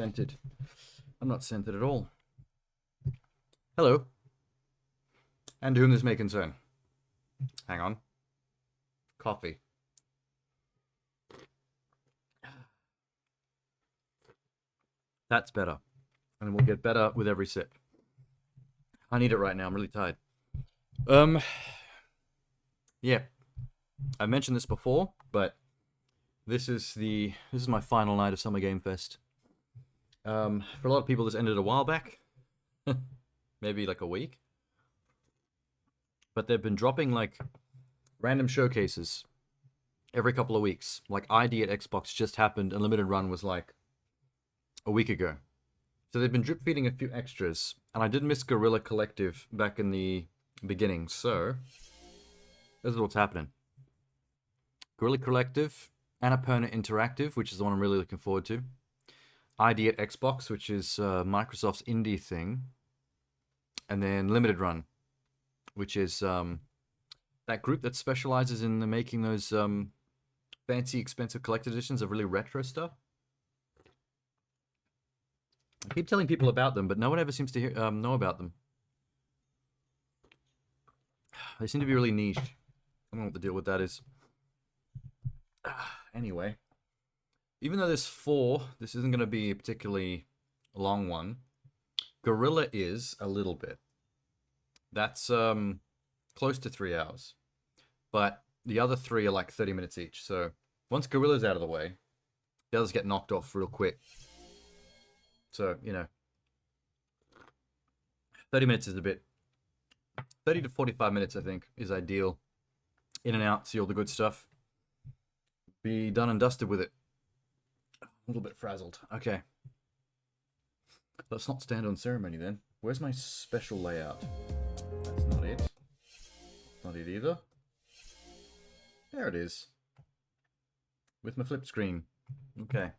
scented. I'm not scented at all. Hello. And to whom this may concern. Hang on. Coffee. That's better. And it will get better with every sip. I need it right now. I'm really tired. Yeah. I mentioned this before, but this is my final night of Summer Game Fest. For a lot of people, this ended a while back. Maybe like a week. But they've been dropping like random showcases every couple of weeks. Like ID at Xbox just happened, and LimitedRun was like a week ago. So they've been drip feeding a few extras, and I did miss GuerrillaCollective back in the beginning, so this is what's happening. GuerrillaCollective, AnnapurnaInteractive, which is the one I'm really looking forward to. ID at Xbox, which is Microsoft's indie thing. And then LimitedRun, which is that group that specializes in making those fancy, expensive collector editions of really retro stuff. I keep telling people about them, but no one ever seems to know about them. They seem to be really niche. I don't know what the deal with that is. Anyway, even though there's 4, this isn't going to be a particularly long one. Guerrilla is a little bit. That's close to 3 hours. But the other 3 are like 30 minutes each. So once Guerrilla's out of the way, the others get knocked off real quick. So, you know, 30 minutes is a bit... 30 to 45 minutes, I think, is ideal. In and out, see all the good stuff. Be done and dusted with it. A little bit frazzled. Okay. Let's not stand on ceremony then. Where's my special layout? That's not it. Not it either. There it is. With my flip screen. Okay.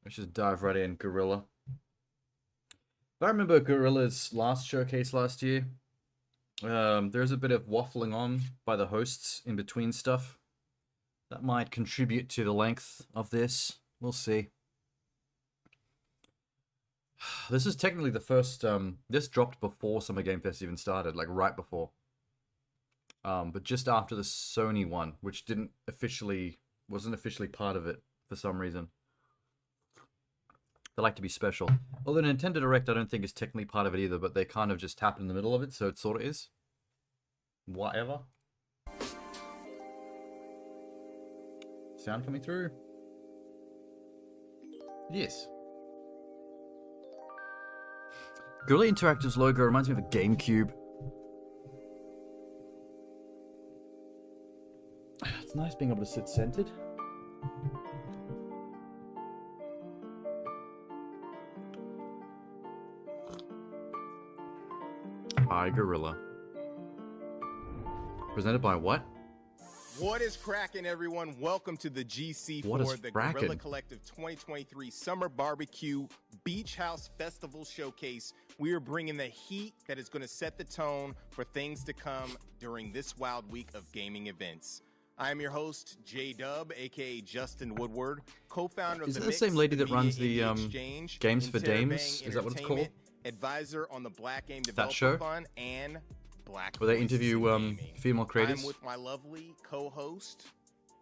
Let's just dive right in, Guerrilla. If I remember Guerrilla's last showcase last year, there's a bit of waffling on by the hosts in between stuff. That might contribute to the length of this. We'll see. This is technically the first... this dropped before Summer Game Fest even started, like right before. But just after the Sony one, which wasn't officially part of it for some reason. They like to be special. Although Nintendo Direct I don't think is technically part of it either, but they kind of just happened in the middle of it, so it sort of is. Whatever. Sound coming through? Yes. Guerrilla Interactive's logo reminds me of a GameCube. It's nice being able to sit centered. Hi, Guerrilla. Presented by what? What is cracking, everyone? Welcome to the GC4, the Guerrilla Collective 2023 Summer Barbecue Beach House Festival Showcase. We are bringing the heat that is going to set the tone for things to come during this wild week of gaming events. I am your host, J-Dub, aka Justin Woodward, co-founder of Is that the same lady that runs the Games for Dames? Is that what it's called? Advisor on the Black Game Developer Fund and Black where they interview female creators. I'm with my lovely co-host,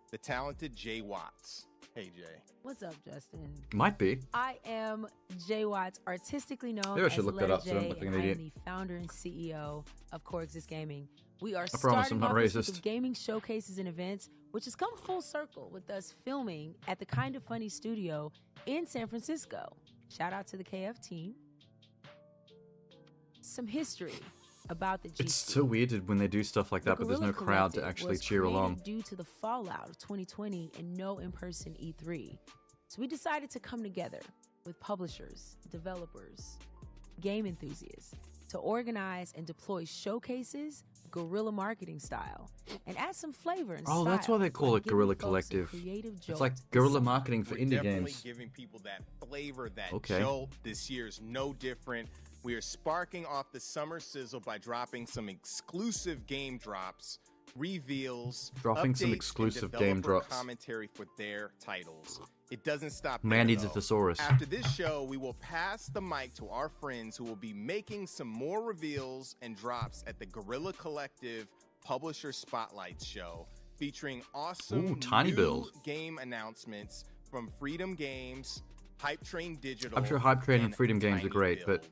the talented Jay Watts. Hey, Jay. What's up, Justin? Might be. I am Jay Watts, artistically known Maybe I should as look that up Jay, so I don't look like an idiot. I am the founder and CEO of Coexist Gaming. We are I promise I'm starting not off this week racist. of gaming showcases and events, which has come full circle with us filming at the Kind of Funny studio in San Francisco. Shout out to the KF team. Some history about the GC. It's so weird when they do stuff like that, but there's no crowd to actually cheer along. Due to the fallout of 2020 and no in-person E3. So we decided to come together with publishers, developers, game enthusiasts to organize and deploy showcases guerrilla marketing style and add some flavor and style. Oh, that's why they call it Guerrilla Collective. It's like guerrilla marketing for indie games. Giving people that flavor, that jolt. This year's no different. We are sparking off the summer sizzle by dropping some exclusive game drops reveals, dropping some updates, exclusive and game developer drops. commentary for their titles. It doesn't stop Man there, needs a though. thesaurus. After this show, we will pass the mic to our friends who will be making some more reveals and drops at the Guerrilla Collective Publisher Spotlight Show, featuring awesome Tiny new Build. game announcements from Freedom Games, Hype Train Digital. I'm sure Hype Train and Freedom Games are great, but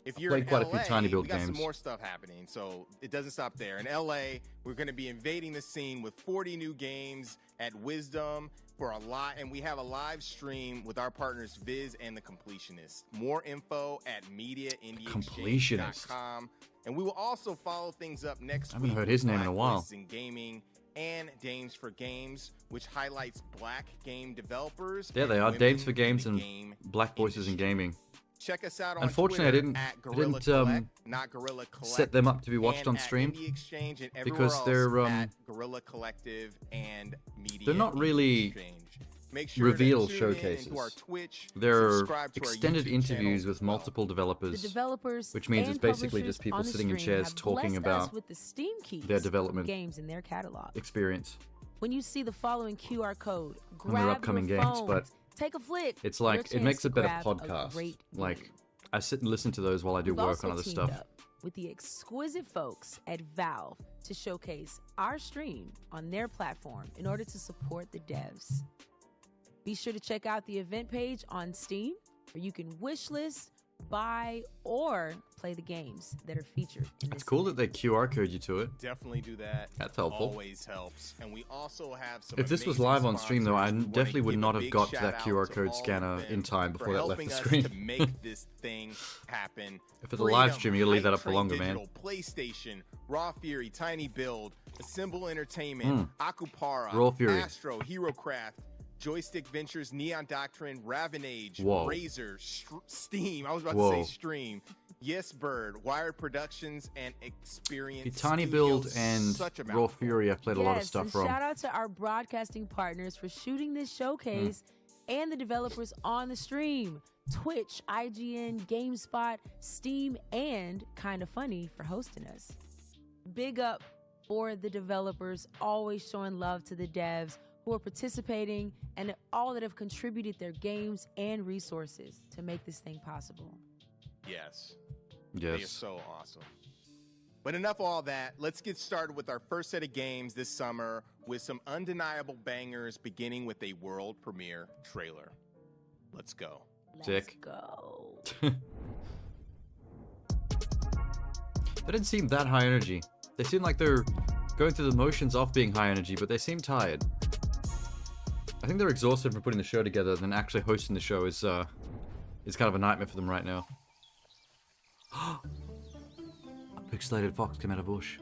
if you're played in quite LA, a few Tiny Build we got games. some more stuff happening, so it doesn't stop there. In LA, we're going to be invading the scene with 40 new games at Wisdom for a lot, and we have a live stream with our partners Viz and the Completionist. More info at MediaIndieExchange.com, and we will also follow things up next week. I haven't heard his with name in a Black while. Voices in Gaming and Dames for Games, which highlights Black game developers. There they and are, women Dames for in Games the and game Black Voices in industry. Gaming. Check us out on Unfortunately, Twitter I at didn't GuerrillaCollect, not Guerrilla Collect, set them up to be watched and on at stream Indie Exchange and because everywhere they're else at Guerrilla Collective and Media they're not Indie really Exchange. Make sure reveal to tune showcases. into our Twitch, They're subscribe to our extended YouTube interviews channel with as well. multiple The developers, developers which means and it's basically publishers just people on the sitting in stream chairs have talking blessed about us with the Steam keys their from development games in their catalog. experience When you see the following QR code, on their grab upcoming your games, phones, but take a flick. it's your like it chance makes to a better grab podcast. great Like game. I sit and listen to those while I do We've work also on other teamed stuff. up with the exquisite folks at Valve to showcase our stream on their platform in order to support the devs. Be sure to check out the event page on Steam where you can wishlist, buy, or play the games that are featured in It's this cool event. that they QR code you to it. Definitely do that. That's helpful. Always helps. And we also have some If this was amazing live on stream, though, I sponsors. We wanna definitely would give a not have big got to shout that out QR to code all of scanner them in time for before that left helping the us screen. to make this thing happen. If it's a live Freedom, stream, you gotta leave that up for Hype longer, Train man. Digital, PlayStation, Raw Fury, Tiny Build, Assemble Entertainment, Akupara, Raw Fury. Astro, HeroCraft, Joystick Ventures, Neon Doctrine, Ravenage, Whoa. Razer, Steam. I was about Whoa. to say Stream. Yes Bird, Wired Productions, and Experience Tiny Build Studios. and Such a Raw mouthful. Fury, I've played a lot of Yes, stuff and from. shout out to our broadcasting partners for shooting this showcase and the developers on the stream. Twitch, IGN, GameSpot, Steam, and Kinda Funny for hosting us. Big up for the developers, always showing love to the devs who are participating and all that have contributed their games and resources to make this thing possible. Yes. They are Yes. so awesome. But enough of all that. Let's get started with our first set of games this summer with some undeniable bangers, beginning with a world premiere trailer. Let's go. Let's Sick. go. They didn't seem that high energy. They seem like they're going through the motions of being high energy, but they seem tired. I think they're exhausted from putting the show together, and then actually hosting the show is kind of a nightmare for them right now. A pixelated fox came out of bush.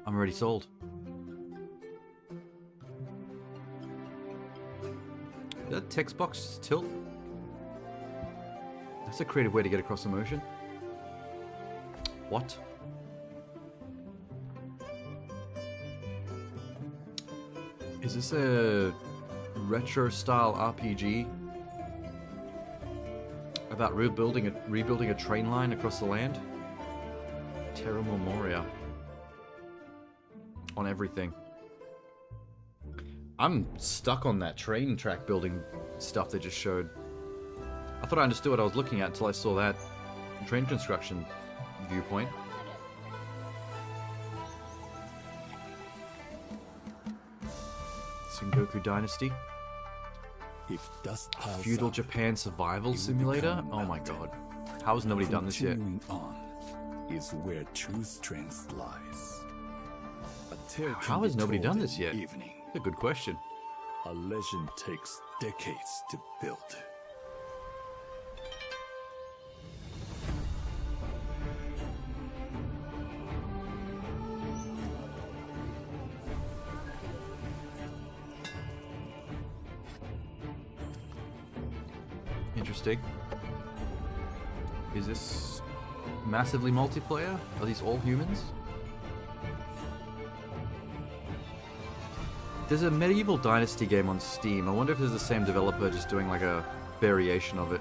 I'm already sold. Did that text box just tilt? That's a creative way to get across emotion. What? Is this a retro style RPG about rebuilding a train line across the land? Terra Memoria on everything. I'm stuck on that train track building stuff they just showed. I thought I understood what I was looking at until I saw that train construction viewpoint. Sengoku Dynasty. If dust piles Feudal up, Japan survival will simulator? become a Oh my mountain. god. How has nobody done this yet? Continuing on is where true strength lies. A tale How can has be nobody told done in this yet? Evening. A good question. A legend takes decades to build. Interesting. Is this massively multiplayer? Are these all humans? There's a medieval dynasty game on Steam. I wonder if there's the same developer just doing like a variation of it.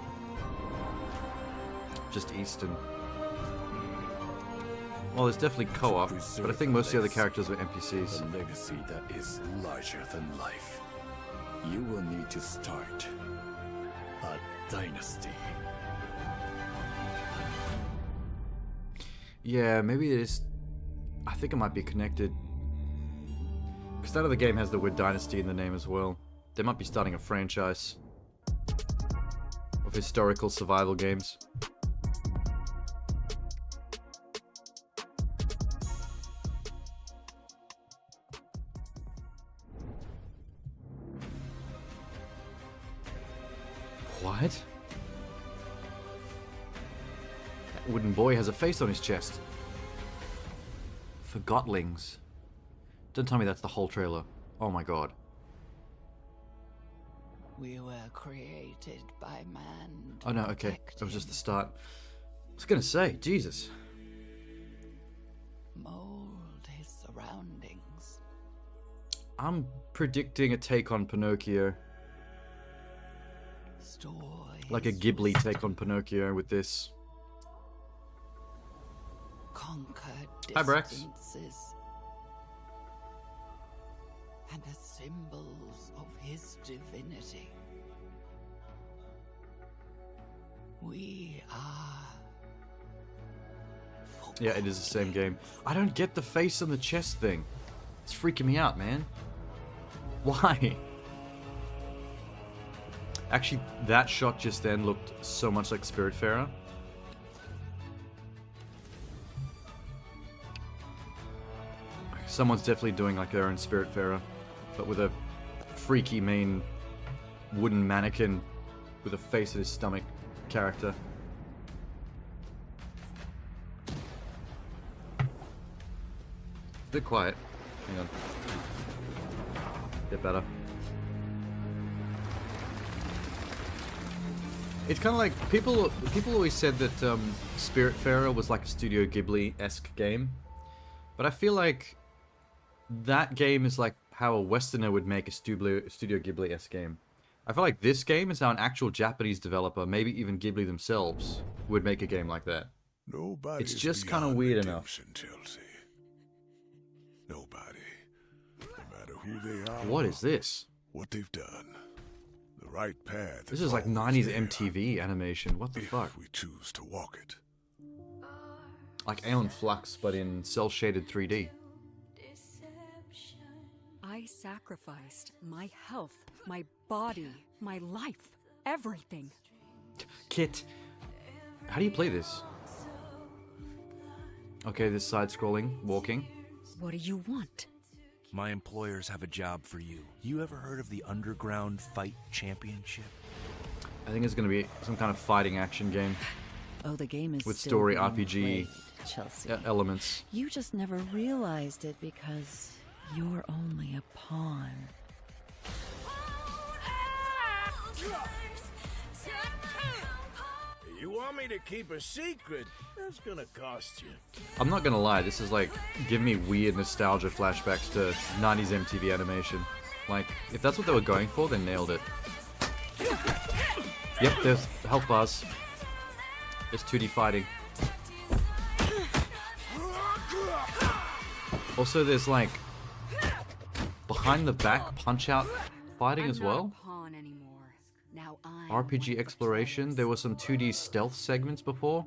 Just Eastern. Well, there's definitely co-op, but I think most of the other characters were NPCs. A legacy that is larger than life. You will need to start a dynasty. Yeah, maybe it is. I think it might be connected. Because that other game has the word dynasty in the name as well. They might be starting a franchise of historical survival games. What? That wooden boy has a face on his chest. Forgotlings. Don't tell me that's the whole trailer. Oh my god. We were created by man. Oh no, okay. That was just the start. I was gonna say, Jesus. Mold his surroundings. I'm predicting a take on Pinocchio. Like a Ghibli take on Pinocchio with this. Conquer Hi, Brax. distances. And the symbols of his divinity. We are. Yeah, it is the same game. I don't get the face on the chest thing. It's freaking me out, man. Why? Actually, that shot just then looked so much like Spiritfarer. Someone's definitely doing like their own Spiritfarer, but with a freaky main wooden mannequin with a face at his stomach character. It's a bit quiet. Hang on. Get better. It's kind of like people always said that Spiritfarer was like a Studio Ghibli-esque game, but I feel like that game is like how a Westerner would make a Studio Ghibli-esque game. I feel like this game is how an actual Japanese developer, maybe even Ghibli themselves, would make a game like that. Nobody's It's just kind of beyond weird enough. redemption, Chelsea. Nobody. No matter who they are. What is this? What they've done. The right path. This is like always 90s there MTV animation. What the if fuck? we choose to walk it. Like Aeon Flux, but in cel-shaded 3D. I sacrificed my health, my body, my life, everything. Kit, how do you play this? Okay, this side-scrolling, walking. What do you want? My employers have a job for you. You ever heard of the Underground Fight Championship? I think it's gonna be some kind of fighting action game Oh, the game is with still story being RPG played, Chelsea. elements. You just never realized it because you're only a pawn. You want me to keep a secret? That's gonna cost you. I'm not gonna lie, this is like giving me weird nostalgia flashbacks to 90s MTV animation. Like, if that's what they were going for, they nailed it. Yep, there's health bars. There's 2D fighting. Also, there's like behind the back punch out fighting as well. I'm not a pawn anymore. Now I'm RPG one of exploration. the There were some 2D stealth segments before.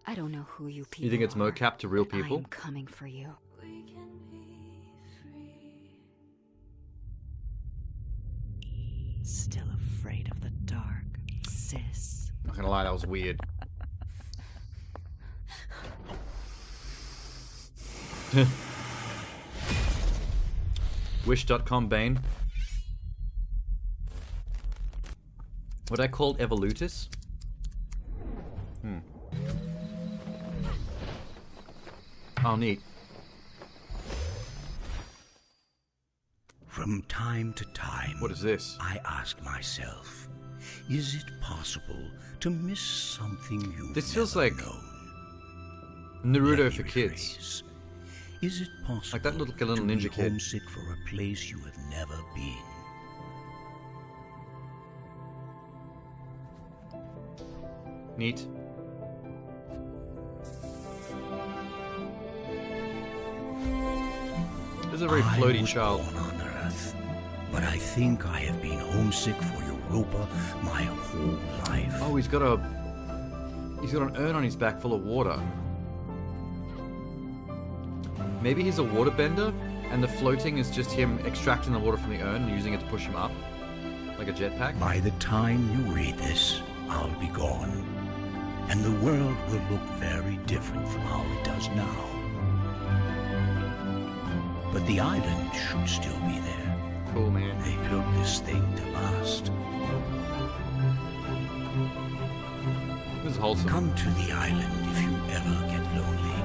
I don't know who you people You think it's are, mocap to real but people? I'm coming for you. Still afraid of the dark, sis. Not gonna lie, that was weird. Wish.com Bane. What I called Evolutus? Oh, neat. From time to time, What is this? I ask myself, is it possible to miss something you've This feels never like known? Naruto Let for me kids. rephrase. Is it possible Like that little to ninja be kid. homesick for a place you have never been? Neat. This is a very floaty I was child. born on Earth, but I think I have been homesick for Europa my whole life. Oh, he's got an urn on his back full of water. Maybe he's a waterbender, and the floating is just him extracting the water from the urn and using it to push him up, like a jetpack. By the time you read this, I'll be gone, and the world will look very different from how it does now. But the island should still be there. Cool, man. They built this thing to last. This is wholesome. Come to the island if you ever get lonely.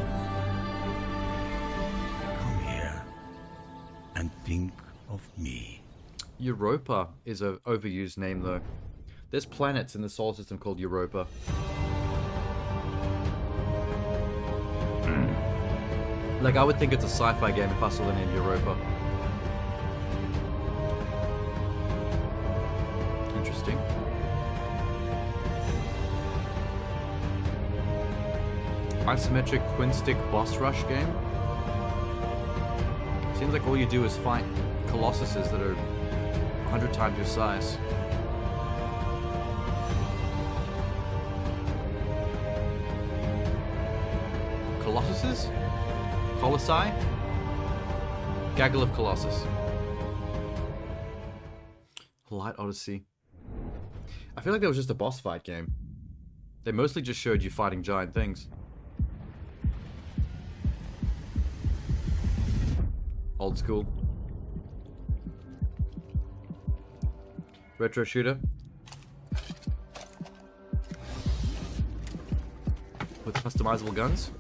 Come here and think of me. Europa is an overused name, though. There's planets in the solar system called Europa. Like, I would think it's a sci-fi game if I saw the name Europa. Interesting. Isometric twin-stick boss rush game. Seems like all you do is fight colossuses that are 100 times your size. Colossuses? Colossi? Gaggle of Colossus. Light Odyssey. I feel like that was just a boss fight game. They mostly just showed you fighting giant things. Old school. Retro shooter. With customizable guns.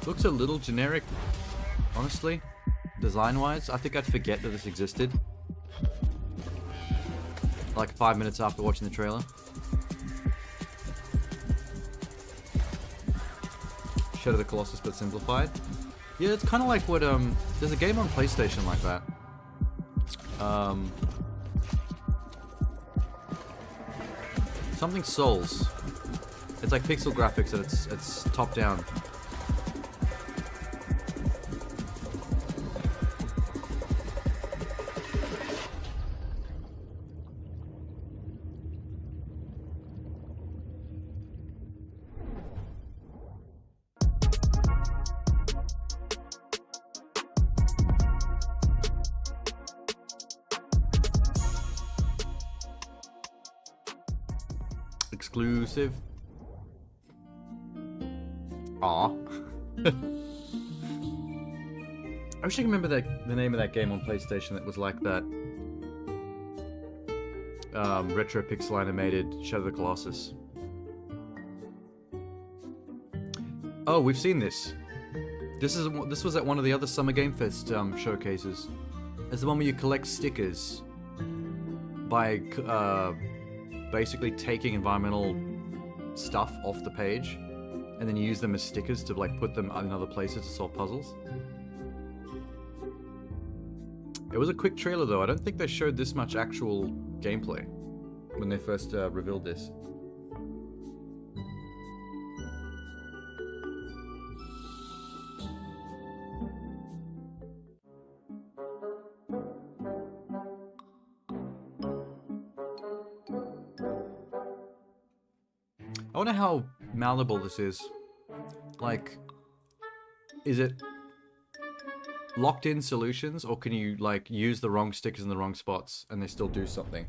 Looks a little generic, honestly, design-wise. I think I'd forget that this existed. Like 5 minutes after watching the trailer. Shadow of the Colossus, but simplified. Yeah, it's kind of like what, there's a game on PlayStation like that. Something Souls. It's like pixel graphics and it's top down. Exclusive. Aw. I wish I could remember the name of that game on PlayStation that was like that. Retro pixel animated Shadow of the Colossus. Oh, we've seen this. This was at one of the other Summer Game Fest showcases. It's the one where you collect stickers by basically taking environmental stuff off the page, and then you use them as stickers to like put them in other places to solve puzzles. It was a quick trailer though. I don't think they showed this much actual gameplay when they first revealed this. I wonder how malleable this is. Like, is it locked in solutions, or can you like use the wrong stickers in the wrong spots and they still do something?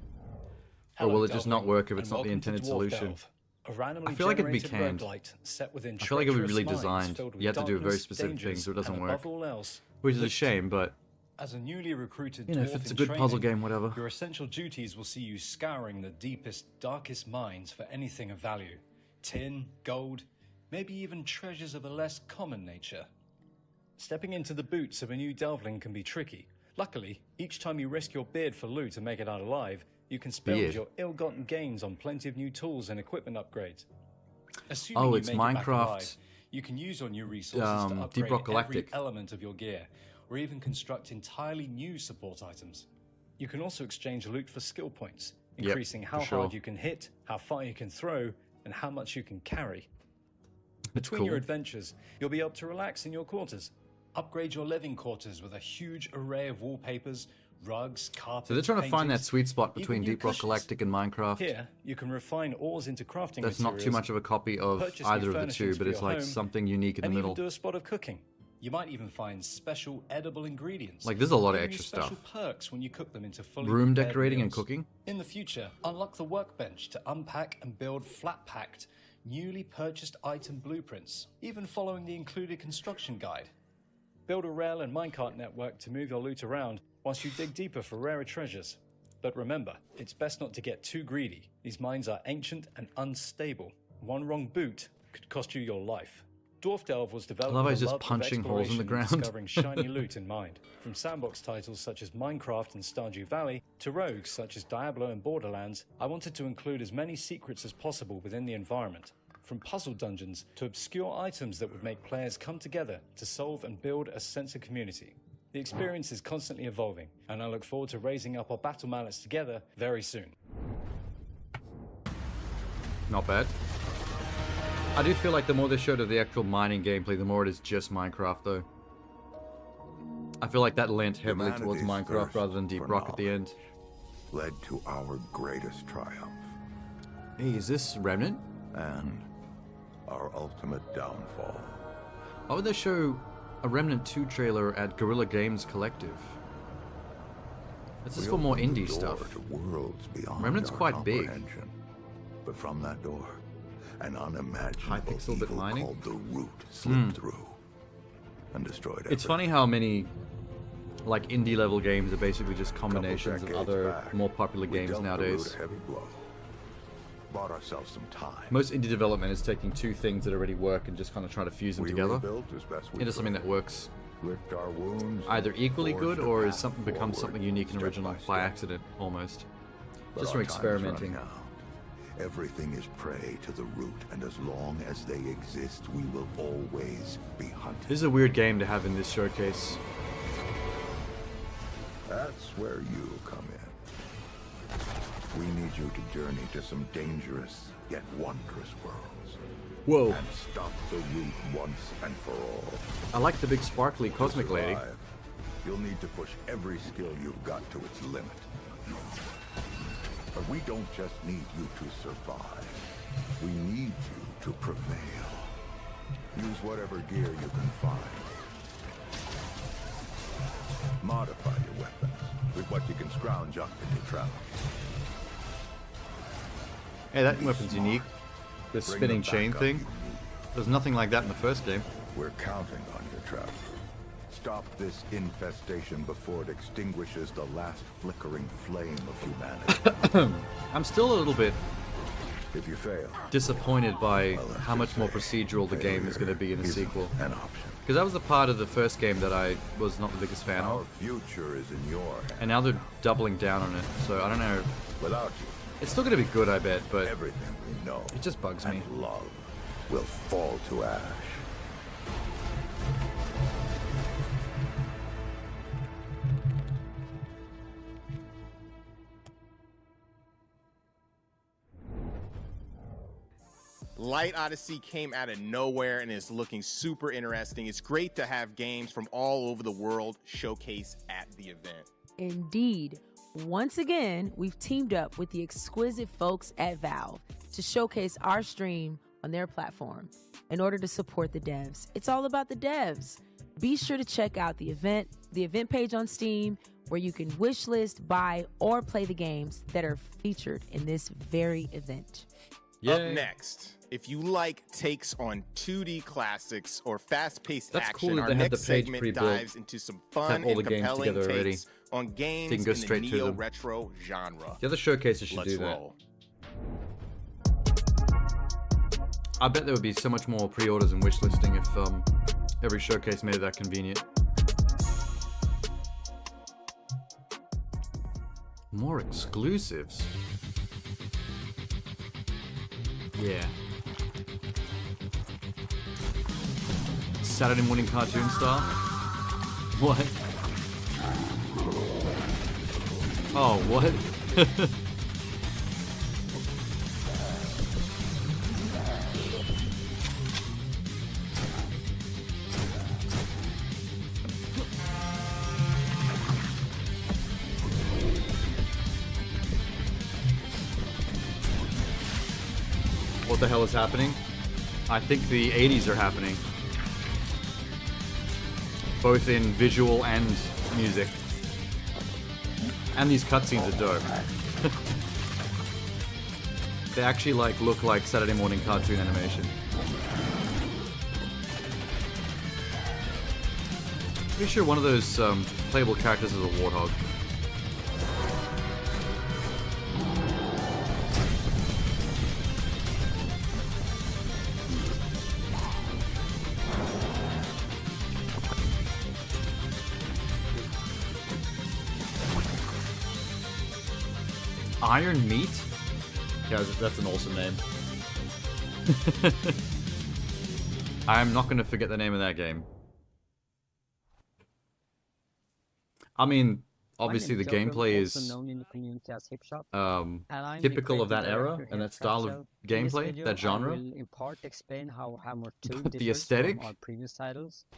Or will it just not work if it's not the intended solution? I feel like it'd be canned. I feel like it would be really designed. You have to do very specific things so it doesn't work. Which is a shame, but as a newly recruited you know, if it's a good puzzle game, whatever. Your essential duties will see you scouring the deepest, darkest mines for anything of value. Tin, gold, maybe even treasures of a less common nature. Stepping into the boots of a new delvling can be tricky. Luckily, each time you risk your beard for loot and make it out alive, you can spend your ill-gotten gains on plenty of new tools and equipment upgrades. Assuming it's Minecraft. You can use your new resources to upgrade every element of your gear, or even construct entirely new support items. You can also exchange loot for skill points, increasing how for sure. hard you can hit, how far you can throw, and how much you can carry. Between cool. your adventures, you'll be able to relax in your quarters. Upgrade your living quarters with a huge array of wallpapers, rugs, carpets. So they're trying to find that paintings, sweet spot even between new Deep Rock cushions. Galactic and Minecraft. Here, you can refine ores into crafting That's not too materials, much of a copy of purchase either new of the furnishings two, but for it's your like home, something unique in the and middle. even do a spot of cooking. You might even find special edible ingredients. Like, there's a lot of giving you extra special stuff. perks when you cook them into fully Room prepared decorating and meals. cooking? In the future, unlock the workbench to unpack and build flat-packed, newly purchased item blueprints, even following the included construction guide. Build a rail and minecart network to move your loot around whilst you dig deeper for rarer treasures. But remember, it's best not to get too greedy. These mines are ancient and unstable. One wrong boot could cost you your life. Dwarf Delve was developed I love how with he's a just love of punching holes in the exploration and ground. discovering shiny loot in mind. From sandbox titles such as Minecraft and Stardew Valley to rogues such as Diablo and Borderlands, I wanted to include as many secrets as possible within the environment. From puzzle dungeons to obscure items that would make players come together to solve and build a sense of community. The experience is constantly evolving, and I look forward to raising up our battle mallets together very soon. Not bad. I do feel like the more they showed of the actual mining gameplay, the more it is just Minecraft, though. I feel like that lent heavily towards Humanity's Minecraft thirst rather than Deep for Rock at the end. led to our greatest triumph Hey, is this Remnant? and our ultimate downfall. Why would they show a Remnant 2 trailer at Guerrilla Games Collective? This is We for more opened the indie door stuff. to worlds beyond Remnant's our quite big. comprehension. But from that door, an unimaginable High-pixel bit evil mining? called the Root slipped through and destroyed everything. It's funny how many like indie level games are basically just combinations of decades other back, more popular we games dealt the nowadays. Root a heavy blow. Bought ourselves some time. Most indie development is taking two things that already work and just kind of trying to fuse them We together rebuilt as best we into could. something that works Licked our wounds, either equally forged good a or is path something becomes forward, something unique and step original by by step. accident almost. But Just our from time is experimenting. running out. Everything is prey to the Root, and as long as they exist, we will always be hunted. This is a weird game to have in this showcase. That's where you come in. We need you to journey to some dangerous yet wondrous worlds. Whoa. And stop the Root once and for all. I like the big sparkly To cosmic lady. survive, you'll need to push every skill you've got to its limit. But we don't just need you to survive. We need you to prevail. Use whatever gear you can find. Modify your weapons with what you can scrounge up in your travels. Hey, that weapon's unique. The Bring spinning the chain backup thing. you need. There's nothing like that in the first game. We're counting on your travel. Stop this infestation before it extinguishes the last flickering flame of humanity. I'm still a little bit If you fail, disappointed by well, how much more procedural the game is going to be in the isn't sequel. an option. Because that was the part of the first game that I was not the biggest fan Our of. future is in your hands. And now they're doubling down on it, so I don't know. Without you, It's still going to be good, I bet, but everything we know it just bugs me. and love will fall to ash. Light Odyssey came out of nowhere and is looking super interesting. It's great to have games from all over the world showcase at the event. Indeed. Once again, we've teamed up with the exquisite folks at Valve to showcase our stream on their platform in order to support the devs. It's all about the devs. Be sure to check out the event page on Steam, where you can wishlist, buy, or play the games that are featured in this very event. Up next, if you like takes on 2D classics or fast-paced That's action, cool that our they had the next page segment pre-built dives into some fun have all and the games compelling together already. takes on games So you can go in the straight to them. neo-retro genre. The other showcases should Let's do that. roll. I bet there would be so much more pre-orders and wish listing if every showcase made it that convenient. More exclusives. Yeah. Saturday morning cartoon style. What? Oh, what? the hell is happening. I think the 80s are happening. Both in visual and music. And these cutscenes are dope. They actually like look like Saturday morning cartoon animation. Pretty sure one of those playable characters is a warthog. Iron Meat? Yeah, that's an awesome name. I'm not going to forget the name of that game. I mean, obviously the gameplay is typical of that era and that style of gameplay, that genre. But the aesthetic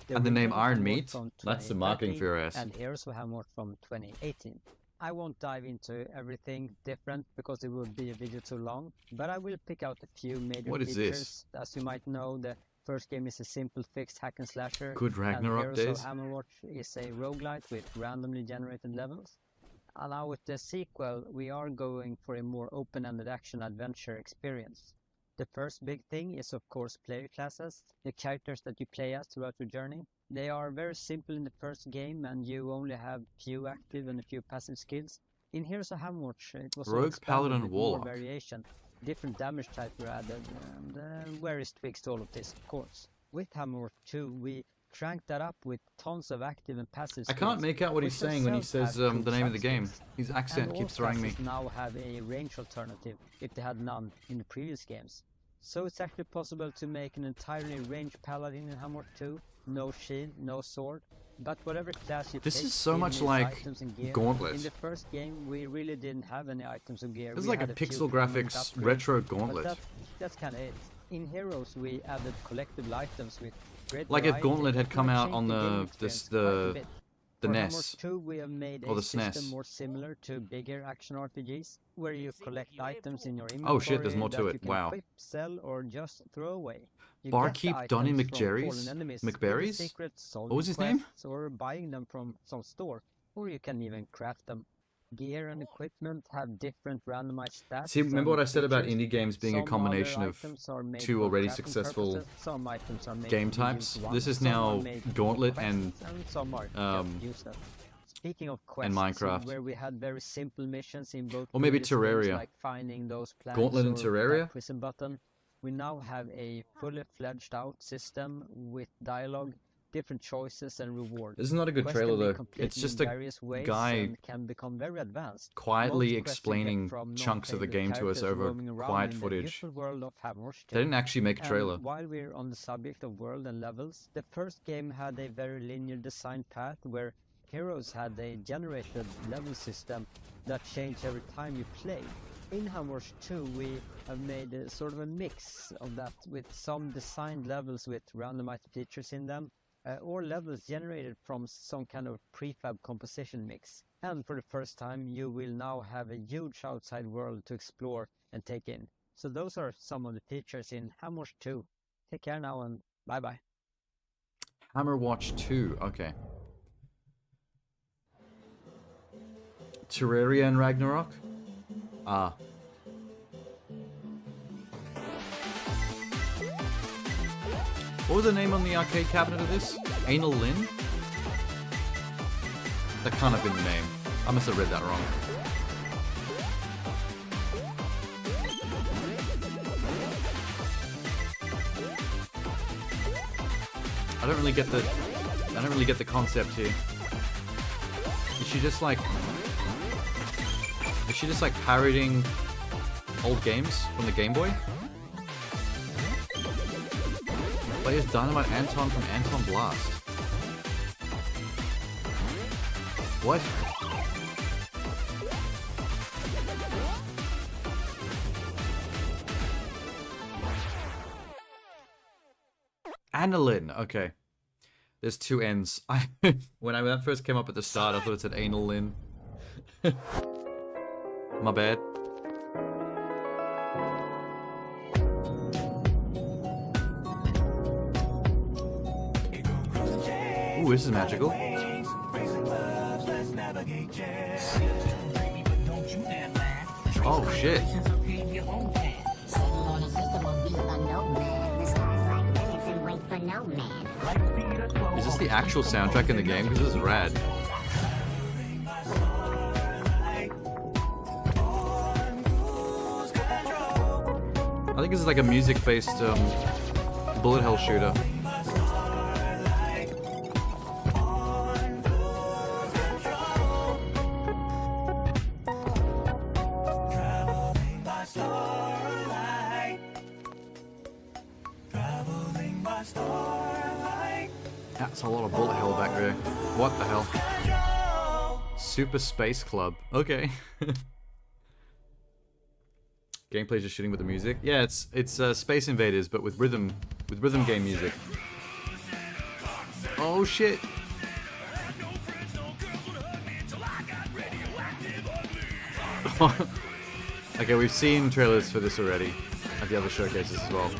and the name Iron Meat, that's the marketing for your ass. And here's Hammer from 2018. I won't dive into everything different because it would be a video too long, but I will pick out a few major features. This? As you might know, the first game is a simple fixed hack and slasher. Good Ragnarok and days. Hammerwatch is a roguelite with randomly generated levels. And now with the sequel, we are going for a more open-ended action-adventure experience. The first big thing is of course player classes, the characters that you play as throughout your journey. They are very simple in the first game and you only have few active and a few passive skills. In Heroes of Hammerwatch it was Rogue, Paladin, with Warlock. more variation. Different damage types were added and various tweaks to all of this of course. With Hammerwatch 2 we cranked that up with tons of active and passive skills. I can't make out what he's saying when he says the name of the game. His accent keeps throwing me. Now have a range alternative if they had none in the previous games. So it's actually possible to make an entirely ranged paladin in Hammerwatch 2. No shield, no sword, but whatever class you This take, is so much like Gauntlet. In the first game we really didn't have any items or gear. This is We like a had few pixel permanent graphics upgrades, retro but Gauntlet. that's kind of it. In Heroes we added collectible items with great Like if variety. Gauntlet had come It out changed on game the experience quite a bit. the For NES Hammerwatch 2 we have made or a the system SNES. more similar to bigger action RPGs, where you collect items in your inventory. Oh shit, there's more to that it. you can Wow. equip, sell, or just throw away. You Barkeep get the Donny items from McJerry's? fallen enemies with the McBerry's? secret What was his solving name? quests, or buying them from some store, or you can even craft them. Gear and equipment have different randomized stats. See, remember what I said about features. indie games being a Some combination other of items are made two for already crafting successful purposes, some items are made game to be types. used This is once, some are now made for Gauntlet and quests, some are just useless. Speaking of quests, Minecraft. where we had very simple missions in both Or maybe previous games, Terraria. like finding those plants Gauntlet and or Terraria? that prison button, we now have a fully fledged out system with dialogue, different choices and rewards. This is not a good Quests trailer can be though. completed It's just in a various ways guy and can become very advanced. quietly Most quests you get explaining from chunks of the non-playable game to us characters over roaming around quiet in the footage. beautiful world of Hammerwatch 2. They didn't actually make a And trailer. while we're on the subject of world and levels, the first game had a very linear design path where Heroes had a generated level system that changed every time you played. In Hammerwatch 2 we have made a sort of a mix of that with some designed levels with randomized features in them, or levels generated from some kind of prefab composition mix. And for the first time you will now have a huge outside world to explore and take in. So those are some of the features in Hammerwatch 2. Take care now and bye bye. Hammerwatch 2, okay. Terraria and Ragnarok? Ah. What was the name on the arcade cabinet of this? Anal Lin? That can't have been the name. I must have read that wrong. I don't really get the concept here. Is she just like parroting old games from the Game Boy? Players Dynamite Anton from Anton Blast. What? Annalyn, okay. There's two N's. When that first came up at the start, I thought it said Annalyn. My bad. Ooh, this is magical. Oh shit. Is this the actual soundtrack in the game? Because this is rad. I think this is like a music-based bullet hell shooter. That's a lot of bullet hell back there. What the hell? Super Space Club. Okay. Gameplay's just shooting with the music. Yeah, it's Space Invaders, but with rhythm game music. Oh shit! Okay, we've seen trailers for this already at the other showcases as well.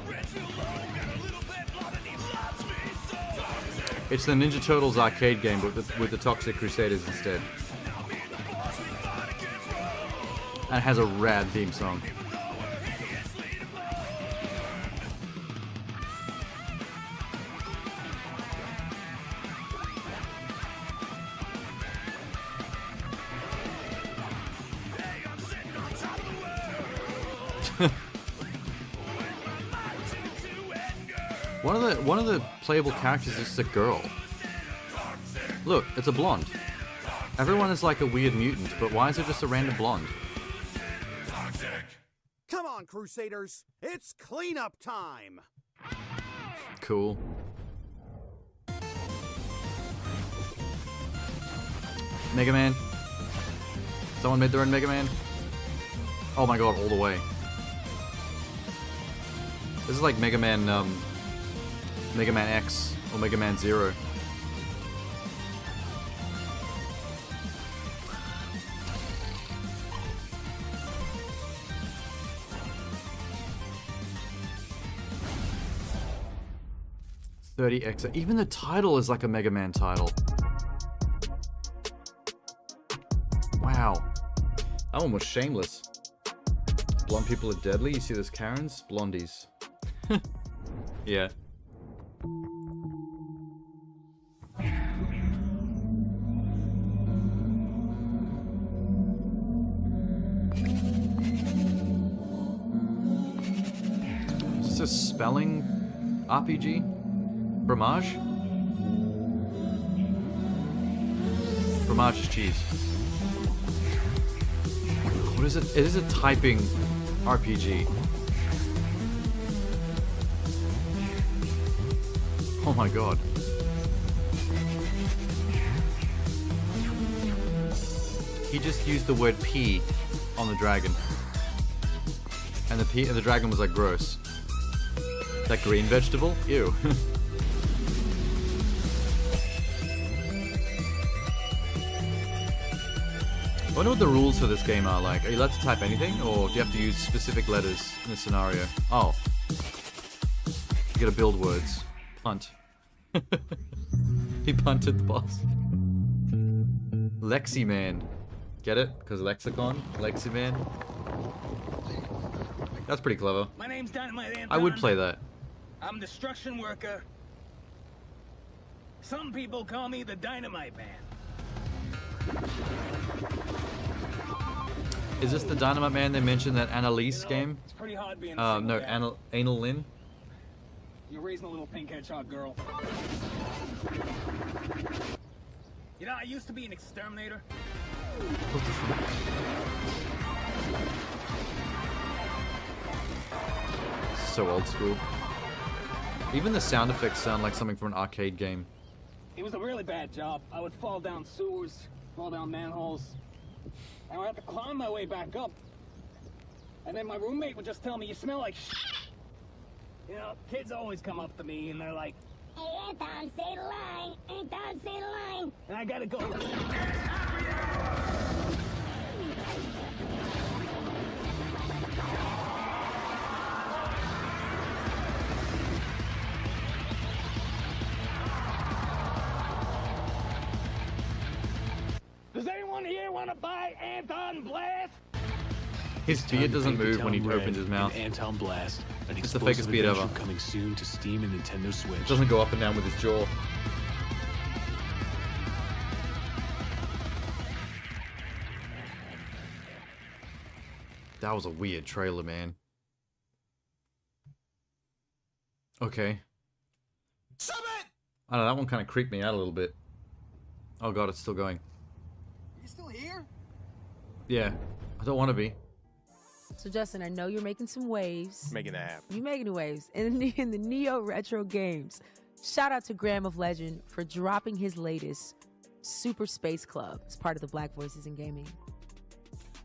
It's the Ninja Turtles arcade game, but with the Toxic Crusaders instead. And it has a rad theme song. One of the playable characters is just a girl. Look, it's a blonde. Everyone is like a weird mutant, but why is it just a random blonde? Come on, Crusaders! It's cleanup time! Cool. Mega Man. Someone made their own Mega Man? Oh my god, all the way. This is like Mega Man X or Mega Man 0. $30X. Even the title is like a Mega Man title. Wow. That one was shameless. Blonde people are deadly. You see those Karens? Blondies. Yeah. Is this a spelling RPG? Fromage? Fromage is cheese. What is it? It is a typing RPG. Oh my god. He just used the word P on the dragon. And the dragon was like gross. That green vegetable? Ew. I wonder what the rules for this game are like. Are you allowed to type anything, or do you have to use specific letters in this scenario? Oh. You gotta build words. Punt. He punted the boss. Leximan. Get it? Because lexicon? Leximan? That's pretty clever. My name's Dynamite Anton. I would play that. I'm Destruction Worker. Some people call me the Dynamite Man. Is this the Dynamite Man they mentioned that Annalise game? It's pretty hard being no, Anal Lin. You're raising a little pink hedgehog girl. You know, I used to be an exterminator. So old school. Even the sound effects sound like something from an arcade game. It was a really bad job. I would fall down sewers, fall down manholes, and I'd have to climb my way back up. And then my roommate would just tell me, "You smell like shit." You know, kids always come up to me and they're like, "Hey, Anton, say the line. Anton, say the line." And I gotta go. wanna buy Anton Blast? His beard doesn't move when he opens his mouth. Anton Blast, an It's the fakest beard ever. coming soon to Steam and Nintendo Switch. It doesn't go up and down with his jaw. That was a weird trailer, man. Okay. Stop it! I don't know, that one kind of creeped me out a little bit. Oh god, it's still going. You still here? Yeah, I don't want to be. So Justin, I know you're making some waves. Making that happen. You making waves in the Neo Retro games. Shout out to Graham of Legend for dropping his latest Super Space Club as part of the Black Voices in Gaming.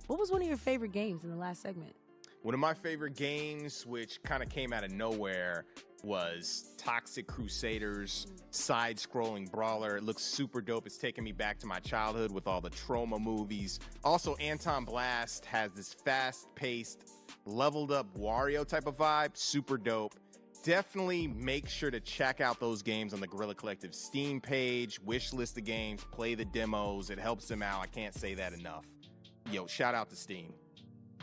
What was one of your favorite games in the last segment? One of my favorite games, which kind of came out of nowhere, was Toxic Crusaders, side-scrolling brawler. It looks super dope. It's taking me back to my childhood with all the Trauma movies. Also, Anton Blast has this fast-paced, leveled-up Wario type of vibe. Super dope. Definitely make sure to check out those games on the Guerrilla Collective Steam page. Wish list the games, play the demos. It helps them out. I can't say that enough. Yo, shout out to Steam.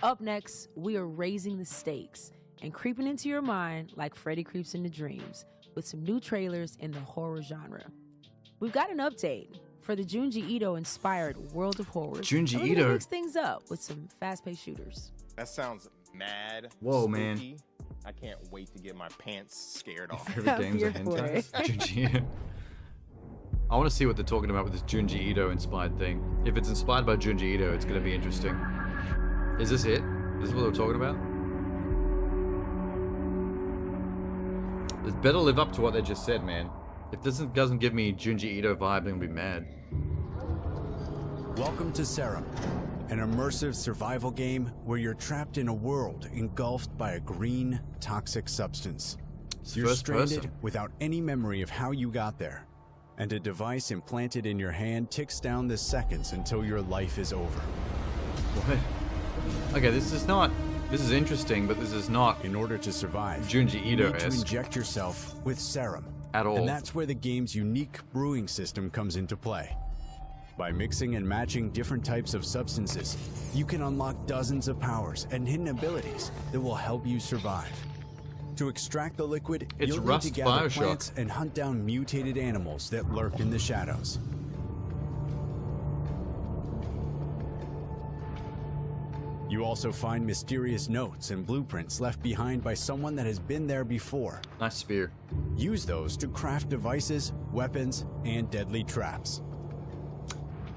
Up next, we are raising the stakes and creeping into your mind like Freddy creeps into dreams with some new trailers in the horror genre. We've got an update for the Junji Ito-inspired World of Horrors. Junji and we're Ito? gonna mix things up with some fast-paced shooters. That sounds mad. Whoa, spooky. man. I can't wait to get my pants scared off. Favorite games are hentai. Junji Ito. I want to see what they're talking about with this Junji Ito inspired thing. If it's inspired by Junji Ito, it's going to be interesting. Is this it? This is what we're talking about? It's better live up to what they just said, man. If this doesn't give me Junji Ito vibe, I'm going to be mad. Welcome to Serum, an immersive survival game where you're trapped in a world engulfed by a green, toxic substance. You're stranded without any memory of how you got there, and a device implanted in your hand ticks down the seconds until your life is over. What? Okay, this is interesting, but this is not in order to survive, Junji you need to Ito-esque inject yourself with serum. at all. And that's where the game's unique brewing system comes into play. By mixing and matching different types of substances, you can unlock dozens of powers and hidden abilities that will help you survive. To extract the liquid, It's you'll Rust need to gather Bioshock. plants and hunt down mutated animals that lurk in the shadows. You also find mysterious notes and blueprints left behind by someone that has been there before. Nice spear. Use those to craft devices, weapons, and deadly traps.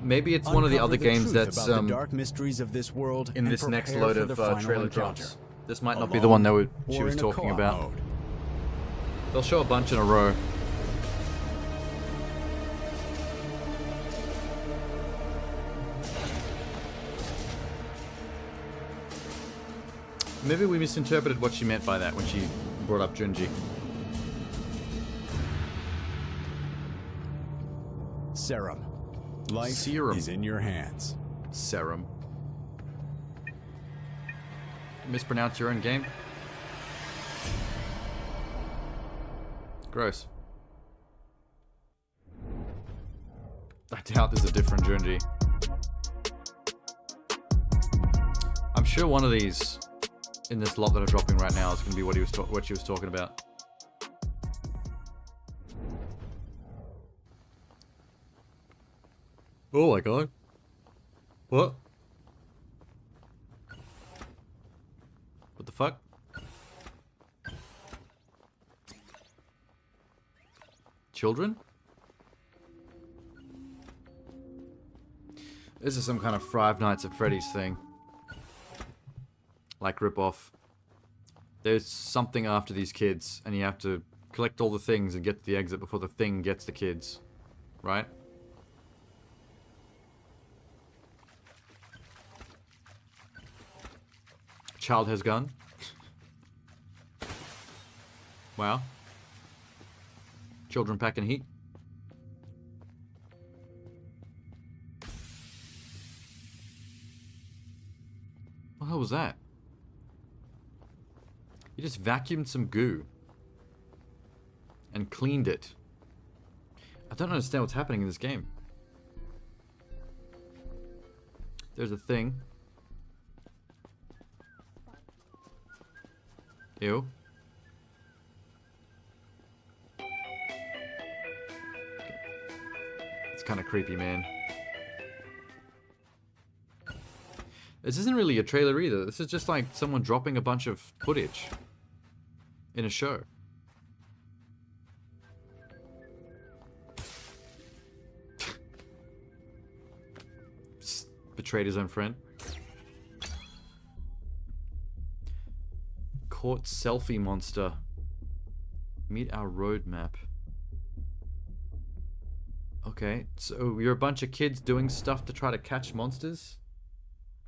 Maybe it's one of the Uncover other the games truth that's about the dark mysteries of this world in and this next prepare load for of the final trailer encounter. drops. This might not be the one that she or was in a talking co-op about. mode. They'll show a bunch in a row. Maybe we misinterpreted what she meant by that when she brought up Junji. Serum. Life Serum. is in your hands. Serum. Mispronounce your own game? Gross. I doubt there's a different Junji. I'm sure one of these in this lot that are dropping right now is going to be what she was talking about. Oh my god. What? What the fuck? Children? This is some kind of Five Nights at Freddy's thing. Like rip-off. There's something after these kids, and you have to collect all the things and get to the exit before the thing gets the kids. Right? Child has gun. Wow. Children packing heat. What the hell was that? You just vacuumed some goo. And cleaned it. I don't understand what's happening in this game. There's a thing. Ew. It's kind of creepy, man. This isn't really a trailer either. This is just like someone dropping a bunch of footage in a show. Betrayed his own friend. Caught selfie monster. Meet our roadmap. Okay, so you're a bunch of kids doing stuff to try to catch monsters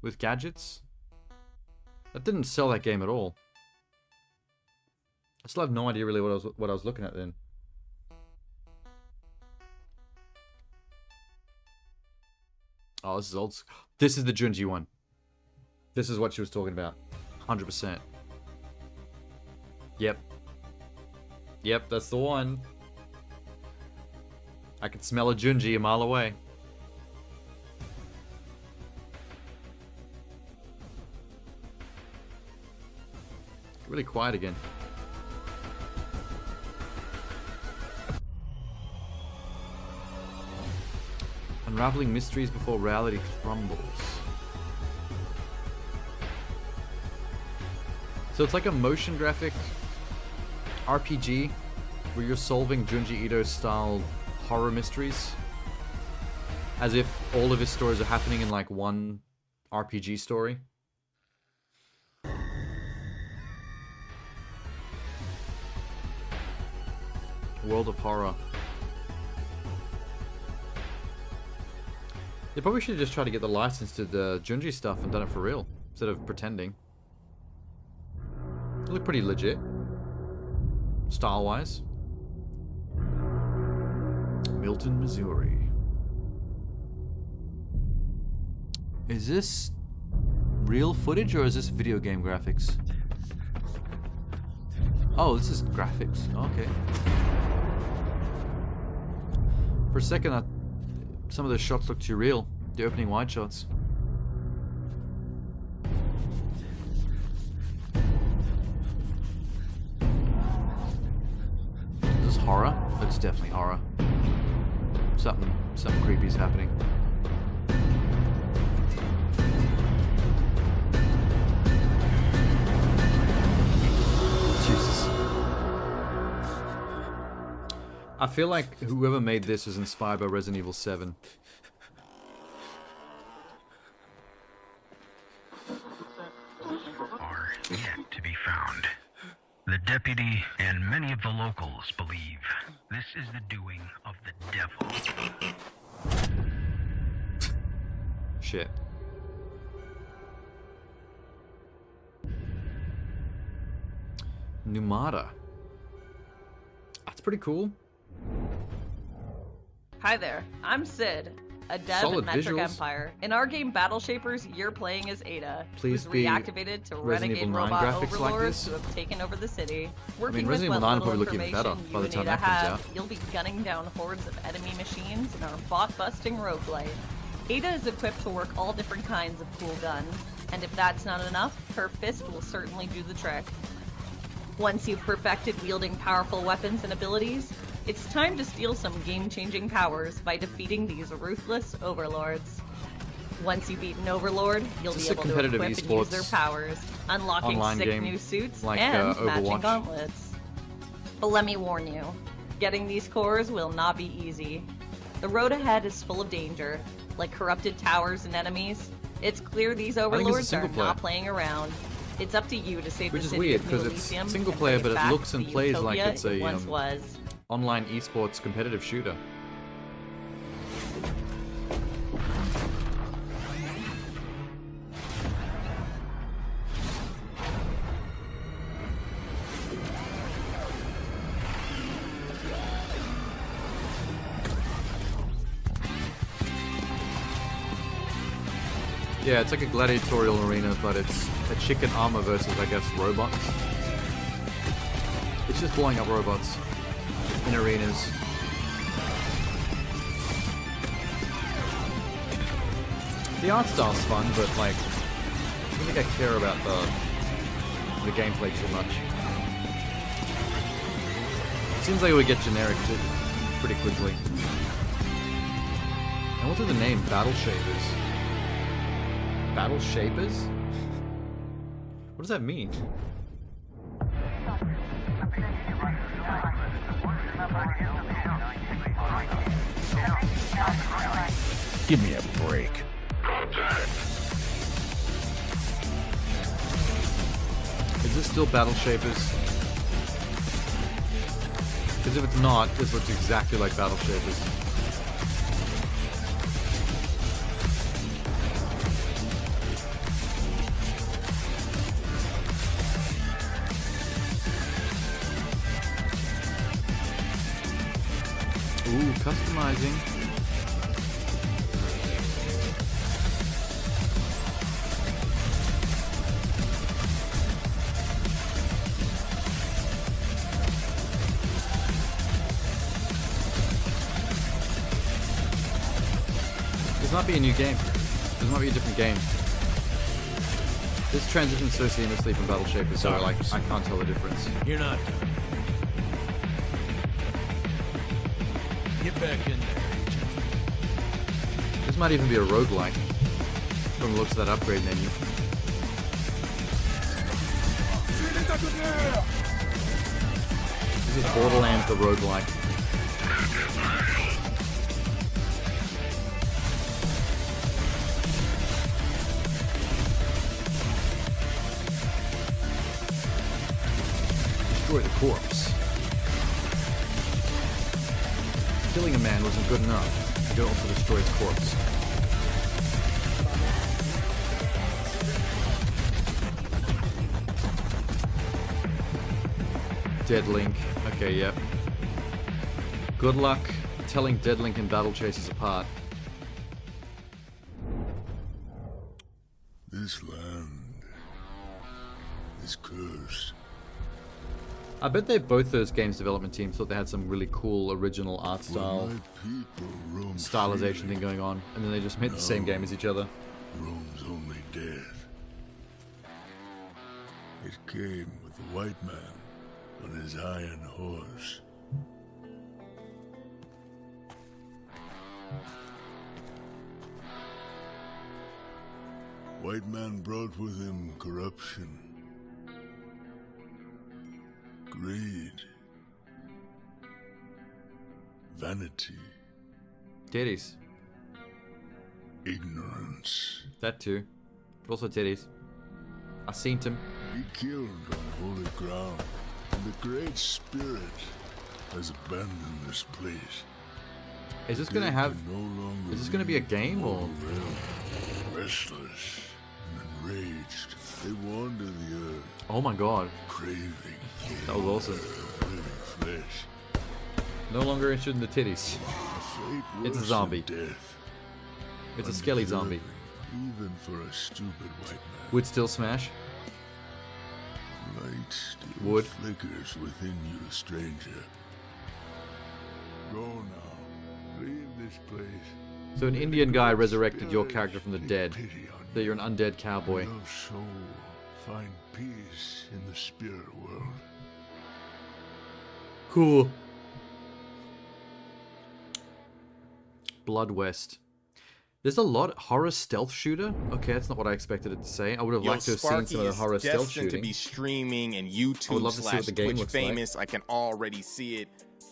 with gadgets? That didn't sell that game at all. I still have no idea really what I was looking at then. Oh, this is old. This is the Junji one. This is what she was talking about. 100%. Yep. Yep, that's the one. I could smell a Junji a mile away. Really quiet again. Unraveling mysteries before reality crumbles. So it's like a motion graphic RPG where you're solving Junji Ito style horror mysteries. As if all of his stories are happening in like one RPG story. World of Horror. They probably should have just tried to get the license to the Junji stuff and done it for real, instead of pretending. They look pretty legit, style-wise. Milton, Missouri. Is this real footage or is this video game graphics? Oh, this is graphics. Okay. For a second, some of the shots look too real. The opening wide shots. Is this horror? It's definitely horror. Something creepy is happening. Jesus. I feel like whoever made this is inspired by Resident Evil 7. Are yet to be found. The deputy and many of the locals believe this is the doing of the devil. Shit. Numata. That's pretty cool. Hi there, I'm Sid, a dev Solid at Metric visuals. Empire. In our game Battle Shapers, you're playing as Ada, Please who's be reactivated to Resident renegade Evil 9 robot graphics like overlords this. who have taken over the city. Working Resident with Evil what 9 will little probably look even information better you by the and time Ada that comes have, out. you'll be gunning down hordes of enemy machines in our bot-busting roguelite. Ada is equipped to work all different kinds of cool guns, and if that's not enough, her fist will certainly do the trick. Once you've perfected wielding powerful weapons and abilities, it's time to steal some game-changing powers by defeating these ruthless overlords. Once you beat an overlord, you'll be able to equip and use their powers, unlocking online sick game new suits like, and matching Overwatch? gauntlets. But let me warn you, getting these cores will not be easy. The road ahead is full of danger, like corrupted towers and enemies. It's clear these think it's a overlords single are player. not playing around. It's up to you to save Which the is city weird, of because New it's Elysium single and player, bring but it back looks and the plays like utopia it's it a once was. online esports competitive shooter. Yeah, it's like a gladiatorial arena, but it's a chicken armor versus, I guess, robots. It's just blowing up robots in arenas. The art style's fun, but like, I don't think I care about the gameplay too much. It seems like it would get generic pretty quickly. And what's the name? Battle Shapers. Battle Shapers? What does that mean? Give me a break. Is this still Battle Shapers? Because if it's not, this looks exactly like Battle Shapers. Ooh, customizing. This might be a new game. This might be a different game. This transitions so seamlessly from Battle Shapers, so like I can't tell the difference. You're not done. Get back in there, Agent. This might even be a roguelike from the looks of that upgrade menu. This is Borderlands the roguelike. Destroy the corpse. Killing a man wasn't good enough. You could also destroy his corpse. Dead Link. Okay, yep. Good luck telling Dead Link and Battle Chasers apart. This land is cursed. I bet they both those games development teams thought they had some really cool original art style stylization thing going on, and then they just made the same game as each other. Roam's only death. It came with the white man on his iron horse. White man brought with him corruption, greed, vanity, Titties. ignorance. That too. Also titties. I seen them. He killed on holy ground, and the Great Spirit has abandoned this place. Is this gonna have? Is this gonna be a game or? Restless and enraged, they wander the earth. Oh my god. Craving. That was awesome. Flesh. No longer interested in the titties. It's a zombie. It's a skelly zombie. Even for a stupid white man. Would still smash. Light still Would. flickers within you, stranger. Go now. Leave this place. So an Indian guy resurrected your character from the dead. That you're an undead cowboy. Your soul find peace in the spirit world. Cool. Blood West. There's a lot horror stealth shooter. Okay, that's not what I expected it to say. I would have liked to have seen some of the horror stealth shooting. To be streaming and YouTube I would love to see what the game Twitch looks famous. like. I can already see it.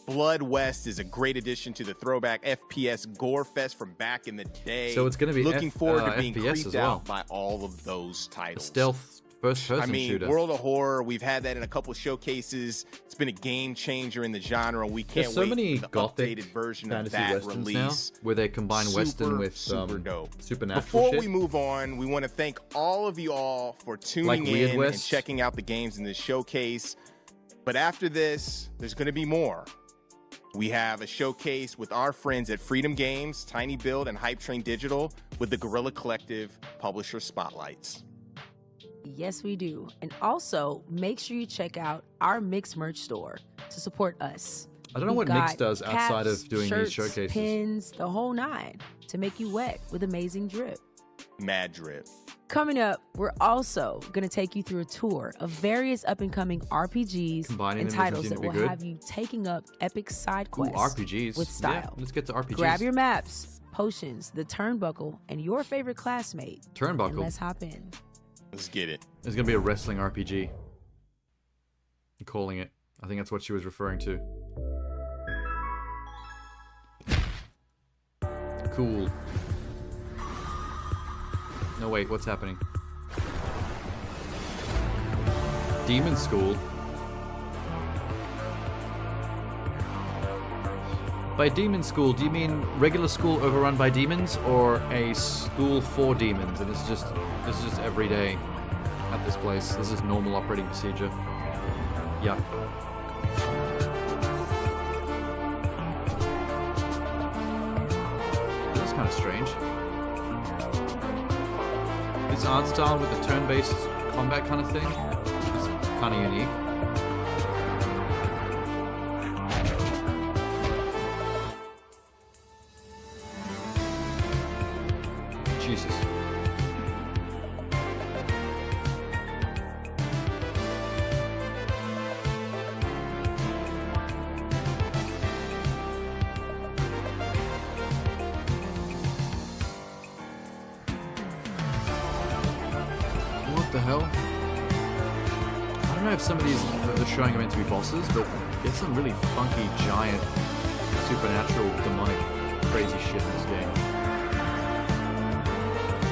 Blood West is a great addition to the throwback FPS gore fest from back in the day. So it's going to be looking forward to being FPS creeped as well. out by all of those titles. Stealth first-person I mean, shooter. World of Horror, we've had that in a couple of showcases. It's been a game changer in the genre. We can't There's so wait many for the gothic updated version of fantasy that westerns release. now, where they combine western with super dope. supernatural Before shit. we move on, we want to thank all of you all for tuning Like Weird in West. and checking out the games in this showcase. But after this, there's going to be more. We have a showcase with our friends at Freedom Games, Tiny Build, and Hype Train Digital with the Guerrilla Collective Publisher Spotlights. Yes, we do. And also, make sure you check out our Mix merch store to support us. I don't know what We've Mix got does outside caps, of doing shirts, these showcases. Pins, the whole nine, to make you wet with amazing drip. Mad drip. Coming up, we're also going to take you through a tour of various up-and-coming RPGs Combining and them titles doesn't that seem to will be have you taking up epic side Ooh, quests RPGs. with style. Yeah, let's get to RPGs. Grab your maps, potions, the turnbuckle, and your favorite classmate. Turnbuckle. And let's hop in. Let's get it. It's going to be a wrestling RPG. I'm calling it. I think that's what she was referring to. Cool. No, wait, what's happening? Demon School? By demon school, do you mean regular school overrun by demons, or a school for demons? And this is just every day at this place. This is normal operating procedure. Yeah. This is kind of strange. This art style with the turn-based combat kind of thing is kind of unique. Jesus. What the hell? I don't know if some of these are showing are meant to be bosses, but there's some really funky, giant, supernatural, demonic, crazy shit in this game.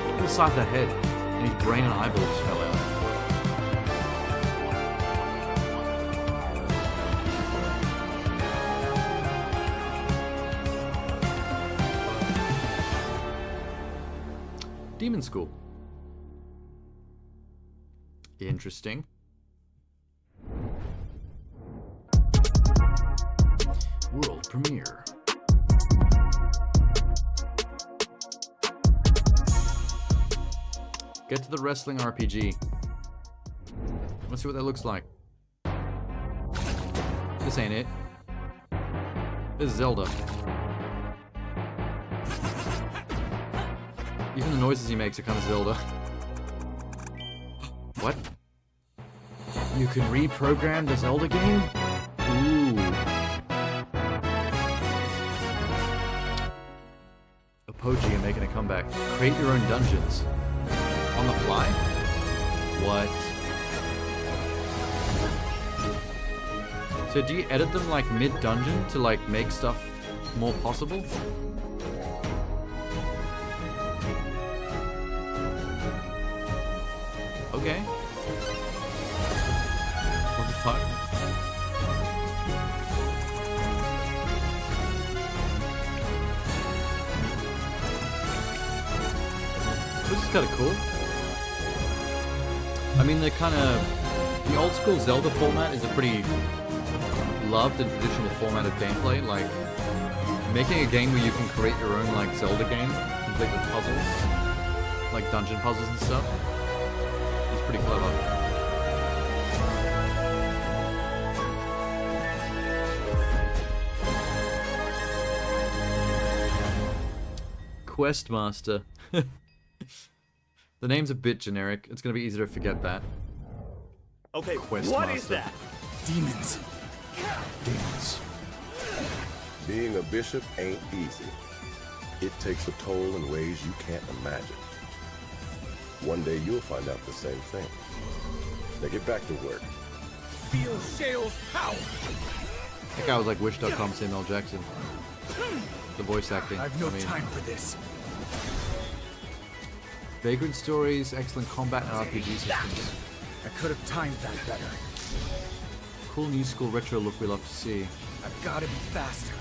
Look at the side of that head, and his brain and eyeball just fell out. Demon School. Interesting. World premiere. Get to the wrestling RPG. Let's see what that looks like. This ain't it. This is Zelda. Even the noises he makes are kind of Zelda. What? You can reprogram the Zelda game? Ooh. Apogee are making a comeback. Create your own dungeons. On the fly? What? So do you edit them like mid-dungeon to like make stuff more possible? Okay. What the fuck? This is kind of cool. I mean, the old school Zelda format is a pretty loved and traditional format of gameplay. Like, making a game where you can create your own, like, Zelda game, complete with puzzles, like dungeon puzzles and stuff, is pretty clever. Questmaster. The name's a bit generic. It's gonna be easier to forget that. Okay, Questmaster. what is that? Demons. Demons. Being a bishop ain't easy. It takes a toll in ways you can't imagine. One day you'll find out the same thing. Now get back to work. Feel Shale's power. That guy was like Wish.com Samuel Jackson. The voice acting. I've no time for this. Vagrant stories, excellent combat and RPG systems. I could have timed that better. Cool new school retro look we love to see. I've got to be faster.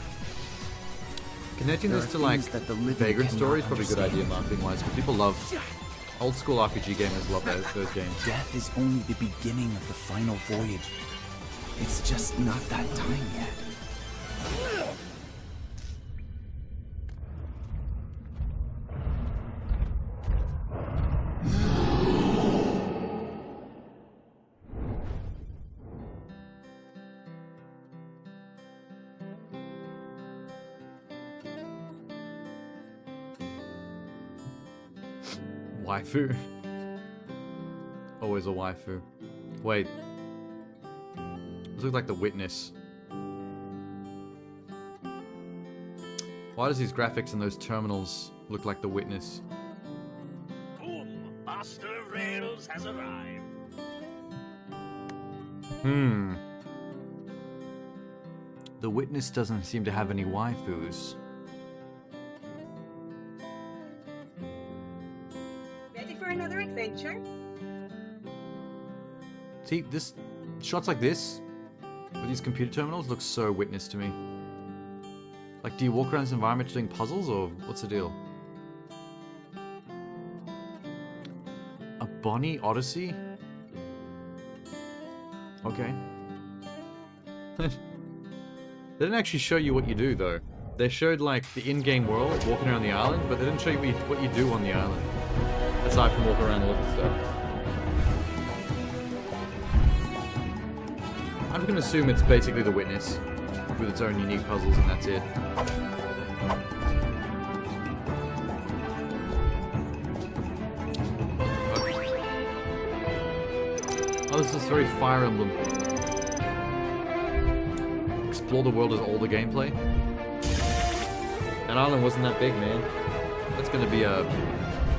Connecting this to like Vagrant stories probably a good idea marketing wise, because people love old school RPG gamers love those games. Death is only the beginning of the final voyage. It's just not that time yet. Waifu. Always a waifu. Wait. This looks like the Witness. Why does these graphics and those terminals look like the Witness? Boom! Master of Rails has arrived. The Witness doesn't seem to have any waifus. Ready for another adventure? See, this shots like this with these computer terminals look so Witness to me. Like, do you walk around this environment doing puzzles, or what's the deal? A Bonnie Odyssey? Okay. They didn't actually show you what you do, though. They showed, like, the in-game world, walking around the island, but they didn't show you what you do on the island. Aside from walking around and look at stuff. I'm gonna assume it's basically the Witness, with its own unique puzzles, and that's it. Oh, this is very Fire Emblem. Explore the world as older gameplay. An island wasn't that big, man. That's gonna be a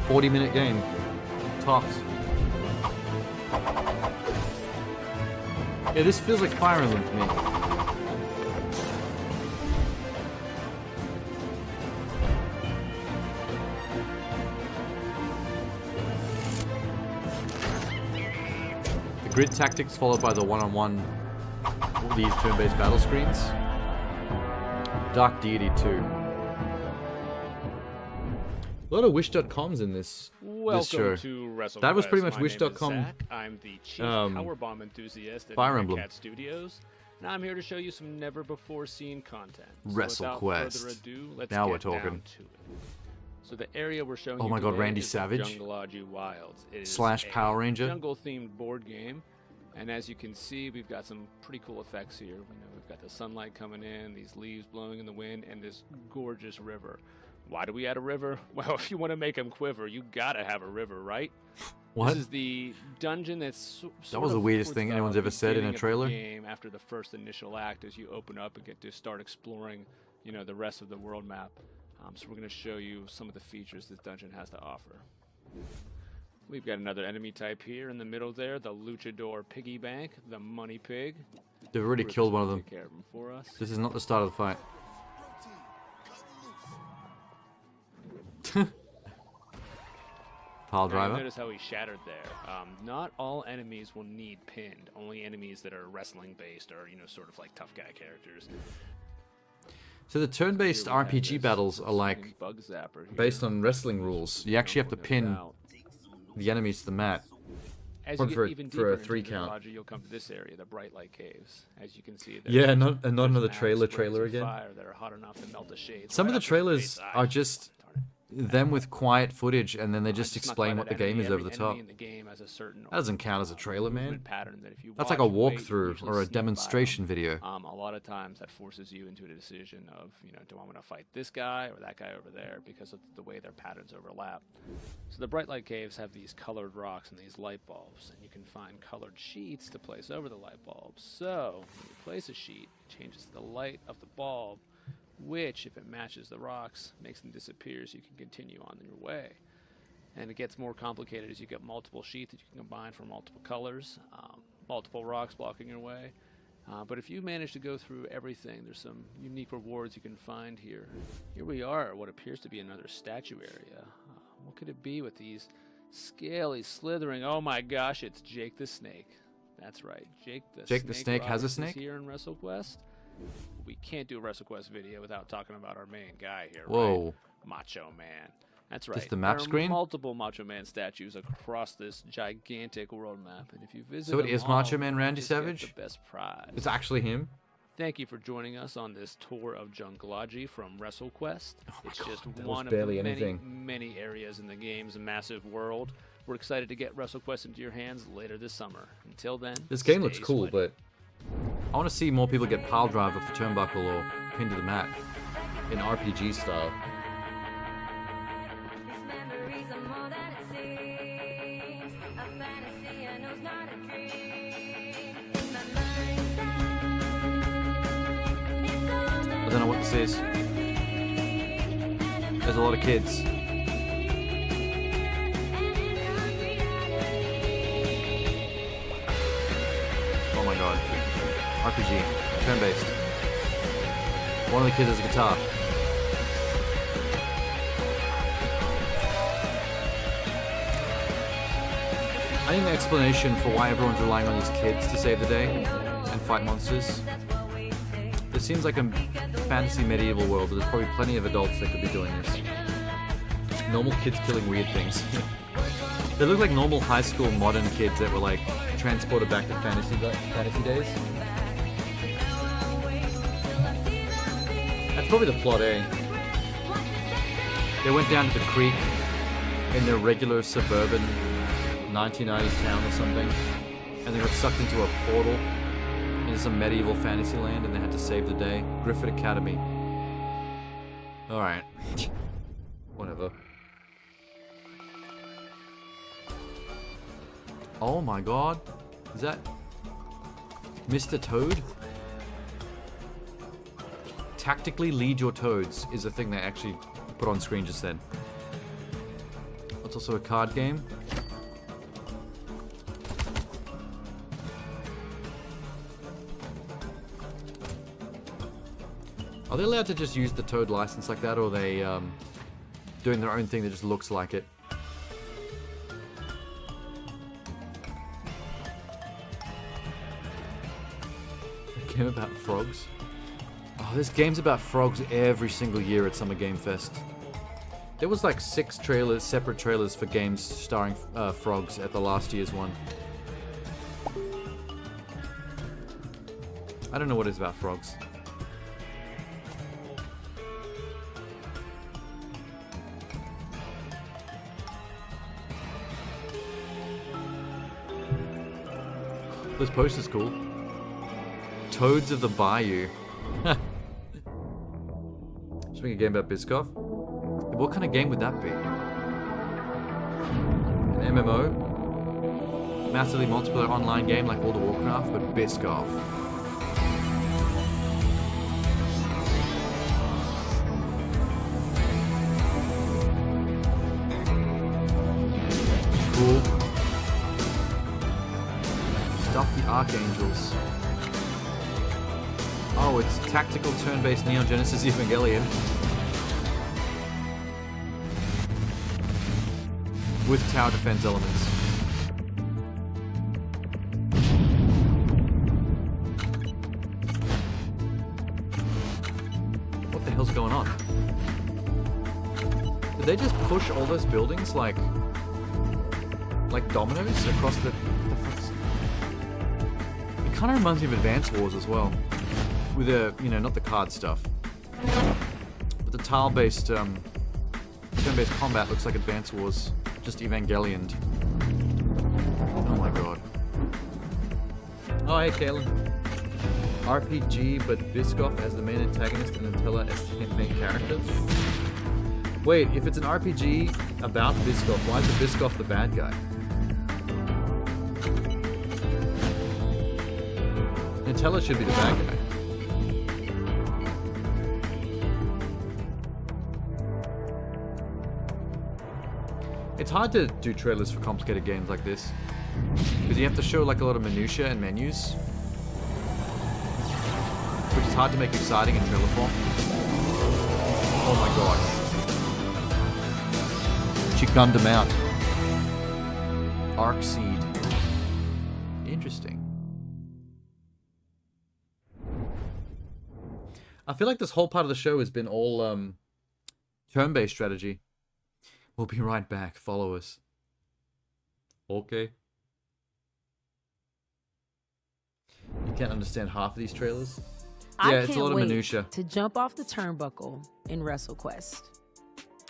40-minute game. Tops. Yeah, this feels like Fire Emblem to me. The grid tactics followed by the one-on-one, these turn-based battle screens. Dark Deity 2. A lot of Wish.coms in this show. To WrestleQuest. That was pretty much My name is Wish.com. Zach. I'm the chief powerbomb enthusiast at Fire Emblem. Cat Studios, and I'm here to show you some never-before-seen content. So WrestleQuest. without further ado, let's Now get we're talking. down to it. So the area we're showing Oh you my God, today Randy is the Savage. Jungleology Wilds. It is Slash a Power Ranger. jungle-themed board game, and as you can see, we've got some pretty cool effects here. We've got the sunlight coming in, these leaves blowing in the wind, and this gorgeous river. Why do we add a river? Well, if you want to make them quiver, you gotta have a river, right? What? This is the dungeon that's That was the weirdest thing anyone's ever said in a trailer. Game after the first initial act, as you open up and get to start exploring, the rest of the world map. So we're going to show you some of the features this dungeon has to offer. We've got another enemy type here in the middle there, the Luchador Piggy Bank, the Money Pig. They've already killed one of them. Take care of him for us. This is not the start of the fight. Pile driver. Notice how he shattered there. Not all enemies will need pinned. Only enemies that are wrestling based or sort of like tough guy characters. So the turn-based RPG battles are like Bug Zapper here. based on wrestling rules. You actually have to pin the enemies to the mat. As Or you for- get even for deeper a into 3 the count. Lodge, you'll come to this area, the Bright Light Caves. As you can see, Yeah, there's not another massive trailer springs of again. fire that are hot enough to melt the shades Some right of the off your trailers face. are just them with quiet footage, and then they just It's not explain quite what the an enemy. game is over Every the top. enemy in the game has a certain That doesn't count as a trailer, man. movement pattern that if you That's like a watch and wait, you walkthrough usually or a sneak by demonstration them. video. A lot of times that forces you into a decision of, do I want to fight this guy or that guy over there because of the way their patterns overlap. So the Bright Light Caves have these colored rocks and these light bulbs, and you can find colored sheets to place over the light bulbs. So when you place a sheet, it changes the light of the bulb, which, if it matches the rocks, makes them disappear so you can continue on your way. And it gets more complicated as you get multiple sheets that you can combine for multiple colors, multiple rocks blocking your way. But if you manage to go through everything, there's some unique rewards you can find here. Here we are at what appears to be another statue area. What could it be with these scaly, slithering... Oh my gosh, it's Jake the Snake. That's right, Jake the Snake has a Roberts is snake? here in WrestleQuest. We can't do a WrestleQuest video without talking about our main guy here, Whoa. right? Macho Man. That's right. Just the map there screen? are multiple Macho Man statues across this gigantic world map, and if you visit So it them is all, Macho Man you Randy just get Savage? the best prize. It's actually him? Thank you for joining us on this tour of Jungleology from WrestleQuest. It's just that was one of barely the many, anything. many areas in the game's massive world. We're excited to get WrestleQuest into your hands later this summer. Until then, This game looks stay cool, sweaty. but I want to see more people get pile drive off the turnbuckle or pinned to the mat in RPG style. Memories are more than it seems. I don't know what this is. There's a lot of kids. Oh my god. RPG. Turn-based. One of the kids has a guitar. I need an explanation for why everyone's relying on these kids to save the day and fight monsters. This seems like a fantasy medieval world, but there's probably plenty of adults that could be doing this. Normal kids killing weird things. They look like normal high school modern kids that were like transported back to fantasy days. That's probably the plot, eh? They went down to the creek in their regular suburban 1990s town or something, and they got sucked into a portal into some medieval fantasy land, and they had to save the day. Griffith Academy. Alright. Whatever. Oh my god. Is that Mr. Toad? Tactically lead your toads is a thing they actually put on screen just then. It's also a card game. Are they allowed to just use the Toad license like that, or are they doing their own thing that just looks like it? A game about frogs? Oh, there's games about frogs every single year at Summer Game Fest. There was like 6 trailers, separate trailers for games starring frogs at the last year's one. I don't know what it's about frogs. This poster's cool. Toads of the Bayou. Just make a game about Biscoff. What kind of game would that be? An MMO? Massively multiplayer online game like World of Warcraft, but Biscoff. Cool. Stop the Archangels. Oh, it's tactical turn-based Neon Genesis Evangelion. With tower defense elements. What the hell's going on? Did they just push all those buildings like dominoes across the It kind of reminds me of Advance Wars as well. With not the card stuff. But the tile-based, turn-based combat looks like Advance Wars. Just Evangelion. Oh my god. Oh, hey, Kaylin. RPG, but Biscoff as the main antagonist and Nutella as the main character? Wait, if it's an RPG about Biscoff, why is the Biscoff the bad guy? Nutella should be the bad guy. It's hard to do trailers for complicated games like this, because you have to show like a lot of minutiae and menus, which is hard to make exciting in trailer form. Oh my god. She gunned him out. Arc Seed. Interesting. I feel like this whole part of the show has been all turn-based strategy. We'll be right back. Follow us. Okay. You can't understand half of these trailers? Yeah, it's a lot of minutia. To jump off the turnbuckle in WrestleQuest.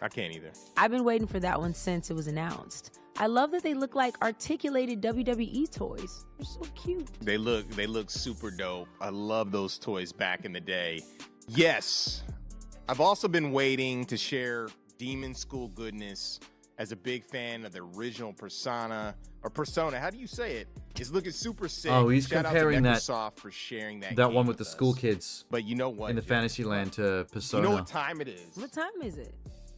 I can't either. I've been waiting for that one since it was announced. I love that they look like articulated WWE toys. They're so cute. They look super dope. I love those toys back in the day. Yes. I've also been waiting to share Demon School goodness as a big fan of the original Persona, how do you say it? Is looking super sick. Oh, he's Shout comparing out that to Microsoft for sharing that one game with the school kids. But you know what? In the Fantasyland to Persona. You know what time it is? What time is it?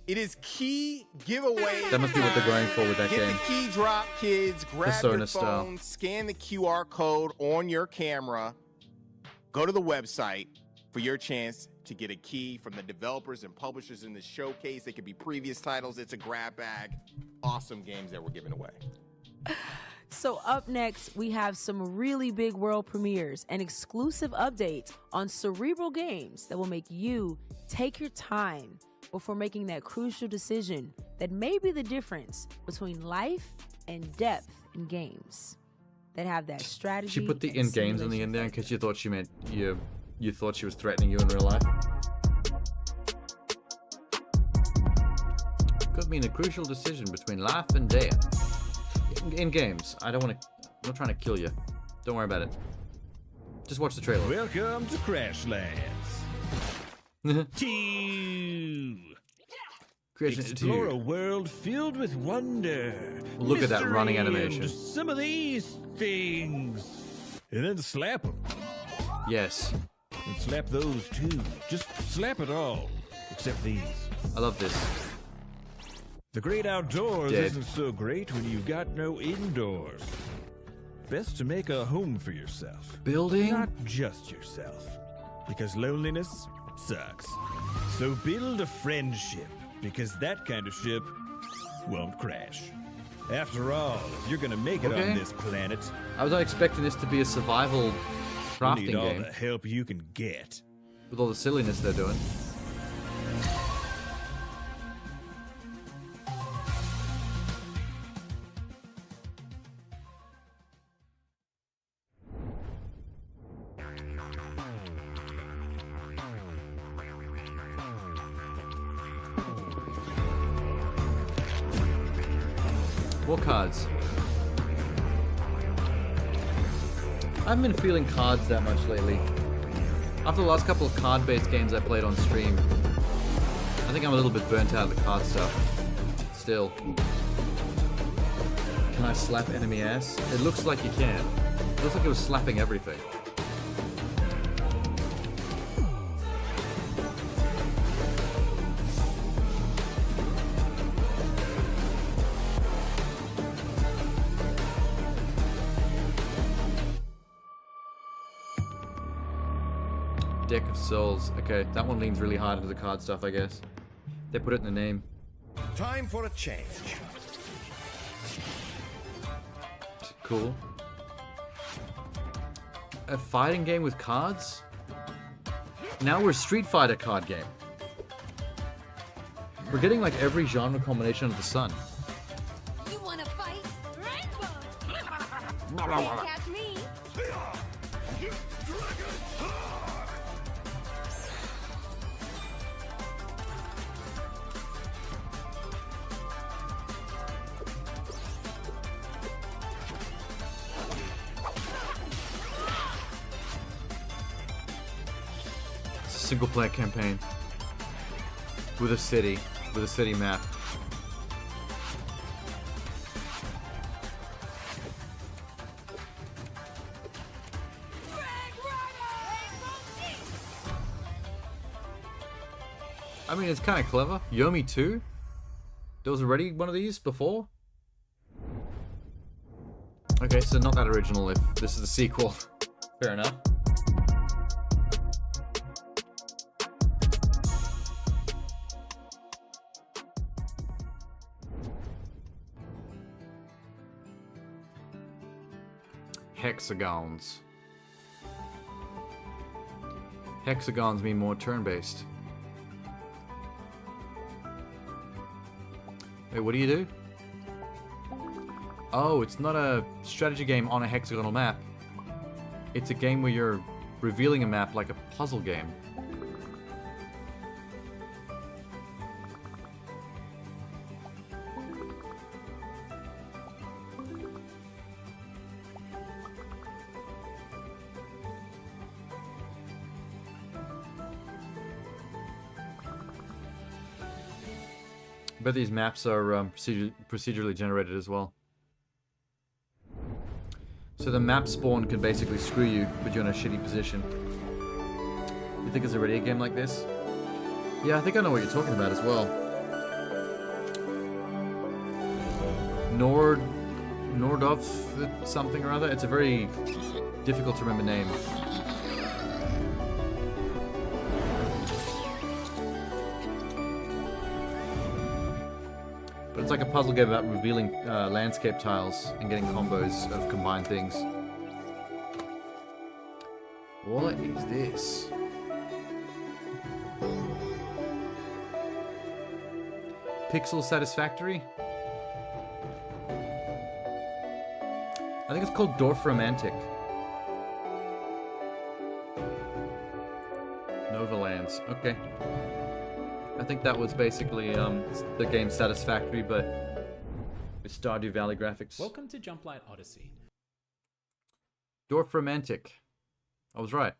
It is key giveaway. That must be what they're going for with that Get game. the key drop, kids. Grab Persona your phone, style. scan the QR code on your camera, go to the website for your chance to get a key from the developers and publishers in the showcase. They could be previous titles. It's a grab bag. Awesome games that we're giving away. So up next, we have some really big world premieres and exclusive updates on cerebral games that will make you take your time before making that crucial decision that may be the difference between life and depth in games that have that strategy. She put the and in games in the end there in case you thought she meant you thought she was threatening you in real life. Could mean a crucial decision between life and death. In games. I'm not trying to kill you. Don't worry about it. Just watch the trailer. Welcome to Crashlands. 2. Explore a world filled with wonder. Look at that running mystery, animation. and some of these things. And then slap them. Yes. And slap those too. Just slap it all. Except these. I love this. The great outdoors Dead. isn't so great when you've got no indoors. Best to make a home for yourself. Building? Not just yourself. Because loneliness sucks. So build a friendship. Because that kind of ship won't crash. After all, if you're gonna make it Okay. on this planet, I was not expecting this to be a survival you crafting need all game the help you can get. with all the silliness they're doing. What cards? I haven't been feeling cards that much lately. After the last couple of card-based games I played on stream, I think I'm a little bit burnt out of the card stuff. Still. Can I slap enemy ass? It looks like you can. It looks like it was slapping everything. Deck of Souls. Okay, that one leans really hard into the card stuff, I guess. They put it in the name. Time for a change. Cool. A fighting game with cards? Now we're a Street Fighter card game. We're getting like every genre combination of the sun. You wanna fight? Can't catch me. Single player campaign. With a city map. I mean, it's kind of clever. Yomi 2? There was already one of these before? Okay, so not that original if this is a sequel. Fair enough. Hexagons. Hexagons mean more turn-based. Wait, what do you do? Oh, it's not a strategy game on a hexagonal map. It's a game where you're revealing a map like a puzzle game. But these maps are procedurally generated as well. So the map spawn can basically screw you, put you in a shitty position. You think there's already a game like this? Yeah, I think I know what you're talking about as well. Nordov something or other. It's a very difficult to remember name. But it's like a puzzle game about revealing landscape tiles and getting combos of combined things. What is this? Pixel Satisfactory? I think it's called Dorfromantic. Novalands. Okay. I think that was basically the game Satisfactory, but with Stardew Valley graphics. Welcome to Jumplight Odyssey. Dorfromantic. I was right.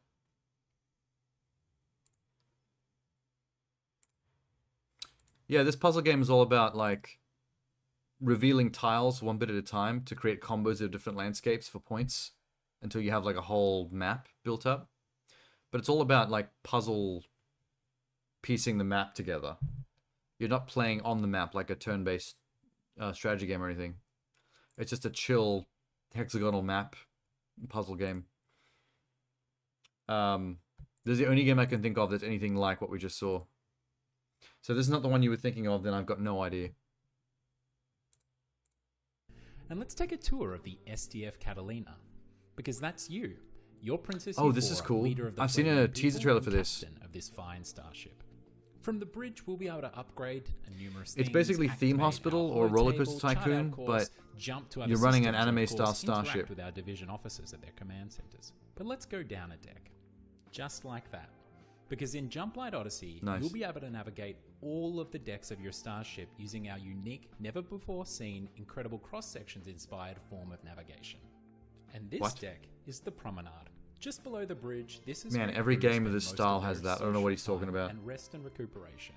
Yeah, this puzzle game is all about, like, revealing tiles one bit at a time to create combos of different landscapes for points until you have, like, a whole map built up. But it's all about, like, puzzle piecing the map together. You're not playing on the map like a turn-based strategy game or anything. It's just a chill hexagonal map puzzle game. This is the only game I can think of that's anything like what we just saw. So this is not the one you were thinking of, then I've got no idea. And let's take a tour of the SDF Catalina, because that's you. Your Princess Oh, this is cool. I've seen a teaser trailer for this. Of this fine starship. From the bridge, we'll be able to upgrade numerous It's basically Theme Hospital or Roller Coaster Tycoon, but you're running an anime-style starship. With our division officers at their command centers. But let's go down a deck, just like that. Because in Jumplight Odyssey, you'll be able to navigate all of the decks of your starship using our unique, never-before-seen, incredible cross-sections inspired form of navigation. And this deck is the Promenade. Just below the bridge, this is Man, every game of this style has that. I don't know what he's talking about. And rest and recuperation.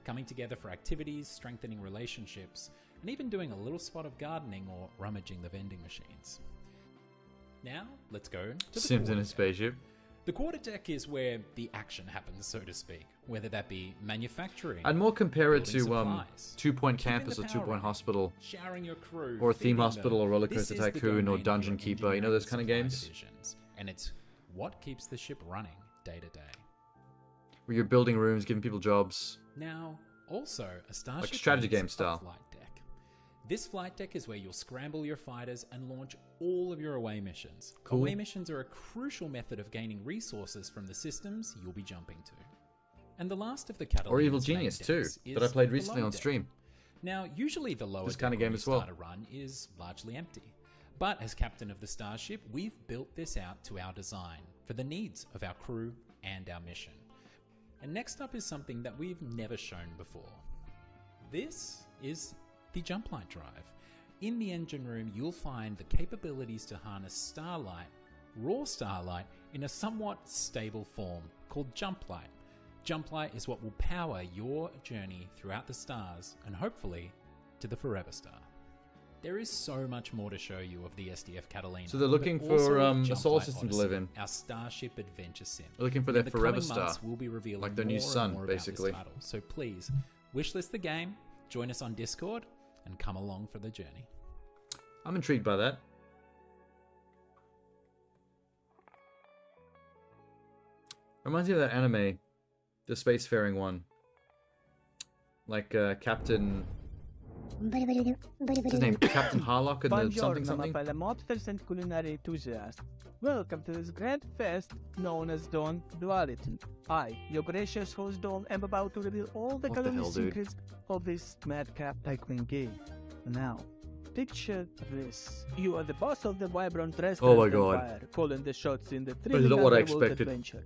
Coming together for activities, strengthening relationships, and even doing a little spot of gardening or rummaging the vending machines. Now, let's go to the Sims in a spaceship. The quarter deck is where the action happens, so to speak, whether that be manufacturing. I'd more compare it to supplies, 2 Point Campus or 2 Point Hospital, showering your crew, or Theme Hospital or Roller This Coaster is the Tycoon or domain Dungeon of Keeper. You know those kind of engineering games? divisions, and it's what keeps the ship running day to day. Where you're building rooms, giving people jobs. Now, also a starship Like strategy needs game style. a flight deck. This flight deck is where you'll scramble your fighters and launch all of your away missions. Cool. Away missions are a crucial method of gaining resources from the systems you'll be jumping to. And the last of the Catalina's Or Evil main Genius too, decks that I is played the recently low on deck. stream. Now, usually the lower This deck kind of game when as you well. start a run is largely empty. But as captain of the starship, we've built this out to our design for the needs of our crew and our mission. And next up is something that we've never shown before. This is the Jumplight Drive. In the engine room, you'll find the capabilities to harness starlight, raw starlight, in a somewhat stable form called Jumplight. Jumplight is what will power your journey throughout the stars and hopefully to the Forever Star. There is so much more to show you of the SDF Catalina. So they're looking but also for of a solar Jumplight system to Odyssey, live in. Our starship adventure sim. They're looking for In their the Forever coming Star. months, we'll be revealing Like their new more and sun, more about this basically. title. So please, wishlist the game, join us on Discord, and come along for the journey. I'm intrigued by that. Reminds me of that anime, the spacefaring one. Like Captain... What's his name? Captain Harlock and the something something? Buongiorno, my mobsters and culinary enthusiasts. Welcome to this grand fest known as Dawn Duality. I, your gracious host Dawn, am about to reveal all the What the culinary hell, dude? secrets of this madcap tycoon game. Now, picture this. You are the boss of the vibrant restaurant Oh my God. empire, calling the shots in the That is thrilling not what I underworld expected. adventure.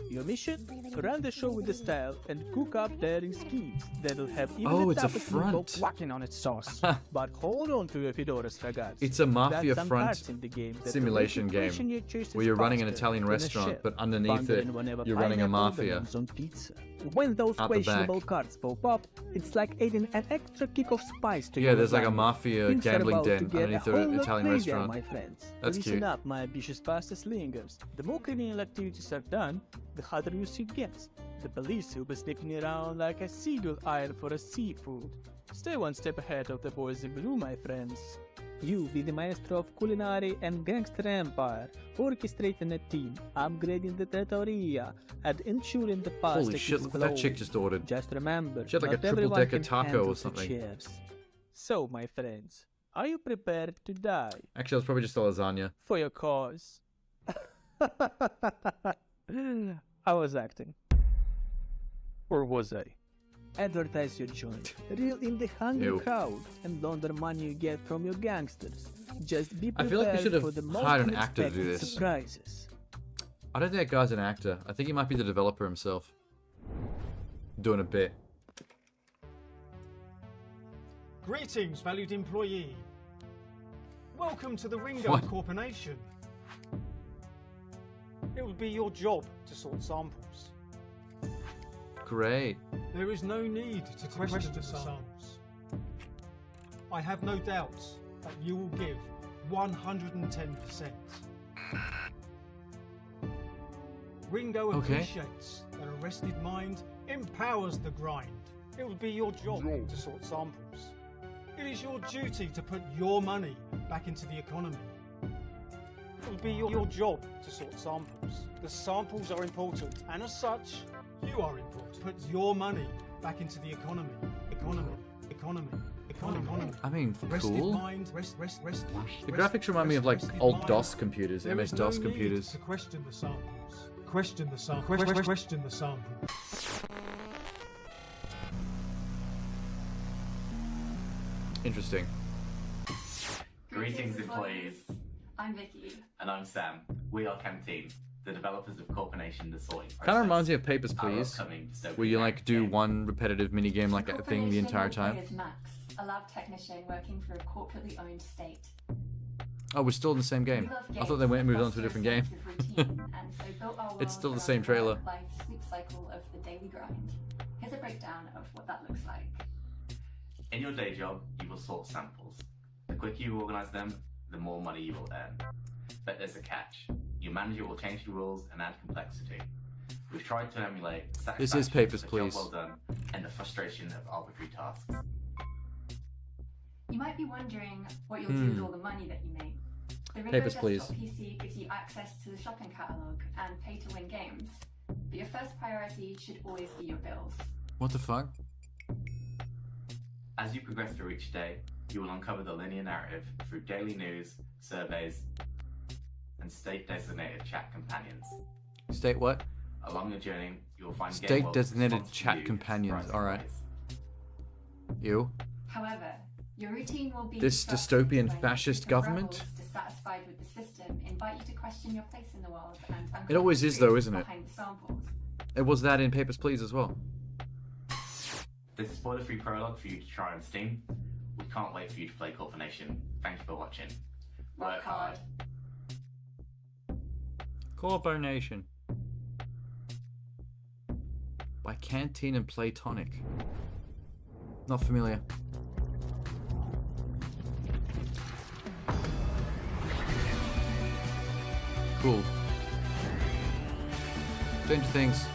Your mission? Run the show with the style and cook up daring schemes that'll have even Oh, the it's a toughest front. meatball quacking on its sauce. But hold on to your fedoras, ragazzi. It's a Mafia That's some front parts in the game that simulation will make you question your game choices where you're running an faster Italian than a restaurant, chef, but underneath it, pondering whenever you're running a pineapple mafia. belongs on pizza. When those Out the questionable back. cards pop up, it's like adding an extra kick of spice to Yeah, your there's like a lasagna. mafia Things are gambling about to den get underneath a the whole lot Italian crazier, restaurant. my friends. That's Listen cute. up, my ambitious pasta slingers. The more criminal activities are done, the harder your suit gets. The police will be sniffing around like a seagull eye for a seafood. Stay one step ahead of the boys in blue, my friends. You be the maestro of culinary and gangster empire, orchestrating a team, upgrading the trattoria, and ensuring the pasta Holy shit, keeps look what that chick flowing. just ordered. Just remember, She had like a not everyone triple-decker can taco handle or the something. chairs. So, my friends, are you prepared to die Actually, that's probably just a lasagna. for your cause? I was acting. Or was I? Advertise your joint, reel in the hungry Ew. crowd, and launder money you get from your gangsters. Just be I prepared feel like we should have for the most hired an actor to do unexpected this. surprises. I don't think that guy's an actor. I think he might be the developer himself. Doing a bit. Greetings, valued employee. Welcome to the Ringo What? Corporation. It will be your job to sort samples. Great. There is no need to question the samples. I have no doubts that you will give 110%. Ringo Okay. appreciates that a rested mind empowers the grind. It will be your job to sort samples. It is your duty to put your money back into the economy. It will be your job to sort samples. The samples are important, and as such, you are important. Put your money back into the economy. Economy. I mean, Rested cool. mind, rest. The graphics remind me of like rested old mind. DOS computers, There is MS-DOS no need computers. to question the samples. Question the sample. Question the sample. Interesting. Greetings, employees. I'm Vicky. And I'm Sam. We are Canteen, the developers of Corporation The Sorting Process. Kind of reminds me of Papers, Our Please, upcoming dystopian where you like do game. one repetitive minigame like a thing the entire time. Is Max, a lab technician working for a corporately owned state. Oh, we're still in the same game. I thought they moved on to a different game. It's still the same trailer. Life sleep cycle of the daily grind. Here's a breakdown of what that looks like. In your day job, you will sort samples. The quicker you organize them, the more money you will earn. But there's a catch. Your manager will change the rules and add complexity. We've tried to emulate the This is satisfaction Papers, of a job Please. well done and the frustration of arbitrary tasks. You might be wondering what you'll do with all the money that you make. The Ringo Papers, Desktop please. PC gives you access to the shopping catalogue and pay-to-win games. But your first priority should always be your bills. What the fuck? As you progress through each day, you will uncover the linear narrative through daily news, surveys, and state-designated chat companions. State what? Along the journey, you will find game State worlds designated responsive to chat you, companions. surprising Alright. ways. You? However, your routine will be This disrupted dystopian when fascist different government? rebels, dissatisfied with the system, invite you to question your place in the world and uncover It always the is though, truth isn't it? behind the samples. It was that in Papers, Please as well. This is spoiler-free prologue for you to try on Steam. We can't wait for you to play Corporation. Thanks for watching. Work hard. Corporation. By Canteen and Platonic. Not familiar. Cool. Stranger Things.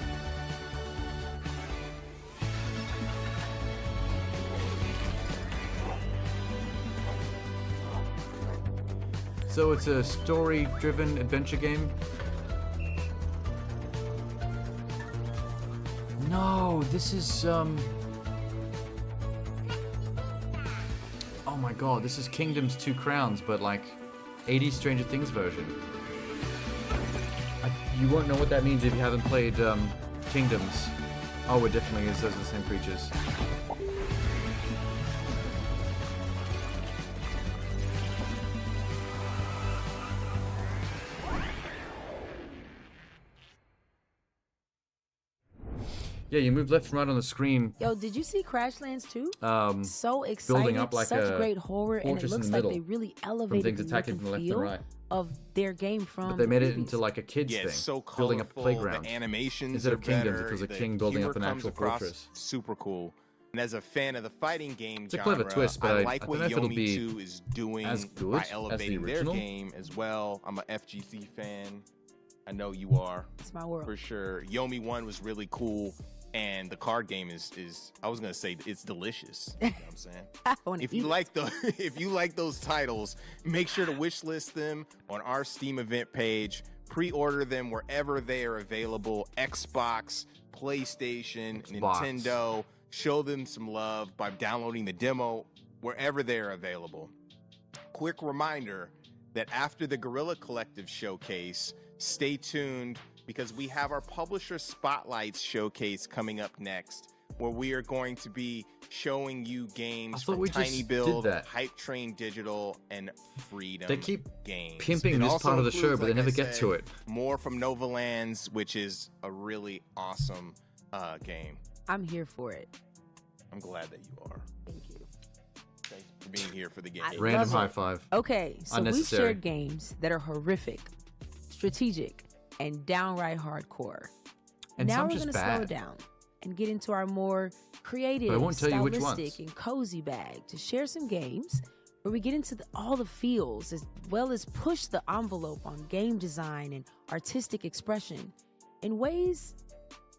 So it's a story-driven adventure game? No, this is, Oh my god, this is Kingdoms 2 Crowns, but like 80s Stranger Things version. You won't know what that means if you haven't played Kingdoms. Oh, it definitely is. Those are the same creatures. Yeah, you move left and right on the screen. Yo, did you see Crashlands 2? So excited, building up like such great horror, and it looks like they really elevated the look and feel of their game from. But they made it into like a kids thing, so building up a playground. The animations instead of kingdoms, better, it was a the king building humor up an comes actual across fortress. Super cool. And as a fan of the fighting game It's a genre, clever twist, but I I like don't what know if it'll Yomi be 2 is doing as good by as the elevating their original. game as well. I'm a FGC fan. I know you are. It's my world. For sure. Yomi 1 was really cool. And the card game is I was gonna say it's delicious. You know what I'm saying? If you like those titles, make sure to wishlist them on our Steam event page. Pre-order them wherever they are available. Xbox, PlayStation, Nintendo. Show them some love by downloading the demo wherever they're available. Quick reminder that after the Guerrilla Collective showcase, stay tuned, because we have our Publisher Spotlights showcase coming up next, where we are going to be showing you games from Tiny Build, Hype Train Digital, and Freedom They keep Games. pimping this part of the show, but they never get to it. More from Nova Lands, which is a really awesome game. I'm here for it. I'm glad that you are. Thank you. Thanks for being here for the game. Random high five. Okay, so we shared games that are horrific, strategic, and downright hardcore. And now some we're just gonna bad. slow down and get into our more creative, But I won't tell you which stylistic, ones. and cozy bag to share some games where we get into all the feels, as well as push the envelope on game design and artistic expression in ways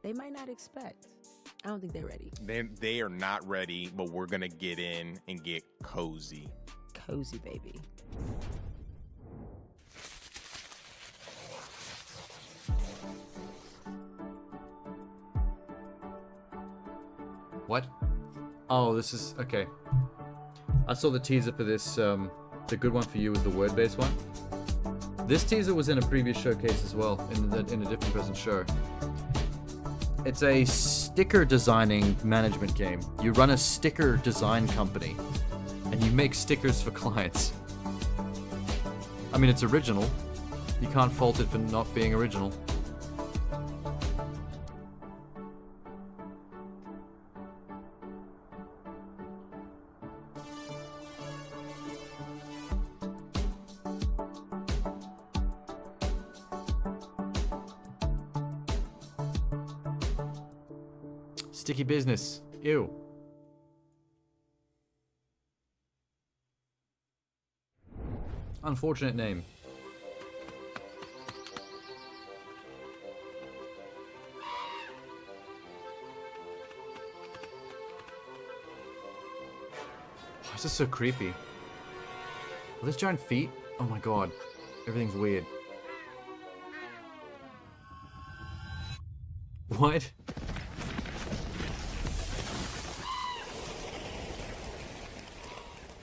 they might not expect. I don't think they're ready. They are not ready, but we're gonna get in and get cozy. Cozy, baby. What? Oh, this is okay. I saw the teaser for this. The good one for you was the word-based one. This teaser was in a previous showcase as well, in a different person's show. It's a sticker designing management game. You run a sticker design company, and you make stickers for clients. I mean, it's original. You can't fault it for not being original. Sticky business. Ew. Unfortunate name. Why is this so creepy? Are those giant feet? Oh my god. Everything's weird. What?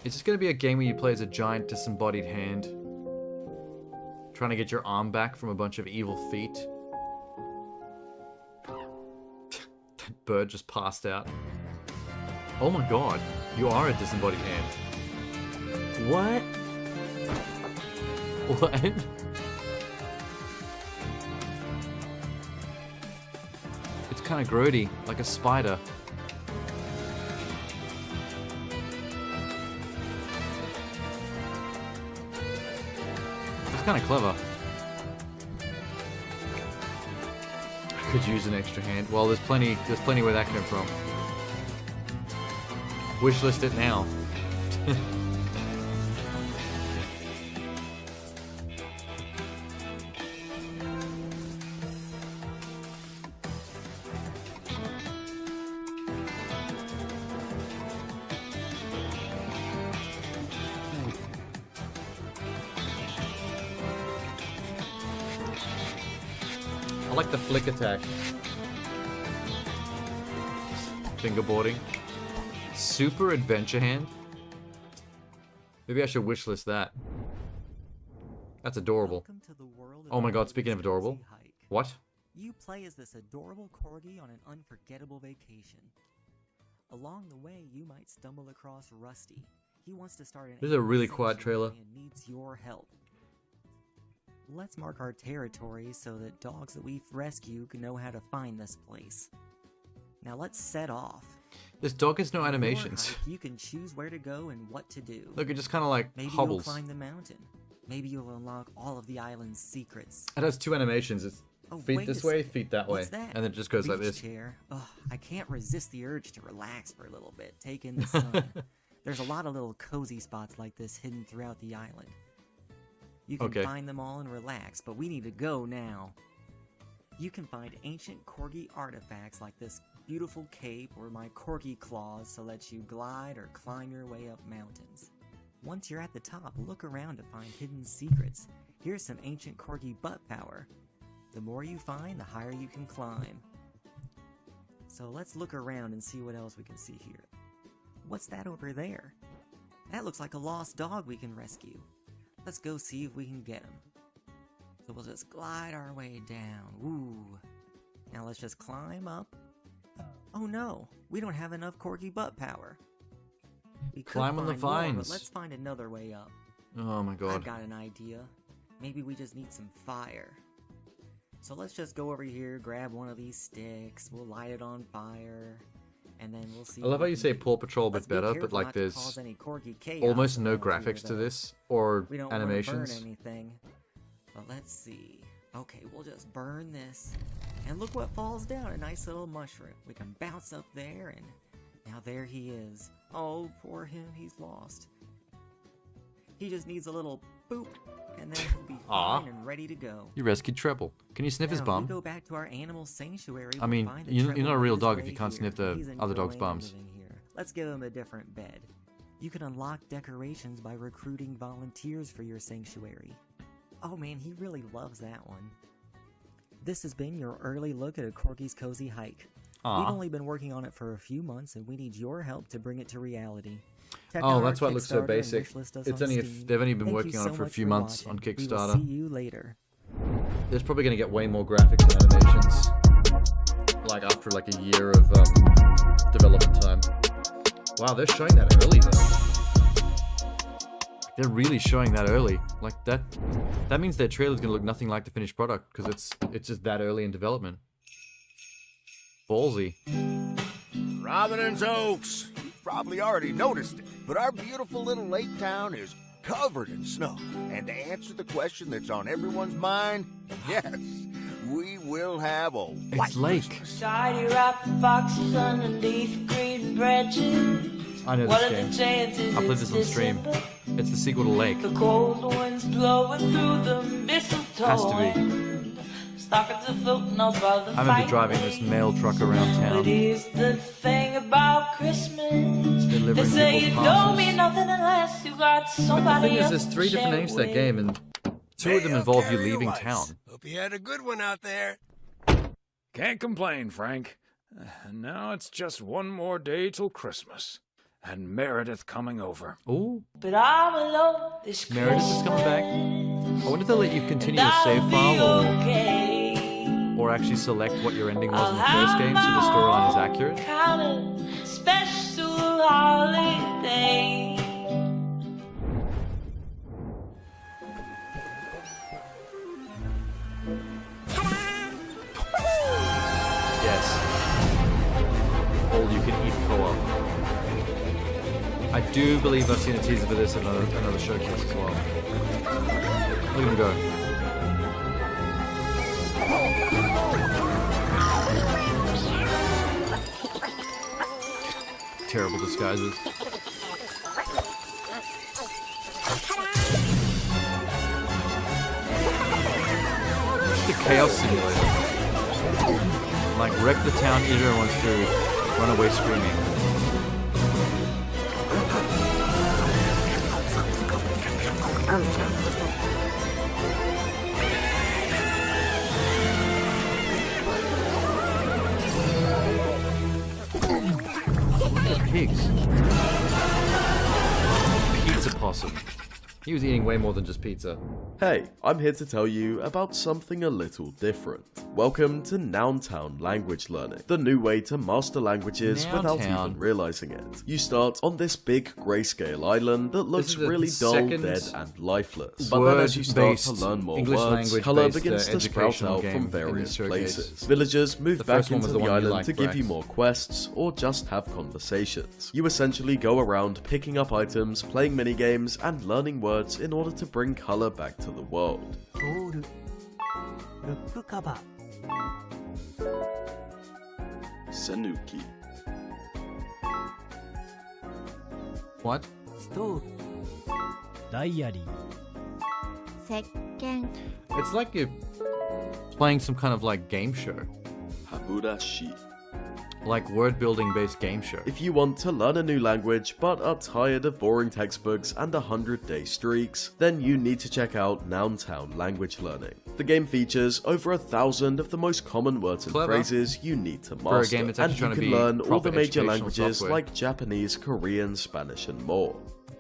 Is this gonna be a game where you play as a giant disembodied hand? Trying to get your arm back from a bunch of evil feet? That bird just passed out. Oh my god, you are a disembodied hand. What? What? It's kind of grody, like a spider. It's kind of clever. I could use an extra hand. Well, there's plenty where that came from. Wishlist it now. I like the flick attack. Fingerboarding. Super Adventure Hand? Maybe I should wishlist that. That's adorable. Oh my god, speaking of adorable. What? You play as this adorable corgi on an unforgettable vacation. Along the way, you might stumble across Rusty. He wants to start an This is a really animal quiet sanctuary trailer. and needs your help. Let's mark our territory so that dogs that we rescue can know how to find this place. Now let's set off. This dog has no On your animations. hike, you can choose where to go and what to do. Look, it just kind of like Maybe hobbles. you'll climb the mountain. Maybe you'll unlock all of the island's secrets. It has 2 animations. It's feet wait this a way, second. feet that way, What's that? and then it just goes like Beach this. Chair. Ugh, I can't resist the urge to relax for a little bit, take in the sun. There's a lot of little cozy spots like this hidden throughout the island. You can Okay. find them all and relax, but we need to go now. You can find ancient corgi artifacts like this beautiful cape or my corgi claws to let you glide or climb your way up mountains. Once you're at the top, look around to find hidden secrets. Here's some ancient corgi butt power. The more you find, the higher you can climb. So let's look around and see what else we can see here. What's that over there? That looks like a lost dog we can rescue. Let's go see if we can get him. So we'll just glide our way down. Ooh. Now let's just climb up. Oh no, we don't have enough corgi butt power. We could Climb on the find more, vines. but let's find another way up. Oh my god. I've got an idea. Maybe we just need some fire. So let's just go over here, grab one of these sticks, we'll light it on fire, and then we'll see. I love what how we you can say do. Paw Patrol a bit Let's be better, but careful like not to there's cause any corgi chaos almost no around here, graphics to though. this or We don't animations. Want to burn anything. But let's see. Okay, we'll just burn this. And look what falls down, a nice little mushroom. We can bounce up there, and now there he is. Oh, poor him, he's lost. He just needs a little boop, and then he'll be Aw. fine and ready to go. You rescued Treble. Can you sniff his Now, if bum? we go back to our animal sanctuary, I we'll mean, find a you're not a Treble real Maze dog if right you can't here. sniff the He's other dog's enjoying bums. living here. Let's give him a different bed. You can unlock decorations by recruiting volunteers for your sanctuary. Oh man, he really loves that one. This has been your early look at a Corgi's Cozy Hike. Aw. We've only been working on it for a few months, and we need your help to bring it to reality. Check Oh, out that's our why it looks so Kickstarter and basic. wishlist us It's on only Steam. they've only been Thank working you on so it for a much few for months watching. on We will Kickstarter. see you later. There's probably going to get way more graphics and animations like after like a year of development time. Wow, they're showing that early though. They're really showing that early. Like that means their trailer's going to look nothing like the finished product because it's just that early in development. Ballsy. Providence Oaks. You've probably already noticed it, but our beautiful little lake town is covered in snow. And to answer the question that's on everyone's mind, yes, we will have a white lake. Shiny wrapped boxes underneath green branches. I know What are this the game. chances I played it's this on stream. December? It's the sequel to Lake. The cold winds blowing through the mistletoe. Has to be. And stockings are floating up by the I remember driving this mail truck around But town. here's the thing about Christmas. They Delivering say it people's don't parcels. mean nothing unless you got But the somebody thing is, else there's 3 to different share names to that with. game, and 2 of them involve you leaving town. Hope you had a good one out there. Can't complain, Frank. Now it's just one more day till Christmas. And Meredith coming over. Ooh. But I'm alone this Meredith is coming back. I wonder if they'll let you continue your save file or actually select what your ending was in the first game so the storyline is accurate. kind of special holiday. Yes. All you can eat co-op. I do believe I've seen a teaser for this at another showcase as well. Look at him go. Terrible disguises. The chaos simulator. Like wreck the town, eat everyone's food, run away screaming. Pigs. Pizza possum. He was eating way more than just pizza. Hey, I'm here to tell you about something a little different. Welcome to Nountown Language Learning, the new way to master languages without even realizing it. You start on this big grayscale island that looks really dull, dead, and lifeless. But then as you start to learn more words, color begins to sprout out from various places. Villagers move back into the island to give you more quests or just have conversations. You essentially go around picking up items, playing minigames, and learning words in order to bring color back to the world. Sanuki. What? Diary. It's like you're playing some kind of like game show. Haburashi. Like word-building based game show. If you want to learn a new language but are tired of boring textbooks and 100-day streaks, then you need to check out Nountown Language Learning. The game features over 1,000 of the most common words and phrases you need to master, and you can learn all the major languages like Japanese, Korean, Spanish, and more.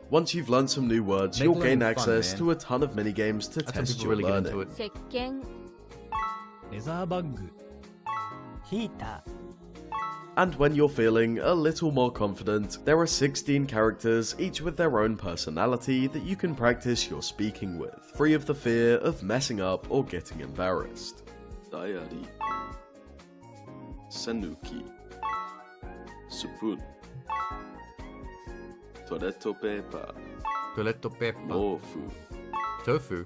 Once you've learned some new words, you'll gain access to a ton of minigames to test your learning. And when you're feeling a little more confident, there are 16 characters, each with their own personality that you can practice your speaking with, free of the fear of messing up or getting embarrassed. Diary. Sanuki. Spoon. Toretto pepa. Toretto pepa. Mofu. Tofu.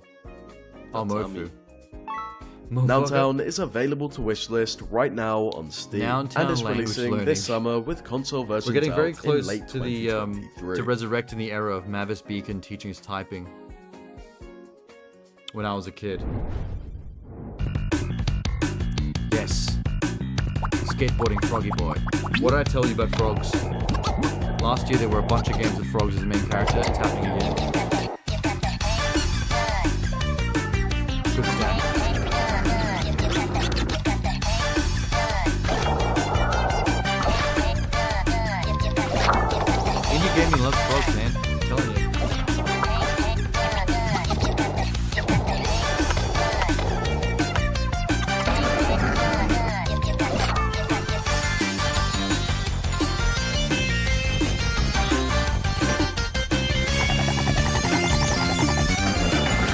Oh, mofu. Nountown is available to wishlist right now on Steam, and is releasing this summer with console versions. We're getting very close late to the to resurrecting the era of Mavis Beacon teaching us typing. When I was a kid. Yes. Skateboarding Froggy Boy. What did I tell you about frogs? Last year there were a bunch of games with frogs as the main character. It's happening again. Good stat. Indie gaming loves frogs, man. I'm telling you.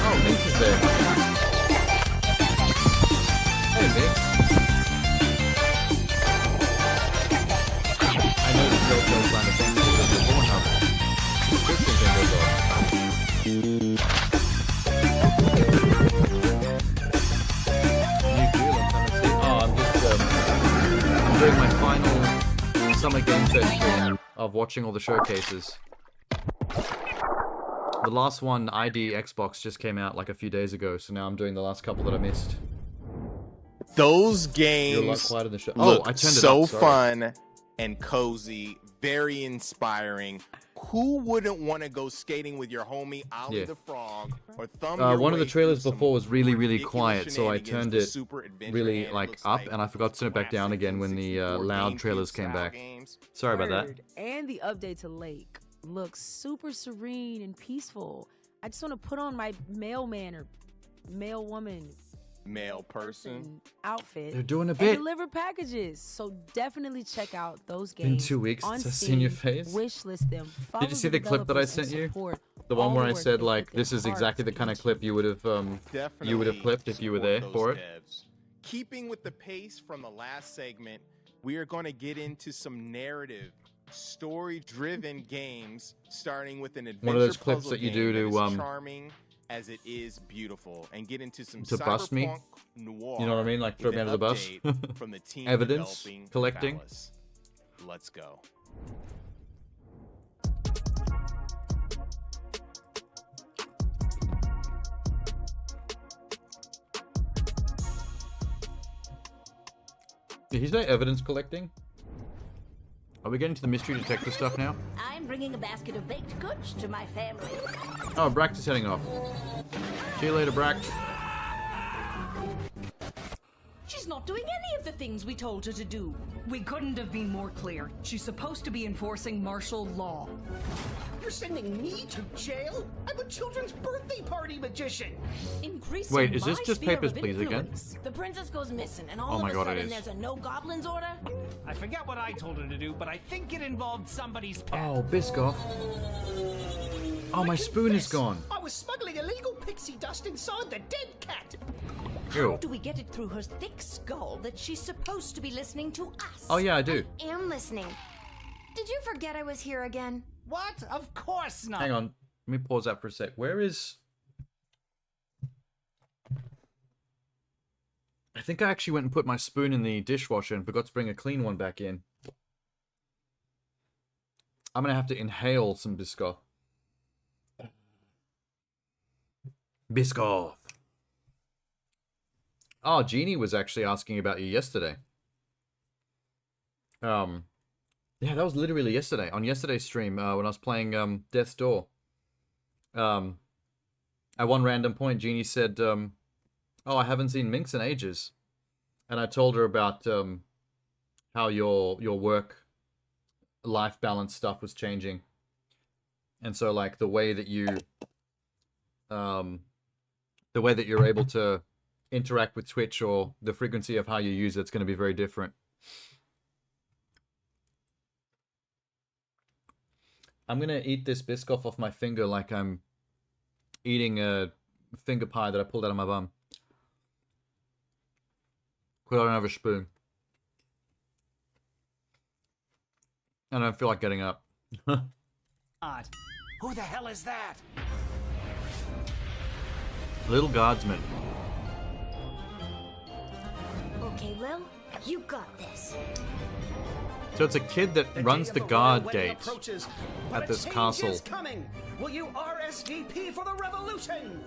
Oh, Mix is there. Hey, Mix. I know the Jojo line of things because of Pornhub. Subscription thing goes on. New deal I'm trying to see. Oh, I'm doing my final Summer Game Fest stream of watching all the showcases. The last one, ID Xbox, just came out like a few days ago, so now I'm doing the last couple that I missed. Those games look so fun and cozy, very inspiring. Who wouldn't want to go skating with your homie Ollie the Frog or thumb your one of the way trailers through before was really, really ridiculous quiet, so I shenanigans turned with it Super Adventure really and it like looks up, like and I forgot to turn it back down again when the loud trailers came back. Sorry about that. Word. And the update to Lake looks super serene and peaceful. I just want to put on my mailman or mail woman male person outfit. They're doing a and bit. deliver packages. So definitely check out those Been games. 2 weeks on since I've Steam, seen your face. Wishlist them. Follow Did you see the clip that I developers and sent you? support The one all where the I work said they like put this their is heart exactly the kind of clip you would have clipped if you were there for it. Keeping with the pace from the last segment, we are going to get into some narrative, story-driven games, starting with an adventure One of those clips puzzle that you game do that to is charming as it is beautiful, and get into some to bust me. cyberpunk noir. You know what I mean? Like throw with me an under the bus. update from the team Evidence developing collecting. Phallus. Let's go. Did he say evidence collecting? Are we getting to the mystery detector stuff now? I'm bringing a basket of baked goods to my family. Oh, Brax is heading off. See you later, Brax. She's not doing any of the things we told her to do. We couldn't have been more clear. She's supposed to be enforcing martial law. You're sending me to jail? I'm a children's birthday party magician. Increasing Wait, is this my just sphere Papers, of Please again? influence. The princess goes missing, and Oh all my of a God, it sudden is. there's a no goblins order. I forget what I told her to do, but I think it involved somebody's pet. Oh, Biscoff. Oh, my spoon is gone. I was smuggling illegal pixie dust inside the dead cat. How do we get it through her thick skull that she's supposed to be listening to us? Oh, yeah, I do. Am listening. Did you forget I was here again? What? Of course not. Hang on. Let me pause that for a sec. Where is... I think I actually went and put my spoon in the dishwasher and forgot to bring a clean one back in. I'm going to have to inhale some Biscoff. Biscoff. Oh, Jeannie was actually asking about you yesterday. Yeah, that was literally yesterday. On yesterday's stream, when I was playing Death's Door. At one random point, Jeannie said, oh, I haven't seen Minx in ages. And I told her about how your work-life balance stuff was changing. And so, like, the way that you're able to interact with Twitch, or the frequency of how you use it's going to be very different. I'm going to eat this Biscoff off my finger like I'm eating a finger pie that I pulled out of my bum. Because I don't have a spoon. I don't feel like getting up. God. Who the hell is that? Little guardsman. Okay, Lil, you got this. So it's a kid that runs the guard gate at this castle. Coming. Will you RSVP for the revolution?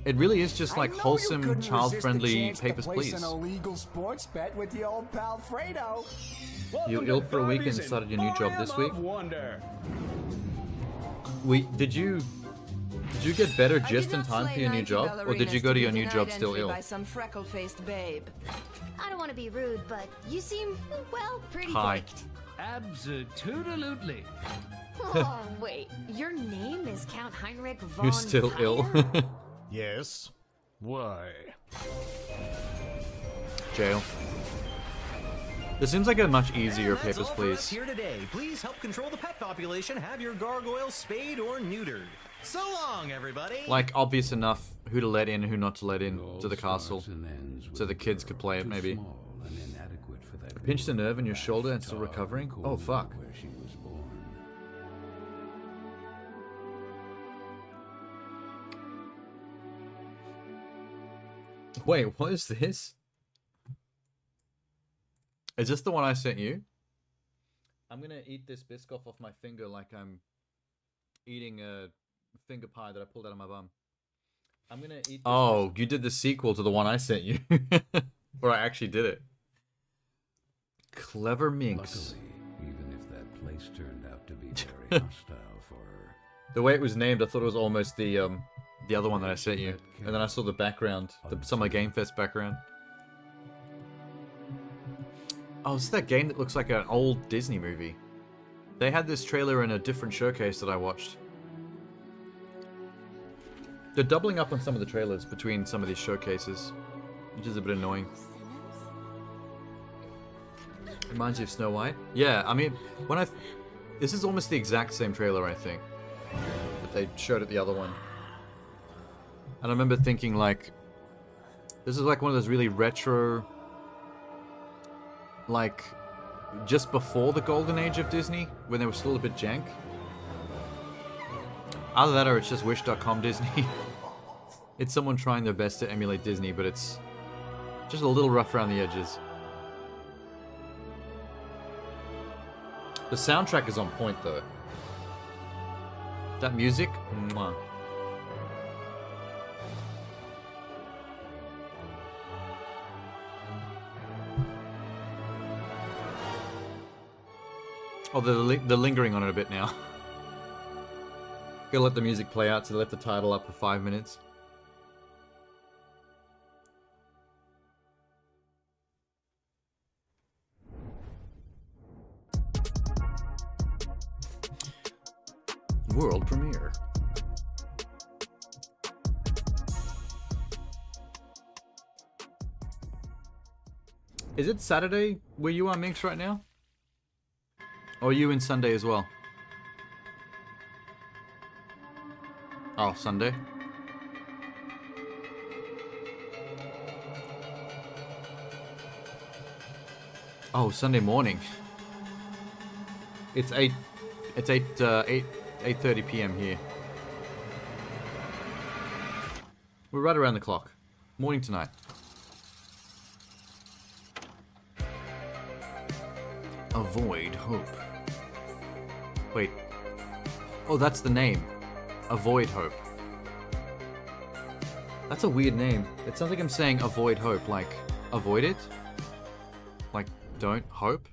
It really is just like wholesome, child-friendly Papers, Please. An illegal sports bet with the old pal Fredo. You ill for a week and started your new job this week? Did you get better just in time for your new job, or did you go to your new job still ill? By some freckle-faced babe. I don't want to be rude, but you seem, well, pretty Hi. baked. Absolutely. Oh, wait. Your name is Count Heinrich von You're still ill. Yes. Why? Jail. This seems like a much easier Papers, Please. Here today. Please help control the pet population. Have your gargoyle spayed or neutered. So long, everybody. Like, obvious enough who to let in and who not to let in to the castle. So the kids could play it, maybe. Pinched a nerve in your shoulder and still recovering? Oh, fuck. Wait, what is this? Is this the one I sent you? I'm gonna eat this Biscoff off my finger like I'm eating a finger pie that I pulled out of my bum. I'm gonna eat this. Oh, you did the sequel to the one I sent you. Or I actually did it. Clever Minx. Luckily, even if that place turned out to be very hostile for her. The way it was named, I thought it was almost the other one that I sent you. And then I saw the background, the Summer Game Fest background. Oh, it's that game that looks like an old Disney movie. They had this trailer in a different showcase that I watched. They're doubling up on some of the trailers between some of these showcases, which is a bit annoying. Reminds you of Snow White? Yeah, I mean, this is almost the exact same trailer, I think, that they showed at the other one. And I remember thinking, like, this is like one of those really retro, like, just before the golden age of Disney, when they were still a bit jank. Either that or it's just Wish.com Disney. It's someone trying their best to emulate Disney, but it's just a little rough around the edges. The soundtrack is on point, though. That music? Mwah. Oh, they're lingering on it a bit now. Gotta let the music play out, so they left the title up for 5 minutes. World premiere. Is it Saturday where you are, Minx, right now? Or are you in Sunday as well? Oh, Sunday. Oh, Sunday morning. It's 8:30 p.m. here. We're right around the clock. Morning tonight. Avoid hope. Wait. Oh, that's the name. Avoid hope. That's a weird name. It sounds like I'm saying avoid hope, like avoid it? Like don't hope?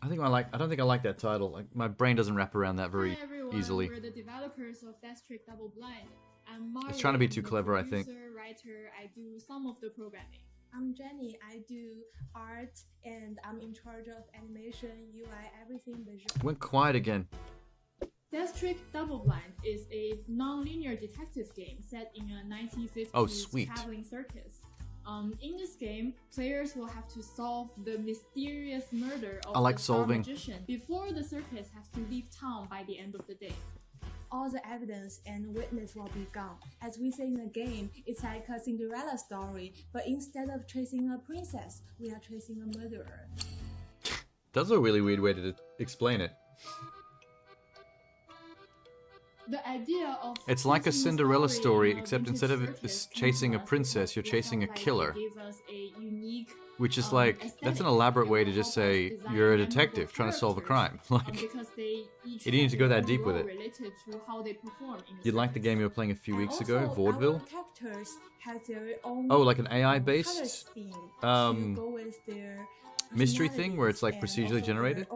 I don't think I like that title. Like my brain doesn't wrap around that very Hi everyone, easily. We're the developers of Death Trick Double Blind. I'm Mario, It's trying to be too clever, I think. producer, writer, I do some of the programming. I'm Jenny. I do art and I'm in charge of animation, UI, everything visual. Went quiet again. Death Trick Double Blind is a non-linear detective game set in a 1950s traveling circus. In this game, players will have to solve the mysterious murder of the star magician before the circus has to leave town by the end of the day. All the evidence and witness will be gone. As we say in the game, it's like a Cinderella story, but instead of chasing a princess, we are chasing a murderer. That's a really weird way to explain it. The idea of it's like a Cinderella story, except instead of chasing a princess, you're chasing a killer. Which is like, that's an elaborate way to just say, you're a detective trying to solve a crime. Like, you didn't need to go that deep with it. You like the game you were playing a few weeks ago, Vaudeville? Oh, like an AI-based mystery thing where it's like procedurally generated?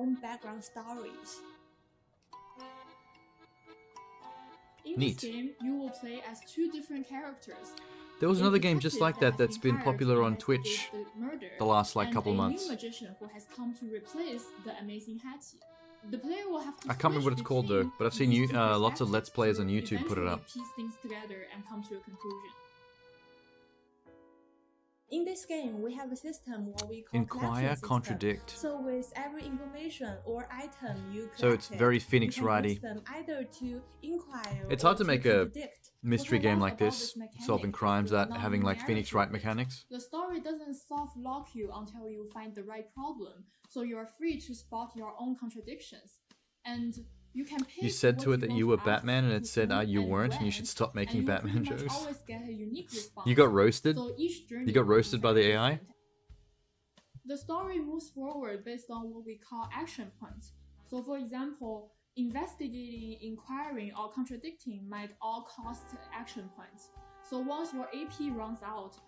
In this game, you will play as two different characters. There was another game just like that that's been popular on Twitch the last like couple months. A new magician who has come to replace the amazing Hattie. The player will have to I can't remember what it's called though, but I've seen lots of Let's Players on YouTube put it up. Piece things together and come to a conclusion. In this game, we have a system what we call Inquire, contradict. So with every information or item you collect, so it's very Phoenix Wrighty. Either to inquire it's hard to make a mystery game like this, solving crimes without having like Phoenix Wright mechanics. The story doesn't soft lock you until you find the right problem, so you are free to spot your own contradictions. And you can pick you said to it that you were Batman and it said you weren't and you should stop making Batman jokes. You got roasted? You got roasted by the AI? The story moves forward based on what we call action points. So for example, investigating, inquiring, or contradicting might all cost action points. So once your AP runs out,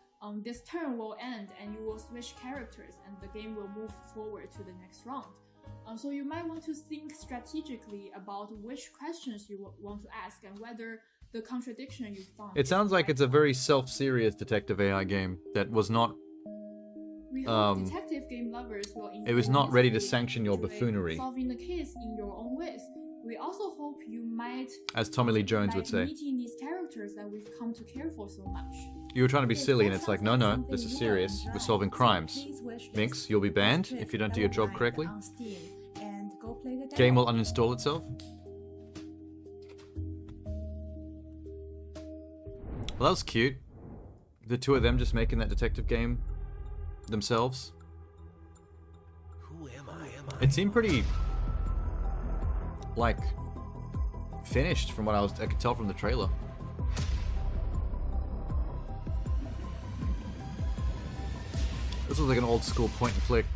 this turn will end and you will switch characters and the game will move forward to the next round. So you might want to think strategically about which questions you want to ask and whether the contradiction you found. It sounds like it's a very self-serious detective AI game that was not. We hope detective game lovers will enjoy it was not ready to sanction your buffoonery. Solving the case in your own ways. We also hope you might, as Tommy Lee Jones would say, meeting these characters that we've come to care for so much. You were trying to be silly, and it's like, no, this is serious. We're solving crimes. Minx, you'll be banned if you don't do your job correctly. Game will uninstall itself. Well, that was cute. The two of them just making that detective game themselves. Who am I? It seemed pretty, like, finished from what I could tell from the trailer. This was like an old school point and click.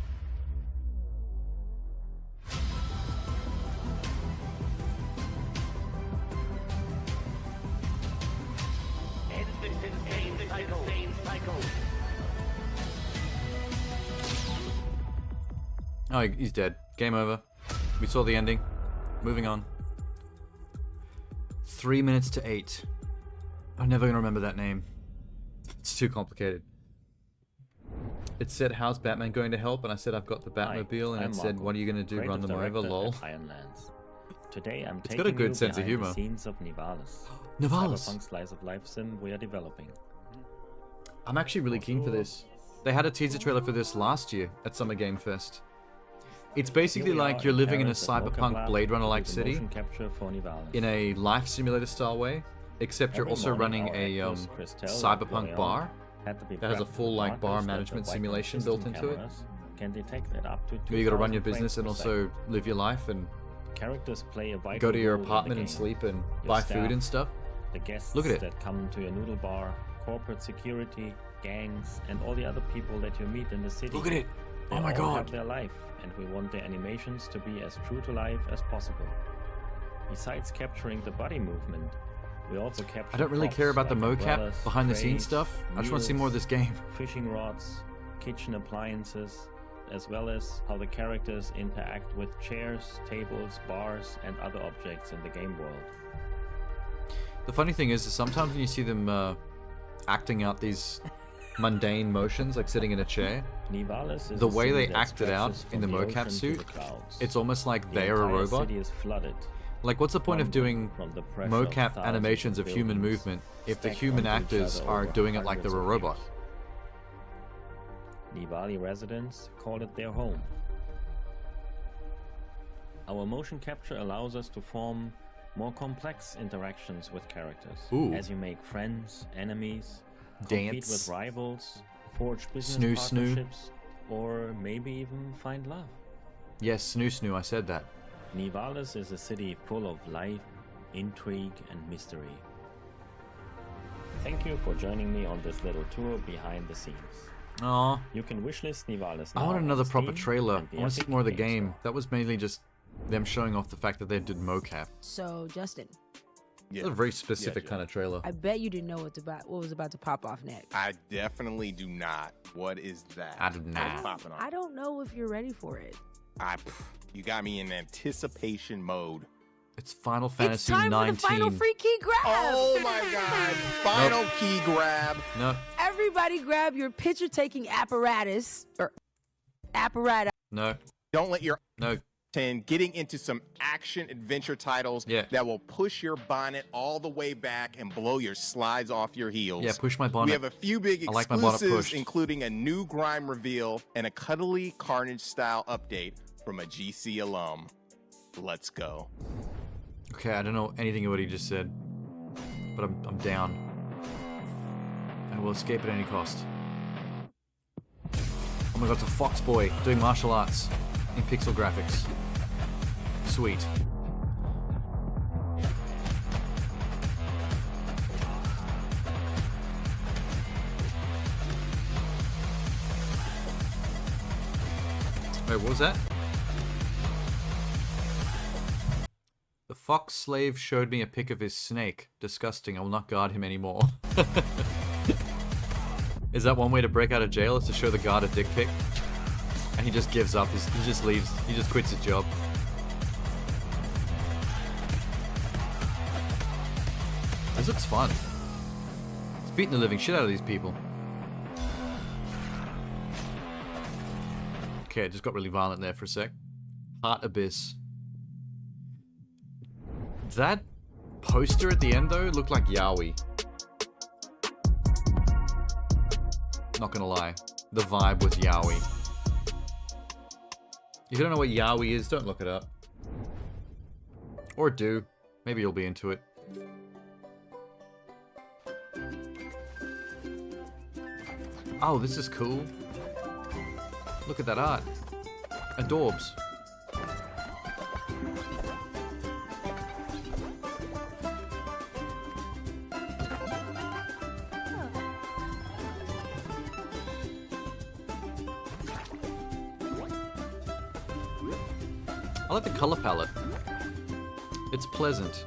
Oh, he's dead. Game over. We saw the ending. Moving on. 3 minutes to 8. I'm never gonna remember that name. It's too complicated. It said, how's Batman going to help? And I said, I've got the Batmobile. And it said, what are you going to do? Run them over? Lol. Today I'm It's taking got a good you sense of behind humor. the scenes of Nivalis. Nivalis. Cyberpunk slice of life sim we are developing. I'm actually really keen for this. They had a teaser trailer for this last year at Summer Game Fest. It's basically like you're living in a cyberpunk Blade Runner-like city in a life simulator style way, except you're also running a cyberpunk bar that has a full like bar management simulation built into it. Can detect it up to Where you got to run your business and also live your life and characters play a vital go to your role in the apartment and game. sleep and Your buy staff, food and stuff. The guests Look at it. that come to your noodle bar, corporate security, gangs, and all the other people that you meet in the city. Look at it. They Oh my all God. have their life, and we want their animations to be as true to life as possible. Besides capturing the body movement, we also capture I don't really props care about the like mocap umbrellas, behind the scenes trays, stuff. I just want to see more of this game. fishing rods, kitchen appliances, as well as how the characters interact with chairs, tables, bars, and other objects in the game world. The funny thing is sometimes when you see them acting out these mundane motions, like sitting in a chair, Nivalis is the a way they city that act it out stretches in the from mocap ocean to suit, the clouds. it's almost like The they're a entire robot. city is flooded. Like, what's the point of from doing the pressure mocap of thousands animations of of human buildings movement if the stacked human onto each actors other are over doing it like hundreds they're a of robot? years? Nivali residents call it their home. Our motion capture allows us to form more complex interactions with characters. Ooh. As you make friends, enemies, compete Dance. with rivals, forge business Snoo snoo. partnerships, or maybe even find love. Yes, snoo snoo, I said that. Nivalis is a city full of life, intrigue, and mystery. Thank you for joining me on this little tour behind the scenes. Aww. You can wishlist Nivalis I now want on another proper Steam trailer. and the I want to see Epic more of the Games game. That was mainly just them showing off the fact that they did mocap. So, Justin, It's a very specific kind of trailer. I bet you didn't know what was about to pop off next. I definitely do not. What is that? I do not. What's popping off? I don't know if you're ready for it. You got me in anticipation mode. It's Final Fantasy It's time 19. for the final free key grab. Oh my God! Final key grab. No. Everybody grab your picture-taking apparatus or apparatus. No. Don't let your No. getting into some action adventure titles that will push your bonnet all the way back and blow your slides off your heels. Yeah, push my bonnet. We have a few big I like my bonnet exclusives, pushed. including a new grime reveal and a cuddly Carnage style update from a GC alum. Let's go. Okay, I don't know anything of what he just said, but I'm down. I will escape at any cost. Oh my God, it's a fox boy doing martial arts in pixel graphics. Sweet. Wait, what was that? The fox slave showed me a pic of his snake. Disgusting. I will not guard him anymore. Is that one way to break out of jail? Is to show the guard a dick pic? And he just gives up. He just leaves. He just quits his job. This looks fun. It's beating the living shit out of these people. Okay, it just got really violent there for a sec. Heart Abyss. That poster at the end, though, looked like Yaoi. Not gonna lie. The vibe was Yaoi. If you don't know what Yaoi is, don't look it up. Or do. Maybe you'll be into it. Oh, this is cool. Look at that art. Adorbs. I like the color palette. It's pleasant.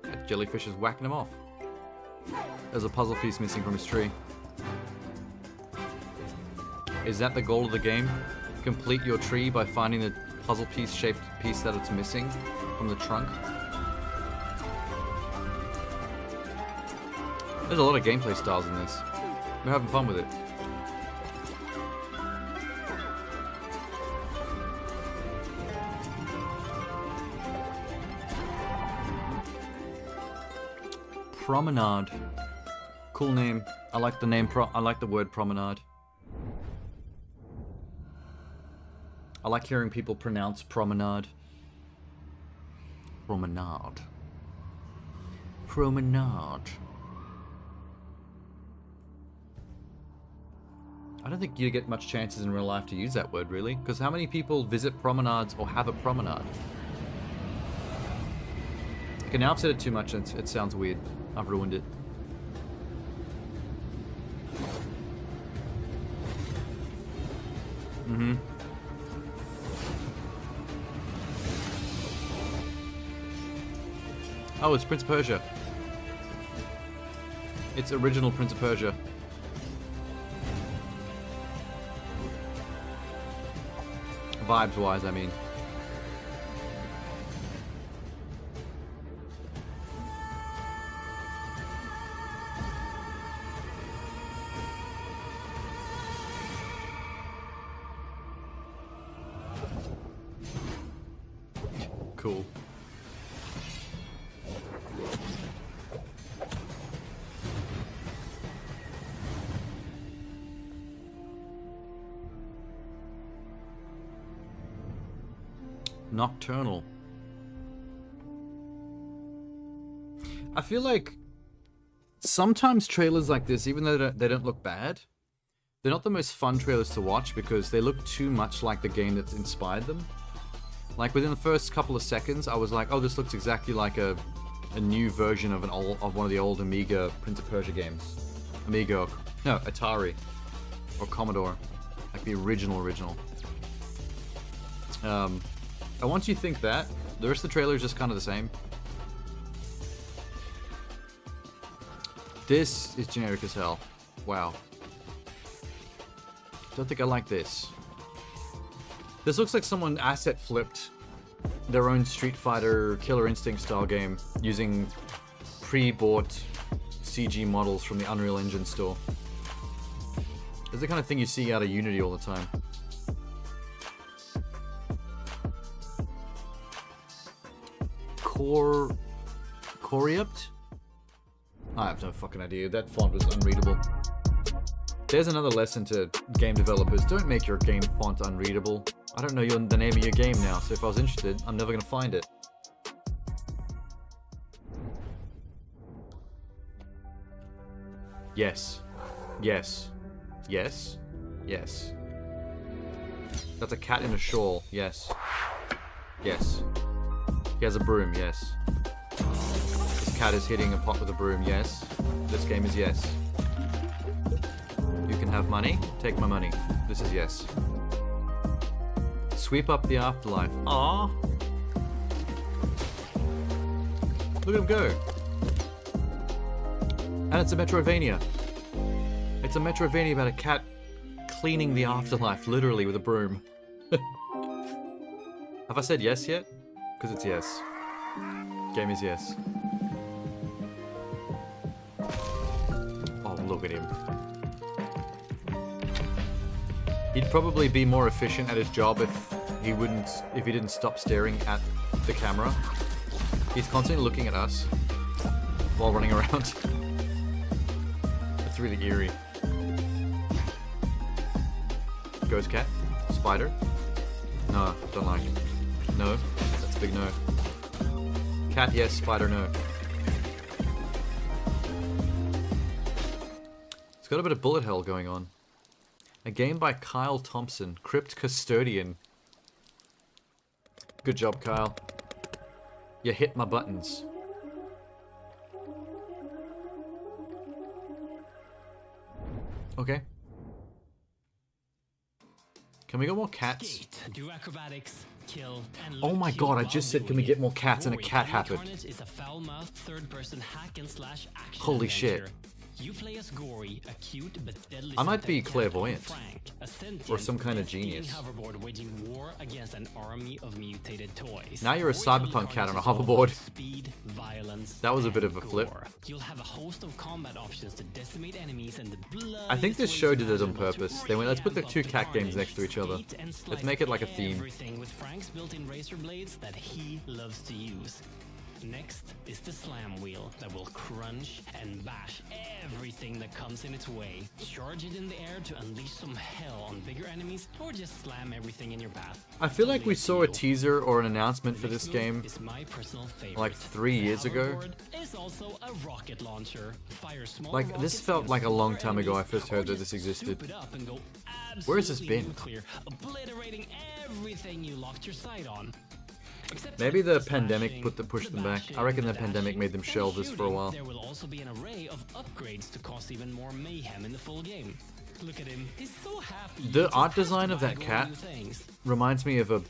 That jellyfish is whacking him off. There's a puzzle piece missing from his tree. Is that the goal of the game? Complete your tree by finding the puzzle piece shaped piece that it's missing from the trunk? There's a lot of gameplay styles in this. We're having fun with it. Promenade. Cool name. I like the name. I like the word promenade. I like hearing people pronounce promenade. Promenade. Promenade. I don't think you get much chances in real life to use that word, really. Because how many people visit promenades or have a promenade? Okay, now I've said it too much and it sounds weird. I've ruined it. Mm-hmm. Oh, it's Prince of Persia. It's original Prince of Persia. Vibes-wise, I mean. Cool. Nocturnal. I feel like sometimes trailers like this, even though they don't look bad, they're not the most fun trailers to watch because they look too much like the game that's inspired them. Like within the first couple of seconds, I was like, "Oh, this looks exactly like a new version of one of the old Amiga Prince of Persia games." Amiga, no, Atari or Commodore, like the original. And once you think that, the rest of the trailer is just kind of the same. This is generic as hell. Wow. Don't think I like this. This looks like someone asset flipped their own Street Fighter Killer Instinct style game using pre-bought CG models from the Unreal Engine store. It's the kind of thing you see out of Unity all the time. Corrupt? I have no fucking idea. That font was unreadable. There's another lesson to game developers. Don't make your game font unreadable. I don't know the name of your game now, so if I was interested, I'm never gonna find it. Yes. Yes. Yes. Yes. That's a cat in a shawl. Yes. Yes. He has a broom. Yes. This cat is hitting a pot with a broom. Yes. This game is yes. You can have money. Take my money. This is yes. Sweep up the afterlife. Ah. Look at him go. And it's a Metroidvania. It's a Metroidvania about a cat cleaning the afterlife, literally, with a broom. Have I said yes yet? Because it's yes. Game is yes. Oh, look at him. He'd probably be more efficient at his job if he didn't stop staring at the camera. He's constantly looking at us while running around. It's really eerie. Ghost cat? Spider? No, don't like it. No, that's a big no. Cat, yes. Spider, no. It's got a bit of bullet hell going on. A game by Kyle Thompson, Crypt Custodian. Good job, Kyle. You hit my buttons. Okay. Can we get more cats? Do acrobatics, kill, and oh my god, I just said can we get more cats and a cat happened. Is a foul-mouthed third-person hack and slash action holy adventure. Shit. You play as Gory, a cute but deadly I might be cat clairvoyant. Frank, a sentient, Or some kind of genius. hoverboard waging war against an army of mutated toys. Now you're a cyberpunk cat on a hoverboard. Speed, violence, that was a bit of a flip. You'll have a host of combat options to decimate enemies and the blood. I think this show did it on purpose. They went, let's put the two cat games next to each other. Let's make it like a theme. Everything with Frank's built-in razor blades that he loves to use. Next is the slam wheel that will crunch and bash everything that comes in its way. Charge it in the air to unleash some hell on bigger enemies, or just slam everything in your path. I feel like we saw a teaser or an announcement for this game Is my personal favorite. like 3 years ago. Is also a rocket launcher. Fire small Like, this rockets felt like a against long more time ago I enemies, first heard or that this just existed. soup it up and go Where has this absolutely been? nuclear, obliterating everything you locked your sight on. Except Maybe for the slashing, pandemic pushed them back. I reckon the pandemic made them shelve this for a while. There will also be an array of upgrades to cause even more mayhem in the full game. Look at him, he's so happy. The art design of that cat reminds me of a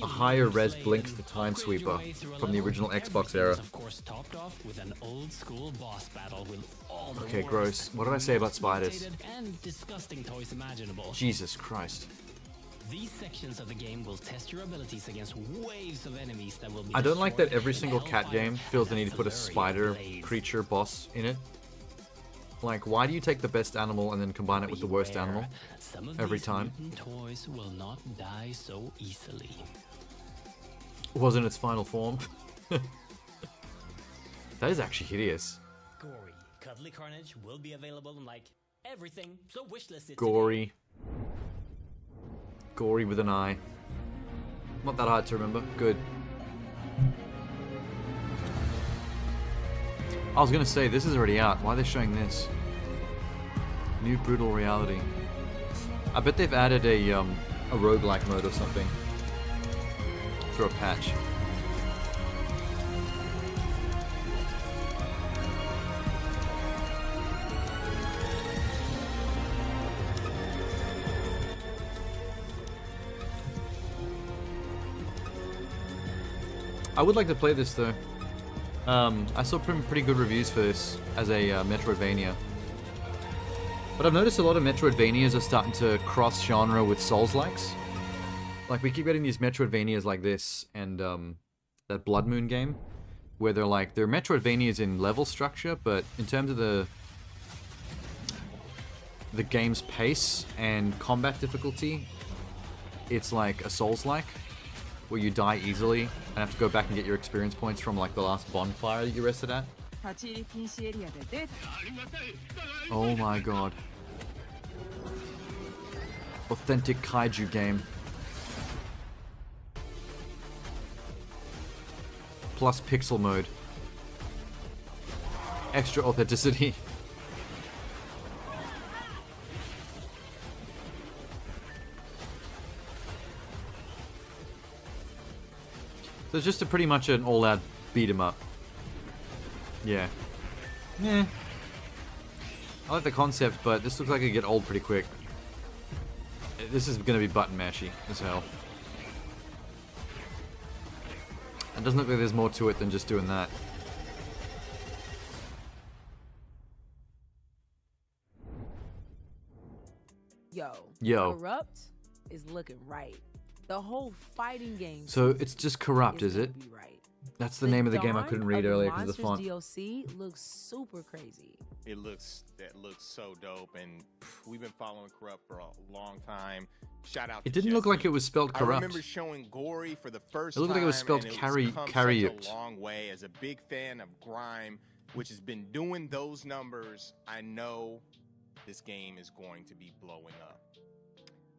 higher res Blink the Time Sweeper from the original Xbox era. Of course, topped off with an old school boss battle with all the Okay, worst, gross. What did I say about spiders? mutated and disgusting toys imaginable. Jesus Christ. These sections of the game will test your abilities against waves of enemies that will be I don't like that destroyed every in single cat hellfire game feels the need to put a flurry of spider blades. creature boss in it. Like, why do you take the best animal and then combine it with the worst Beware, animal some of every these time? mutant toys will not die so easily. Was in its final form. That is actually hideous. Gory, cuddly carnage will be available in like everything, so wishlist it. Gory. Gory with an eye. Not that hard to remember. Good. I was gonna say, this is already out. Why are they showing this? New Brutal Reality. I bet they've added a roguelike mode or something. Through a patch. I would like to play this though. I saw pretty good reviews for this as a Metroidvania. But I've noticed a lot of Metroidvanias are starting to cross genre with Souls-likes. Like, we keep getting these Metroidvanias like this and that Blood Moon game, where they're Metroidvanias in level structure, but in terms of the game's pace and combat difficulty, it's like a Souls-like, where you die easily and have to go back and get your experience points from like the last bonfire that you rested at. Oh my god. Authentic kaiju game. Plus pixel mode. Extra authenticity. So it's just pretty much an all-out beat 'em up. Yeah. Yeah. I like the concept, but this looks like it'll get old pretty quick. This is gonna be button mashy as hell. It doesn't look like there's more to it than just doing that. Yo. Corrupt is looking right. The whole fighting game. So it's just Corrupt, is it? Be right. That's the name of the game I couldn't read earlier because of the font. DLC looks super crazy. That looks so dope, and we've been following Corrupt for a long time. Shout out. It didn't look like it was spelled Corrupt. I remember showing Gory for the first time. It looked like it was spelled Carriute. Such a long way. As a big fan of Grime, which has been doing those numbers, I know this game is going to be blowing up.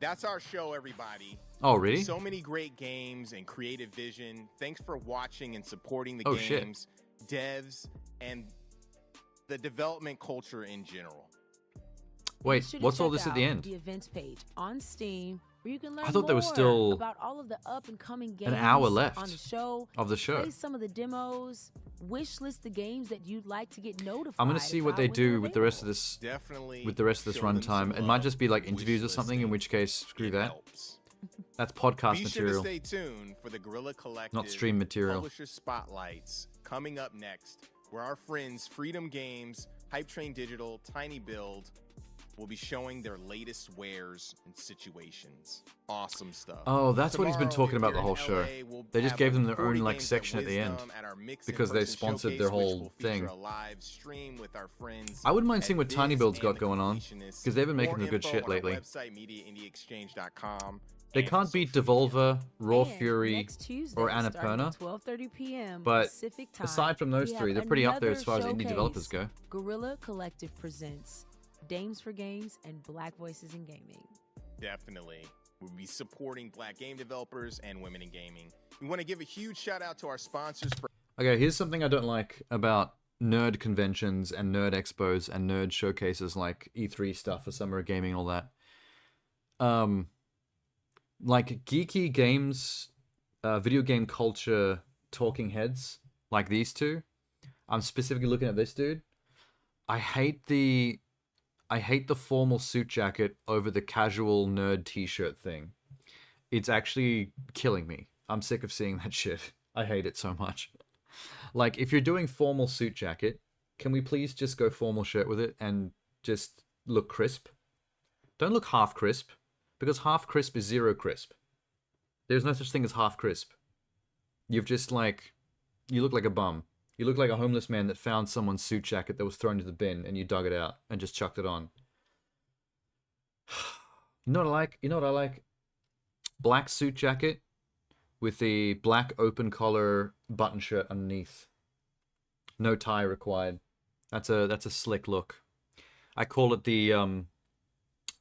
That's our show, everybody. Oh, really? So many great games and creative vision. Thanks for watching and supporting the games, devs, and the development culture in general. Wait, what's all this at the end? The events page on Steam, where you can learn I thought there was more still about all of the up and coming games an hour left on the show. Of the show. Play some of the demos. Wish list the games that you'd like to get notified. I'm gonna see what they do with the rest of this. Definitely with the rest of this runtime. It might just be like interviews or something. In which case, screw that. That's podcast material. Be sure to stay tuned for the Guerrilla Collective, not stream material. Publisher spotlights coming up next, where our friends Freedom Games, Hype Train Digital, Tiny Build will be showing their latest wares and situations. Awesome stuff. Oh, that's what he's been talking about the whole show. They just gave them their own like section at the end because they sponsored their whole thing. I wouldn't mind seeing what Tiny Build's got going on because they've been making some good shit lately. Website MediaIndieExchange.com. They can't beat Devolver, Raw And Fury, next Tuesday, or starting Annapurna. at 12:30 p.m. But Pacific time, aside from those we three, have they're pretty up there another as far as indie showcase. developers go. Guerrilla Collective presents Dames for Games and Black Voices in Gaming. Definitely. We'll be supporting Black game developers and women in gaming. We want to give a huge shout out to our sponsors for. Okay, here's something I don't like about nerd conventions and nerd expos and nerd showcases like E3 stuff for Summer of Gaming, all that. Like geeky games, video game culture talking heads like these two. I'm specifically looking at this dude. I hate the formal suit jacket over the casual nerd t-shirt thing. It's actually killing me. I'm sick of seeing that shit. I hate it so much. Like, if you're doing formal suit jacket, can we please just go formal shirt with it and just look crisp? Don't look half crisp, because half crisp is zero crisp. There's no such thing as half crisp. You've just like, you look like a bum. You look like a homeless man that found someone's suit jacket that was thrown to the bin and you dug it out and just chucked it on. You know what I like? You know what I like? Black suit jacket with the black open collar button shirt underneath. No tie required. That's a slick look. I call it the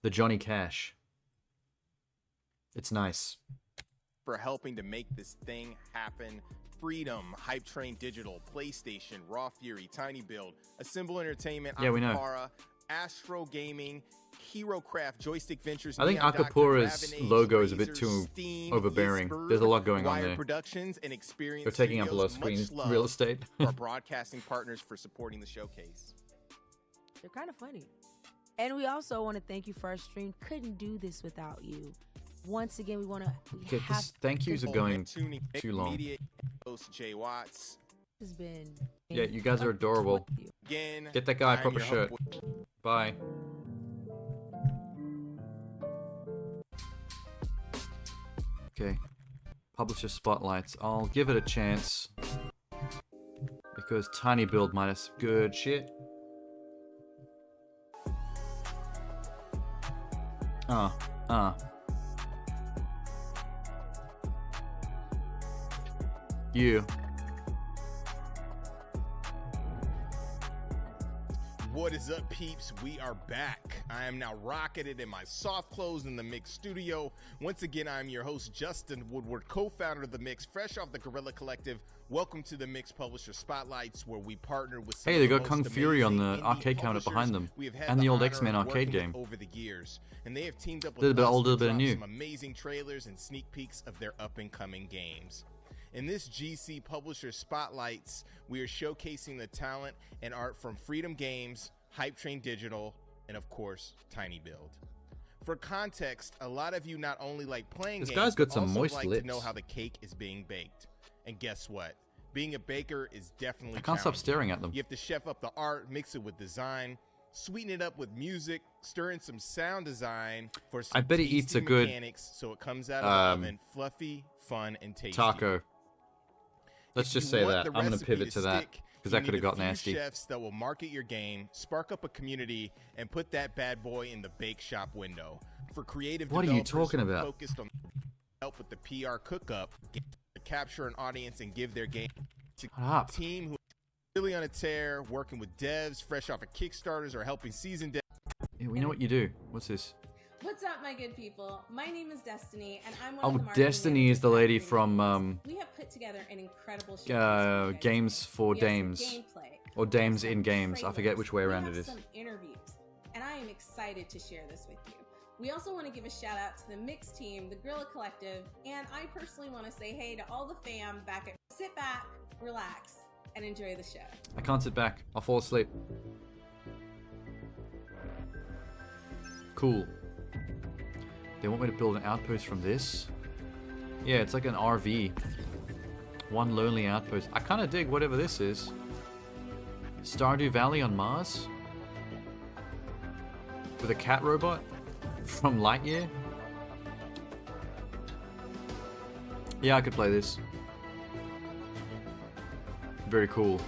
Johnny Cash. It's nice. For helping to make this thing happen. Freedom, Hype Train Digital, PlayStation, Raw Fury, Tiny Build, Assemble Entertainment, Yeah, we know. Annapurna, Astro Gaming, HeroCraft, Joystick Ventures. I think Neon Doctor, Annapurna's Raven Age, logo is a bit Razer, too Steam, overbearing. Yisberg, There's a lot going on Wire there. Productions, and Experience They're taking up a lot of Studios. screen Much love real estate. to our broadcasting partners for supporting the showcase. They're kind of funny. And we also want to thank you for our stream. Couldn't do this without you. Once again, we want to. Okay, thank yous are going too long. Media host Jay Watts. Has been. Yeah, you guys are adorable. Again, Get that guy a I'm proper your shirt. host. Bye. Okay. Publisher spotlights. I'll give it a chance. Because Tiny Build might have some good shit. You. What is up, peeps? We are back. I am now rocketed in my soft clothes in the Mix studio. Once again, I'm your host, Justin Woodward, co-founder of the Mix, fresh off the Guerrilla Collective. Welcome to the Mix Publisher Spotlights, where we partner with some Hey, of they the got Kung most Fury on the amazing arcade indie cabinet behind them. publishers we have had And the old honor X-Men of arcade working with game. over the years. And they have teamed up with Little bit us old, to little bit drop new. some amazing trailers and sneak peeks of their up-and-coming games. In this GC Publisher Spotlights, we are showcasing the talent and art from Freedom Games, Hype Train Digital, and of course, Tiny Build. For context, a lot of you not only like playing This games, guy's got but some also moist like lips. to know how the cake is being baked. And guess what? Being a baker is definitely I can't stop challenging. staring at them. You have to chef up the art, mix it with design, sweeten it up with music, stir in some sound design for some I bet he eats tasty a good, mechanics so it comes out of the oven fluffy, fun, and tasty. taco. Let's If just you say want that. the I'm going to recipe pivot to that stick, because you that could need have a got few nasty. chefs that will market your game, spark up a community, and put that bad boy in the bake shop window. For creative What are you developers talking who are about? focused on help with the PR cook-up, to capture an audience and give their game to up. a team who is really on a tear, working with devs fresh off of Kickstarters or helping seasoned devs. Yeah, we know what you do. What's this? What's up, my good people? My name is Destiny, and I'm one Oh, of the marketing Destiny is the lady managers at from We have put together an incredible showcase. Games for We have some Dames. gameplay, Or Dames in Games. I forget which way we around have it is. some interviews, and I am excited to share this with you. We also want to give a shout out to the Mix team, the Guerrilla Collective, and I personally want to say hey to all the fam back at. Sit back, relax, and enjoy the show. I can't sit back. I'll fall asleep. Cool. They want me to build an outpost from this? Yeah, it's like an RV. One lonely outpost. I kind of dig whatever this is. Stardew Valley on Mars? With a cat robot? From Lightyear? Yeah, I could play this. Very cool.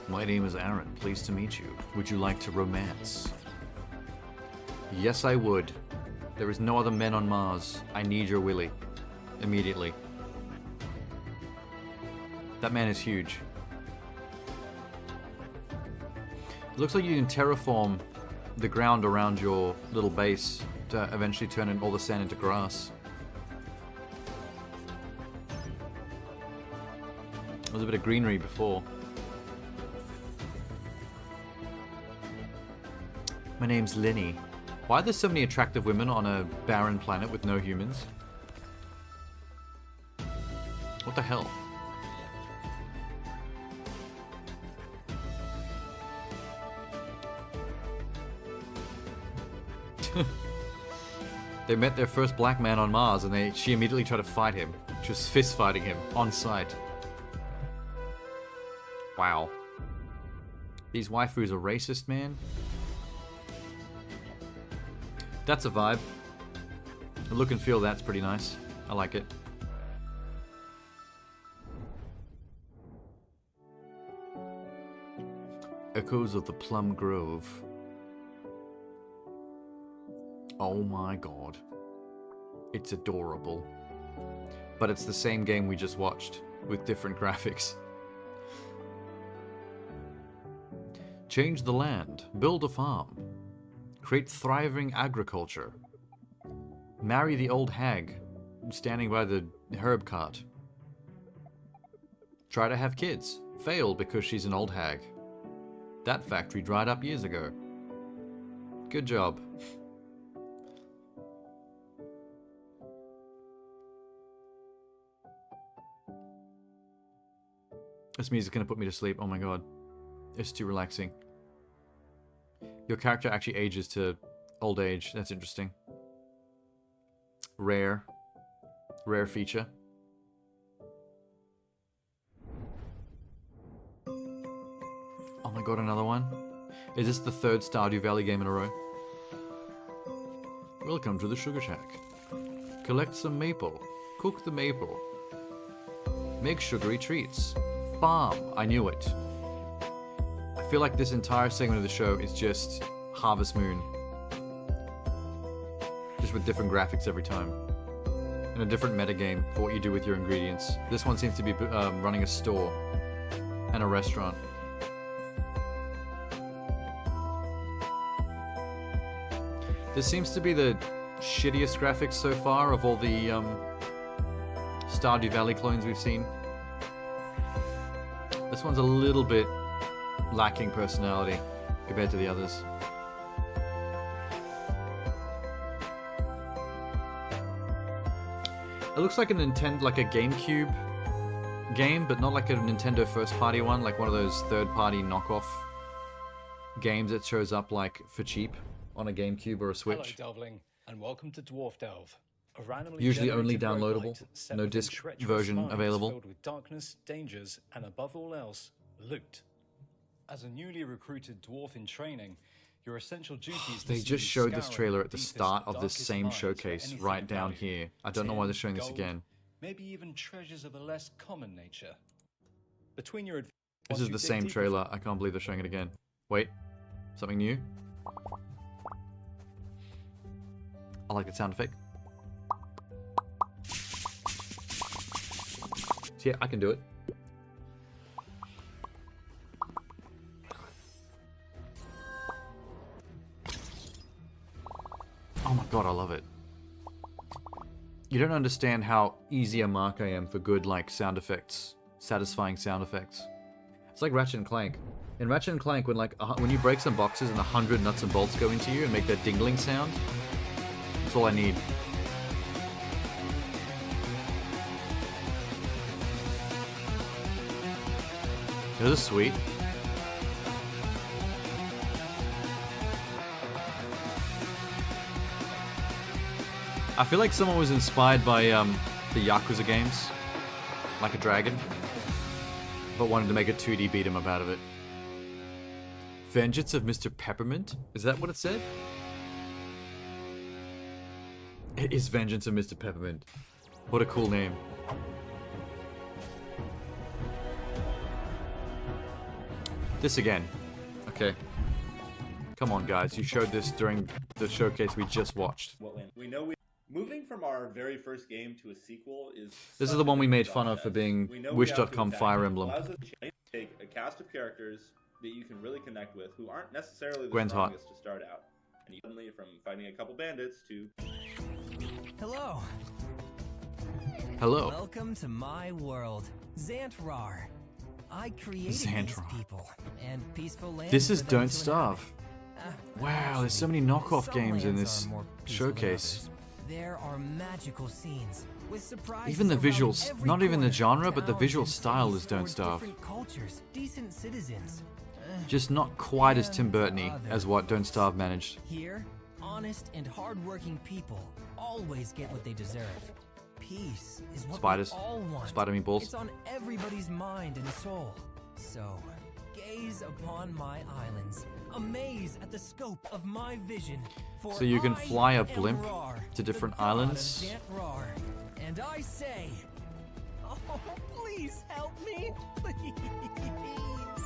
My name is Aaron. Pleased to meet you. Would you like to romance? Yes, I would. There is no other men on Mars. I need your willy. Immediately. That man is huge. It looks like you can terraform the ground around your little base to eventually turn all the sand into grass. There was a bit of greenery before. My name's Linny. Why are there so many attractive women on a barren planet with no humans? What the hell? They met their first black man on Mars and she immediately tried to fight him. She was fist fighting him on sight. Wow. These waifus are racist, man. That's a vibe. The look and feel, that's pretty nice. I like it. Echoes of the Plum Grove. Oh my god. It's adorable. But it's the same game we just watched, with different graphics. Change the land. Build a farm. Create thriving agriculture. Marry the old hag standing by the herb cart. Try to have kids. Fail because she's an old hag. That factory dried up years ago. Good job. This music's gonna put me to sleep. Oh my god. It's too relaxing. Your character actually ages to old age. That's interesting. Rare. Rare feature. Oh my god, another one? Is this the third Stardew Valley game in a row? Welcome to the Sugar Shack. Collect some maple. Cook the maple. Make sugary treats. Farm. I knew it. I feel like this entire segment of the show is just Harvest Moon. Just with different graphics every time. And a different metagame for what you do with your ingredients. This one seems to be running a store and a restaurant. This seems to be the shittiest graphics so far of all the Stardew Valley clones we've seen. This one's a little bit lacking personality compared to the others. It looks like a GameCube game, but not like a Nintendo first-party one, like one of those third-party knockoff games that shows up like for cheap on a GameCube or a Switch. Hello, Delvling, and welcome to Dwarf Delve. A randomly Usually only generated downloadable, roguelite set no within disc treacherous version mines available. Filled with darkness, dangers, and above all else, loot. As a newly recruited dwarf in training, your essential duties. They just showed this trailer at the start of this same showcase, right down here. I don't know why they're showing this again. Maybe even treasures of a less common nature. Between your This is the same trailer. I can't believe they're showing it again. Wait, something new? I like the sound effect. So yeah, I can do it. Oh my god, I love it. You don't understand how easy a mark I am for good, like, sound effects. Satisfying sound effects. It's like Ratchet and Clank. In Ratchet and Clank, when you break some boxes and 100 nuts and bolts go into you and make that dingling sound, that's all I need. This is sweet. I feel like someone was inspired by the Yakuza games, like a dragon, but wanted to make a 2D beat 'em up out of it. Vengeance of Mr. Peppermint? Is that what it said? It is Vengeance of Mr. Peppermint. What a cool name. This again. Okay. Come on, guys. You showed this during the showcase we just watched. We know moving from our very first game to a sequel is... This is the one we made fun of for being Wish.com Fire Emblem. It allows us to take a cast of characters that you can really connect with who aren't necessarily the Gwen's hot. strongest to start out. And suddenly, from fighting a couple bandits to... Hello. Hello. Welcome to my world, Xantrar. I created these people and peaceful land. This is for them Don't to Starve. Wow, there's so many knockoff games in this showcase. There are magical scenes with surprises. Even the around visuals, every not even the corner. genre, but the Towns visual and style cities is Don't for Starve. different cultures, decent citizens. Just not quite as Tim Burton-y as what Don't Starve managed. Here, honest and hardworking people always get what they deserve. Peace is what Spiders. we all want. Spider meatballs. It's on everybody's mind and soul. So, gaze upon my islands, amaze at the scope of my vision. For So you can I fly a am blimp Rar, to different the god of islands. Xantrar. And I say, oh, please help me, please.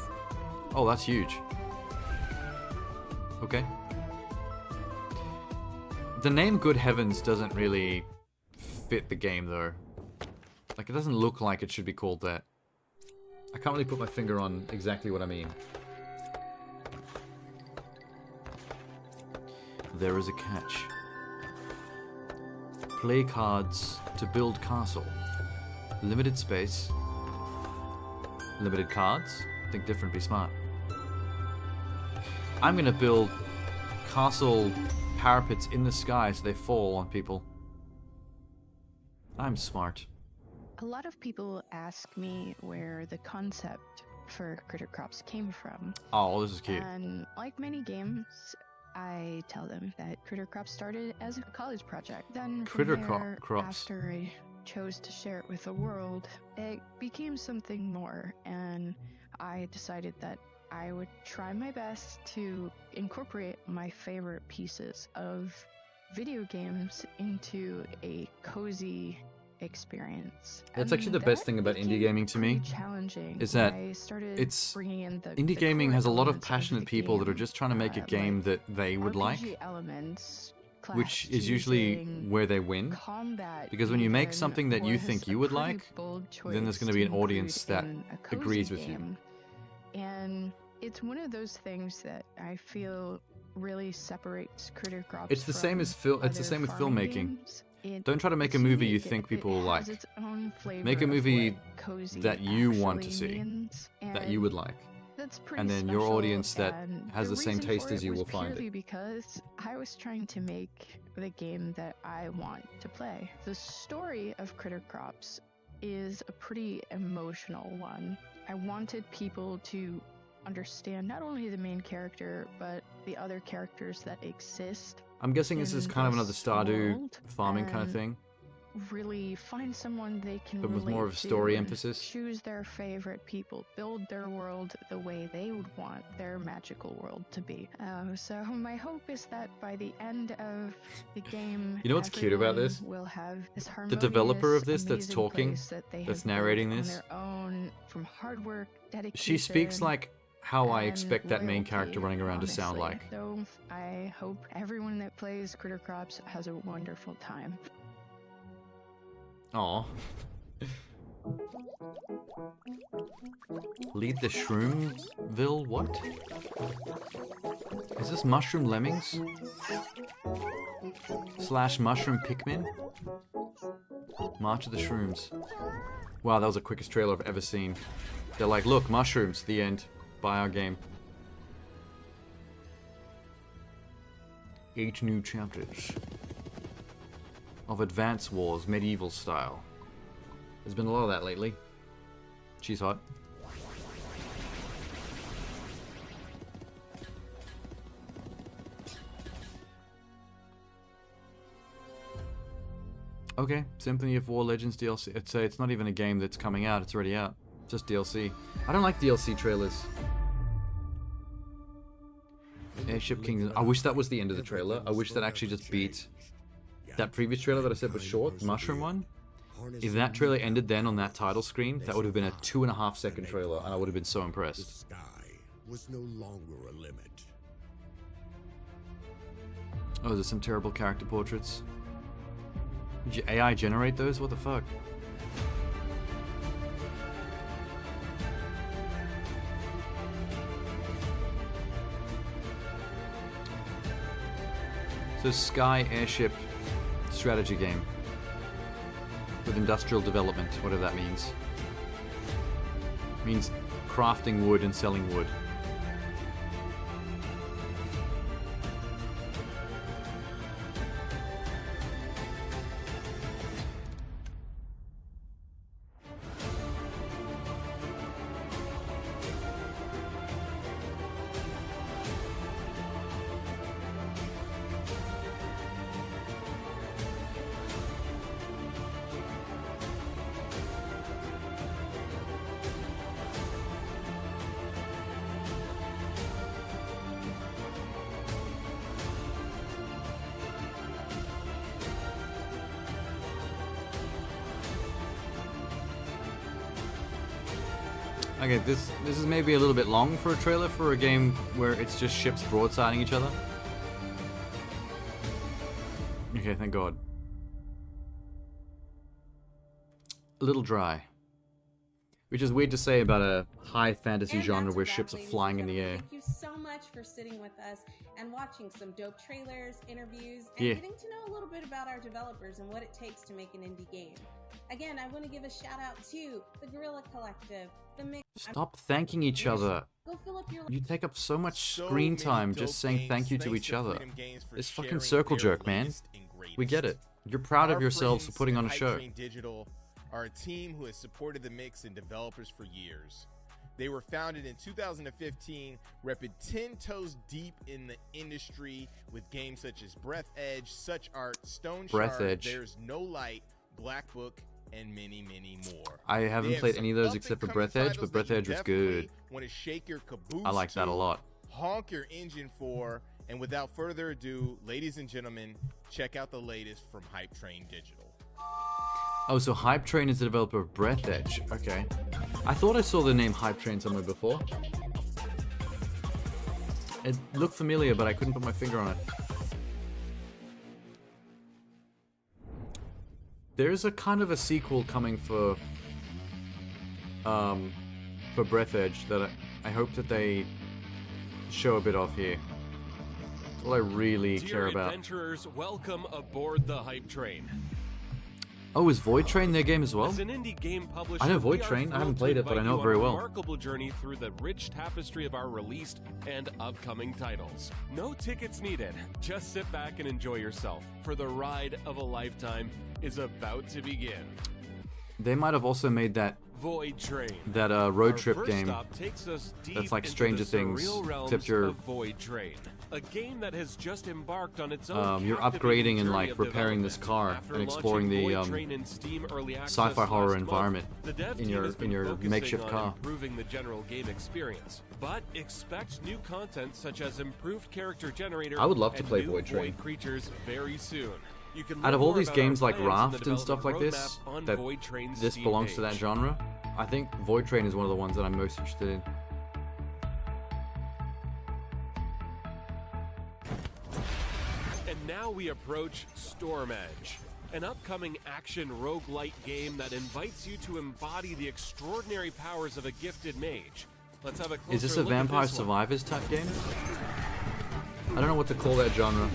Oh, that's huge. Okay. The name Good Heavens doesn't really fit the game, though. Like, it doesn't look like it should be called that. I can't really put my finger on exactly what I mean. There is a catch. Play cards to build castle. Limited space. Limited cards. Think different, be smart. I'm gonna build castle parapets in the sky so they fall on people. I'm smart. A lot of people ask me where the concept for Critter Crops came from. Oh, this is cute. And like many games, I tell them that Critter Crops started as a college project. Then from there, after I chose to share it with the world, it became something more, and I decided that I would try my best to incorporate my favorite pieces of video games into a cozy experience. That's actually the best thing about indie gaming to me, is that it's indie gaming has a lot of passionate people that are just trying to make a game that they would like, which is usually where they win. Because when you make something that you think you would like, then there's going to be an audience that agrees with you. And it's one of those things that I feel really separates Critter Crops. It's the same as it's the same with filmmaking. Don't try to make a movie you think people will like. Make a movie that you want to see, that you would like. And then your audience that has the same taste as you will find it. Because I was trying to make the game that I want to play. The story of Critter Crops is a pretty emotional one. I wanted people to understand not only the main character, but the other characters that exist. I'm guessing this is kind of another Stardew farming kind of thing. Really find someone they can but with relate more of a to story and emphasis. Choose their favorite people, build their world the way they would want their magical world to be. So my hope is that by the end of the game, You know what's cute about this? will have this The developer of this harmonious, that's talking, amazing place that they that's have narrating built on this, their own, from hard work, dedication, she speaks like how I and expect that main loyalty, character running around to sound honestly. like. So I hope everyone that plays Critter Crops has a wonderful time. Aw. Lead the Shroomville? What? Is this Mushroom Lemmings? / Mushroom Pikmin? March of the Shrooms. Wow, that was the quickest trailer I've ever seen. They're like, look, mushrooms, the end. Buy our game. 8 new chapters of Advance Wars, medieval style. There's been a lot of that lately. She's hot. Okay, Symphony of War Legends DLC. It's not even a game that's coming out, it's already out. Just DLC. I don't like DLC trailers. Airship Kingdom. I wish that was the end of the trailer. I wish that actually just beat that previous trailer that I said was short, the mushroom one. If that trailer ended then on that title screen, that would have been a 2.5-second trailer, and I would have been so impressed. The sky was no longer a limit. Oh, there's some terrible character portraits. Did you AI generate those? What the fuck? So Sky Airship strategy game with industrial development, whatever that means. Means crafting wood and selling wood. Okay, this is maybe a little bit long for a trailer for a game where it's just ships broadsiding each other. Okay, thank God. A little dry. Which is weird to say about a high fantasy genre where ships are flying in the air. Thank you so much for sitting with us and watching some dope trailers, interviews, and getting to know a little bit about our developers and what it takes to make an indie game. Again, I want to give a shout out to the Guerrilla Collective, the Mix. Stop thanking each other. Go fill up your You take up so much screen time just saying thank you to each other. This fucking circle jerk, man. We get it. You're proud of yourselves for putting on a show. Digital are a team who has supported the Mix and developers for years. They were founded in 2015, repping 10 toes deep in the industry with games such as Breath Edge, Such Art, Stone Shard, There's No Light, Black Book, and many, many more. I haven't played any of those except for Breath Edge, but Breath Edge was good. Shake your caboose I like that a lot. Honk your engine for, and without further ado, ladies and gentlemen, check out the latest from Hype Train Digital. Oh, so Hype Train is the developer of Breath Edge. Okay. I thought I saw the name Hype Train somewhere before. It looked familiar, but I couldn't put my finger on it. There's a kind of a sequel coming for Breath Edge that I hope that they show a bit of here. That's all I really care about. Adventurers, welcome aboard the Hype Train. Oh, is Void Train their game as well? As an indie game publisher, I know Void Train. I haven't played it, but I know it very well. Remarkable journey through the rich tapestry of our released and upcoming titles. No tickets needed. Just sit back and enjoy yourself, for the ride of a lifetime is about to begin. They might have also made that Void Train. That road trip game. Takes us deep that's like into Stranger the Things, except you're Void Train. A game that has just embarked on its own you're upgrading and like repairing this car and exploring the sci-fi horror environment in your makeshift car. Improving the general game experience, but expect new content such as improved character generator. I would love to play Void Train. Void creatures very soon. You can Out of all these games like Raft and stuff like this, that this belongs to that genre, I think Void Train is one of the ones that I'm most interested in. And now we approach Storm Edge, an upcoming action roguelite game that invites you to embody the extraordinary powers of a gifted mage. Let's have a closer Is this a look Vampire at this one. Survivors type game? I don't know what to call that genre.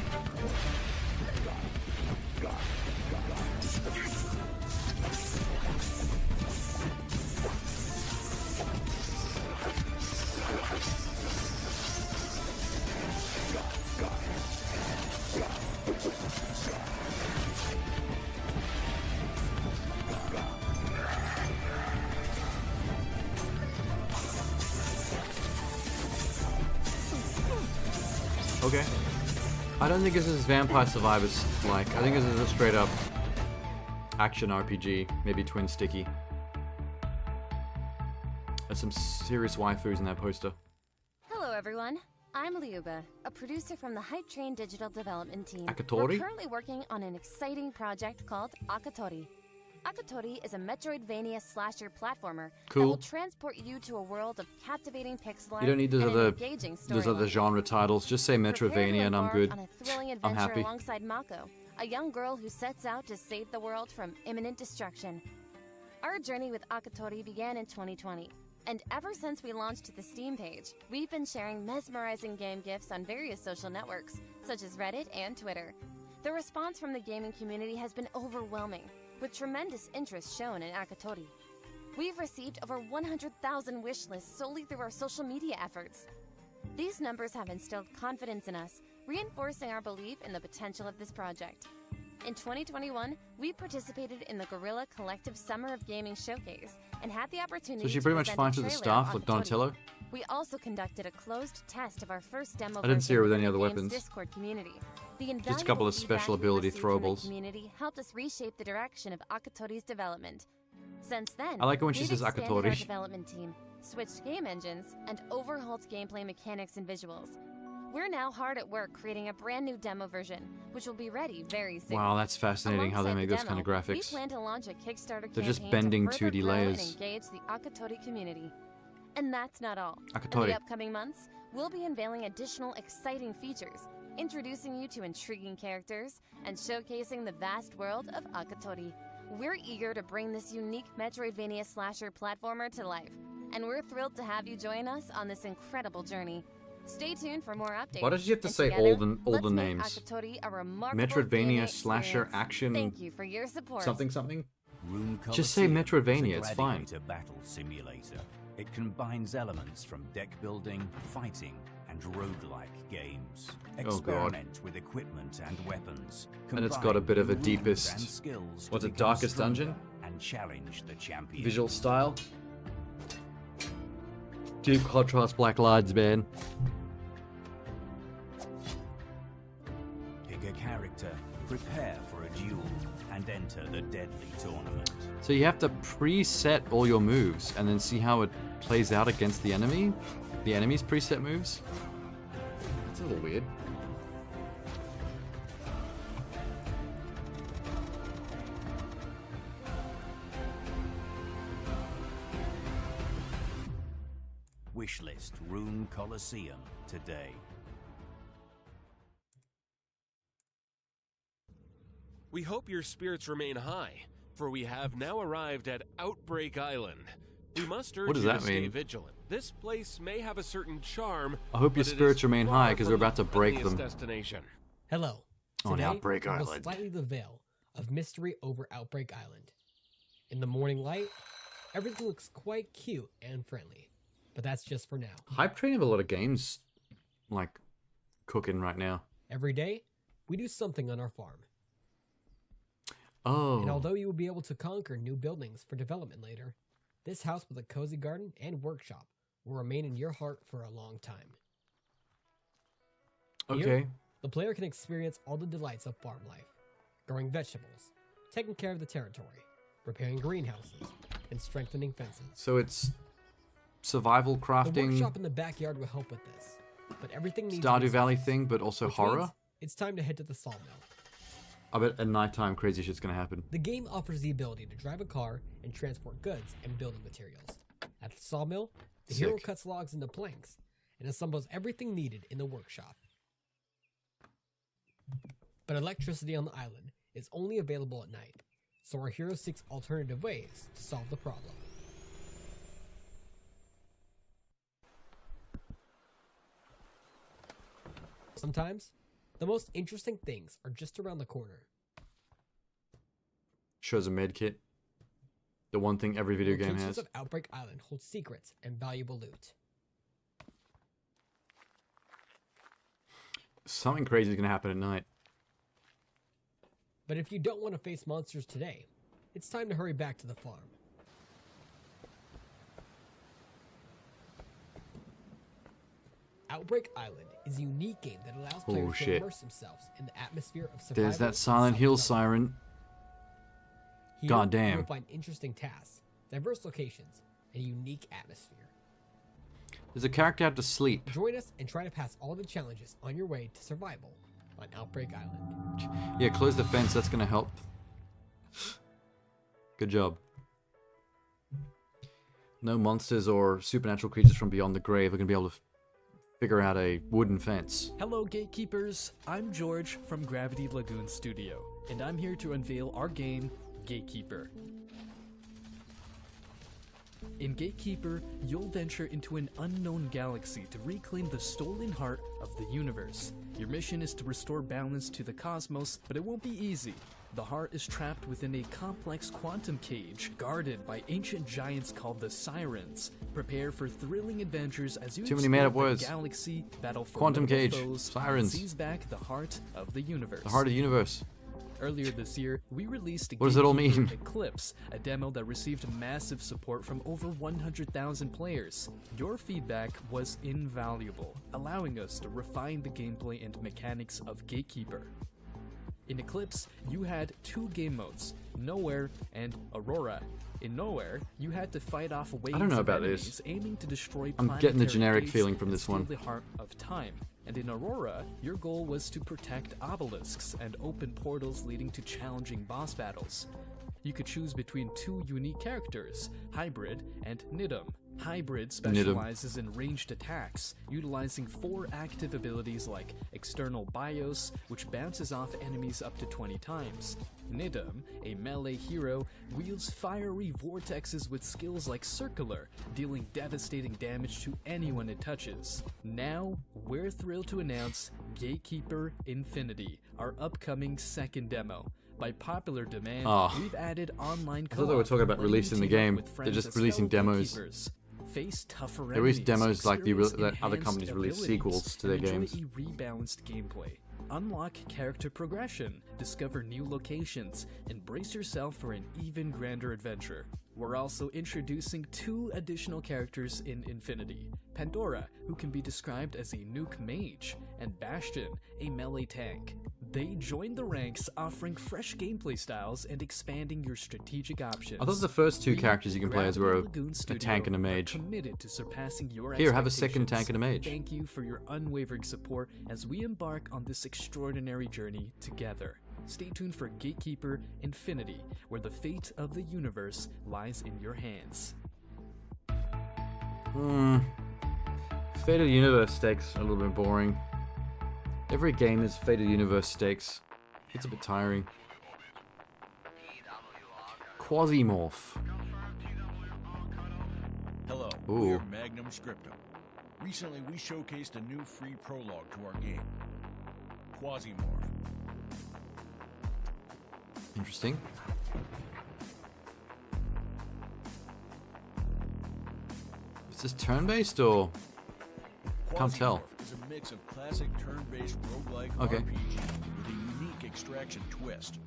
Okay. I don't think this is Vampire Survivors like. I think this is a straight up action RPG, maybe twin sticky. There's some serious waifus in that poster. Hello everyone, I'm Liuba, a producer from the Hype Train Digital Development Team. Akatori? We're currently working on an exciting project called Akatori. Akatori is a Metroidvania slasher platformer that Cool. will transport you to a world of captivating pixel art You don't need and those an other engaging those other storyline. genre titles. Just say Prepare to Metroidvania and I'm embark good. on a thrilling I'm adventure happy. alongside Mako, a young girl who sets out to save the world from imminent destruction. Our journey with Akatori began in 2020, and ever since we launched the Steam page, we've been sharing mesmerizing game gifts on various social networks, such as Reddit and Twitter. The response from the gaming community has been overwhelming, with tremendous interest shown in Akatori. We've received over 100,000 wish lists solely through our social media efforts. These numbers have instilled confidence in us, reinforcing our belief in the potential of this project. In 2021, we participated in the GuerrillaCollective Summer of Gaming Showcase and had the opportunity So she to pretty much present finds a with the trailer of staff like Akatori. Donatello? We also conducted a closed test of our first demo I didn't see her with version any within other the game's weapons. Discord community. The Just a couple of invaluable special feedback we ability received from the throwables. community helped us reshape the direction of Akatori's development. Since then, I like it when she we've says expanded Akatori. our development team, switched game engines, and overhauled gameplay mechanics and visuals. We're now hard at work creating a brand new demo version, which will be ready very soon. Wow, that's fascinating how they Alongside make the those kind of demo, We graphics. plan to launch a Kickstarter They're just campaign bending to further 2D grow layers. and engage the Akatori community. And that's not all. In Akatori. the upcoming months, we'll be unveiling additional exciting features, introducing you to intriguing characters, and showcasing the vast world of Akatori. We're eager to bring this unique Metroidvania slasher platformer to life, and we're thrilled to have you join us on this incredible journey. Stay tuned for more updates. Why does you have to And say together, all let's the make names? Akatori a remarkable Metroidvania gaming slasher experience. action. Thank you for your support. Something something. Room Just say Coliseum Metroidvania, is a it's fine. gladiator battle simulator. It combines elements from deck building, fighting, and roguelike games. Oh, God. Experiment with equipment and weapons. And it's got a bit of a Combine deepest- moves and skills to what's it, become darkest stronger dungeon? And challenge the champion. Visual style. Deep contrast black lines, man. Pick a character, prepare for a duel, and enter the deadly tournament. So you have to preset all your moves and then see how it plays out against the enemy? The enemy's preset moves? That's a little weird. Wishlist Room Coliseum today. We hope your spirits remain high, for we have now arrived at Outbreak Island. We must urge What does you that to stay mean? vigilant. This place may have a certain charm. I hope your but it spirits is remain far high because from we're about the to break friendliest them. Destination. Hello. On Today, Outbreak we will Island. slightly the veil of mystery over Outbreak Island. In the morning light, everything looks quite cute and friendly. But that's just for now. Hype Train have a lot of games, like, cooking right now. Every day, we do something on our farm. Oh. And although you will be able to conquer new buildings for development later, this house with a cozy garden and workshop will remain in your heart for a long time. Here, Okay. the player can experience all the delights of farm life, growing vegetables, taking care of the territory, repairing greenhouses, and strengthening fences. So it's survival The crafting, workshop in the backyard will help with this, but everything needs Stardew resources, Valley thing, but also which horror? means it's time to head to the sawmill. I bet at nighttime crazy shit's gonna happen. The game offers the ability to drive a car and transport goods and building materials. At the sawmill, the hero Sick. cuts logs into planks and assembles everything needed in the workshop. But electricity on the island is only available at night, so our hero seeks alternative ways to solve the problem. Sometimes, the most interesting things are just around the corner. Shows a med kit. The one thing every video game Locations has. of Outbreak Island hold secrets and valuable loot. Something crazy is gonna happen at night. But if you don't want to face monsters today, it's time to hurry back to the farm. Outbreak Island is a unique game that allows players to shit. immerse themselves in the atmosphere of survival. There's that and Silent Hill self-development. siren. Here, God you damn. will find interesting tasks, diverse locations, and a unique atmosphere. Does a character have to sleep? Join us and try to pass all the challenges on your way to survival on Outbreak Island. Yeah, close the fence, that's gonna help. Good job. No monsters or supernatural creatures from beyond the grave are going to be able to figure out a wooden fence. Hello, Gatekeepers. I'm George from Gravity Lagoon Studio, and I'm here to unveil our game, Gatekeeper. In Gatekeeper, you'll venture into an unknown galaxy to reclaim the stolen heart of the universe. Your mission is to restore balance to the cosmos, but it won't be easy. The heart is trapped within a complex quantum cage, guarded by ancient giants called the Sirens. Prepare for thrilling adventures as you Too many made-up explore the words. galaxy, battle for Quantum mortal cage, foes, Sirens. and seize back the heart of the universe. The heart of the universe. Earlier this year, we released What does it all Gatekeeper mean? Eclipse, a demo that received massive support from over 100,000 players. Your feedback was invaluable, allowing us to refine the gameplay and mechanics of Gatekeeper. In Eclipse, you had two game modes, Nowhere and Aurora. In Nowhere, you had to fight off waves I don't know of about enemies this. aiming to destroy I'm getting the planetary generic gates feeling from and this steal one. the heart of time. And in Aurora, your goal was to protect obelisks and open portals leading to challenging boss battles. You could choose between two unique characters, Hybrid and Nidum. Hybrid specializes in ranged attacks, utilizing 4 active abilities like External Bios, which bounces off enemies up to 20 times. Nidum, a melee hero, wields fiery vortexes with skills like Circular, dealing devastating damage to anyone it touches. Now, we're thrilled to announce Gatekeeper Infinity, our upcoming second demo. By popular demand, we've added online co-op. I thought they were talking about letting you releasing the team up game. with They're friends just as releasing fellow demos. gatekeepers. Face tougher They release enemies, demos like experience that other enhanced companies release abilities, sequels to their and enjoy games. a rebalanced gameplay. Unlock character progression, discover new locations, and brace yourself for an even grander adventure. We're also introducing 2 additional characters in Infinity. Pandora, who can be described as a nuke mage, and Bastion, a melee tank. They join the ranks, offering fresh gameplay styles and expanding your strategic options. I thought the first 2 characters you can play as were a Lagoon tank and a Studio are mage. committed to surpassing your Here, have a second expectations. tank and a mage. Thank you for your unwavering support as we embark on this extraordinary journey together. Stay tuned for Gatekeeper Infinity, where the fate of the universe lies in your hands. Fate of the Universe stakes are a little bit boring. Every game is Fate of the Universe stakes. It's a bit tiring. Quasimorph. Hello, Ooh. we're Magnum Scriptum. Recently, we showcased a new free prologue to our game, Quasimorph. Interesting. Is this turn-based or? Can't tell. Quasimorph is a mix of classic turn-based roguelike Okay. RPG with a unique extraction twist.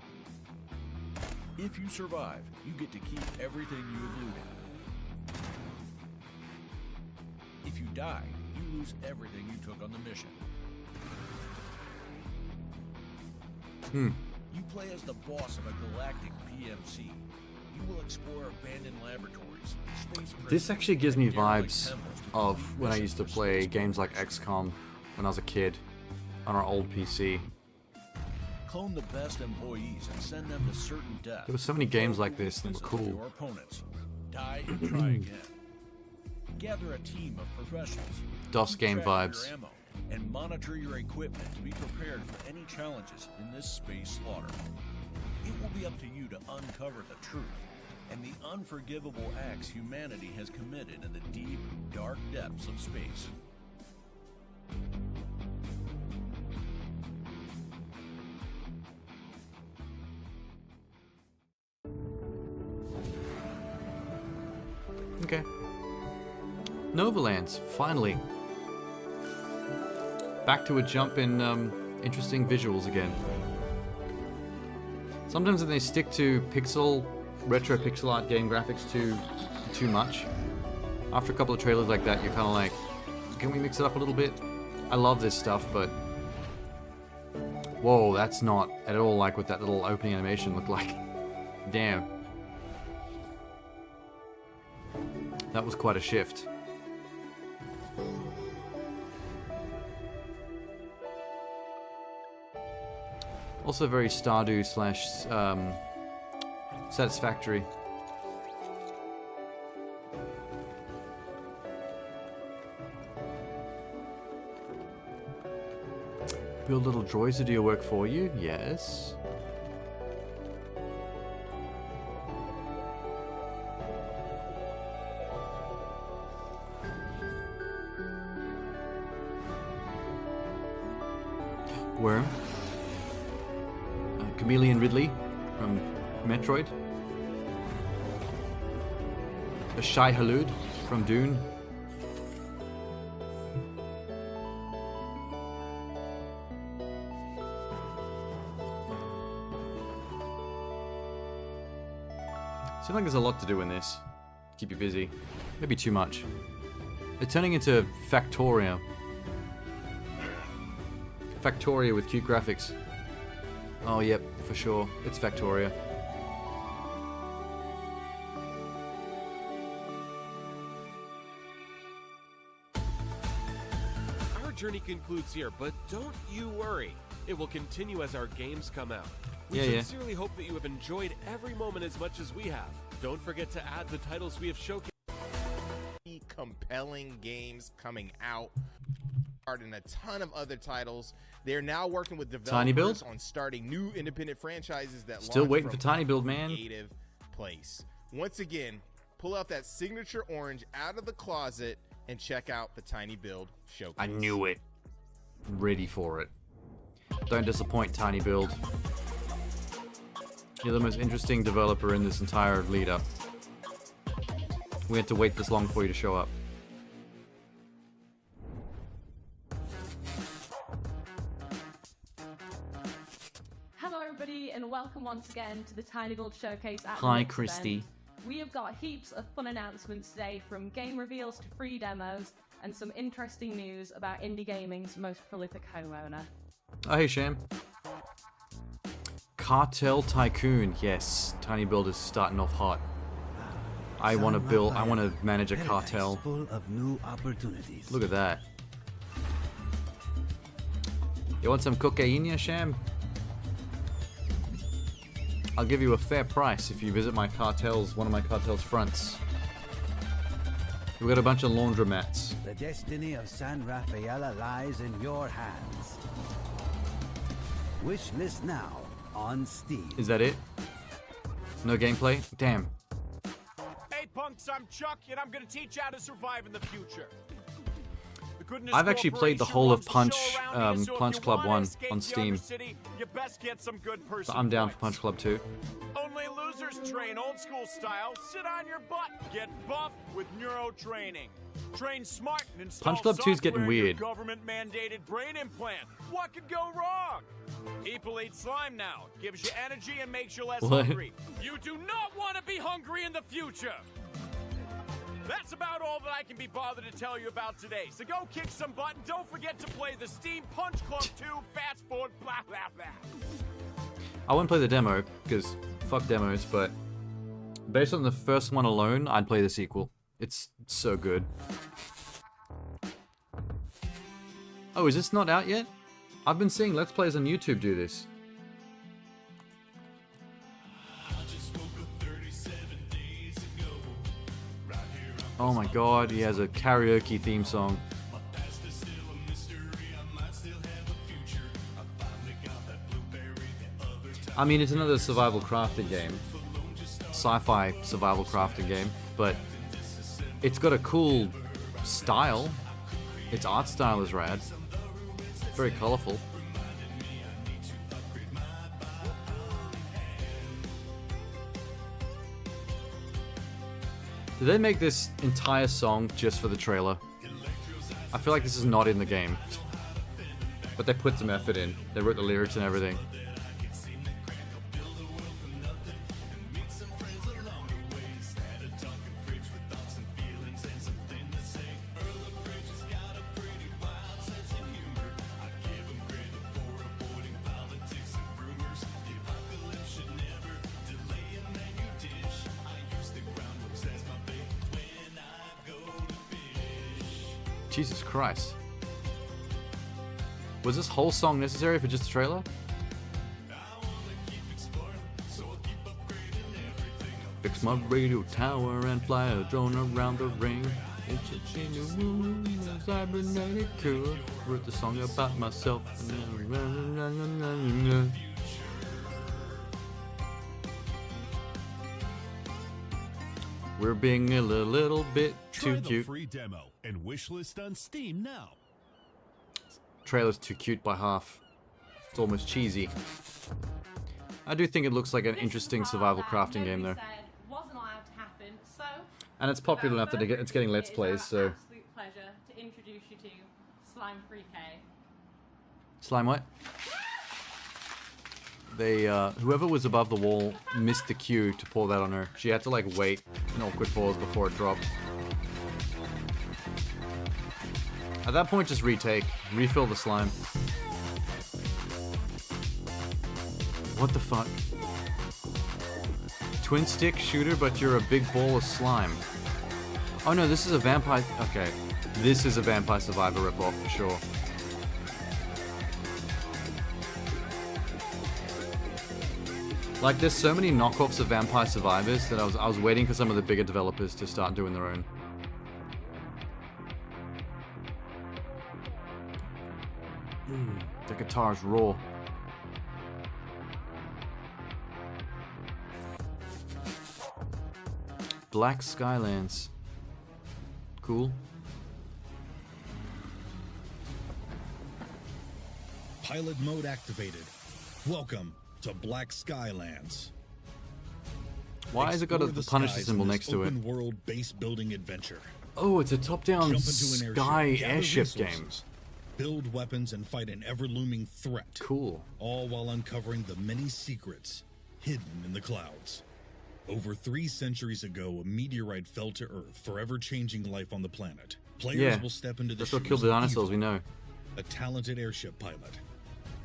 If you survive, you get to keep everything you have looted. If you die, you lose everything you took on the mission. You play as the boss of a galactic PMC. You will explore abandoned laboratories, space This prisons, actually gives me and derelict vibes temples to of complete when I missions used to for play space games like XCOM when I was a kid on our old PC. Clone the best employees and send them to certain death. There were so many games like this that were Visit cool. Your opponents. Die and try again. Gather a team of professionals. DOS Keep game track of vibes. your ammo, and monitor your equipment to be prepared for any challenges in this space slaughter. It will be up to you to uncover the truth and the unforgivable acts humanity has committed in the deep, dark depths of space. Okay. Novalands, finally. Back to a jump in interesting visuals again. Sometimes when they stick to retro pixel art game graphics too much, after a couple of trailers like that, you're kind of like, can we mix it up a little bit? I love this stuff, but whoa, that's not at all like what that little opening animation looked like. Damn. That was quite a shift. Also very Stardew / Satisfactory. Build little droids to do your work for you? Yes. Worm. Chameleon Ridley from Metroid. A Shai Halud from Dune. Seems like there's a lot to do in this. Keep you busy. Maybe too much. They're turning into Factoria. Factoria with cute graphics. Oh, yep, for sure. It's Factoria. Our journey concludes here, but don't you worry. It will continue as our games come out. We sincerely hope that you have enjoyed every moment as much as we have. Don't forget to add the titles we have showcased. Compelling games coming out. And a ton of other titles. They're now working with developers on starting new independent franchises that still waiting for Tiny Build, man. Creative place. Once again, pull out that signature orange out of the closet and check out the Tiny Build showcase. I knew it. Ready for it. Don't disappoint, Tiny Build. You're the most interesting developer in this entire lead up. We had to wait this long for you to show up. Hello everybody and welcome once again to the Tiny Build Showcase at Hi, Mixed Christy. Event. We have got heaps of fun announcements today, from game reveals to free demos and some interesting news about indie gaming's most prolific homeowner. Oh, hey, Sham. Cartel Tycoon. Yes, Tiny Build is starting off hot. I want to manage a cartel. Full of new opportunities. Look at that. You want some cocaine, Sham? I'll give you a fair price if you visit my cartel's, one of my cartel's fronts. We've got a bunch of laundromats. The destiny of San Rafaela lies in your hands. Wishlist now on Steam. Is that it? No gameplay? Damn. Hey punks, I'm Chuck, and I'm gonna teach you how to survive in the future. I've actually played the whole of Punch Club 1 on Steam. You best get some good person So I'm down for Punch Club 2. Only losers train old school style. Sit on your butt. Get buff with neuro training. Train smart and install Punch Club 2 is getting software in your weird. government-mandated brain implant. What could go wrong? People eat slime now. Gives you energy and makes you less What? hungry. You do not want to be hungry in the future. That's about all that I can be bothered to tell you about today. So go kick some butt and don't forget to play the Steam Punch Club 2 Fast Forward blah blah blah. I wouldn't play the demo, because fuck demos, but based on the first one alone, I'd play the sequel. It's so good. Oh, is this not out yet? I've been seeing Let's Plays on YouTube do this. Oh my god, he has a karaoke theme song. I mean, it's another survival crafting game. Sci-fi survival crafting game, but it's got a cool style. Its art style is rad. Very colorful. Did they make this entire song just for the trailer? I feel like this is not in the game. But they put some effort in. They wrote the lyrics and everything. Jesus Christ. Was this whole song necessary for just a trailer? Fix my radio tower and fly a drone around the ring. It's a genuine cybernetic tour. Wrote the song about myself. We're being a little bit too Try cute. the free demo and wishlist on Steam now. Trailer's too cute by half. It's almost cheesy. I do think it looks like an interesting survival crafting game though. Wasn't allowed to happen, so And it's popular enough that it's getting Let's Plays, so... absolute pleasure to introduce you to Slime 3K. Slime what? They, whoever was above the wall missed the cue to pour that on her. She had to, like, wait an awkward pause before it dropped. At that point, just retake. Refill the slime. What the fuck? Twin stick shooter, but you're a big ball of slime. Oh no, this is a vampire... Okay. This is a Vampire Survivor ripoff for sure. Like, there's so many knockoffs of Vampire Survivors that I was waiting for some of the bigger developers to start doing their own. The guitar's raw. Black Skylands. Cool. Pilot mode activated. Welcome to Black Skylands. Why has it got a Punisher symbol next to it? Open world base building adventure. Oh, it's a top-down sky airship game. Build weapons and fight an ever-looming threat. Cool. All while uncovering the many secrets hidden in the clouds. Over 3 centuries ago, a meteorite fell to Earth, forever changing life on the planet. Players will step into the that's what shoes killed the of dinosaurs, Eva, we know. a talented airship pilot.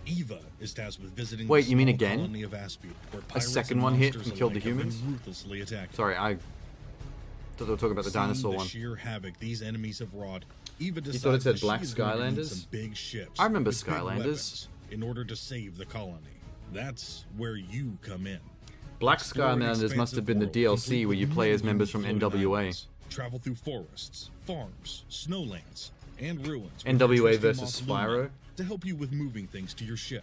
Eva is tasked with visiting Wait, the you mean small again? colony of Aspie, where A pirates second and one hit monsters and killed the alike have been humans? ruthlessly attacked. Sorry, I thought they were talking about the dinosaur Seeing one. the sheer havoc these enemies have wrought, Eva You decides thought it said that Black she's going to need Skylanders? some big ships I remember with big Skylanders. weapons in order to save the colony. That's where you come in. Black Explore an Skylanders must have been the expansive world, DLC complete where you with play as many members from unique floating NWA. islands. Travel through forests, farms, snowlands, and ruins. with NWA your trusty versus moth Luna Spyro? to help you with moving things to your ship.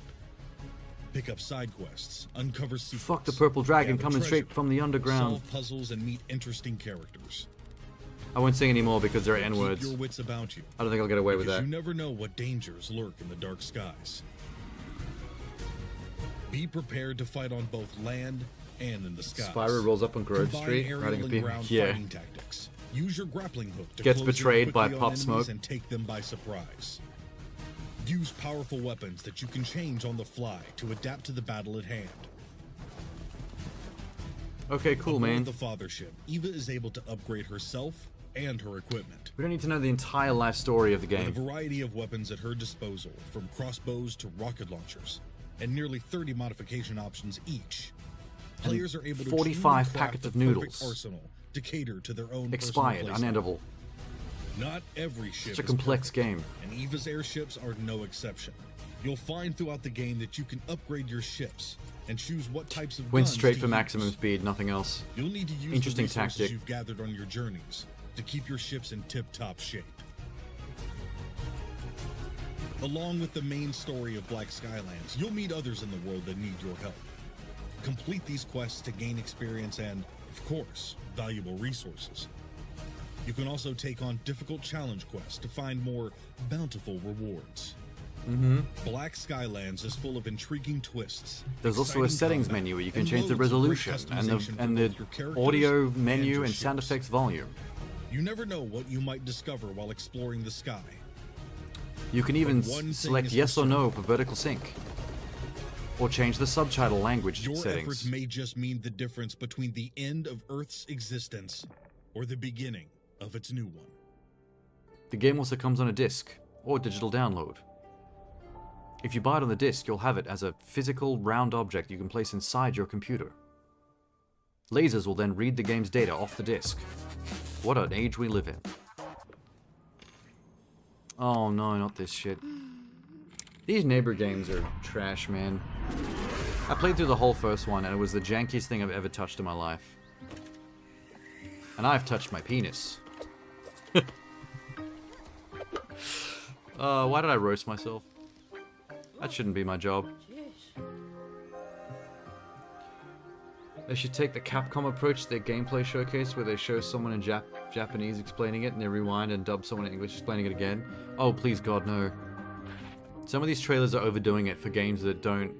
Pick up side quests, uncover secrets. Fuck the purple dragon gather coming straight treasure, from the underground. Solve puzzles and meet interesting characters. I won't sing anymore because there are Keep N-words. your wits about you. I don't think I'll get away with Because that. you never know what dangers lurk in the dark skies. Be prepared to fight on both land and in the skies. Spyro rolls up on Grove Combine Street, aerial riding a and beam. ground Yeah. fighting tactics. Use your grappling hook to Gets close in betrayed by quickly on Pop enemies Smoke. and take them by surprise. Use powerful weapons that you can change on the fly to adapt to the battle at hand. Okay, cool, Aboard man. the fathership, Eva is able to upgrade herself and her equipment. We don't need to know the entire life story of the With a game. variety of weapons at her disposal, from crossbows to rocket launchers, and nearly 30 modification options each. Players are able to 45 truly craft packets the of perfect noodles. arsenal to cater to their own Expired, personal playstyle. unedible. Not every ship Such a is complex perfect, game. and Eva's airships are no exception. You'll find throughout the game that you can upgrade your ships and choose what types of Went guns straight to for use. maximum speed, nothing else. You'll need to use Interesting the resources tactic. you've gathered on your journeys to keep your ships in tip-top shape. Along with the main story of Black Skylands, you'll meet others in the world that need your help. Complete these quests to gain experience and, of course, valuable resources. You can also take on difficult challenge quests to find more bountiful rewards. Black Skylands is full of intriguing twists. There's also a exciting settings combat, menu where you can and change the loads of great resolution and customization for the both your characters audio and menu your and sound ships. effects volume. You never know what you might discover while exploring the sky. You can even But one thing select is yes for or no certain. for vertical sync. Or change the subtitle language Your efforts settings. may just mean the difference between the end of Earth's existence or the beginning of its new one. The game also comes on a disc or digital download. If you buy it on the disc, you'll have it as a physical round object you can place inside your computer. Lasers will then read the game's data off the disc. What an age we live in. Oh no, not this shit. These neighbor games are trash, man. I played through the whole first one and it was the jankiest thing I've ever touched in my life. And I've touched my penis. Why did I roast myself? That shouldn't be my job. They should take the Capcom approach to their gameplay showcase where they show someone in Japanese explaining it and they rewind and dub someone in English explaining it again. Oh, please God, no. Some of these trailers are overdoing it for games that don't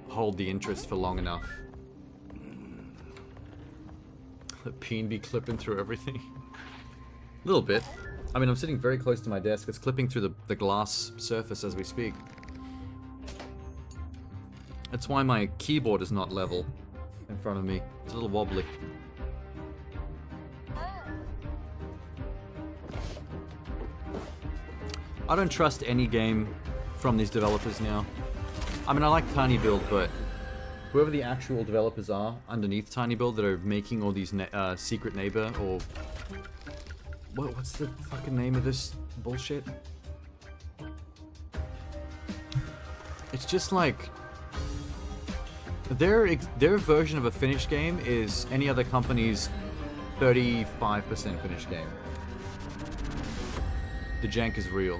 hold the interest for long enough. The peen be clipping through everything. A little bit. I mean, I'm sitting very close to my desk. It's clipping through the glass surface as we speak. That's why my keyboard is not level in front of me. It's a little wobbly. I don't trust any game from these developers now. I mean, I like Tiny Build, but whoever the actual developers are underneath Tiny Build that are making all these Secret Neighbor or... What's the fucking name of this bullshit? It's just like... Their version of a finished game is any other company's 35% finished game. The jank is real.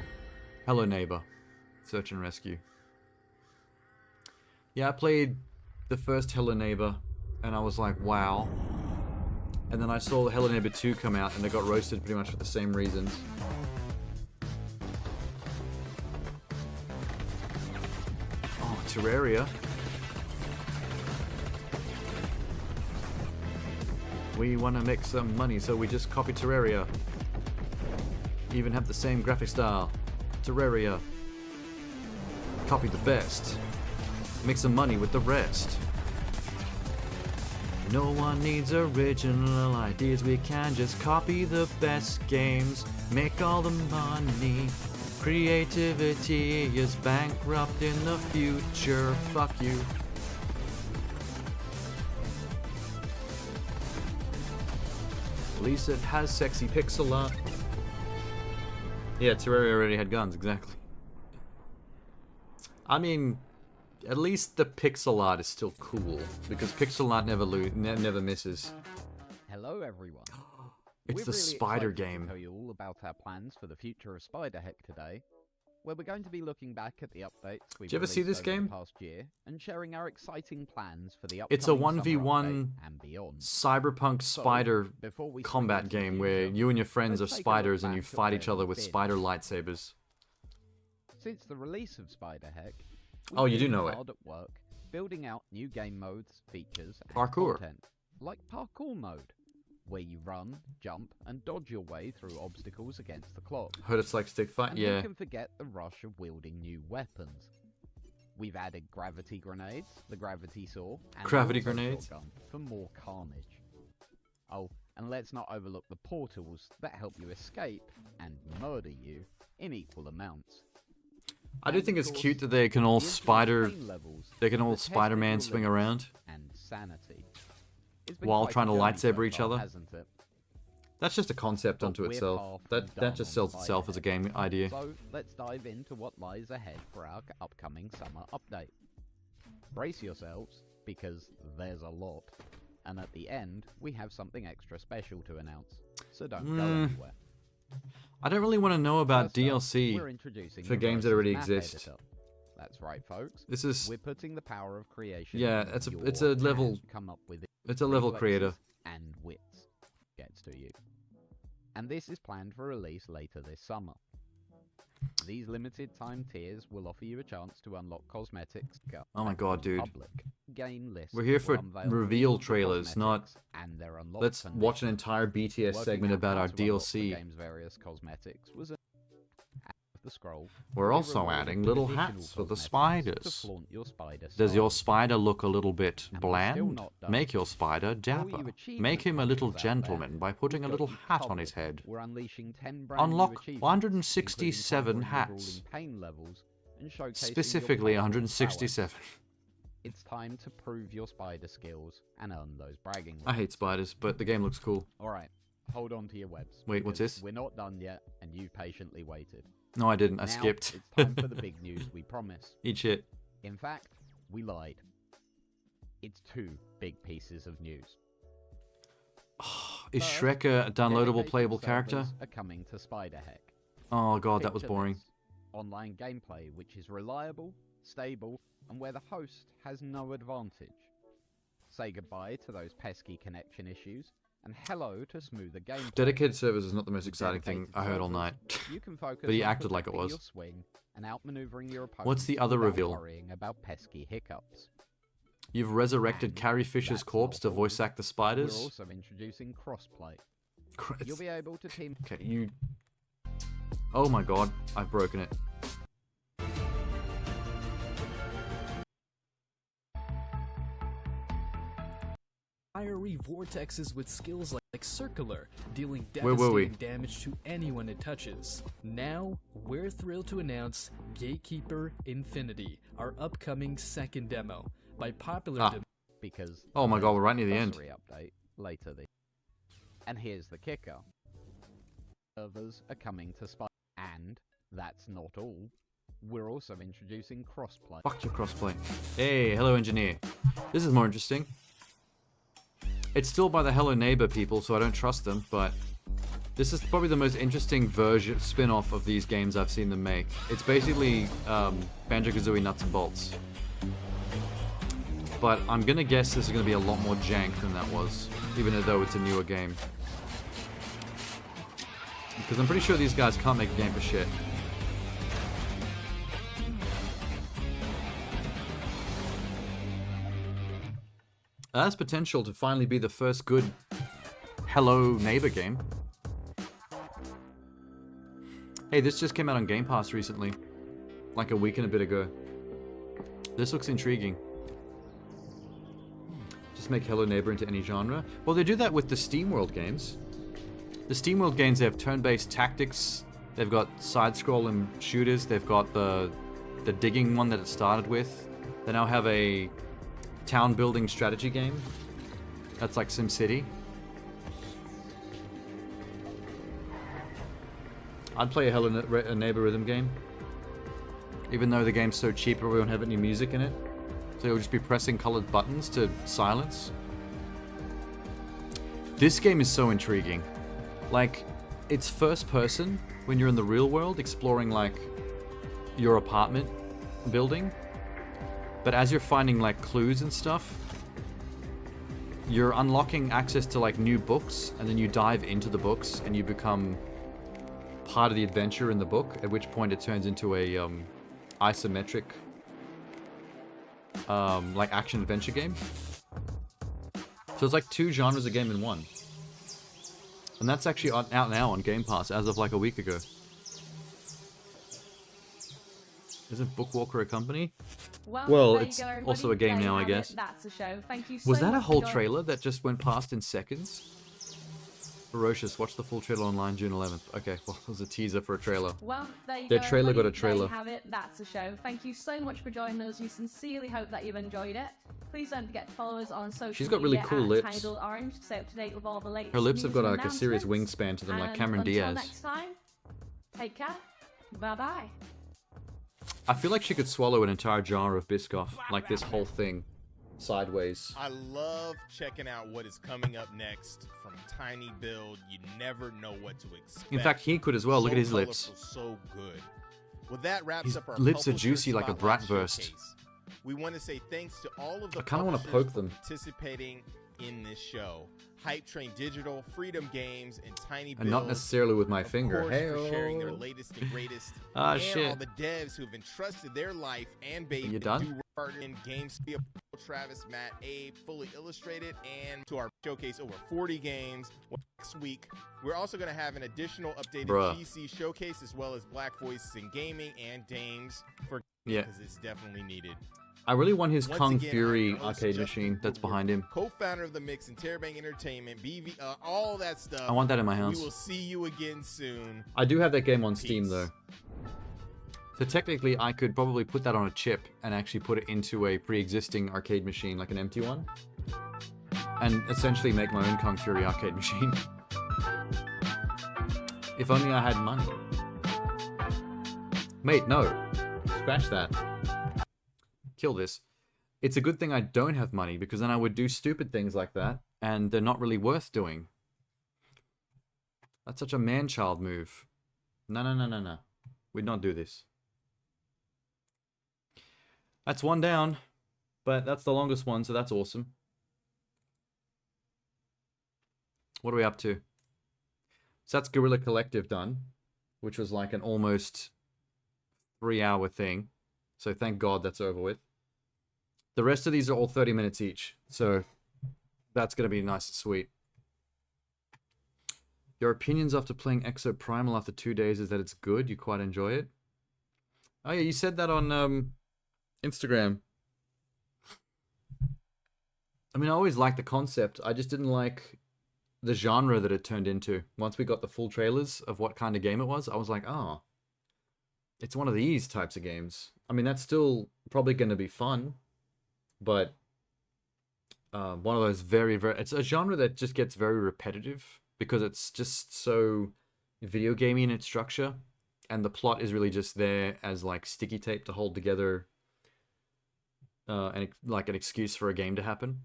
Hello Neighbor. Search and Rescue. Yeah, I played the first Hello Neighbor and I was like, wow. And then I saw Hello Neighbor 2 come out and they got roasted pretty much for the same reasons. Oh, Terraria. We want to make some money, so we just copy Terraria. Even have the same graphic style. Terraria. Copy the best. Make some money with the rest. No one needs original ideas. We can just copy the best games. Make all the money. Creativity is bankrupt in the future. Fuck you. At least it has sexy pixel art. Yeah, Terraria already had guns, exactly. I mean, at least the pixel art is still cool, because pixel art never misses. Hello everyone. It's We're the really spider excited to game. tell you all about our plans for the future of Spiderheck today, where we're going to be looking back at the updates we've Did you ever see released this over game? the past year and sharing our exciting plans for the upcoming It's a summer 1v1 update and beyond. cyberpunk So, spider before we combat spring into game the where future, you and your friends are let's take a look spiders and back you at fight where each other we've with been. spider lightsabers. Since the release of Spiderheck, Oh, you we've do been know it. hard at work building out new game modes, features, and Parkour. content, like parkour mode, where you run, jump, and dodge your way through obstacles against the clock. Heard it's like stick fight, And yeah. who can forget the rush of wielding new weapons? We've added gravity grenades, the gravity saw, and Gravity the auto grenades? shotgun for more carnage. Oh, and let's not overlook the portals that help you escape and murder you in equal amounts. I do And think of it's course, cute that they can all the infinite spider... pain levels They can all that tested Spider-Man your swing limits around and sanity. It's been while quite a trying to journey lightsaber so each far, other. hasn't it? That's just a concept But unto we're itself. far from That done just on sells itself as a game idea. So let's dive into what lies ahead for our upcoming summer update. Brace yourselves, because there's a lot. And at the end, we have something extra special to announce. So don't go anywhere. I don't really want to know about First up, DLC we're introducing for the games that Versus already map exist. editor. That's right, folks. This is... We're putting the power of creation. Yeah, in it's a your level... hands. Come up with It's a level creator. reflexes and wits gets to you. And this is planned for release later this summer. These limited time tiers will offer you a chance to unlock cosmetics. Oh my god, dude. Public game lists We're here for will unveil reveal real trailers, not... cosmetics and their unlocked Let's watch an entire BTS Working segment out about how our to unlock the DLC. game's various cosmetics was the scroll. We're we also rewarded adding with little additional hats for the cosmetics to spiders. flaunt your spider Does your style. spider look a little bit And we're still bland? not done. Make your spider For all dapper. you Make achievement him a little hunters out there, gentleman by putting a we've little got you hat on covered. his head. We're unleashing 10 brand new Unlock achievements, 167 including hats. covering pain levels and showcasing Specifically your powerful 167. prowess. It's time to prove your spider skills and earn those bragging rights. I hate spiders, but the game looks cool. Alright, hold on to your webs. Wait, what's because this? We're not done yet, and you patiently waited. No, I didn't. I Now, skipped. It's time for the big news we promised. Eat shit. In fact, we lied. It's 2 big pieces of news. Is First, Shrek a downloadable dedicated playable character? servers are coming to Spiderheck. Oh god, that was Picture boring. this. Online gameplay which is reliable, stable, and where the host has no advantage. Say goodbye to those pesky connection issues, and hello to smoother gameplay. Dedicated servers is not the most exciting thing I heard all night. You can focus But he on acted like it perfecting was. your swing and outmaneuvering your opponent. What's the other without reveal? worrying about pesky hiccups. You've resurrected Carrie Fisher's corpse to voice act the spiders. We're also introducing crossplay. You'll be able to team. Okay, you... Oh my god, I've broken it. Fiery vortexes with skills like Circular, dealing Where were we? devastating damage to anyone it touches. Now, we're thrilled to announce Gatekeeper Infinity, our upcoming second demo. By popular because oh my god, we're right near the end. Update later and here's the kicker. Servers are coming to Spy, and that's not all. We're also introducing crossplay. Fuck your crossplay. Hey, hello engineer. This is more interesting. It's still by the Hello Neighbor people, so I don't trust them, but this is probably the most interesting version spin-off of these games I've seen them make. It's basically Banjo-Kazooie nuts and bolts. But I'm gonna guess this is gonna be a lot more jank than that was, even though it's a newer game. Because I'm pretty sure these guys can't make a game for shit. That has potential to finally be the first good Hello Neighbor game. Hey, this just came out on Game Pass recently. Like a week and a bit ago. This looks intriguing. Just make Hello Neighbor into any genre. Well, they do that with the SteamWorld games. The SteamWorld games, they have turn-based tactics. They've got side-scrolling shooters. They've got the digging one that it started with. They now have a town-building strategy game. That's like SimCity. I'd play a Hello Neighbor rhythm game. Even though the game's so cheap, we won't have any music in it. So you'll just be pressing colored buttons to silence. This game is so intriguing. Like, it's first person when you're in the real world, exploring like your apartment building. But as you're finding like clues and stuff, you're unlocking access to like new books, and then you dive into the books and you become part of the adventure in the book, at which point it turns into a isometric like action adventure game. So it's like two genres of game in one. And that's actually out now on Game Pass as of like a week ago. Isn't Bookwalker a company? Well, it's also a game now, I guess. That's a show. Thank you Was so that a much whole for trailer that just went past in seconds? Ferocious, watch the full trailer online June 11th. Okay, well, it was a teaser for a trailer. Well, there you Their go, trailer got a everybody. There trailer. you have it. That's a show. Thank you so much for joining us. We sincerely hope that you've enjoyed it. Please don't forget to follow us on social She's got really media cool at lips. Tidal Orange to stay up to date with all the latest Her lips have news got and like a serious announcements. wingspan to them, like And Cameron until Diaz. next time, take care. Bye-bye. I feel like she could swallow an entire jar of Biscoff, like this whole thing, sideways. I love checking out what is coming up next from Tiny Build. You never know what to expect. In fact, he could as well. Look at his lips. Colorful, so good. Well, that wraps His up our lips are Publisher juicy like a Spotlight Bratwurst. Showcase. We want to say thanks to all of the I kinda wanna publishers poke for them. participating in this show. Hype Train Digital, Freedom Games, and Tiny Build. And not necessarily with my of finger. course, Hey, for sharing their latest and greatest. Ah, and shit. all the devs who have entrusted their life and baby You done? to partner in GameSpeak, Travis, Matt, Abe, Fully Illustrated, and to our showcase over 40 games. Next week, we're also going to have an additional updated Bruh. GC showcase, as well as Black Voices in Gaming and Dames for Yeah. because it's definitely needed. I really want his Once Kung again, Fury I'm your host, arcade Justin machine that's behind him. Co-founder of the Mix and Terabang Entertainment, BV, all that stuff. I want that in my house. We will see you again soon. I do have that game on Steam though. So technically I could probably put that on a chip and actually put it into a pre-existing arcade machine, like an empty one. And essentially make my own Kung Fury arcade machine. If only I had money. Mate, no. Scratch that. Kill this. It's a good thing I don't have money, because then I would do stupid things like that, and they're not really worth doing. That's such a man-child move. No. We'd not do this. That's one down, but that's the longest one, so that's awesome. What are we up to? So that's GuerrillaCollective done, which was like an almost 3-hour thing. So thank God that's over with. The rest of these are all 30 minutes each, so that's going to be nice and sweet. Your opinions after playing Exo Primal after 2 days is that it's good, you quite enjoy it? Oh yeah, you said that on Instagram. I mean, I always liked the concept, I just didn't like the genre that it turned into. Once we got the full trailers of what kind of game it was, I was like, oh, it's one of these types of games. I mean, that's still probably going to be fun, but one of those it's a genre that just gets very repetitive because it's just so video gamey in its structure, and the plot is really just there as like sticky tape to hold together and like an excuse for a game to happen.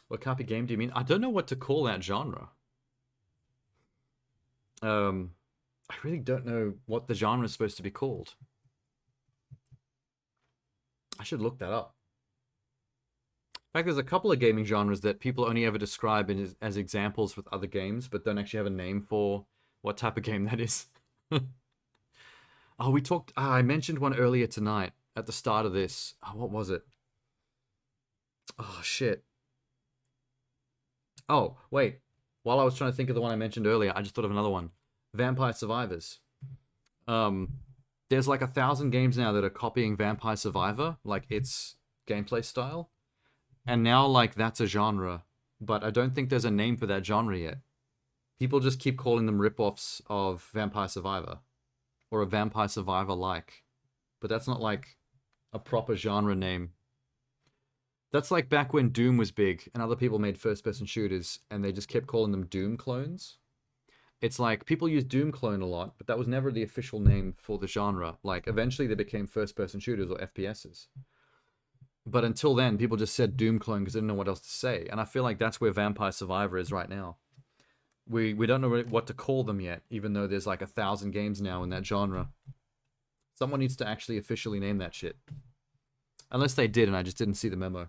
What type of game do you mean? I don't know what to call that genre. I really don't know what the genre is supposed to be called. I should look that up. In fact, there's a couple of gaming genres that people only ever describe as examples with other games, but don't actually have a name for what type of game that is. Oh, we talked... I mentioned one earlier tonight at the start of this. Oh, what was it? Oh, shit. Oh, wait. While I was trying to think of the one I mentioned earlier, I just thought of another one. Vampire Survivors. There's like 1,000 games now that are copying Vampire Survivor, like its gameplay style. And now, like, that's a genre. But I don't think there's a name for that genre yet. People just keep calling them rip-offs of Vampire Survivor. Or a Vampire Survivor-like. But that's not, like, a proper genre name. That's like back when Doom was big, and other people made first-person shooters, and they just kept calling them Doom clones. It's like, people use Doom clone a lot, but that was never the official name for the genre. Like, eventually they became first-person shooters or FPSs. But until then, people just said Doom clone because they didn't know what else to say. And I feel like that's where Vampire Survivor is right now. We don't know what to call them yet, even though there's like 1,000 games now in that genre. Someone needs to actually officially name that shit. Unless they did and I just didn't see the memo.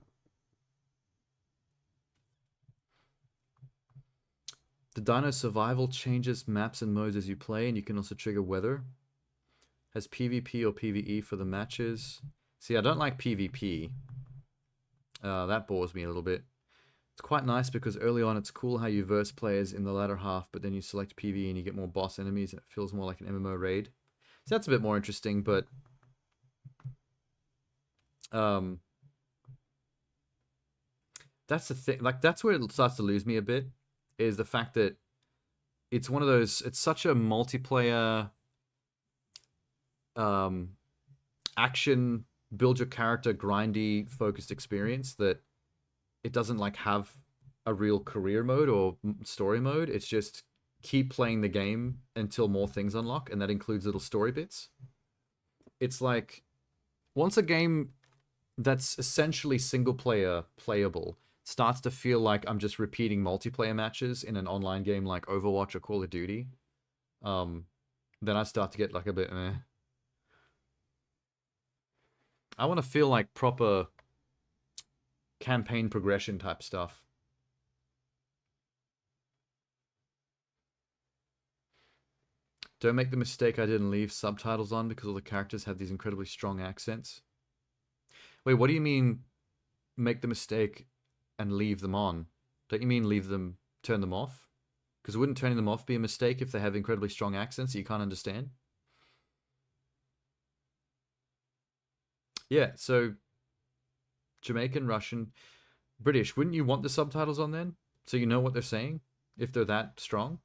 The Dino Survival changes maps and modes as you play, and you can also trigger weather. Has PvP or PvE for the matches. See, I don't like PvP. That bores me a little bit. It's quite nice because early on it's cool how you verse players in the latter half, but then you select PvE and you get more boss enemies and it feels more like an MMO raid. So that's a bit more interesting, but... that's the thing. Like, that's where it starts to lose me a bit. Is the fact that it's one of those... It's such a multiplayer... action... build your character grindy focused experience that it doesn't like have a real career mode or story mode. It's just keep playing the game until more things unlock, and that includes little story bits. It's like once a game that's essentially single player playable starts to feel like I'm just repeating multiplayer matches in an online game like Overwatch or Call of Duty, then I start to get like a bit meh. I want to feel like proper campaign progression type stuff. Don't make the mistake I did and leave subtitles on because all the characters have these incredibly strong accents. Wait, what do you mean make the mistake and leave them on? Don't you mean leave them, turn them off? Because wouldn't turning them off be a mistake if they have incredibly strong accents that you can't understand? Yeah, so Jamaican, Russian, British. Wouldn't you want the subtitles on then? So you know what they're saying? If they're that strong?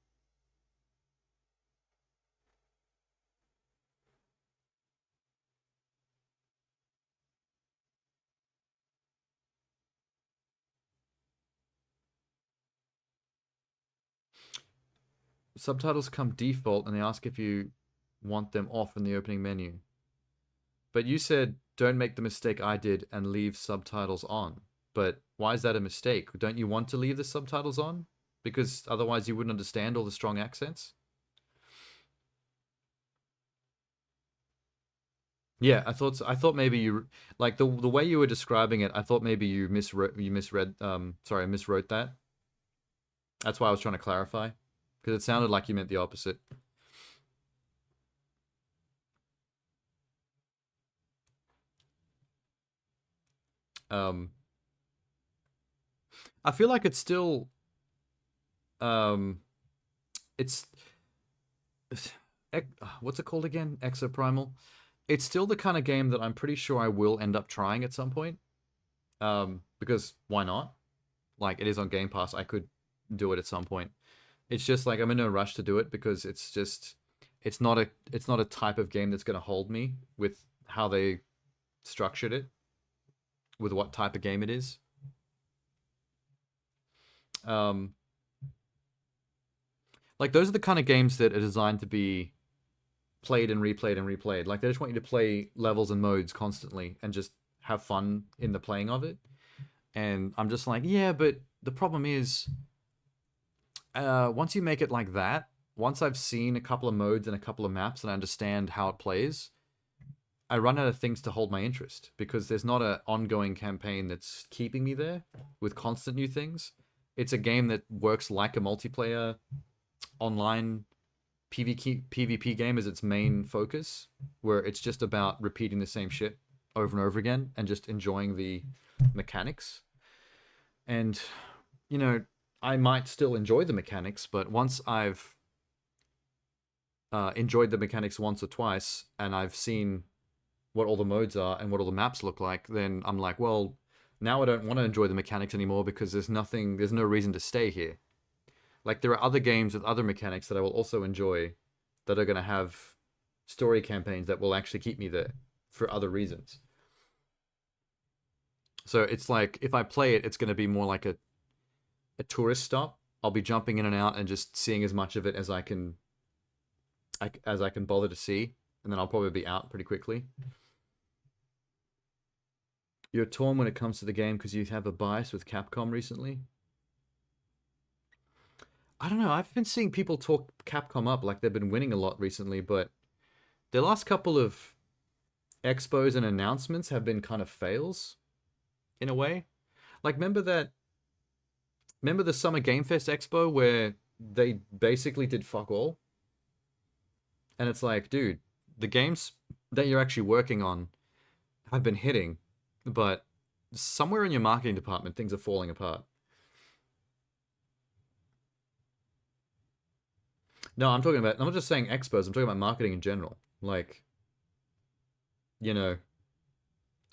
Subtitles come default and they ask if you want them off in the opening menu. But you said, don't make the mistake I did and leave subtitles on. But why is that a mistake? Don't you want to leave the subtitles on? Because otherwise you wouldn't understand all the strong accents? Yeah, I thought so. I thought maybe you like the way you were describing it. I thought maybe you misread. Sorry, I miswrote that. That's why I was trying to clarify, because it sounded like you meant the opposite. I feel like it's still, it's what's it called again? Exoprimal. It's still the kind of game that I'm pretty sure I will end up trying at some point. Because why not? Like, it is on Game Pass. I could do it at some point. It's just like I'm in no rush to do it because it's not a type of game that's going to hold me with how they structured it, with what type of game it is. Like, those are the kind of games that are designed to be played and replayed and replayed. Like, they just want you to play levels and modes constantly and just have fun in the playing of it. And I'm just like, yeah, but the problem is, once you make it like that, once I've seen a couple of modes and a couple of maps and I understand how it plays, I run out of things to hold my interest, because there's not an ongoing campaign that's keeping me there with constant new things. It's a game that works like a multiplayer online PvP game as its main focus, where it's just about repeating the same shit over and over again and just enjoying the mechanics. And, you know, I might still enjoy the mechanics, but once I've enjoyed the mechanics once or twice and I've seen what all the modes are and what all the maps look like, then I'm like, well, now I don't want to enjoy the mechanics anymore because there's no reason to stay here. Like, there are other games with other mechanics that I will also enjoy that are going to have story campaigns that will actually keep me there for other reasons. So it's like, if I play it, it's going to be more like a tourist stop. I'll be jumping in and out and just seeing as much of it as I can bother to see, and then I'll probably be out pretty quickly. You're torn when it comes to the game because you have a bias with Capcom recently? I don't know. I've been seeing people talk Capcom up like they've been winning a lot recently, but their last couple of expos and announcements have been kind of fails, in a way. Like, remember the Summer Game Fest Expo where they basically did fuck all? And it's like, dude, the games that you're actually working on have been hitting, but somewhere in your marketing department, things are falling apart. No, I'm not just saying expos, I'm talking about marketing in general. Like, you know,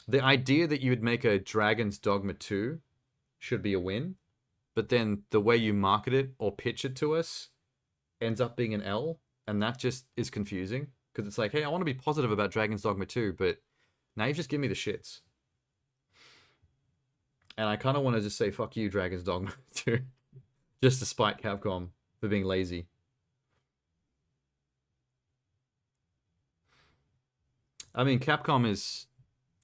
the idea that you would make a Dragon's Dogma 2 should be a win, but then the way you market it or pitch it to us ends up being an L, and that just is confusing, because it's like, hey, I want to be positive about Dragon's Dogma 2, but now you've just given me the shits. And I kind of want to just say, fuck you, Dragon's Dogma 2, just to spite Capcom for being lazy. I mean, Capcom is...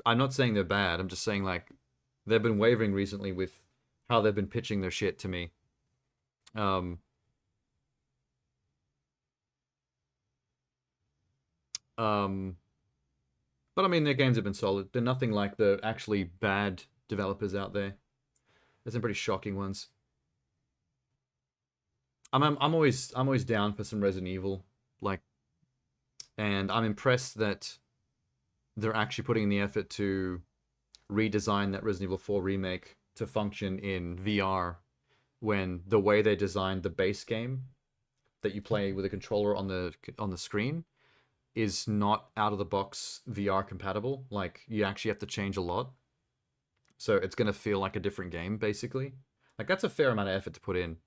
I'm not saying they're bad. I'm just saying, like, they've been wavering recently with how they've been pitching their shit to me. But I mean, their games have been solid. They're nothing like the actually bad developers out there. There's some pretty shocking ones. I'm always down for some Resident Evil, like, and I'm impressed that they're actually putting in the effort to redesign that Resident Evil 4 remake to function in VR, when the way they designed the base game that you play with a controller on the screen is not out of the box VR compatible. Like, you actually have to change a lot. So it's going to feel like a different game, basically. Like, that's a fair amount of effort to put in.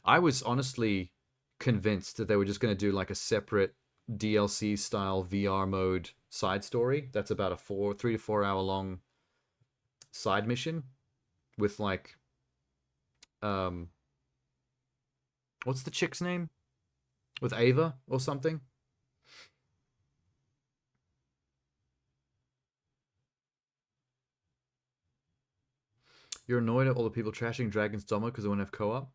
I was honestly convinced that they were just going to do like a separate DLC style VR mode side story that's about a 3 to 4 hour long side mission with like what's the chick's name, with Ava or something. You're annoyed at all the people trashing Dragon's Dogma because they won't have co-op?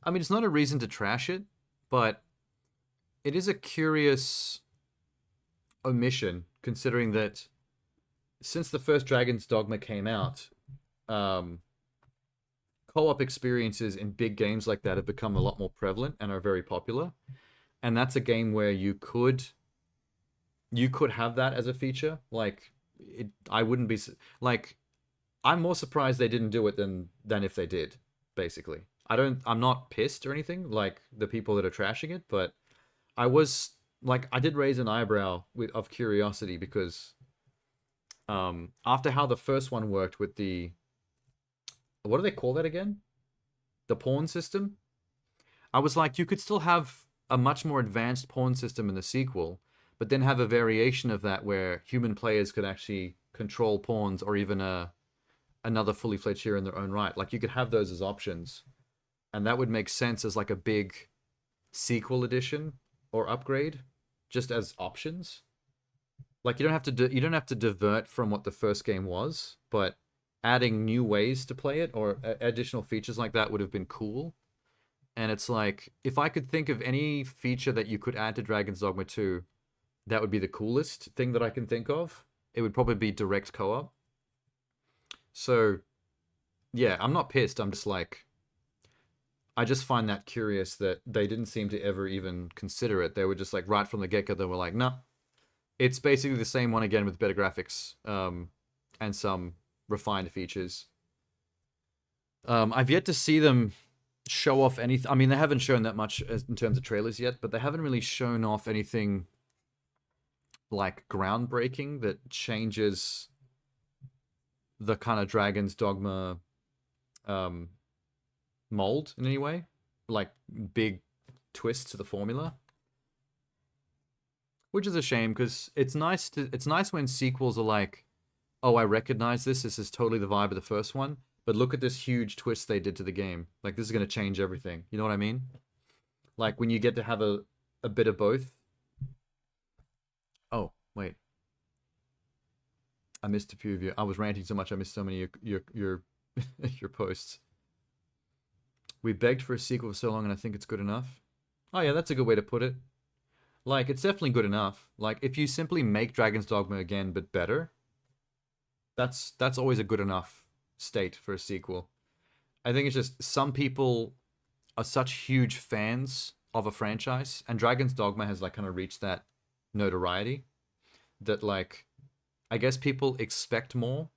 I mean, it's not a reason to trash it, but it is a curious omission considering that since the first Dragon's Dogma came out, co-op experiences in big games like that have become a lot more prevalent and are very popular. And that's a game where you could have that as a feature. Like, I wouldn't be like, I'm more surprised they didn't do it than if they did. Basically, I'm not pissed or anything like the people that are trashing it, but I was like, I did raise an eyebrow of curiosity because after how the first one worked with the, what do they call that again? The pawn system. I was like, you could still have a much more advanced pawn system in the sequel, but then have a variation of that where human players could actually control pawns, or even another fully fledged hero in their own right. Like, you could have those as options, and that would make sense as like a big sequel edition or upgrade, just as options. Like, you don't have to divert from what the first game was, but adding new ways to play it or additional features like that would have been cool. And it's like, if I could think of any feature that you could add to Dragon's Dogma 2, that would be the coolest thing that I can think of. It would probably be direct co-op. So, yeah, I'm not pissed. I'm just like, I just find that curious that they didn't seem to ever even consider it. They were just like, right from the get-go, they were like, no. It's basically the same one again with better graphics and some refined features. I've yet to see them show off anything. I mean, they haven't shown that much in terms of trailers yet, but they haven't really shown off anything like groundbreaking that changes the kind of Dragon's Dogma mold in any way, like big twists to the formula, which is a shame because it's nice when sequels are like, oh, I recognize this is totally the vibe of the first one, but look at this huge twist they did to the game. Like, this is going to change everything. You know what I mean? Like, when you get to have a bit of both. Oh, wait. I missed a few of you. I was ranting so much I missed so many of your your posts. We begged for a sequel for so long and I think it's good enough. Oh yeah, that's a good way to put it. Like, it's definitely good enough. Like, if you simply make Dragon's Dogma again but better, that's always a good enough state for a sequel. I think it's just some people are such huge fans of a franchise, and Dragon's Dogma has like kind of reached that notoriety that, like, I guess people expect more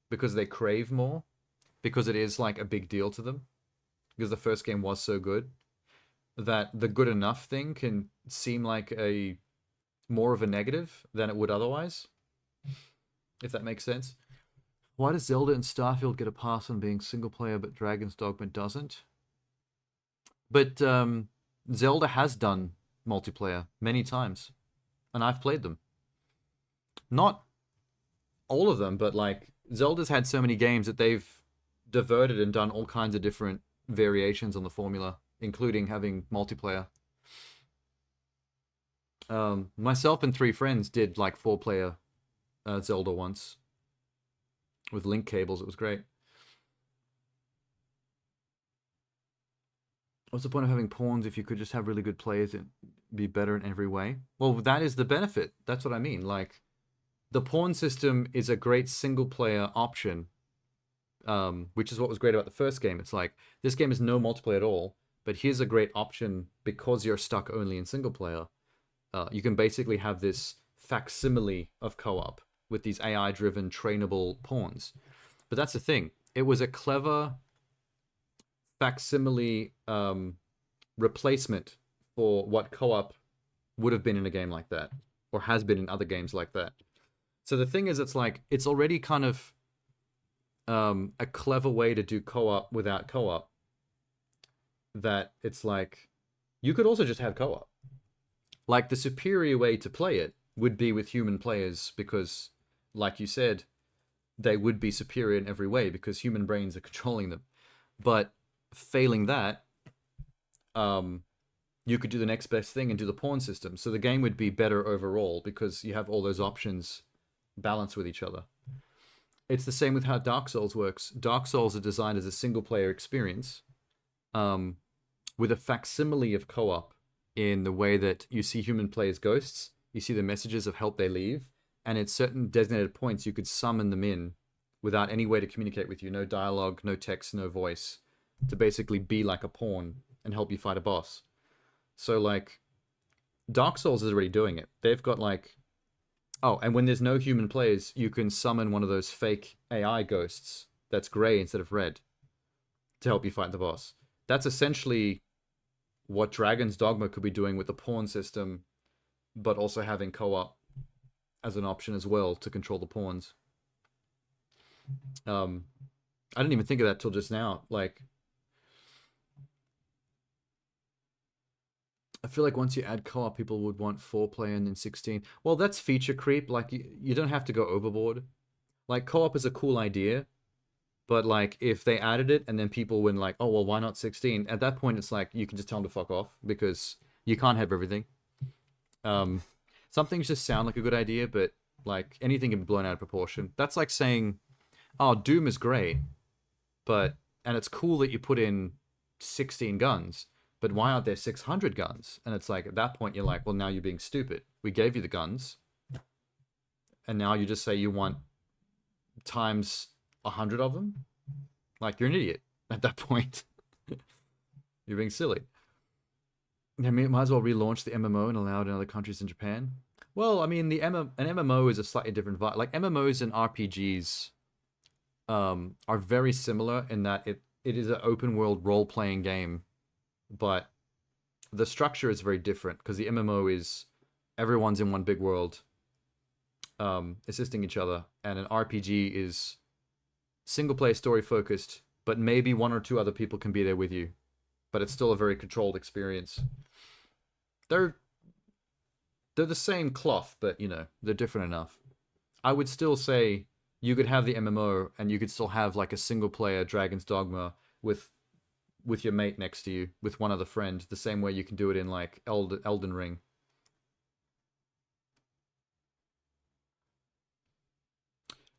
because they crave more, because it is like a big deal to them, because the first game was so good, that the good enough thing can seem like a more of a negative than it would otherwise, if that makes sense. Why does Zelda and Starfield get a pass on being single player but Dragon's Dogma doesn't? But Zelda has done multiplayer many times, and I've played them. Not all of them, but like, Zelda's had so many games that they've diverted and done all kinds of different variations on the formula, including having multiplayer. Myself and 3 friends did like 4-player Zelda once with link cables. It was great. What's the point of having pawns if you could just have really good players and be better in every way? Well, that is the benefit. That's what I mean. Like, the pawn system is a great single player option, which is what was great about the first game. It's like, this game is no multiplayer at all, but here's a great option because you're stuck only in single player. You can basically have this facsimile of co-op with these AI-driven trainable pawns. But that's the thing. It was a clever facsimile replacement for what co-op would have been in a game like that, or has been in other games like that. So the thing is, it's like, it's already kind of a clever way to do co-op without co-op, that it's like, you could also just have co-op. Like, the superior way to play it would be with human players, because, like you said, they would be superior in every way because human brains are controlling them. But failing that, you could do the next best thing and do the pawn system. So the game would be better overall because you have all those options balanced with each other. It's the same with how Dark Souls works. Dark Souls are designed as a single-player experience, with a facsimile of co-op in the way that you see human players' ghosts, you see the messages of help they leave, and at certain designated points you could summon them in without any way to communicate with you. No dialogue, no text, no voice. To basically be like a pawn and help you fight a boss. So, like, Dark Souls is already doing it. They've got, like... Oh, and when there's no human players, you can summon one of those fake AI ghosts that's grey instead of red to help you fight the boss. That's essentially what Dragon's Dogma could be doing with the pawn system, but also having co-op as an option as well to control the pawns. I didn't even think of that till just now. Like, I feel like once you add co-op, people would want 4-player and then 16. Well, that's feature creep. Like, you don't have to go overboard. Like, co-op is a cool idea, but, like, if they added it and then people went like, oh, well, why not 16? At that point, it's like, you can just tell them to fuck off because you can't have everything. Some things just sound like a good idea, but, like, anything can be blown out of proportion. That's like saying, oh, Doom is great, and it's cool that you put in 16 guns, but why aren't there 600 guns? And it's like, at that point, you're like, well, now you're being stupid. We gave you the guns, and now you just say you want times 100 of them? Like, you're an idiot at that point. You're being silly. I mean, might as well relaunch the MMO and allow it in other countries in Japan. Well, I mean, an MMO is a slightly different vibe. Like, MMOs and RPGs are very similar in that it is an open world role-playing game, but the structure is very different because the MMO is everyone's in one big world assisting each other, and an RPG is single-player story-focused, but maybe one or two other people can be there with you, but it's still a very controlled experience. They're the same cloth, but, you know, they're different enough. I would still say you could have the MMO and you could still have like a single player Dragon's Dogma with your mate next to you, with one other friend, the same way you can do it in like Elden Ring.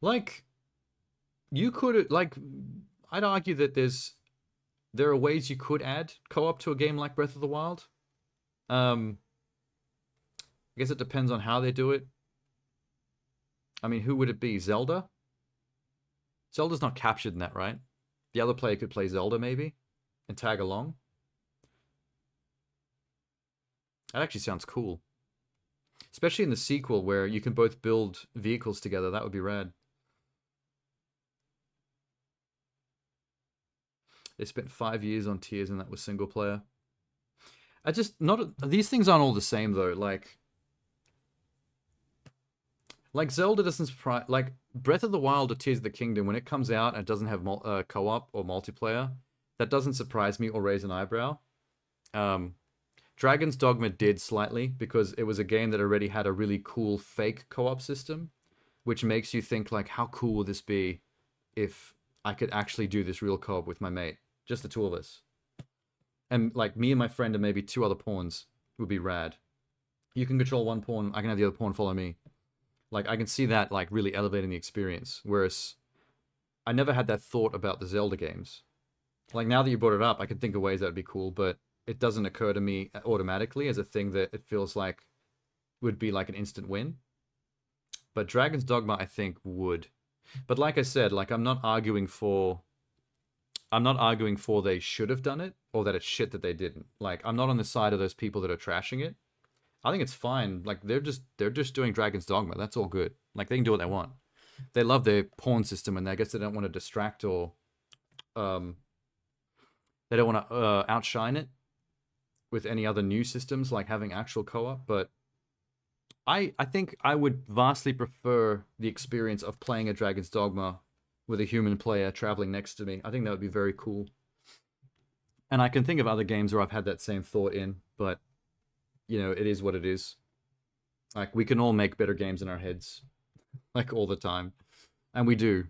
Like, you could, like, I'd argue that there are ways you could add co-op to a game like Breath of the Wild. I guess it depends on how they do it. I mean, who would it be? Zelda? Zelda's not captured in that, right? The other player could play Zelda, maybe, and tag along. That actually sounds cool. Especially in the sequel, where you can both build vehicles together. That would be rad. They spent 5 years on Tears, and that was single player. These things aren't all the same, though. Like Zelda doesn't surprise, like Breath of the Wild or Tears of the Kingdom, when it comes out and it doesn't have co-op or multiplayer, that doesn't surprise me or raise an eyebrow. Dragon's Dogma did slightly, because it was a game that already had a really cool fake co-op system, which makes you think like, how cool would this be if I could actually do this real co-op with my mate, just the two of us, and like me and my friend and maybe two other pawns would be rad. You can control one pawn, I can have the other pawn follow me. Like, I can see that, like, really elevating the experience. Whereas, I never had that thought about the Zelda games. Like, now that you brought it up, I can think of ways that would be cool, but it doesn't occur to me automatically as a thing that it feels like would be, like, an instant win. But Dragon's Dogma, I think, would. But like I said, like, I'm not arguing for they should have done it, or that it's shit that they didn't. Like, I'm not on the side of those people that are trashing it. I think it's fine. Like, they're just doing Dragon's Dogma. That's all good. Like, they can do what they want. They love their pawn system, and I guess they don't want to distract or they don't want to outshine it with any other new systems, like having actual co-op. But I think I would vastly prefer the experience of playing a Dragon's Dogma with a human player traveling next to me. I think that would be very cool. And I can think of other games where I've had that same thought in, but you know, it is what it is. Like, we can all make better games in our heads, like, all the time. And we do.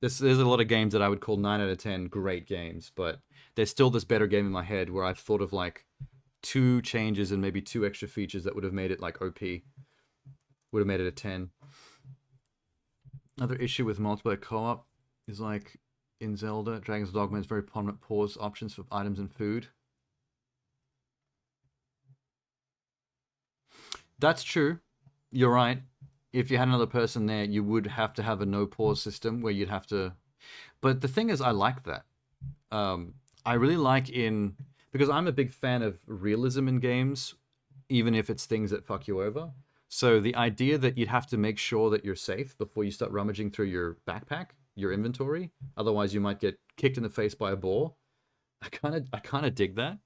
There's a lot of games that I would call 9 out of 10 great games, but there's still this better game in my head where I've thought of, like, 2 changes and maybe 2 extra features that would have made it, like, OP. Would have made it a 10. Another issue with multiplayer co-op is, like, in Zelda, Dragon's Dogma has very prominent pause options for items and food. That's true. You're right. if you had another person there, you would have to have a no pause system where you'd have to. But the thing is, I like that. I really like because I'm a big fan of realism in games, even if it's things that fuck you over. So the idea that you'd have to make sure that you're safe before you start rummaging through your backpack, your inventory, otherwise you might get kicked in the face by a boar. I kind of dig that.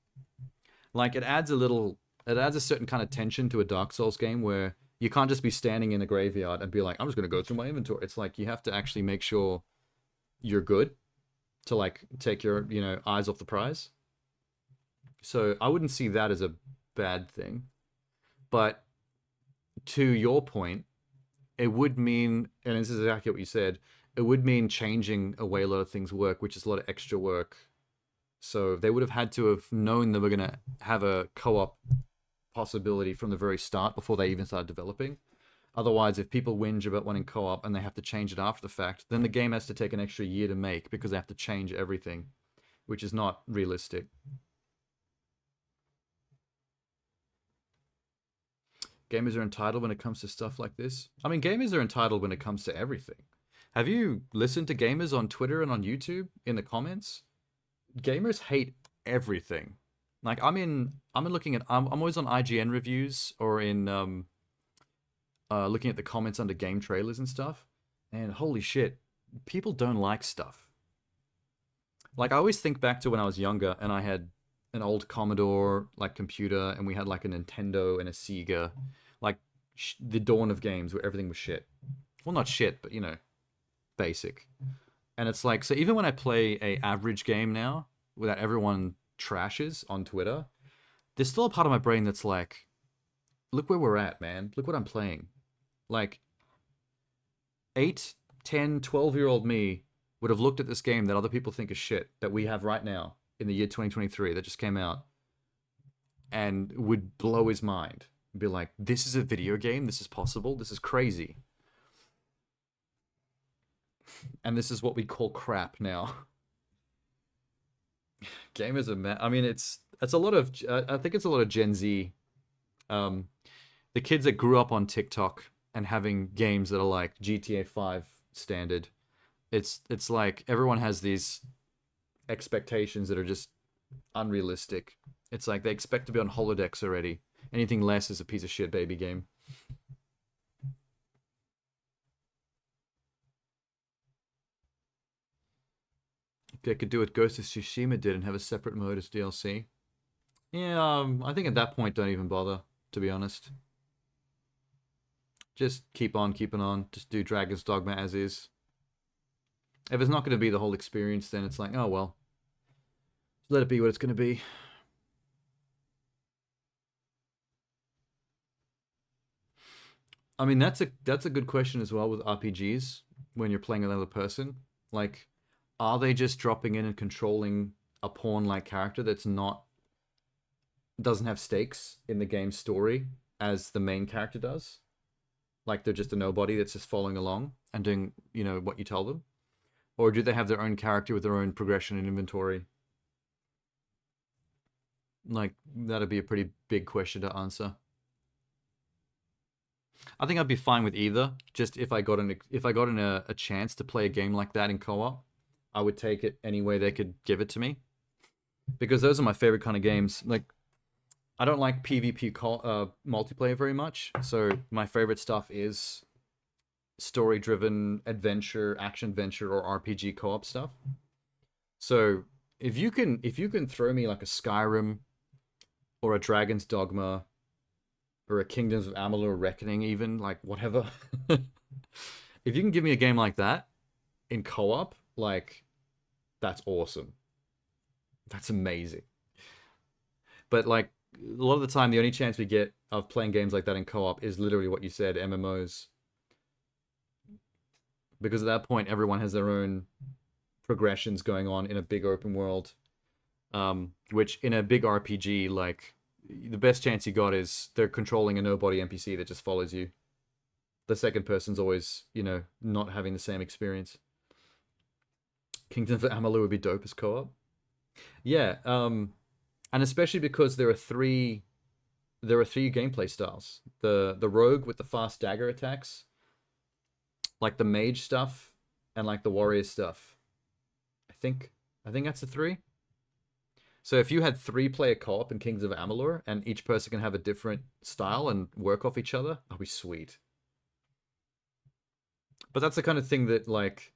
Like it adds a certain kind of tension to a Dark Souls game where you can't just be standing in a graveyard and be like, I'm just going to go through my inventory. It's like you have to actually make sure you're good to like take your, eyes off the prize. So I wouldn't see that as a bad thing. But to your point, it would mean, and this is exactly what you said, it would mean changing a way a lot of things work, which is a lot of extra work. So they would have had to have known that we're going to have a co-op possibility from the very start before they even started developing. Otherwise, if people whinge about wanting co-op and they have to change it after the fact, then the game has to take an extra year to make because they have to change everything, which is not realistic. Gamers are entitled when it comes to stuff like this. I mean, gamers are entitled when it comes to everything. Have you listened to gamers on Twitter and on YouTube in the comments? Gamers hate everything. Like I'm always on IGN reviews or in looking at the comments under game trailers and stuff. And holy shit, people don't like stuff. Like I always think back to when I was younger and I had an old Commodore like computer and we had like a Nintendo and a Sega, like the dawn of games where everything was shit. Well, not shit, but basic. And it's like, so even when I play a average game now that everyone trashes on Twitter, there's still a part of my brain that's like, look where we're at, man. Look what I'm playing. Like 8, 10, 12-year-old me would have looked at this game that other people think is shit that we have right now in the year 2023 that just came out and would blow his mind. Be like, this is a video game? This is possible? This is crazy. And this is what we call crap now. Gamers are I mean, it's a lot of, I think it's a lot of Gen Z. The kids that grew up on TikTok and having games that are like GTA 5 standard. It's like everyone has these expectations that are just unrealistic. It's like they expect to be on holodecks already. Anything less is a piece of shit baby game. They could do what Ghost of Tsushima did and have a separate mode as DLC. Yeah, I think at that point don't even bother, to be honest. Just keep on keeping on. Just do Dragon's Dogma as is. If it's not going to be the whole experience, then it's like, oh well. Let it be what it's going to be. I mean, that's a good question as well with RPGs when you're playing another person. Like, are they just dropping in and controlling a pawn-like character that's doesn't have stakes in the game's story as the main character does? Like they're just a nobody that's just following along and doing, what you tell them? Or do they have their own character with their own progression and inventory? Like, that'd be a pretty big question to answer. I think I'd be fine with either. Just if I got a chance to play a game like that in co-op, I would take it any way they could give it to me. Because those are my favorite kind of games. Like, I don't like PvP multiplayer very much, so my favorite stuff is story-driven adventure, action-adventure, or RPG co-op stuff. So if you can throw me like a Skyrim, or a Dragon's Dogma, or a Kingdoms of Amalur Reckoning, even like whatever, if you can give me a game like that in co-op, like that's awesome. That's amazing. But like a lot of the time, the only chance we get of playing games like that in co-op is literally what you said, MMOs. Because at that point, everyone has their own progressions going on in a big open world. Which in a big RPG, like, the best chance you got is they're controlling a nobody NPC that just follows you. The second person's always, not having the same experience. Kingdoms of Amalur would be dope as co-op. Yeah, and especially because there are three gameplay styles. The rogue with the fast dagger attacks, like the mage stuff and like the warrior stuff. I think that's the 3. So if you had 3-player co-op in Kings of Amalur and each person can have a different style and work off each other, that'd be sweet. But that's the kind of thing that like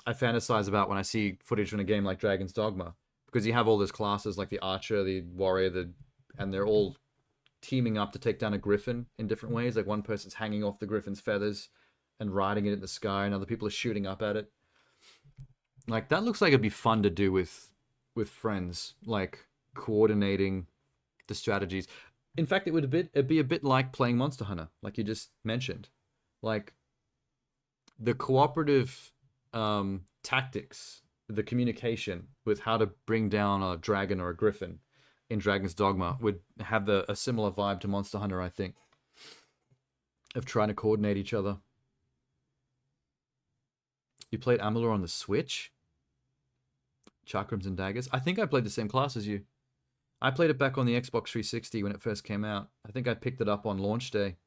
I fantasize about when I see footage from a game like Dragon's Dogma, because you have all those classes like the archer, the warrior, and they're all teaming up to take down a griffin in different ways. Like one person's hanging off the griffin's feathers and riding it in the sky, and other people are shooting up at it. Like that looks like it'd be fun to do with friends, like coordinating the strategies. In fact, it'd be a bit like playing Monster Hunter, like you just mentioned. Like the cooperative tactics, the communication with how to bring down a dragon or a griffin in Dragon's Dogma would have a similar vibe to Monster Hunter, I think, of trying to coordinate each other. You played Amalur on the Switch? Chakrams and Daggers? I think I played the same class as you. I played it back on the Xbox 360 when it first came out. I think I picked it up on launch day.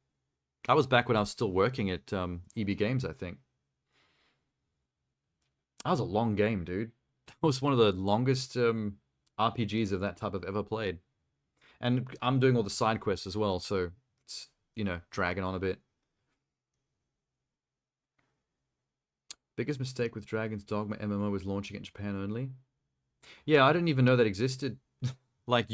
I was back when I was still working at EB Games, I think. That was a long game, dude. That was one of the longest RPGs of that type I've ever played. And I'm doing all the side quests as well, so it's, dragging on a bit. Biggest mistake with Dragon's Dogma MMO was launching it in Japan only. Yeah, I didn't even know that existed. Like,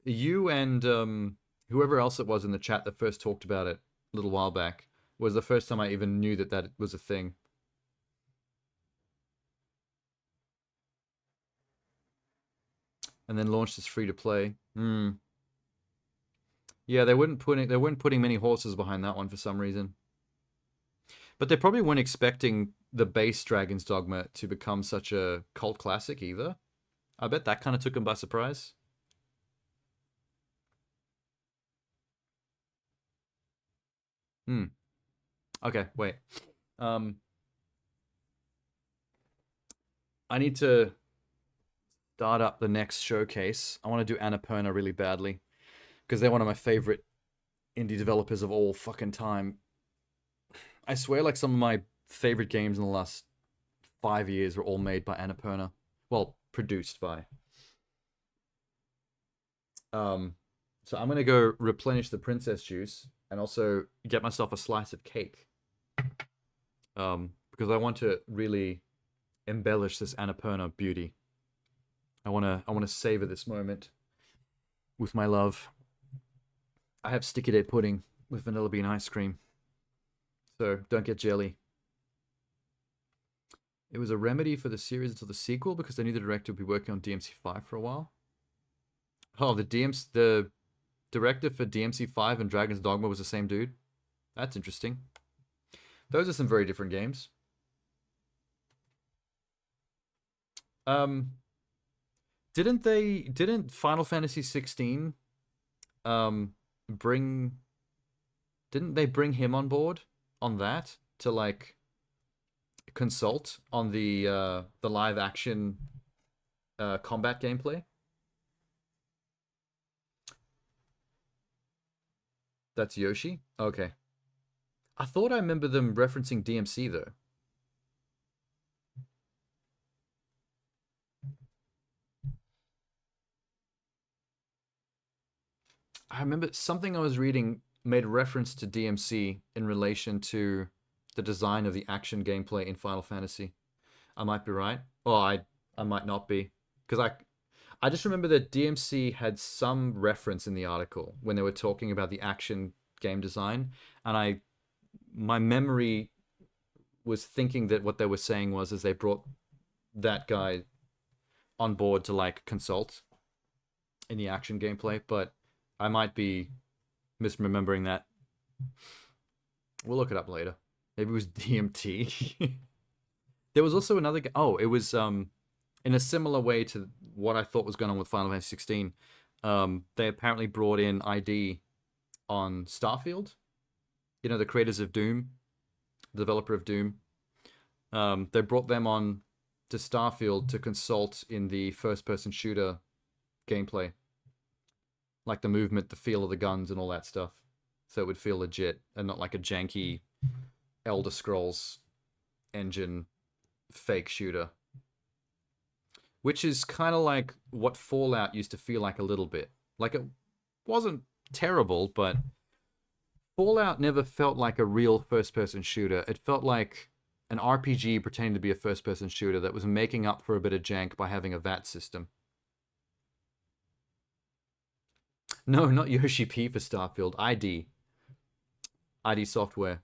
you and whoever else it was in the chat that first talked about it a little while back was the first time I even knew that was a thing. And then launched as free to play. Yeah, they weren't putting many horses behind that one for some reason. But they probably weren't expecting the base Dragon's Dogma to become such a cult classic either. I bet that kind of took them by surprise. Okay, wait. I need to start up the next showcase. I want to do Annapurna really badly, because they're one of my favorite indie developers of all fucking time. I swear, like, some of my favorite games in the last 5 years were all made by Annapurna. Well, produced by. So I'm gonna go replenish the princess juice and also get myself a slice of cake. Because I want to really embellish this Annapurna beauty. I wanna savor this moment with my love. I have sticky date pudding with vanilla bean ice cream, so don't get jelly. It was a remedy for the series until the sequel because they knew the director would be working on DMC5 for a while. Oh, the director for DMC5 and Dragon's Dogma was the same dude. That's interesting. Those are some very different games. Didn't Final Fantasy 16 didn't they bring him on board on that to like consult on the live action combat gameplay? That's Yoshi? Okay. I thought I remember them referencing DMC though. I remember something I was reading made reference to DMC in relation to the design of the action gameplay in Final Fantasy. I might be right. Or I might not be. Because I just remember that DMC had some reference in the article when they were talking about the action game design. And my memory was thinking that what they were saying was they brought that guy on board to like consult in the action gameplay, but I might be misremembering that. We'll look it up later. Maybe it was DMT. There was also another... Oh, it was in a similar way to what I thought was going on with Final Fantasy 16. They apparently brought in ID on Starfield. You know, the creators of Doom, the developer of Doom. They brought them on to Starfield to consult in the first-person shooter gameplay. Like the movement, the feel of the guns and all that stuff. So it would feel legit and not like a janky Elder Scrolls engine fake shooter. Which is kind of like what Fallout used to feel like a little bit. Like, it wasn't terrible, but Fallout never felt like a real first-person shooter. It felt like an RPG pretending to be a first-person shooter that was making up for a bit of jank by having a VAT system. No, not Yoshi P for Starfield. ID. ID Software.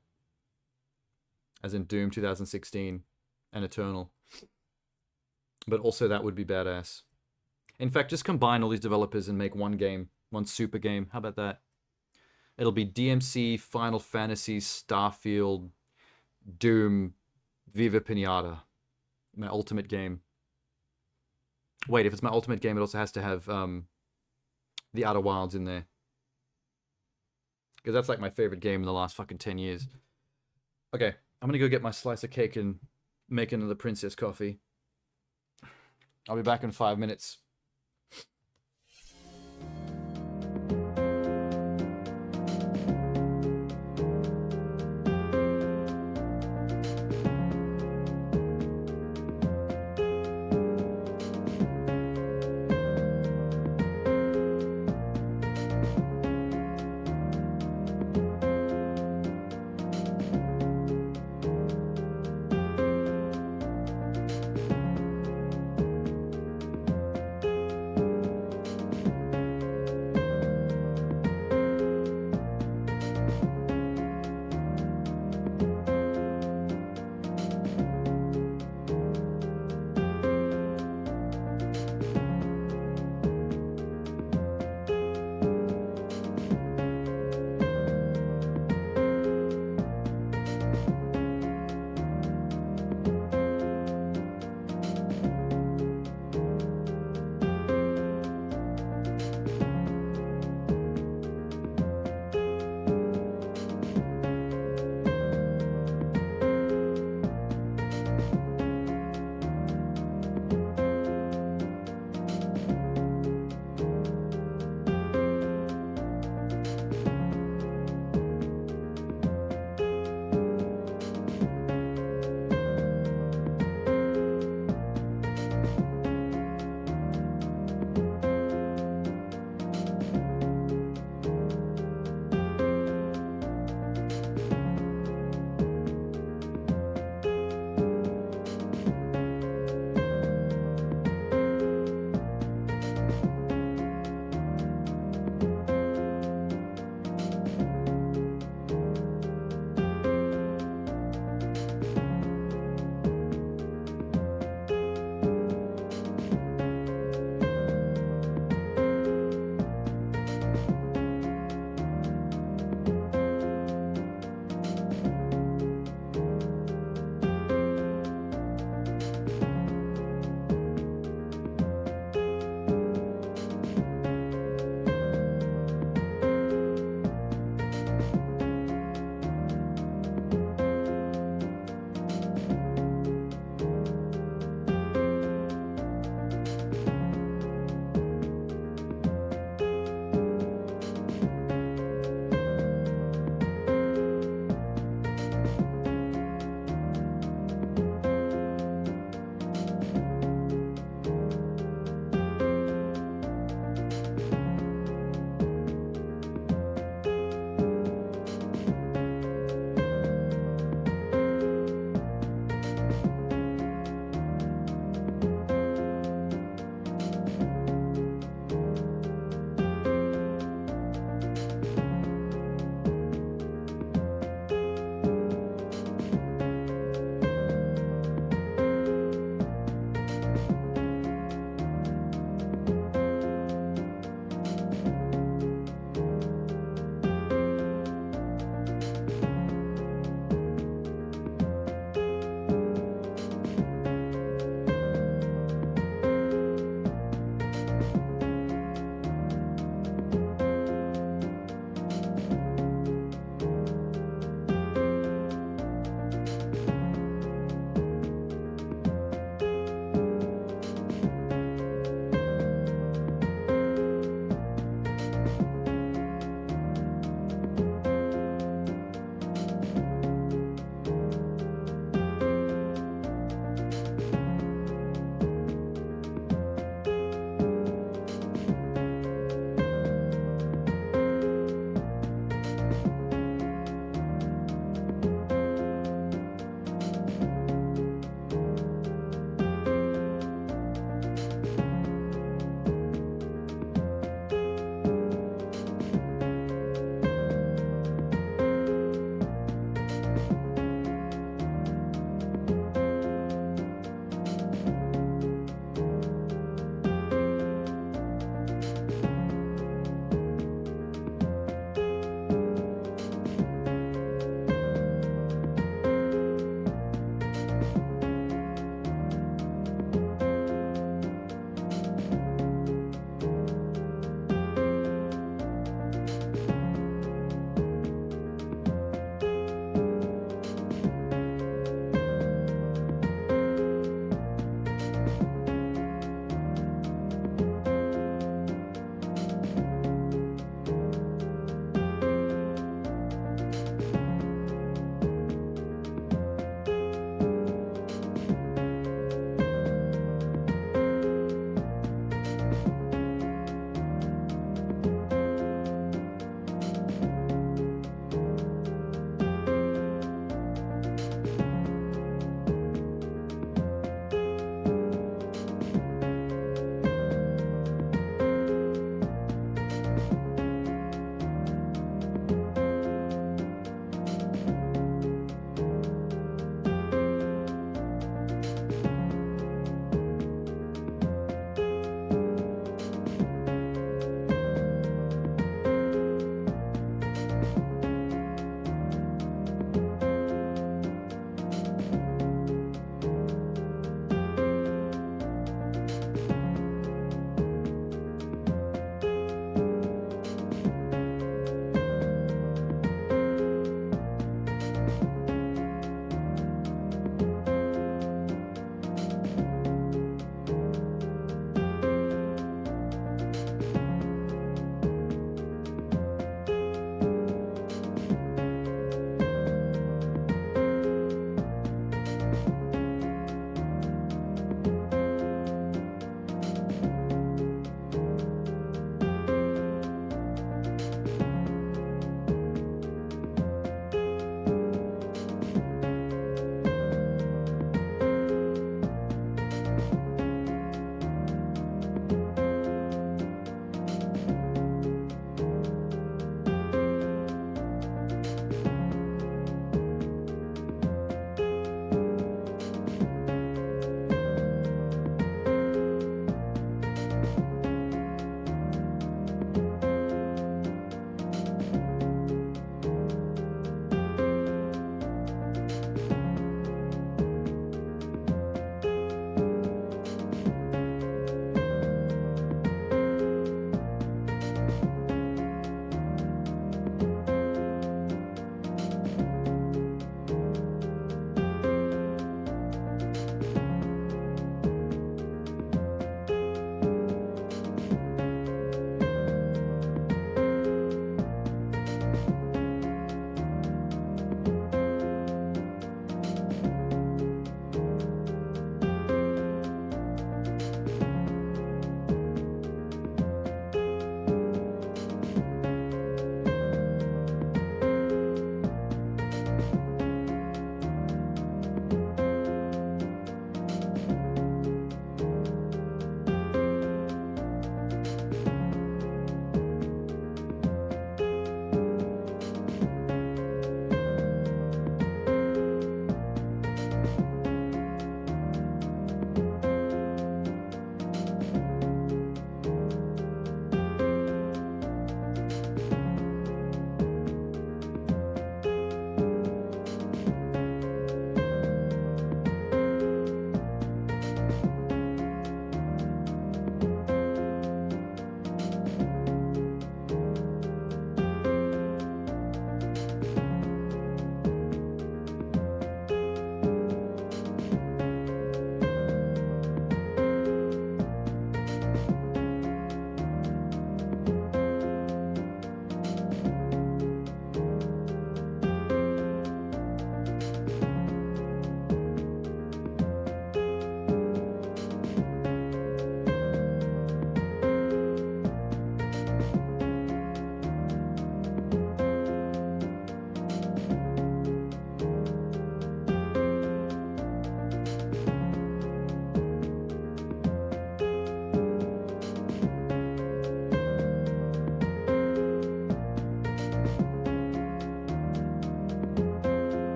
As in Doom 2016 and Eternal. But also that would be badass. In fact, just combine all these developers and make one game. One super game. How about that? It'll be DMC, Final Fantasy, Starfield, Doom, Viva Pinata. My ultimate game. Wait, if it's my ultimate game, it also has to have the Outer Wilds in there. Because that's like my favorite game in the last fucking 10 years. Okay, I'm gonna go get my slice of cake and make another princess coffee. I'll be back in 5 minutes.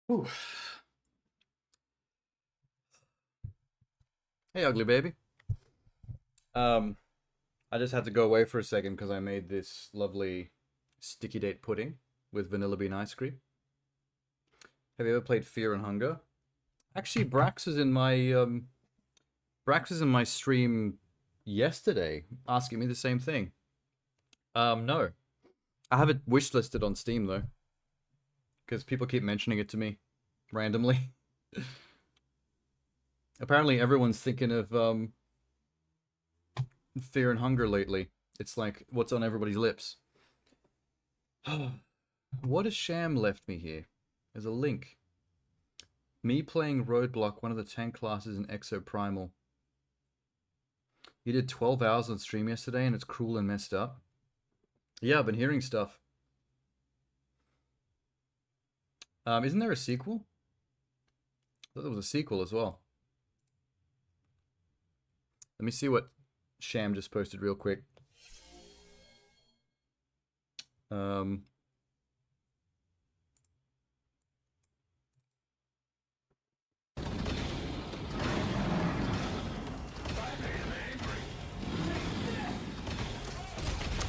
Whew. Hey, ugly baby. I just had to go away for a second because I made this lovely sticky date pudding with vanilla bean ice cream. Have you ever played Fear and Hunger? Actually, Brax was in my stream yesterday, asking me the same thing. No, I have it wishlisted on Steam though, because people keep mentioning it to me randomly. Apparently, everyone's thinking of Fear and Hunger lately. It's like what's on everybody's lips. What has Sham left me here? There's a link. Me playing Roadblock, one of the tank classes in Exoprimal. You did 12 hours on stream yesterday and it's cruel and messed up. Yeah, I've been hearing stuff. Isn't there a sequel? I thought there was a sequel as well. Let me see what Sham just posted real quick.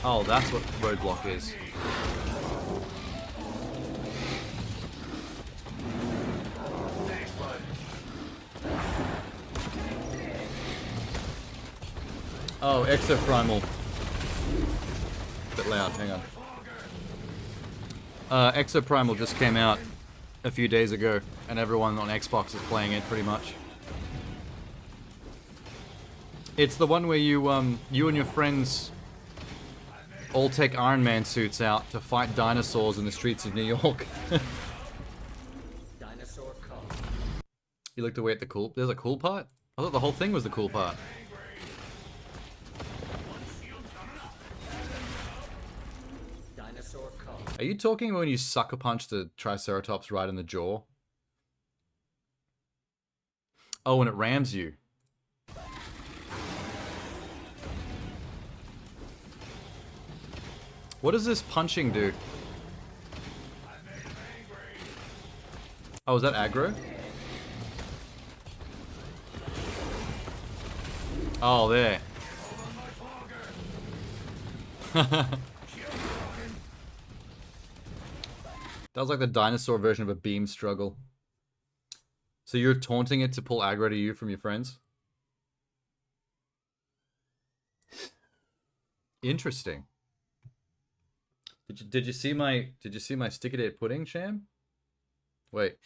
Oh, that's what Roadblock is. Oh, Exoprimal. Bit loud, hang on. Exoprimal just came out a few days ago, and everyone on Xbox is playing it pretty much. It's the one where you you and your friends all take Iron Man suits out to fight dinosaurs in the streets of New York. You looked away at the cool... There's a cool part? I thought the whole thing was the cool part. Are you talking when you sucker punch the Triceratops right in the jaw? Oh, and it rams you. What does this punching do? Oh, is that aggro? Oh, there. That was like the dinosaur version of a beam struggle. So you're taunting it to pull aggro to you from your friends? Interesting. Did you see my sticky date pudding, Sham? Wait.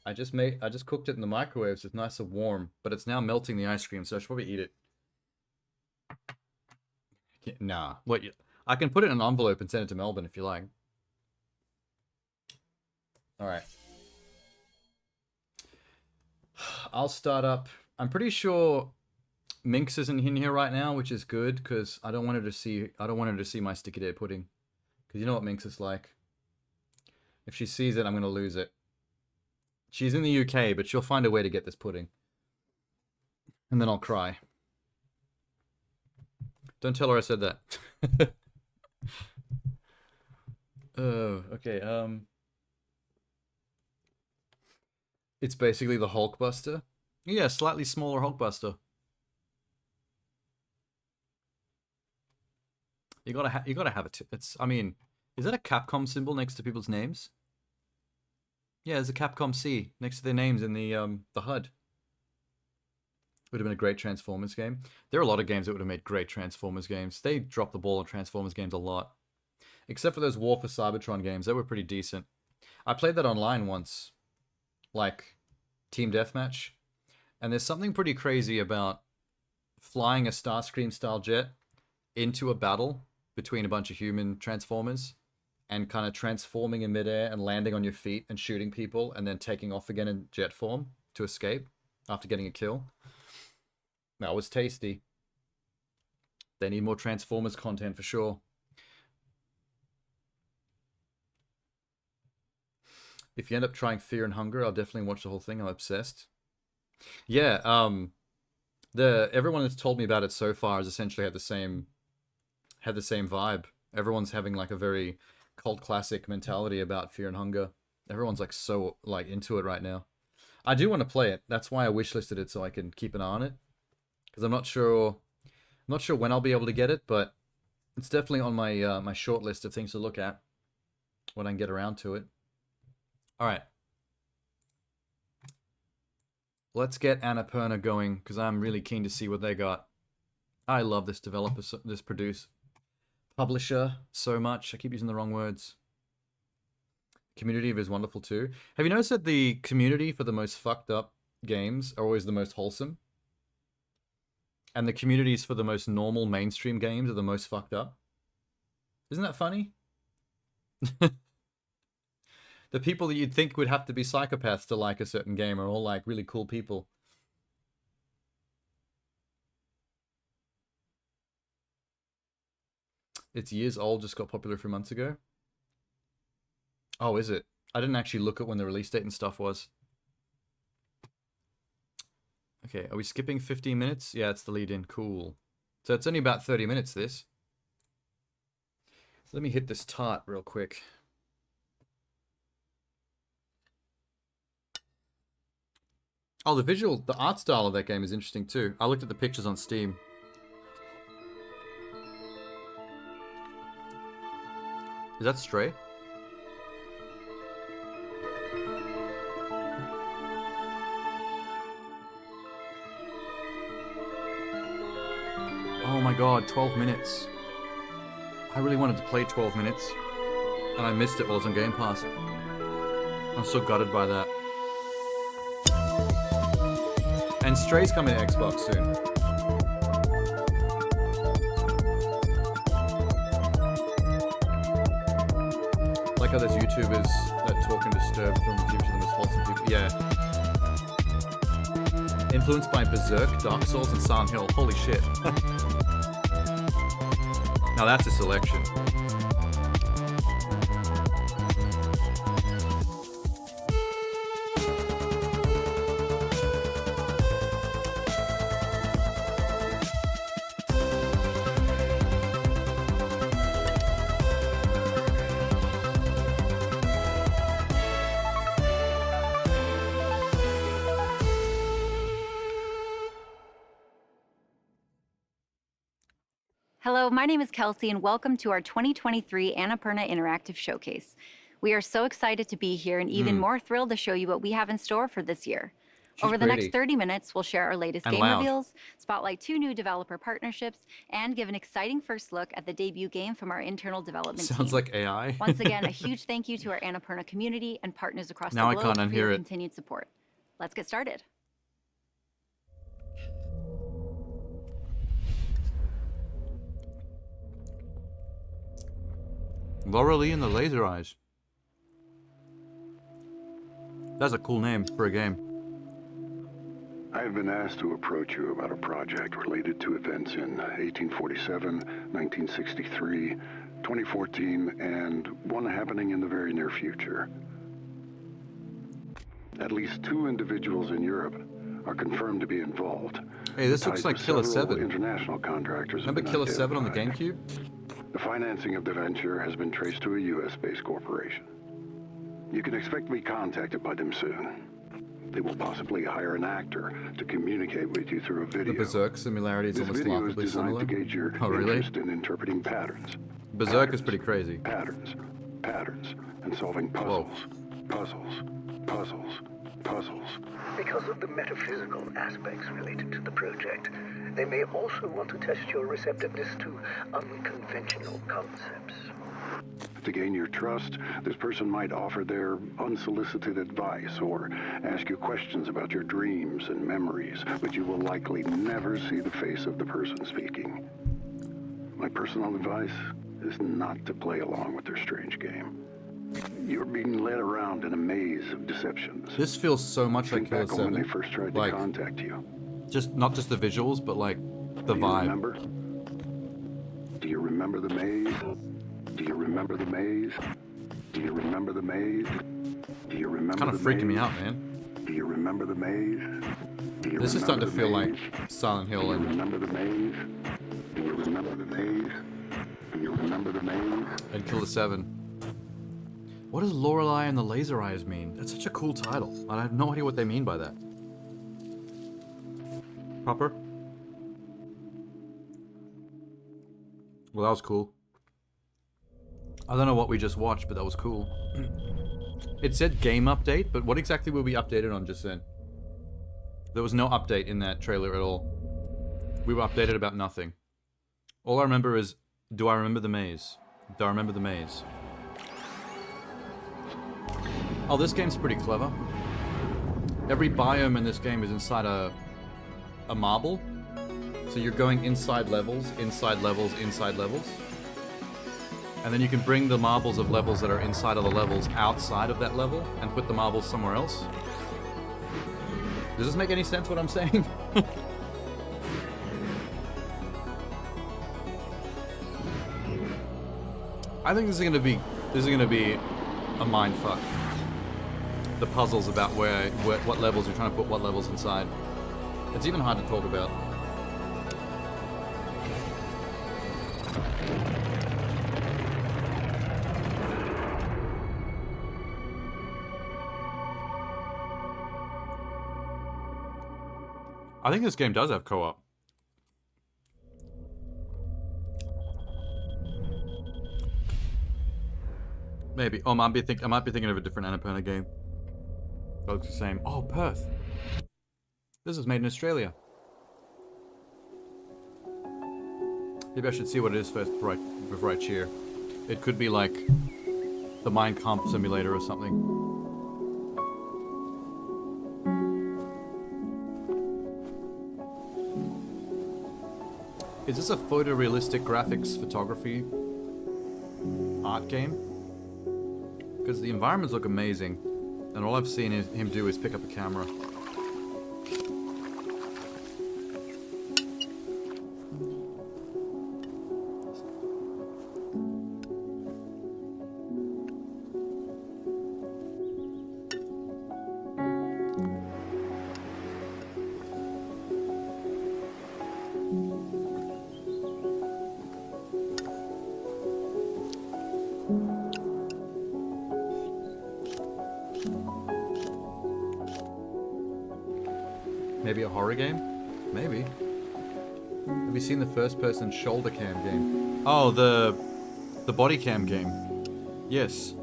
I just cooked it in the microwave, so it's nice and warm, but it's now melting the ice cream, so I should probably eat it. Nah. Wait, I can put it in an envelope and send it to Melbourne if you like. Alright. I'll start up. I'm pretty sure Minx isn't in here right now, which is good, because I don't want her to see my sticky date pudding. Because you know what Minx is like. If she sees it, I'm going to lose it. She's in the UK, but she'll find a way to get this pudding. And then I'll cry. Don't tell her I said that. Oh, okay, it's basically the Hulkbuster. Yeah, slightly smaller Hulkbuster. You gotta have it. It's, I mean, is that a Capcom symbol next to people's names? Yeah, there's a Capcom C next to their names in the HUD. Would have been a great Transformers game. There are a lot of games that would have made great Transformers games. They dropped the ball on Transformers games a lot. Except for those War for Cybertron games, they were pretty decent. I played that online once. Like, Team Deathmatch. And there's something pretty crazy about flying a Starscream-style jet into a battle between a bunch of human Transformers and kind of transforming in midair and landing on your feet and shooting people and then taking off again in jet form to escape after getting a kill. That was tasty. They need more Transformers content for sure. If you end up trying Fear and Hunger, I'll definitely watch the whole thing. I'm obsessed. Yeah, everyone that's told me about it so far has essentially had the same vibe. Everyone's having like a very cult classic mentality about Fear and Hunger. Everyone's like so like into it right now. I do want to play it. That's why I wishlisted it, so I can keep an eye on it. Because I'm not sure when I'll be able to get it, but it's definitely on my my short list of things to look at when I can get around to it. All right. Let's get Annapurna going, because I'm really keen to see what they got. I love this developer, this publisher so much. I keep using the wrong words. Community is wonderful too. Have you noticed that the community for the most fucked up games are always the most wholesome? And the communities for the most normal mainstream games are the most fucked up? Isn't that funny? The people that you'd think would have to be psychopaths to like a certain game are all like really cool people. It's years old, just got popular a few months ago. Oh, is it? I didn't actually look at when the release date and stuff was. Okay, are we skipping 15 minutes? Yeah, it's the lead-in. Cool. So it's only about 30 minutes, this. Let me hit this tart real quick. Oh, the art style of that game is interesting too. I looked at the pictures on Steam. Is that Stray? Oh my god, 12 minutes. I really wanted to play 12 minutes, and I missed it while it was on Game Pass. I'm so gutted by that. And Stray's coming to Xbox soon. Like how there's YouTubers that talk and disturb film and TV shows, the most wholesome people. Yeah. Influenced by Berserk, Dark Souls, and Silent Hill. Holy shit. Now that's a selection. Hello, my name is Kelsey, and welcome to our 2023 Annapurna Interactive Showcase. We are so excited to be here and even more thrilled to show you what we have in store for this year. Over the next 30 minutes, we'll share our latest game reveals, spotlight 2 new developer partnerships, and give an exciting first look at the debut game from our internal development team. Sounds like AI. Once again, a huge thank you to our Annapurna community and partners across Now the globe I can't for your unhear it. continued support. Let's get started. Laura Lee and the Laser Eyes. That's a cool name for a game. I have been asked to approach you about a project related to events in 1847, 1963, 2014, and one happening in the very near future. At least 2 individuals in Europe are confirmed to be involved. Hey, this looks like Killer 7. International contractors. Remember Killer 7 on the GameCube? The financing of the venture has been traced to a US-based corporation. You can expect to be contacted by them soon. They will possibly hire an actor to communicate with you through a video. The Berserk similarity is This almost video is laughably designed similar. to gauge your Oh, really? interest in interpreting patterns. Berserk is pretty crazy. Patterns, and solving puzzles. Puzzles. Because of the metaphysical aspects related to the project, they may also want to test your receptiveness to unconventional concepts. To gain your trust, this person might offer their unsolicited advice or ask you questions about your dreams and memories, but you will likely never see the face of the person speaking. My personal advice is not to play along with their strange game. You're being led around in a maze of deceptions. This feels so much like Killer Think back on 7. when they first tried to contact you. Just not just the visuals, but like the Do you vibe. remember? Do you remember the maze? Do you remember the maze? Do you remember the maze? Do you remember Kind of the freaking me maze? out, man. Do you remember the maze? Do you This is starting to remember feel the like maze? Silent Hill Do you and remember the maze? Do you remember the maze? Do you remember the maze? Killer 7. What does Lorelei and the Laser Eyes mean? That's such a cool title. I have no idea what they mean by that. Proper? Well, that was cool. I don't know what we just watched, but that was cool. It said game update, but what exactly will be updated on just then? There was no update in that trailer at all. We were updated about nothing. All I remember is, do I remember the maze? Do I remember the maze? Oh, this game's pretty clever. Every biome in this game is inside a marble. So you're going inside levels, inside levels, inside levels. And then you can bring the marbles of levels that are inside of the levels outside of that level and put the marbles somewhere else. Does this make any sense what I'm saying? I think this is gonna be a mindfuck. The puzzles about what levels you're trying to put what levels inside. It's even hard to talk about. I think this game does have co-op. Maybe. Oh, I might be thinking of a different Annapurna game. That looks the same. Oh, Perth. This is made in Australia. Maybe I should see what it is first before I cheer. It could be like the Mind Comp Simulator or something. Is this a photorealistic graphics photography art game? Because the environments look amazing, and all I've seen him do is pick up a camera. Maybe a horror game? Maybe. Have you seen the first-person shoulder cam game? Oh, the body cam game. Yes.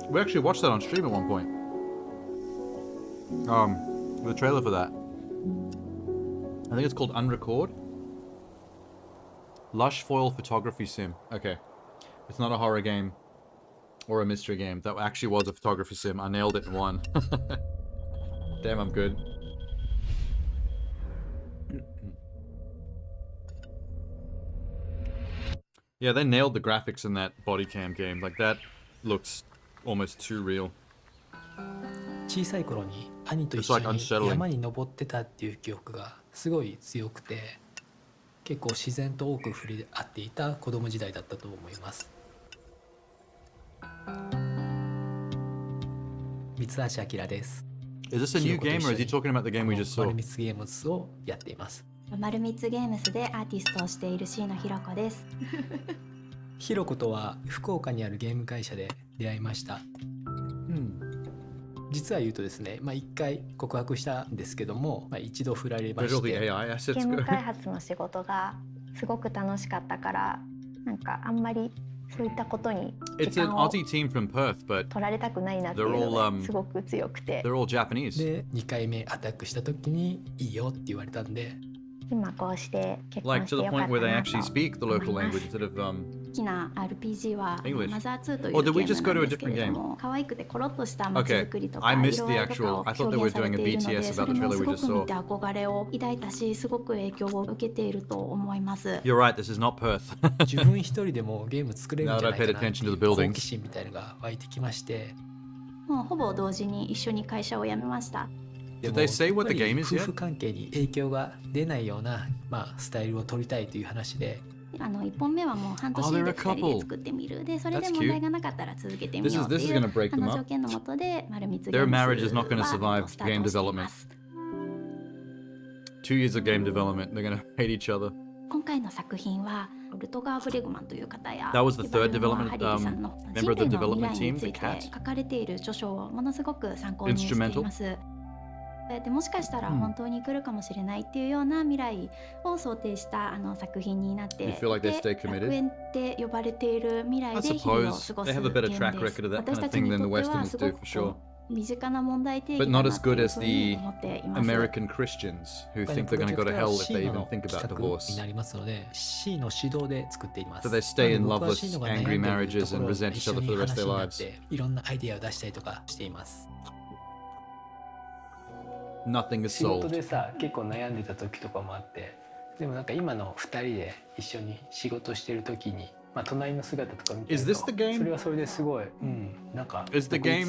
We actually watched that on stream at one point. The trailer for that. I think it's called Unrecord. Lush Foil Photography Sim. Okay. It's not a horror game or a mystery game. That actually was a photography sim. I nailed it in one. Damn, I'm good. Yeah, they nailed the graphics in that body cam game. Like, that looks almost too real. 小さい頃に兄と一緒に山に登ってたっていう記憶がすごい強くて、結構自然と多く触れ合っていた子供時代だったと思います。三橋明です。Is this a new game or is he talking about the game we just saw? 丸光ゲームズをやっています。丸光ゲームズでアーティストをしている椎野ひろ子です。ひろ子とは福岡にあるゲーム会社で出会いました。実は言うとですね、一回告白したんですけども、一度振られまして。ゲーム開発の仕事がすごく楽しかったから、なんかあんまりそういったことに時間を取られたくないなっていうのがすごく強くて。They're all Japanese. で、2回目アタックした時にいいよって言われたんで。今こうして結婚 Like して to よ the かっ point た where they な actually と speak the 思い local ま language す。 instead of 好きな RPG は English. マザー2という Or ゲ did we ーム just な go to ん a ですけ different れど game? も、可愛くてコロッとした街 Okay, づくりとか I 色 missed the 合いとか actual. を I thought 表 they were 現され doing a ているの BTS で、そ about れ the も trailer す we ご just く見て saw. 憧れを抱いたし、すごく影響を受けていると思います。You're right, this is not Perth. 自分一人でもゲーム作れるんじゃないか Now that な I って paid attention to いう the buildings. 好奇心みたいのが湧いてきまして。もうほぼ同時に一緒に会社を辞めました。Did they say what the game is 夫 yet? 婦関係に影響が出ないような、スタイルを取りたいという話で。1本目はもう半年で2人で作ってみる。で、それで問題がなかったら続けてみようっていう条件のもとで丸光ゲームズは Their marriage is not going to survive game development. 2 years of game development, they're going to hate each other That was the third development member of the development team, the cat. Instrumental. でもしかしたら本当に来るかもしれないっていうような未来を想定した作品になって、楽園って呼ばれている未来で日々を過ごすゲームです。私たちにとってはすごく身近な問題提起だなというふうに思っています。American Christians who think they're going to go to hell if they even think about divorce. になりますので、C の指導で作っています。So they stay in loveless, angry marriages and resent each other for the rest of their lives. いろんなアイディアを出したりとかしています。Nothing is 仕事 sold. でさ、結構悩んでた時とかもあって、でもなんか今の2人で一緒に仕事してる時に、まあ隣の姿とか見てると、 Is this the game? それはそれですごい、なんか Is the game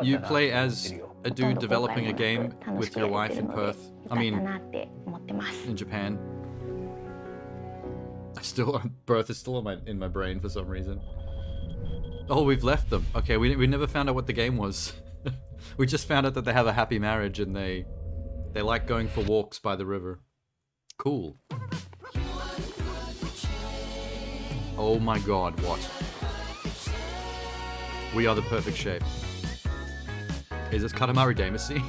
you play as a dude developing a game with your wife in Perth? I mean, in Japan. Perth is still in my brain for some reason. Oh, we've left them. Okay, we never found out what the game was. We just found out that they have a happy marriage and they like going for walks by the river. Cool. Oh my god, what? We are the perfect shape. Is this Katamari Damacy?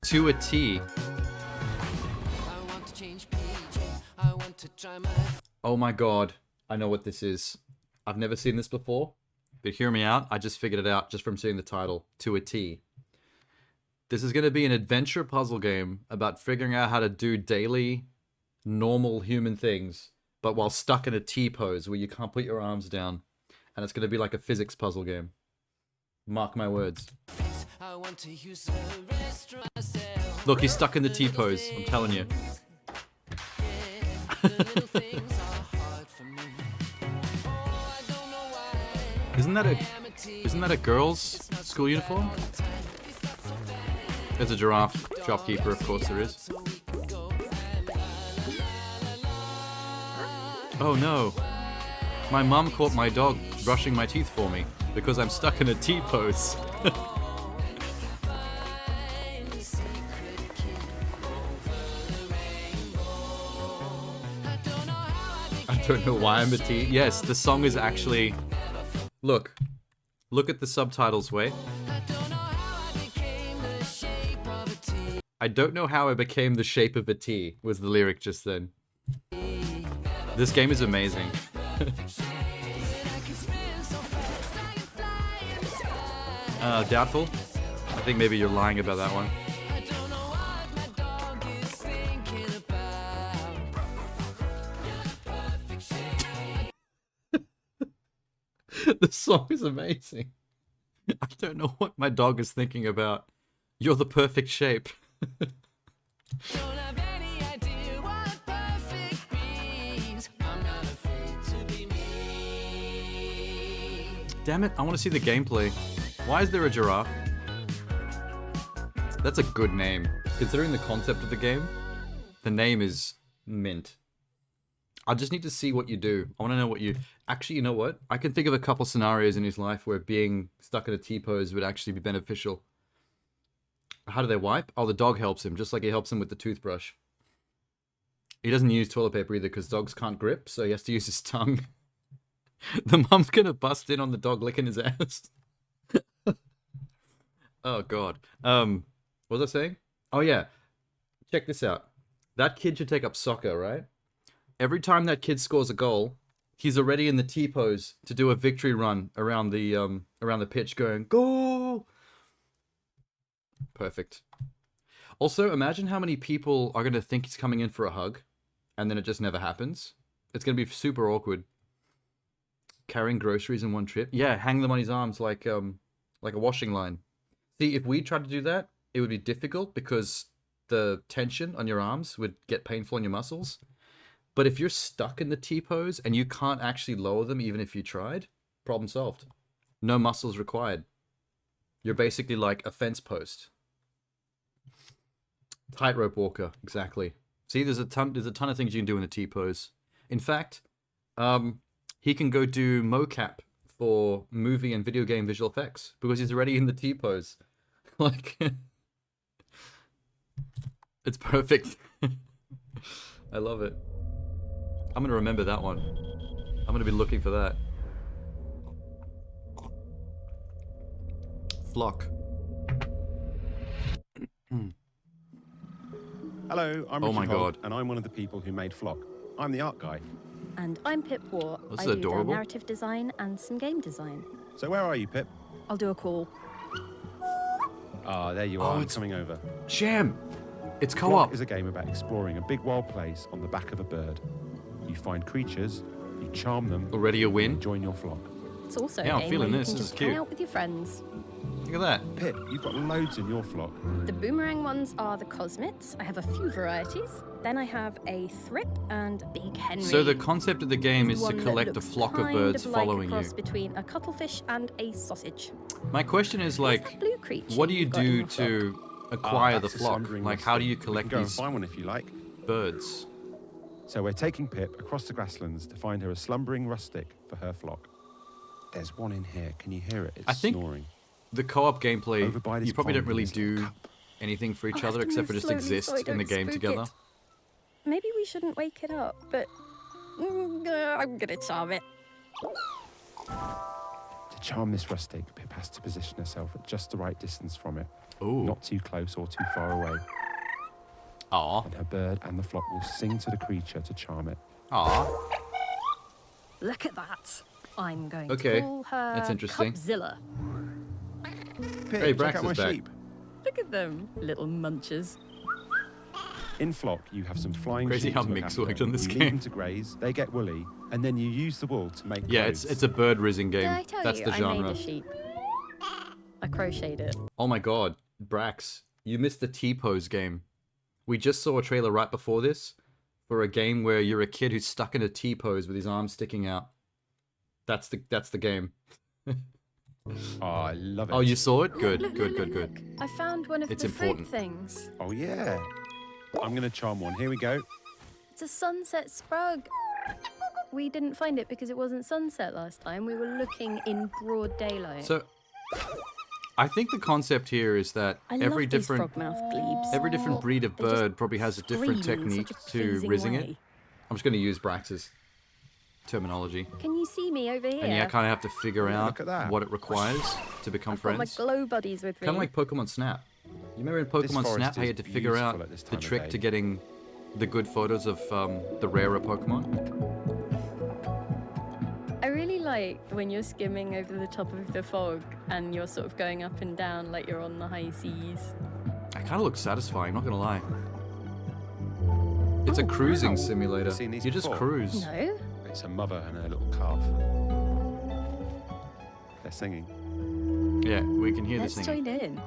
To a T. Oh my god, I know what this is. I've never seen this before. But hear me out, I just figured it out just from seeing the title, To a T. This is going to be an adventure puzzle game about figuring out how to do daily, normal human things, but while stuck in a T pose where you can't put your arms down. And it's going to be like a physics puzzle game. Mark my words. Look, he's stuck in the T pose, I'm telling you. Isn't that a girl's school uniform? There's a giraffe shopkeeper, of course there is. Oh no. My mum caught my dog brushing my teeth for me because I'm stuck in a T pose. I don't know why I'm a T. Yes, the song is actually... Look at the subtitles, wait. I don't know how I became the shape of a T, was the lyric just then. This game is amazing. Doubtful? I think maybe you're lying about that one. The song is amazing. I don't know what my dog is thinking about. You're the perfect shape. Damn it, I want to see the gameplay. Why is there a giraffe? That's a good name. Considering the concept of the game, the name is mint. I just need to see what you do. I want to know what you... Actually, you know what? I can think of a couple scenarios in his life where being stuck in a T-pose would actually be beneficial. How do they wipe? Oh, the dog helps him, just like he helps him with the toothbrush. He doesn't use toilet paper either because dogs can't grip, so he has to use his tongue. The mum's gonna bust in on the dog licking his ass. Oh, God. What was I saying? Oh, yeah. Check this out. That kid should take up soccer, right? Every time that kid scores a goal, he's already in the T-pose to do a victory run around the pitch going, goal! Perfect. Also, imagine how many people are going to think he's coming in for a hug, and then it just never happens. It's going to be super awkward. Carrying groceries in one trip. Yeah, hang them on his arms like a washing line. See, if we tried to do that, it would be difficult because the tension on your arms would get painful on your muscles. But if you're stuck in the T-pose and you can't actually lower them even if you tried, problem solved. No muscles required. You're basically like a fence post. Tightrope walker, exactly. See, there's a ton of things you can do in the T-pose. In fact, he can go do mocap for movie and video game visual effects because he's already in the T-pose. Like, it's perfect. I love it. I'm gonna remember that one. I'm gonna be looking for that. Flock. Hello, I'm Oh Richard my Holt, God. and I'm one of the people who made Flock. I'm the art guy. And I'm Pip War. This I is do adorable. the narrative design and some game design. So where are you, Pip? I'll do a call. Ah, there you Oh, are. I'm it's- coming over. Sham! It's Flock co-op. is a game about exploring a big wild place on the back of a bird. You find creatures, you charm them. Already a win. And join your flock. It's also Yeah, I'm a game feeling where this. you can This is just hang cute. out with your friends. Look at that. Pip, you've got loads in your flock. The boomerang ones are the Cosmits. I have a few varieties. Then I have a Thrip and Big Henry. So the concept of the game is to One that collect a looks flock of kind birds like following a cross you. between a cuttlefish and a sausage. My question is like, blue creature what do you you've got in do your to acquire the That's a flock? slumbering Like, how do you rustic. collect We can go and these find one if you like. birds? So we're taking Pip across the grasslands to find her a slumbering rustic for her flock. There's one in here. Can you hear it? It's I think snoring. the co-op gameplay, Over by this you probably don't pond really is a do anything for each I'll other have to except for move just slowly exist so I in the don't game spook together. it. Maybe we shouldn't wake it up, but I'm gonna charm it. To charm this rustic, Pip has to position herself at just the right distance from it. Ooh. Not too close or too far away. Aw. And her bird and the flock will sing to the creature to charm it. Aw. Look at that. I'm going Okay, to call her that's interesting. Cubzilla. Pip, Hey, check Brax out my is back. sheep. Look at them, little munchers. In flock, you have some flying Crazy sheep how to look mix after. worked on this you game. leave them to graze, they get woolly, and then you use the wool to make Yeah, clothes. it's a bird rizzing game. Did I tell That's you the I genre. made a sheep? I crocheted it. Oh my god, Brax, you missed the T-pose game. We just saw a trailer right before this for a game where you're a kid who's stuck in a T-pose with his arms sticking out. That's the game. Oh, I love it. Oh, you saw it? Good, Look, good, look, good, look, good. I found one of It's the important. fruit things. Oh, yeah. I'm going to charm one. Here we go. It's a sunset sprug. We didn't find it because it wasn't sunset last time. We were looking in broad daylight. So, I think the concept here is that I every love these different frogmouth glebes. every different breed of They just bird probably has a different scream in technique such a to pleasing rizzing way. it. I'm just going to use Brax's terminology. Can you see me over here? And yeah, I kind of have to figure out Look at that. what it requires to become I've got my friends. glow buddies with me. Kind of like Pokemon Snap. You remember in Pokemon forest Snap how you is had to figure beautiful out at this the time of trick day. to getting the good photos of the rarer Pokemon? I really like when you're skimming over the top of the fog and you're sort of going up and down like you're on the high seas. It kind of looks satisfying, not gonna lie. It's a cruising simulator. Seen these You just before? cruise. No? It's a mother and her little calf. They're singing. Yeah, we can hear Let's this thing. join in.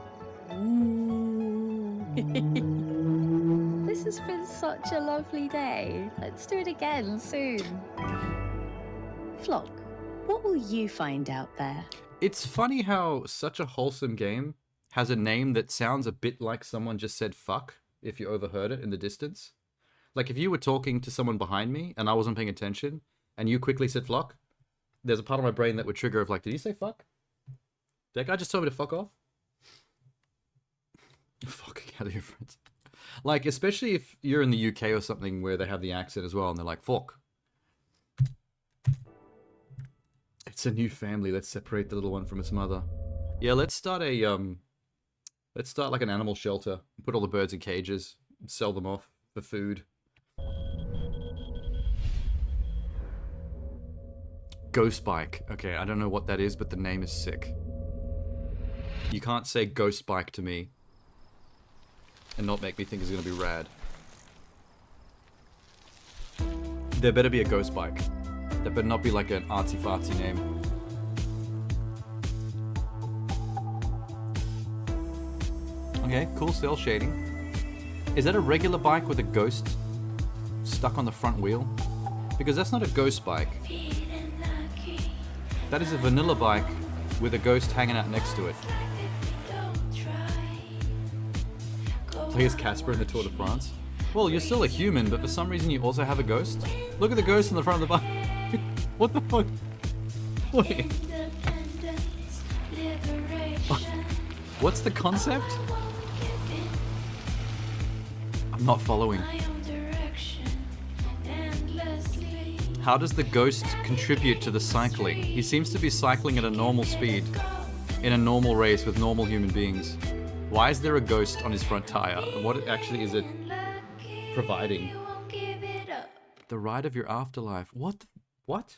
This has been such a lovely day. Let's do it again soon. Flock, what will you find out there? It's funny how such a wholesome game has a name that sounds a bit like someone just said fuck if you overheard it in the distance. Like if you were talking to someone behind me and I wasn't paying attention and you quickly said flock, there's a part of my brain that would trigger of like, did you say fuck? That guy just told me to fuck off? Fucking out of your friends. Like, especially if you're in the UK or something where they have the accent as well and they're like, fuck. It's a new family. Let's separate the little one from its mother. Yeah, let's start like an animal shelter. Put all the birds in cages and sell them off for food. Ghost bike. Okay, I don't know what that is, but the name is sick. You can't say ghost bike to me and not make me think it's gonna be rad. There better be a ghost bike. There better not be like an artsy-fartsy name. Okay, cool cell shading. Is that a regular bike with a ghost stuck on the front wheel? Because that's not a ghost bike. That is a vanilla bike with a ghost hanging out next to it. Play as Casper in the Tour de France. Well, you're still a human, but for some reason you also have a ghost? Look at the ghost in the front of the bike. What the fuck? Wait. What's the concept? I'm not following. How does the ghost contribute to the cycling? He seems to be cycling at a normal speed in a normal race with normal human beings. Why is there a ghost on his front tire? What actually is it providing? The ride of your afterlife. What? What?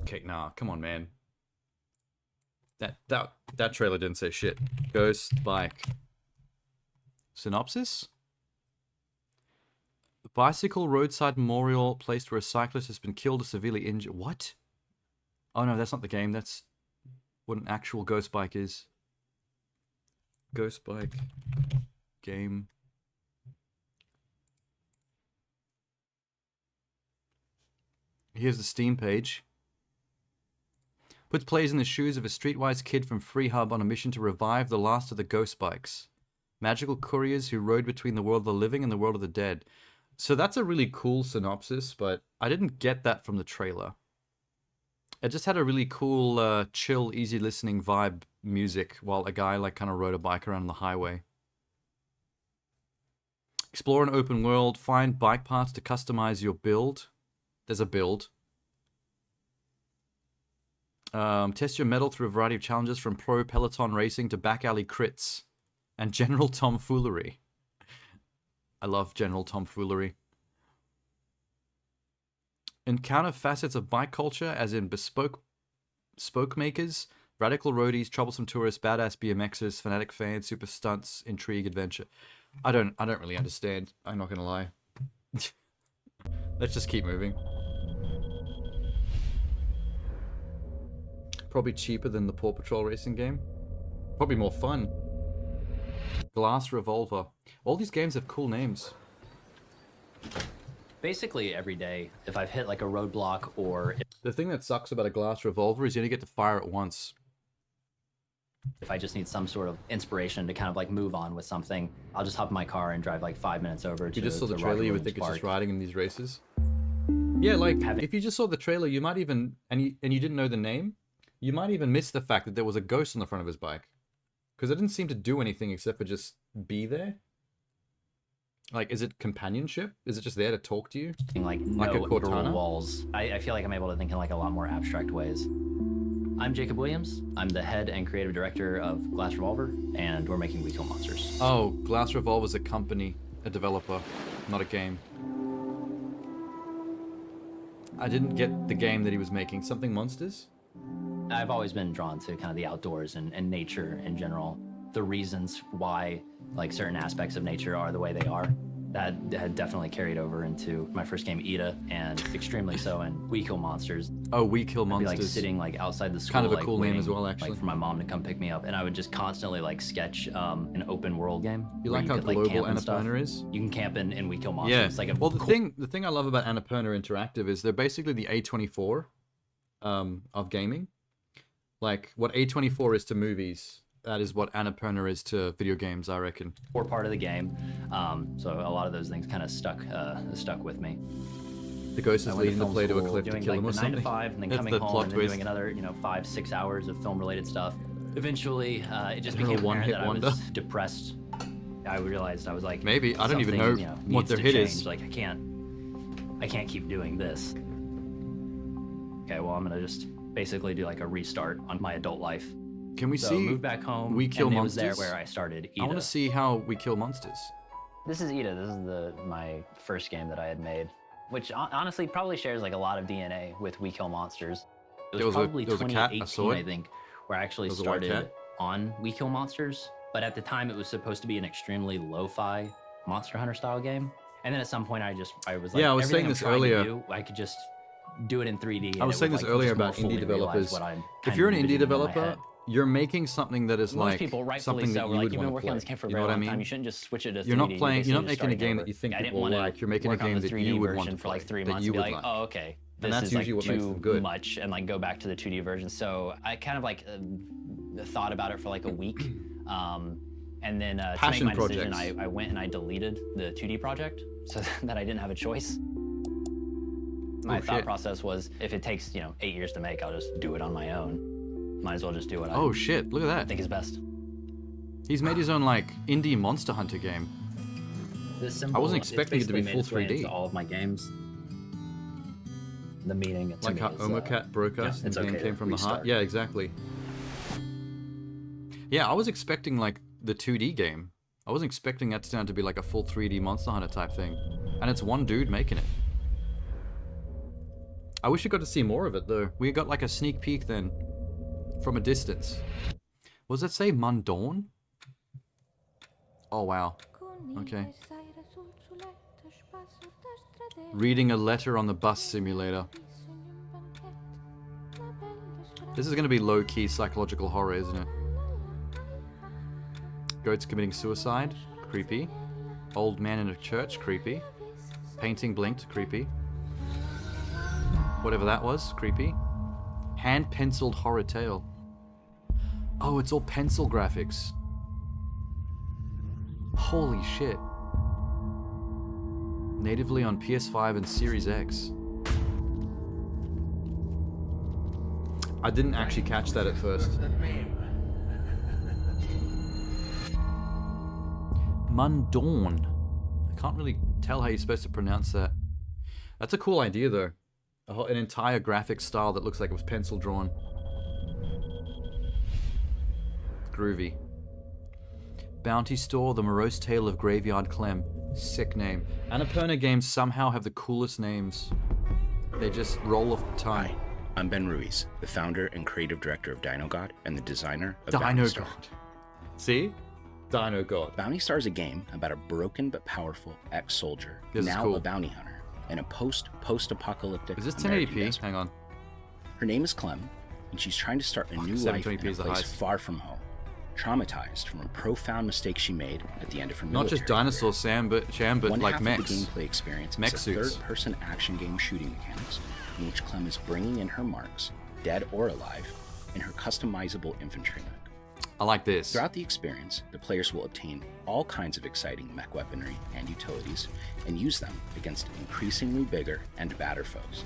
Okay, nah, come on, man. That trailer didn't say shit. Ghost bike. Synopsis? The bicycle roadside memorial placed where a cyclist has been killed or severely injured. What? Oh no, that's not the game. That's what an actual ghost bike is. Ghost bike game. Here's the Steam page. Puts players in the shoes of a streetwise kid from Free Hub on a mission to revive the last of the ghost bikes. Magical couriers who rode between the world of the living and the world of the dead. So that's a really cool synopsis, but I didn't get that from the trailer. It just had a really cool, chill, easy listening vibe music while a guy like kind of rode a bike around the highway. Explore an open world, find bike parts to customize your build. There's a build. Test your mettle through a variety of challenges from pro peloton racing to back alley crits and general tomfoolery. I love general tomfoolery. Encounter facets of bike culture, as in bespoke spoke makers, radical roadies, troublesome tourists, badass BMXers, fanatic fans, super stunts, intrigue, adventure. I don't really understand. I'm not gonna lie. Let's just keep moving. Probably cheaper than the Paw Patrol racing game. Probably more fun. Glass Revolver. All these games have cool names. Basically every day, if I've hit like a roadblock or... The thing that sucks about a Glass Revolver is you only get to fire it once. If I just need some sort of inspiration to kind of like move on with something, I'll just hop in my car and drive like 5 minutes over to... You just saw the trailer, you would think it's just riding in these races. Yeah, like, if you just saw the trailer, you might even... And you didn't know the name, you might even miss the fact that there was a ghost on the front of his bike. Because it didn't seem to do anything except for just be there. Like, is it companionship? Is it just there to talk to you? Like no a Cortana? Walls. I feel like I'm able to think in like a lot more abstract ways. I'm Jacob Williams. I'm the head and creative director of Glass Revolver, and we're making We Kill Monsters. Oh, Glass Revolver's a company, a developer, not a game. I didn't get the game that he was making. Something Monsters? I've always been drawn to kind of the outdoors and nature in general. The reasons why like certain aspects of nature are the way they are. That had definitely carried over into my first game, Ida, and extremely so in We Kill Monsters. Oh, We Kill Monsters. I'd be like sitting like outside the school, kind of a like, cool waiting, name as well, actually. Like for my mom to come pick me up, and I would just constantly like sketch an open world game. You like how global Annapurna is? You can camp in We Kill Monsters. Yeah. It's like a well, the thing I love about Annapurna Interactive is they're basically the A24 of gaming. Like what A24 is to movies, that is what Annapurna is to video games, I reckon. Or part of the game, so a lot of those things kind of stuck with me. The ghost is leading the player to a cliff to kill him or something. 9 to 5, and then That's coming the home plot and then twist. doing another 5-6 hours of film-related stuff. Eventually, it just Isn't it a became apparent that I one-hit was depressed. I realized I was like, maybe I don't even know something, what needs their to hit change. is. Like I can't keep doing this. Okay, well I'm gonna just basically do like a restart on my adult life. Can we so see move back home? We Kill and Monsters? It was there where I started. Ida. I want to see how We Kill Monsters. This is Ida. This is my first game that I had made, which honestly probably shares like a lot of DNA with We Kill Monsters. It was probably there was a cat, 2018, I saw it. I think, where I actually There was a white started cat. on We Kill Monsters. But at the time, it was supposed to be an extremely lo-fi Monster Hunter style game. And then at some point, I was like, Yeah, I was saying everything I'm this trying to earlier. do, I could just do it in 3D. I was saying this earlier about indie developers. If you're an indie developer, you're making something that is Most like people, rightfully something that so, you were like, would you've been want working to on play. this game for a You very know what I long mean? time. You shouldn't just switch it to 3D. You're not You playing. You're not basically making a just game start that you think over. I people didn't will wanna like. You're making a work on game the that 3D you would want version to for play. like 3 That months you and be would like, like. oh, okay, And this that's is usually like what makes too them good. much, and like go back to the 2D version. So I kind of like thought about it for like a week, and then to make Passion my decision, projects. I went and I deleted the 2D project so that I didn't have a choice. My thought process was, if it takes 8 years to make, I'll just do it on my own. Might as well just do what Oh shit! Look at I that. think is best. He's made his own like indie Monster Hunter game. This I symbol wasn't is expecting it to be basically full made its way 3D. into all of my games. the meaning. Like how Omocat broke us and the game came from the heart. Yeah, exactly. Yeah, I was expecting like the 2D game. I wasn't expecting that to turn out to be like a full 3D Monster Hunter type thing. And it's one dude making it. I wish we got to see more of it though. We got like a sneak peek then. From a distance. What does that say? Mundawn? Oh wow. Okay. Reading a letter on the bus simulator. This is going to be low-key psychological horror, isn't it? Goats committing suicide? Creepy. Old man in a church? Creepy. Painting blinked? Creepy. Whatever that was? Creepy. Hand-penciled horror tale. Oh, it's all pencil graphics. Holy shit. Natively on PS5 and Series X. I didn't actually catch that at first. Mundawn. I can't really tell how you're supposed to pronounce that. That's a cool idea though. An entire graphic style that looks like it was pencil drawn. Groovy. Bounty Store, The Morose Tale of Graveyard Clem. Sick name. Annapurna games somehow have the coolest names. They just roll off the tongue. Hi, I'm Ben Ruiz, the founder and creative director of Dino God and the designer of Dino Bounty Star. God. See? Dino God. Bounty Star is a game about a broken but powerful ex-soldier, now cool. a bounty hunter, in a post-apocalyptic Is this American 1080p? desert. Hang on. Her name is Clem, and she's trying to start a new life in 720p a is the place highest. far from home, traumatized from a profound mistake she made at the end of her Not military just dinosaurs, Sam, but One like half mechs. of the gameplay experience Mech is a suits. third-person action game shooting mechanics, in which Clem is bringing in her marks, dead or alive, in her customizable infantry mech. I like this. Throughout the experience, the players will obtain all kinds of exciting mech weaponry and utilities, and use them against increasingly bigger and badder foes.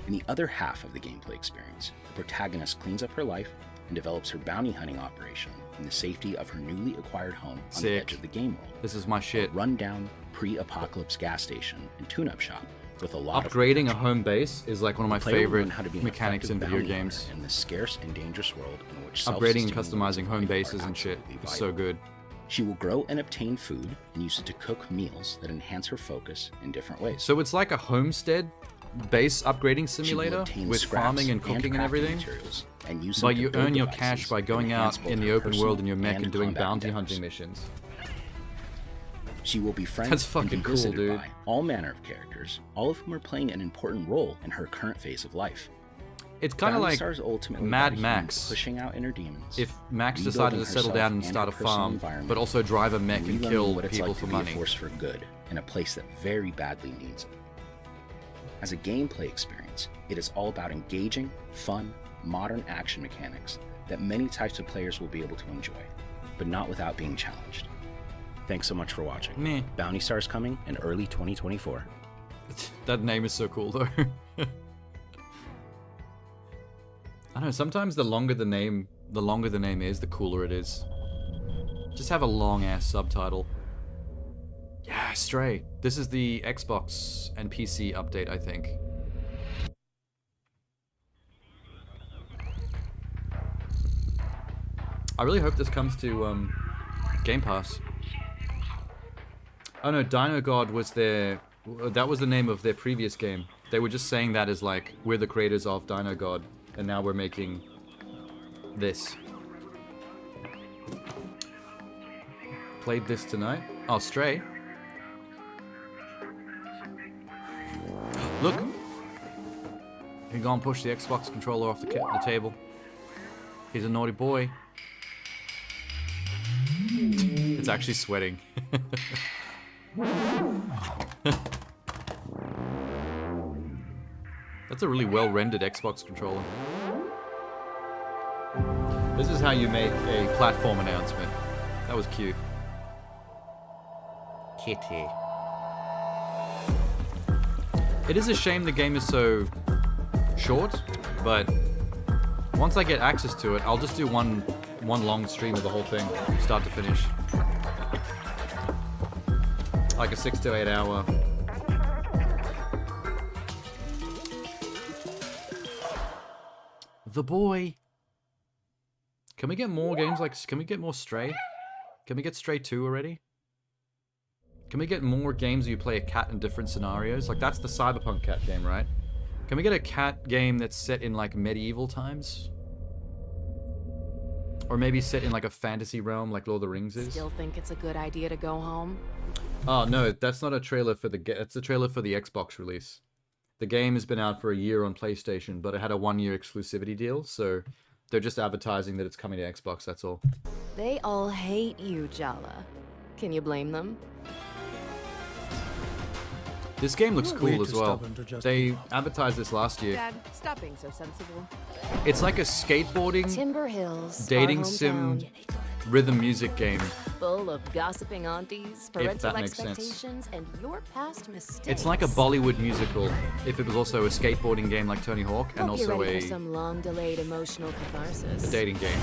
In the other half of the gameplay experience, the protagonist cleans up her life and develops her bounty hunting operation in the safety of her newly acquired home on the edge of the game world. This is my shit. A rundown pre-apocalypse gas station and tune-up shop with a lot Upgrading a home base is like one of my Player will favorite learn how to be an mechanics in effective video bounty games. hunter in the scarce and dangerous world in which Upgrading and self-sustaining customizing home life are bases and shit absolutely is vital. so good. She will grow and obtain food and use it to cook meals that enhance her focus in different ways. So it's like a homestead base upgrading She will simulator obtain with scraps farming and cooking and crafting everything. materials and use them But to you build earn your devices cash by that going enhance out both in the her open personal world in your mech and doing combat bounty endeavors. hunting missions. She will befriend That's and fucking be cool, visited dude. by all manner of characters, all of whom are playing an important role in her current phase of life. It's kind of Bounty like Star is ultimately Mad about a human Max. pushing out inner demons, If Max rebuilding decided to settle herself down and and start her a personal farm, environment, but also drive a mech and relearning kill what it's people like for to money. be a force for good in a place that very badly needs it. As a gameplay experience, it is all about engaging, fun, modern action mechanics that many types of players will be able to enjoy, but not without being challenged. Thanks so much for watching. Meh. Bounty Star is coming in early 2024. That name is so cool though. I don't know, sometimes the longer the name is, the cooler it is. Just have a long ass subtitle. Yeah, Stray. This is the Xbox and PC update, I think. I really hope this comes to Game Pass. Oh no, Dino God was that was the name of their previous game. They were just saying that as like, we're the creators of Dino God, and now we're making this. Played this tonight. Oh, Stray. Look! He go and push the Xbox controller off the table. He's a naughty boy. It's actually sweating. That's a really well-rendered Xbox controller. This is how you make a platform announcement. That was cute. Kitty. It is a shame the game is so short, but once I get access to it, I'll just do one long stream of the whole thing, start to finish. Like a 6 to 8 hour The boy. Can we get more games like... Can we get more Stray? Can we get Stray 2 already? Can we get more games where you play a cat in different scenarios? Like, that's the Cyberpunk cat game, right? Can we get a cat game that's set in, like, medieval times? Or maybe set in, like, a fantasy realm like Lord of the Rings is? Still think it's a good idea to go home? Oh, no, that's not a trailer for the... It's a trailer for the Xbox release. The game has been out for a year on PlayStation, but it had a 1-year exclusivity deal, so they're just advertising that it's coming to Xbox, that's all. They all hate you, Jala. Can you blame them? This game looks cool as well. They advertised this last year. Dad, stop being so sensible. It's like a skateboarding, Timber Hills, dating our sim, hometown. rhythm music game. Full of gossiping aunties, parental that makes sense. expectations, and your past mistakes. It's like a Bollywood musical, if it was also a skateboarding game like Tony Hawk, and Hope you're also ready for some long-delayed emotional catharsis. a dating game.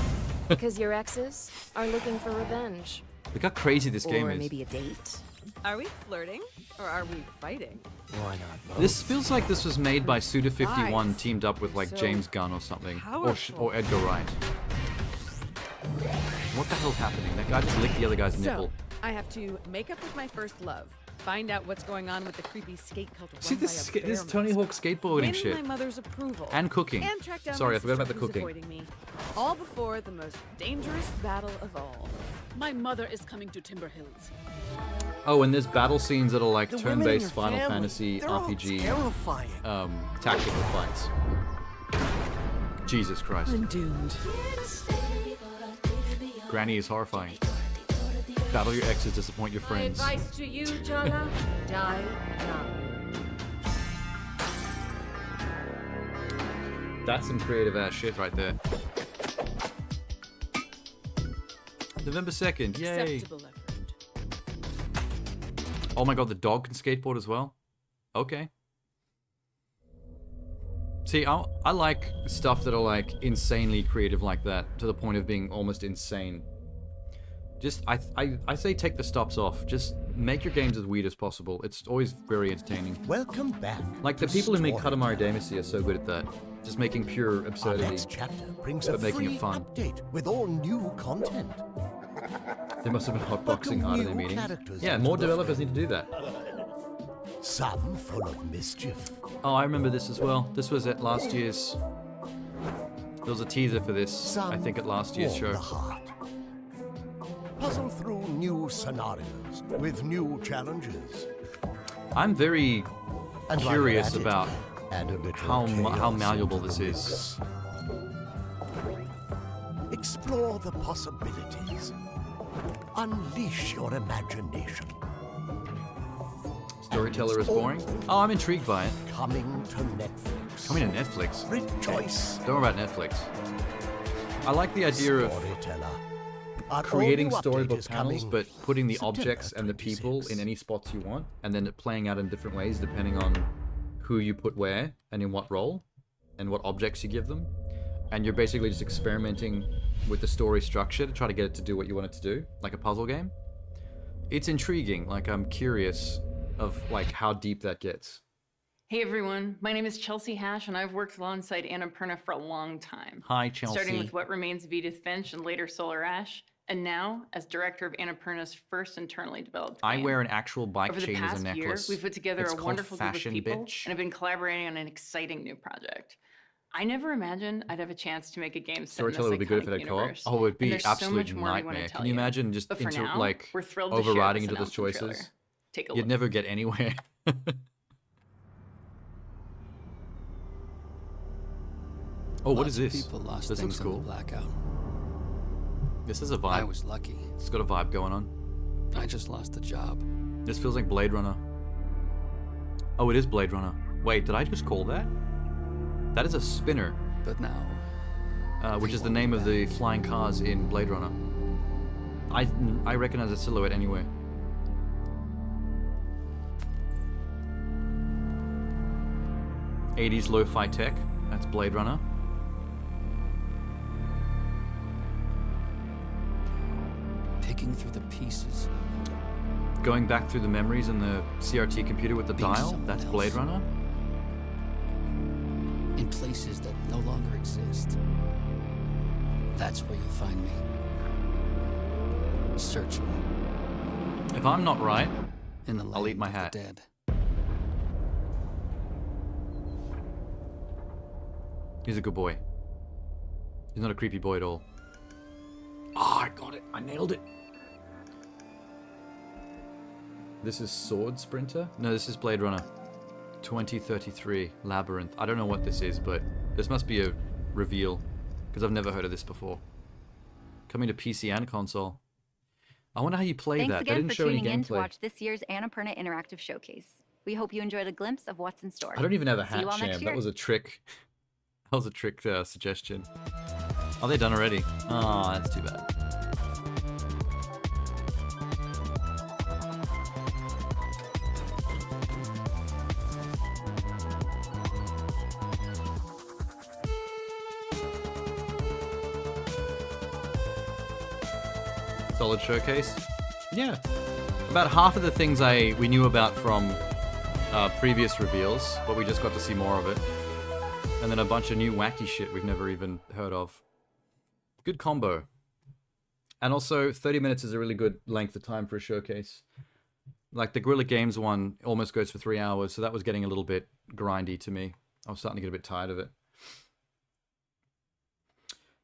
Because your exes are looking for revenge. Look how crazy this game Or is. maybe a date. Are we flirting or are we fighting? Why not? This feels like this was made by Suda51 teamed up with like So James Gunn or something, powerful. or Edgar Wright. What the hell's happening? That guy just licked the other guy's nipple. So, I have to make up with my first love, find out what's going on with the creepy skate cult run See this Tony Hawk skateboarding win shit. my mother's approval, And cooking. and track down Sorry, my I forgot about sister the who's cooking. avoiding me, all before the most dangerous battle of all. My mother is coming to Timber Hills. Oh, and there's battle scenes that are like The women in turn-based your Final family, Fantasy they're all RPG terrifying. Tactical fights. Jesus Christ. I'm doomed. Granny is horrifying. Battle your exes, disappoint your My friends. advice to you, Jala, die young. That's some creative ass shit right there. November 2nd, yay! Acceptable effort. Oh my god, the dog can skateboard as well? Okay. See, I like stuff that are like insanely creative like that, to the point of being almost insane. Just, I say take the stops off. Just make your games as weird as possible. It's always very entertaining. Welcome back. Like the people who make Katamari Damacy are so good at that. Just making pure absurdity. Our next chapter brings a but making free it fun. update with all new content. They must have been hotboxing hard in their new meetings. characters Yeah, into more the developers need to do that. Some full of mischief. Oh, I remember this as well. This was at last year's... There was a teaser for this, I think, at last year's warm show. the heart. Puzzle through new scenarios with new challenges. I'm very And while curious you're at it, about add a little how chaos malleable into this the is. Explore the possibilities. Unleash your imagination. Storyteller is boring? Oh, I'm intrigued by it. Coming to Netflix. Coming to Netflix? Rejoice. Don't worry about Netflix. I like the idea of Storyteller. Our creating all-new update storybook is panels, coming but putting the September objects and the people in any spots you want, and then it playing out in different ways depending on who you put where and in what role, and what objects you give them. And you're basically just experimenting with the story structure to try to get it to do what you want it to do, like a puzzle game. It's intriguing. Like, I'm curious of like how deep that gets. Hey everyone, my name is Chelsea Hash, and I've worked alongside Annapurna for a long time. Hi, Chelsea. Starting with What Remains of Edith Finch and later Solar Ash, and now as director of Annapurna's first internally developed I game. wear an actual bike Over the chain as a past year, necklace. we've put together It's a called wonderful group of Fashion people Bitch. and have been collaborating on an exciting new project. I never imagined I'd have a chance to make a game set in Storyteller would this be good if iconic it had co-op. universe. Oh, it would And be there's so absolute much more we wanna nightmare. tell Can you you. imagine just But for into now, like we're thrilled to share overriding this into those announcement trailer. choices? Take a You'd look. never get anywhere. Oh, what is Lots of this? people lost This looks things in the cool. blackout. This is a vibe. I was lucky. It's got a vibe going on. I just lost the job. This feels like Blade Runner. Oh, it is Blade Runner. Wait, did I just call that? That is a spinner. But now, which is the name of the flying cars in Blade Runner. I recognize a silhouette anywhere. '80s lo-fi tech. That's Blade Runner. picking through the pieces. Going back through the memories in the CRT computer with the dial. That's Blade Runner. in places that no longer exist. That's where you'll find me. Searching. If I'm not right, in the land I'll eat my of the hat. dead. He's a good boy. He's not a creepy boy at all. Oh, I got it. I nailed it. This is Sword Sprinter? No, this is Blade Runner 2033 Labyrinth. I don't know what this is, but this must be a reveal because I've never heard of this before. Coming to PC and console. I wonder how you play Thanks that. They again didn't for show any tuning in to gameplay. watch this year's Annapurna Interactive Showcase. We hope you enjoyed a glimpse of what's in store. I don't even have a See hat you all next sham. year. That was a trick. That was a trick suggestion. Are they done already? Oh, that's too bad. Solid showcase. Yeah. About half of the things we knew about from previous reveals, but we just got to see more of it. And then a bunch of new wacky shit we've never even heard of. Good combo. And also, 30 minutes is a really good length of time for a showcase. Like the Guerrilla Games one almost goes for 3 hours, so that was getting a little bit grindy to me. I was starting to get a bit tired of it.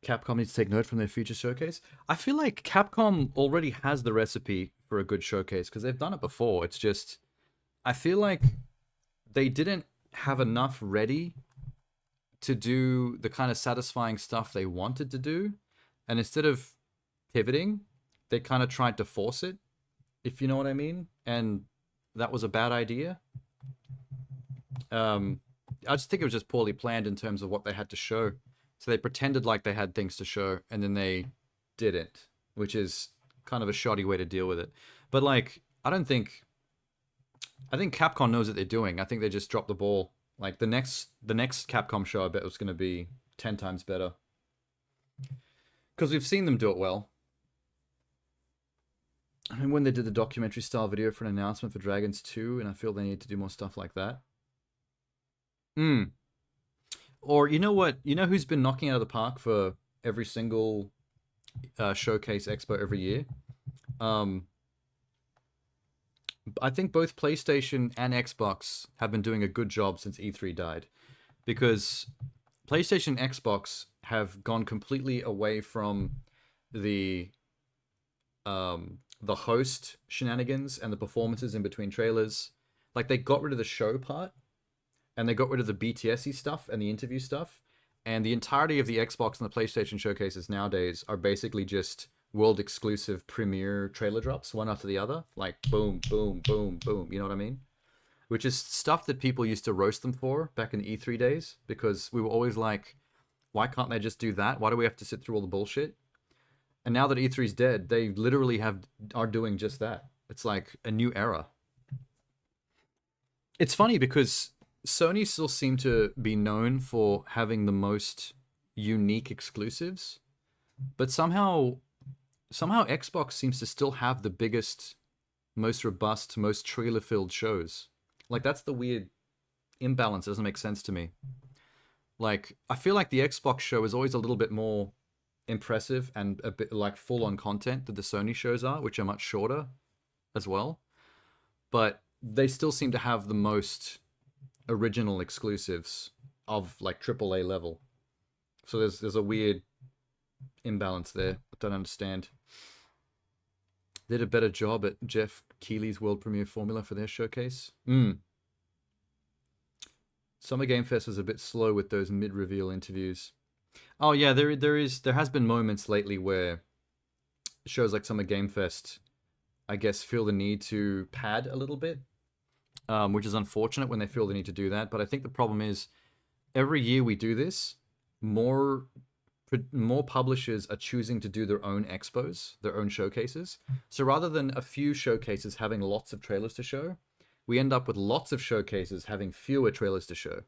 Capcom needs to take note from their future showcase. I feel like Capcom already has the recipe for a good showcase because they've done it before. It's just, I feel like they didn't have enough ready to do the kind of satisfying stuff they wanted to do. And instead of pivoting, they kind of tried to force it, if you know what I mean. And that was a bad idea. I just think it was just poorly planned in terms of what they had to show. So they pretended like they had things to show, and then they didn't, which is kind of a shoddy way to deal with it. But like, I think Capcom knows what they're doing. I think they just dropped the ball. Like the next Capcom show, I bet was going to be 10 times better. Because we've seen them do it well. I mean, when they did the documentary style video for an announcement for Dragons 2, and I feel they need to do more stuff like that. Or you know what? You know who's been knocking out of the park for every single showcase expo every year? I think both PlayStation and Xbox have been doing a good job since E3 died. Because PlayStation and Xbox have gone completely away from the host shenanigans and the performances in between trailers. Like, they got rid of the show part. And they got rid of the BTS-y stuff and the interview stuff. And the entirety of the Xbox and the PlayStation showcases nowadays are basically just world-exclusive premiere trailer drops, one after the other. Like, boom, boom, boom, boom. You know what I mean? Which is stuff that people used to roast them for back in the E3 days. Because we were always like, why can't they just do that? Why do we have to sit through all the bullshit? And now that E3's dead, they literally are doing just that. It's like a new era. It's funny because Sony still seem to be known for having the most unique exclusives, but somehow Xbox seems to still have the biggest, most robust, most trailer-filled shows. Like, that's the weird imbalance. It doesn't make sense to me. Like, I feel like the Xbox show is always a little bit more impressive and a bit like full-on content that the Sony shows are, which are much shorter as well. But they still seem to have the most original exclusives of like AAA level. So there's a weird imbalance there. I don't understand. They did a better job at Jeff Keighley's World Premiere Formula for their showcase. Summer Game Fest was a bit slow with those mid-reveal interviews. Oh yeah, there has been moments lately where shows like Summer Game Fest, I guess, feel the need to pad a little bit. Which is unfortunate when they feel the need to do that. But I think the problem is, every year we do this, more publishers are choosing to do their own expos, their own showcases. So rather than a few showcases having lots of trailers to show, we end up with lots of showcases having fewer trailers to show.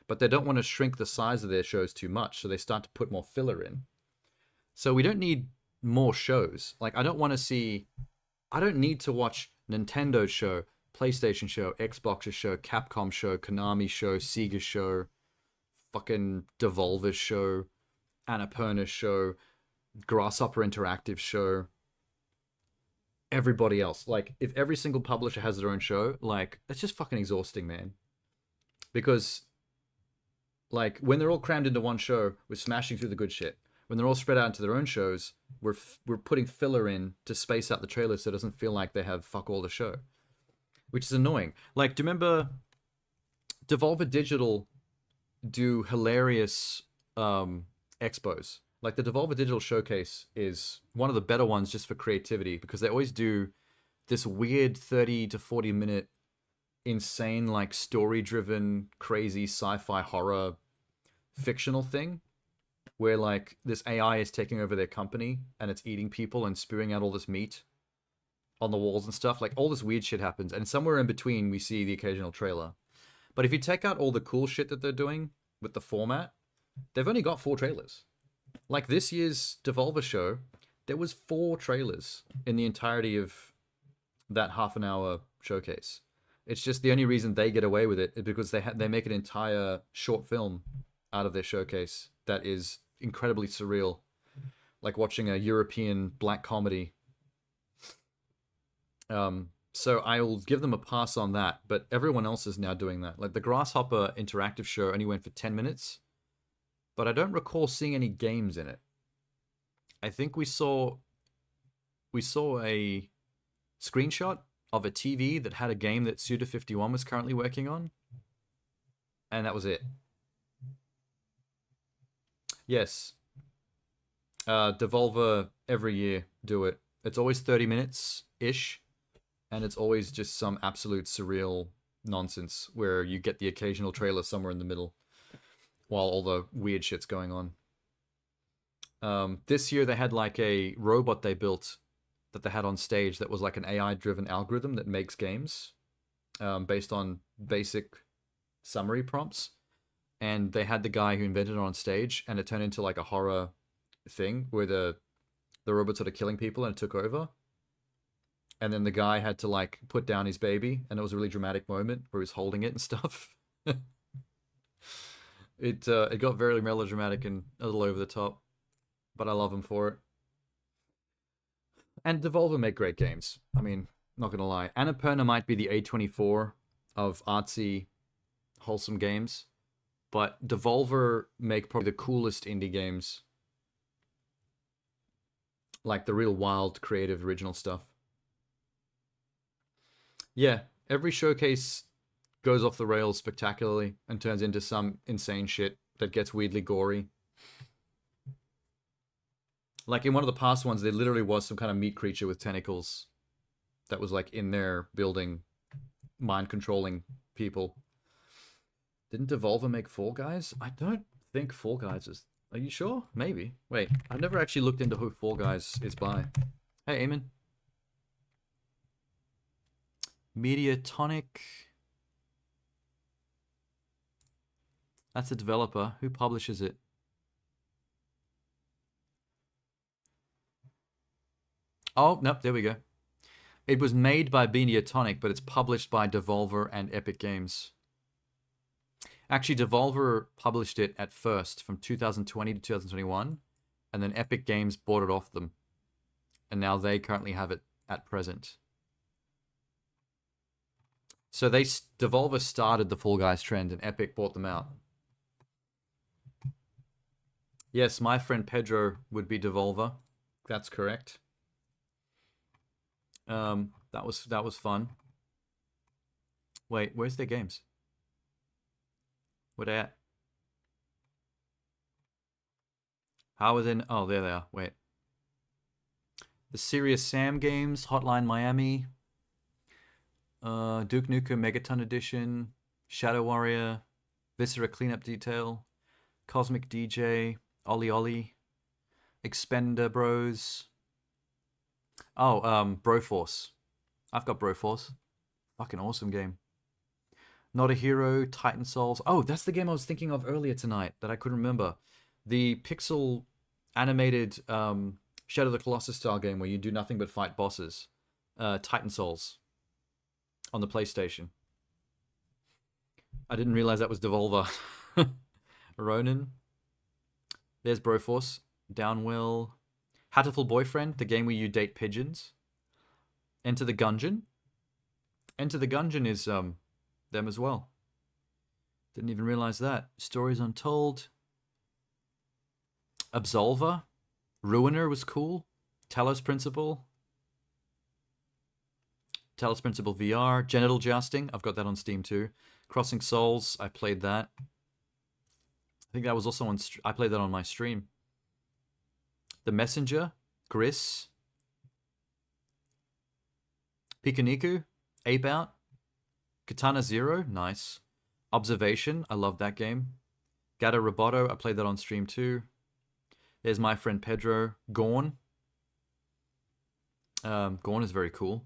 But they don't want to shrink the size of their shows too much, so they start to put more filler in. So we don't need more shows. Like, I don't need to watch Nintendo's show, PlayStation show, Xbox's show, Capcom show, Konami show, Sega show, fucking Devolver's show, Annapurna's show, GuerrillaCollective show, everybody else. Like, if every single publisher has their own show, like, that's just fucking exhausting, man. Because, like, when they're all crammed into one show, we're smashing through the good shit. When they're all spread out into their own shows, we're putting filler in to space out the trailers so it doesn't feel like they have fuck all the show. Which is annoying. Like, do you remember Devolver Digital do hilarious expos? Like, the Devolver Digital Showcase is one of the better ones just for creativity, because they always do this weird 30 to 40 minute insane, like, story-driven, crazy sci-fi horror fictional thing where, like, this AI is taking over their company and it's eating people and spewing out all this meat on the walls and stuff. Like, all this weird shit happens, and somewhere in between we see the occasional trailer. But if you take out all the cool shit that they're doing with the format, they've only got 4 trailers. Like, this year's Devolver show, there was 4 trailers in the entirety of that half-an-hour showcase. It's just the only reason they get away with it is because they make an entire short film out of their showcase that is incredibly surreal, like watching a European black comedy. So I'll give them a pass on that, but everyone else is now doing that. Like, the Grasshopper interactive show only went for 10 minutes, but I don't recall seeing any games in it. I think we saw a screenshot of a TV that had a game that Suda51 was currently working on, and that was it. Yes. Devolver every year do it. It's always 30 minutes-ish, and it's always just some absolute surreal nonsense where you get the occasional trailer somewhere in the middle while all the weird shit's going on. This year they had like a robot they built that they had on stage that was like an AI-driven algorithm that makes games based on basic summary prompts. And they had the guy who invented it on stage, and it turned into like a horror thing where the robot started killing people and it took over. And then the guy had to like put down his baby, and it was a really dramatic moment where he was holding it and stuff. It got very melodramatic and a little over the top, but I love him for it. And Devolver make great games. I mean, not gonna lie. Annapurna might be the A24 of artsy, wholesome games, but Devolver make probably the coolest indie games. Like the real wild, creative, original stuff. Yeah, every showcase goes off the rails spectacularly and turns into some insane shit that gets weirdly gory. Like in one of the past ones, there literally was some kind of meat creature with tentacles that was like in their building, mind controlling people. Didn't Devolver make Fall Guys? I don't think Fall Guys is... Are you sure? Maybe. Wait, I've never actually looked into who Fall Guys is by. Hey, Eamon. Mediatonic. That's a developer. Who publishes it? Oh, nope, there we go. It was made by Mediatonic, but it's published by Devolver and Epic Games. Actually, Devolver published it at first from 2020 to 2021, and then Epic Games bought it off them. And now they currently have it at present. So Devolver started the Fall Guys trend, and Epic bought them out. Yes, my friend Pedro would be Devolver. That's correct. That was fun. Wait, where's their games? Where they at? How is in? Oh, there they are. Wait. The Serious Sam games, Hotline Miami, Duke Nukem Megaton Edition, Shadow Warrior, Viscera Cleanup Detail, Cosmic DJ, Ollie Ollie, Expender Bros. Oh, Broforce. I've got Broforce. Fucking awesome game. Not a Hero, Titan Souls. Oh, that's the game I was thinking of earlier tonight that I couldn't remember. The pixel animated Shadow of the Colossus style game where you do nothing but fight bosses. Titan Souls. On the PlayStation. I didn't realize that was Devolver. Ronin. There's Broforce. Downwell. Hatterful Boyfriend, the game where you date pigeons. Enter the Gungeon. Enter the Gungeon is them as well. Didn't even realize that. Stories Untold. Absolver. Ruiner was cool. Talos Principle. Talos Principle VR. Genital Jousting. I've got that on Steam too. Crossing Souls. I played that. I think that was also on... I played that on my stream. The Messenger. Gris. Pikuniku. Ape Out. Katana Zero. Nice. Observation. I love that game. Gata Roboto. I played that on stream too. There's my friend Pedro. Gorn. Gorn is very cool.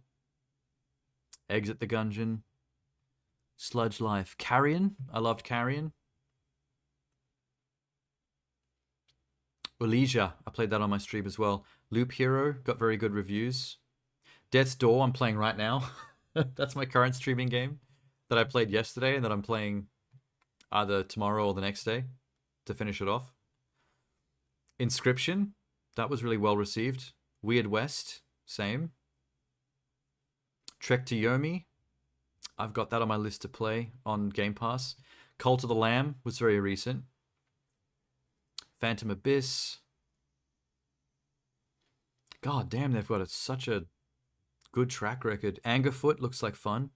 Exit the Gungeon. Sludge Life. Carrion. I loved Carrion. Olesia. I played that on my stream as well. Loop Hero. Got very good reviews. Death's Door. I'm playing right now. That's my current streaming game that I played yesterday and that I'm playing either tomorrow or the next day to finish it off. Inscription. That was really well received. Weird West. Same. Trek to Yomi. I've got that on my list to play on Game Pass. Cult of the Lamb was very recent. Phantom Abyss. God damn, they've got such a good track record. Angerfoot looks like fun.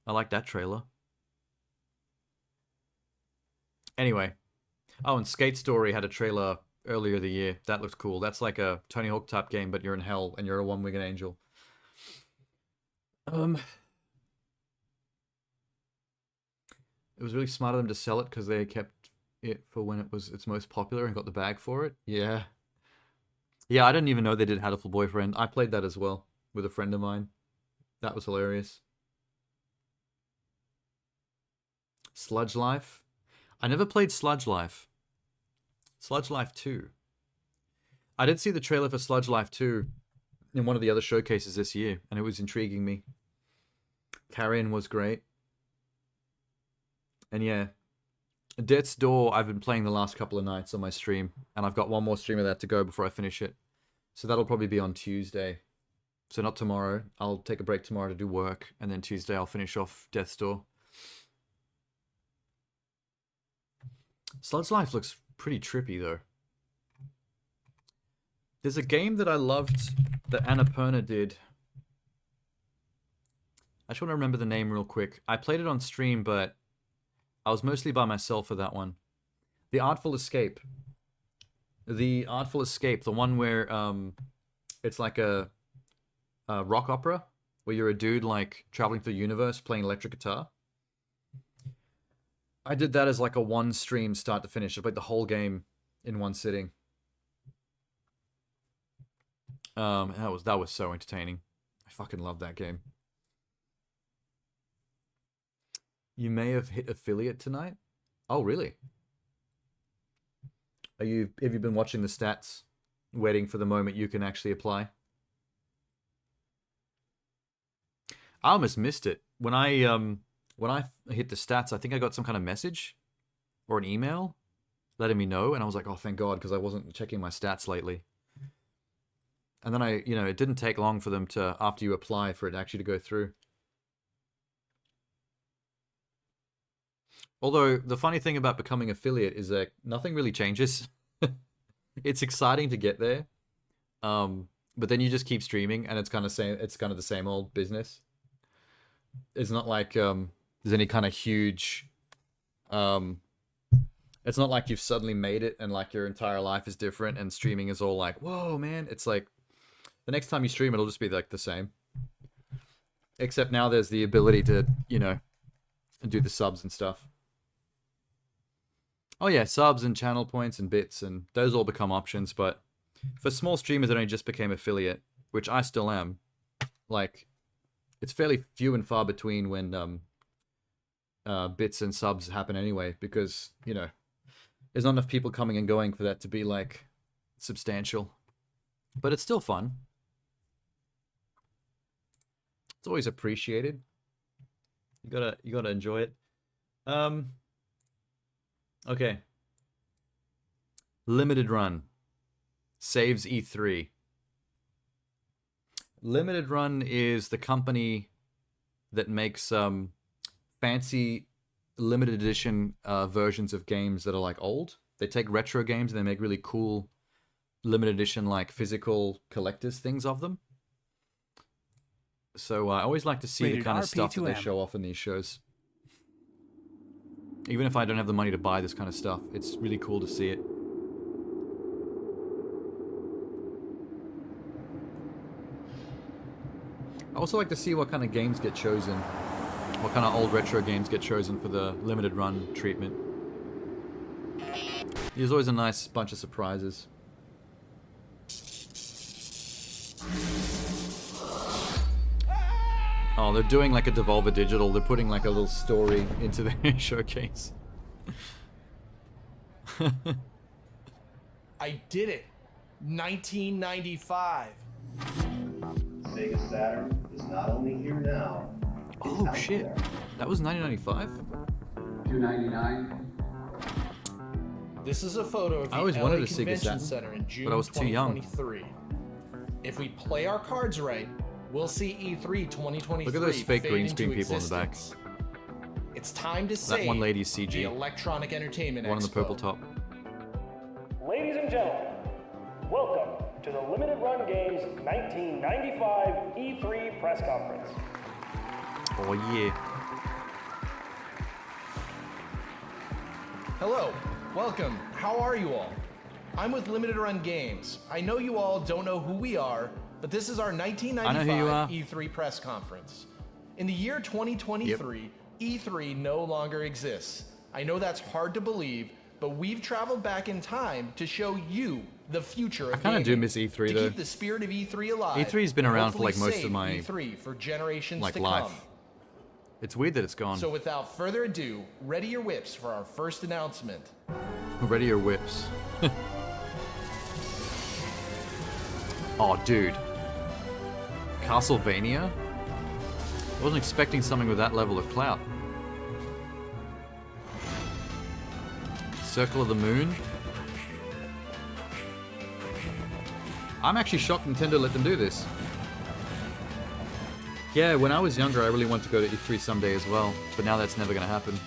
I like that trailer. Anyway. Oh, and Skate Story had a trailer earlier the year. That looked cool. That's like a Tony Hawk type game, but you're in hell and you're a one-winged angel. It was really smart of them to sell it because they kept it for when it was its most popular and got the bag for it. Yeah. Yeah, I didn't even know they did Hatterful Boyfriend. I played that as well with a friend of mine. That was hilarious. Sludge Life. I never played Sludge Life. Sludge Life 2. I did see the trailer for Sludge Life 2 in one of the other showcases this year, and it was intriguing me. Carrion was great. And yeah, Death's Door, I've been playing the last couple of nights on my stream, and I've got one more stream of that to go before I finish it. So that'll probably be on Tuesday. So not tomorrow. I'll take a break tomorrow to do work, and then Tuesday I'll finish off Death's Door. Sludge Life looks pretty trippy, though. There's a game that I loved that Annapurna did. I just want to remember the name real quick. I played it on stream, but I was mostly by myself for that one. The Artful Escape. The Artful Escape, the one where it's like a rock opera, where you're a dude like traveling through the universe playing electric guitar. I did that as like a one stream start to finish. I played the whole game in one sitting. That was so entertaining. I fucking love that game. You may have hit affiliate tonight. Oh, really? Have you been watching the stats, waiting for the moment you can actually apply? I almost missed it. When I hit the stats, I think I got some kind of message or an email letting me know, and I was like, oh, thank God, because I wasn't checking my stats lately. And then it didn't take long for them to, after you apply, for it actually to go through. Although, the funny thing about becoming affiliate is that nothing really changes. It's exciting to get there. But then you just keep streaming, and it's kind of the same old business. It's not like there's any kind of huge... it's not like you've suddenly made it, and like your entire life is different, and streaming is all like, whoa, man. It's like, the next time you stream, it'll just be like the same. Except now there's the ability to, do the subs and stuff. Oh yeah, subs and channel points and bits, and those all become options, but for small streamers that only just became affiliate, which I still am, like, it's fairly few and far between when bits and subs happen anyway, because, there's not enough people coming and going for that to be, like, substantial. But it's still fun. It's always appreciated. You gotta enjoy it. Okay. LimitedRun saves E3. LimitedRun is the company that makes fancy limited edition versions of games that are like old. They take retro games and they make really cool limited edition like physical collectors things of them. So I always like to see the kind of stuff that they show off in these shows. Even if I don't have the money to buy this kind of stuff, it's really cool to see it. I also like to see what kind of games get chosen. What kind of old retro games get chosen for the limited run treatment. There's always a nice bunch of surprises. Oh, they're doing like a Devolver Digital. They're putting like a little story into their showcase. I did it. 1995. Sega Saturn is not only here now. Oh shit. That was 1995? $299. This is a photo of the LA Convention Center in June 2023. If we play our cards right, we'll see E3 2023. Look at those fake green screen people in the back. It's time to say that one lady's CG. The Electronic Entertainment one Expo. on the purple top. Ladies and gentlemen, welcome to the Limited Run Games 1995 E3 press conference. Oh yeah. Hello, welcome. How are you all? I'm with Limited Run Games. I know you all don't know who we are, but this is our 1995 E3 press conference. In the year 2023, E3 no longer exists. I know that's hard to believe, but we've traveled back in time to show you the future of I kind of do miss E3 to though. keep the spirit of E3 alive. E3's been around for like most save of my E3 for generations like to life. come. It's weird that it's gone. So without further ado, ready your whips for our first announcement. Ready your whips. Oh, dude. Castlevania? I wasn't expecting something with that level of clout. Circle of the Moon? I'm actually shocked Nintendo let them do this. Yeah, when I was younger, I really wanted to go to E3 someday as well, but now that's never going to happen.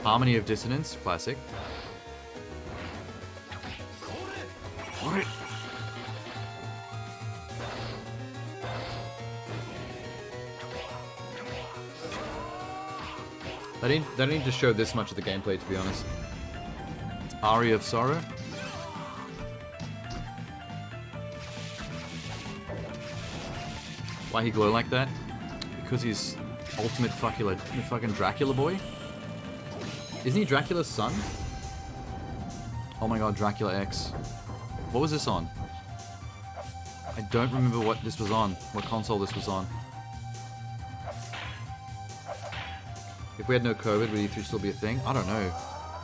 Harmony of Dissonance, classic. They don't need to show this much of the gameplay, to be honest. Aria of Sorrow. Why he glow like that? Because he's ultimate fucking Dracula boy? Isn't he Dracula's son? Oh my god, Dracula X. What was this on? I don't remember what this was on, what console this was on. If we had no COVID, would E3 still be a thing? I don't know.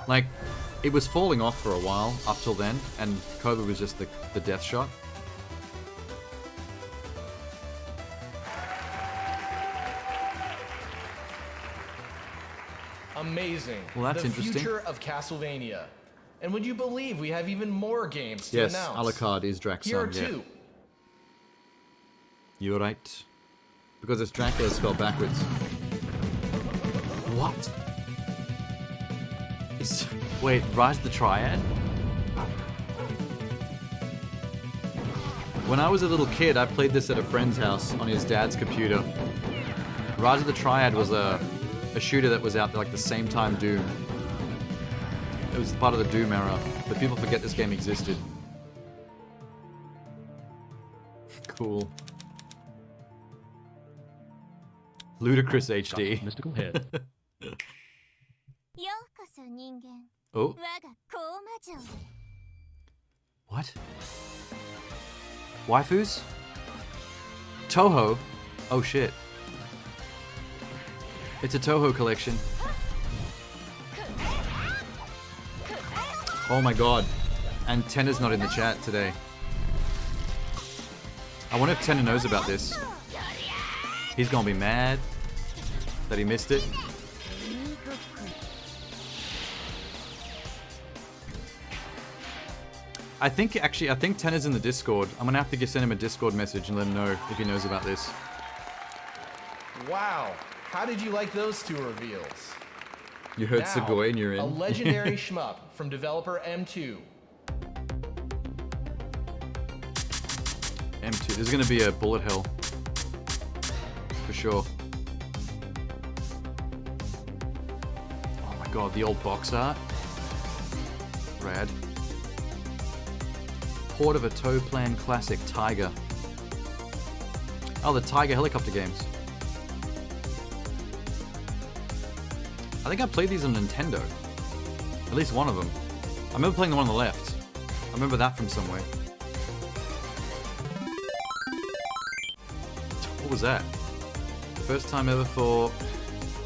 Like, it was falling off for a while, up till then, and COVID was just the death shot. Amazing. Well, that's the interesting. Future of Castlevania. And would you believe we have even more games to Yes, announce? Alucard is Drax's Here are son, yeah. two. You're right. Because it's Dracula spelled backwards. What? Wait, Rise of the Triad? When I was a little kid, I played this at a friend's house on his dad's computer. Rise of the Triad was a shooter that was out there like the same time Doom. It was part of the Doom era, but people forget this game existed. Cool. Ludicrous HD. Mystical head. Oh. What? Waifus? Toho? Oh shit. It's a Toho collection. Oh my god. And Tenna's not in the chat today. I wonder if Tenna knows about this. He's gonna be mad that he missed it. I think Ten is in the Discord. I'm gonna have to send him a Discord message and let him know if he knows about this. Wow, how did you like those two reveals? You heard now, Segoy and you're in. A legendary shmup from developer M2. M2. There's gonna be a bullet hell. For sure. Oh my god, the old box art. Rad. Port of a Toe Plan Classic Tiger. Oh, the Tiger helicopter games. I think I played these on Nintendo. At least one of them. I remember playing the one on the left. I remember that from somewhere. What was that? First time ever for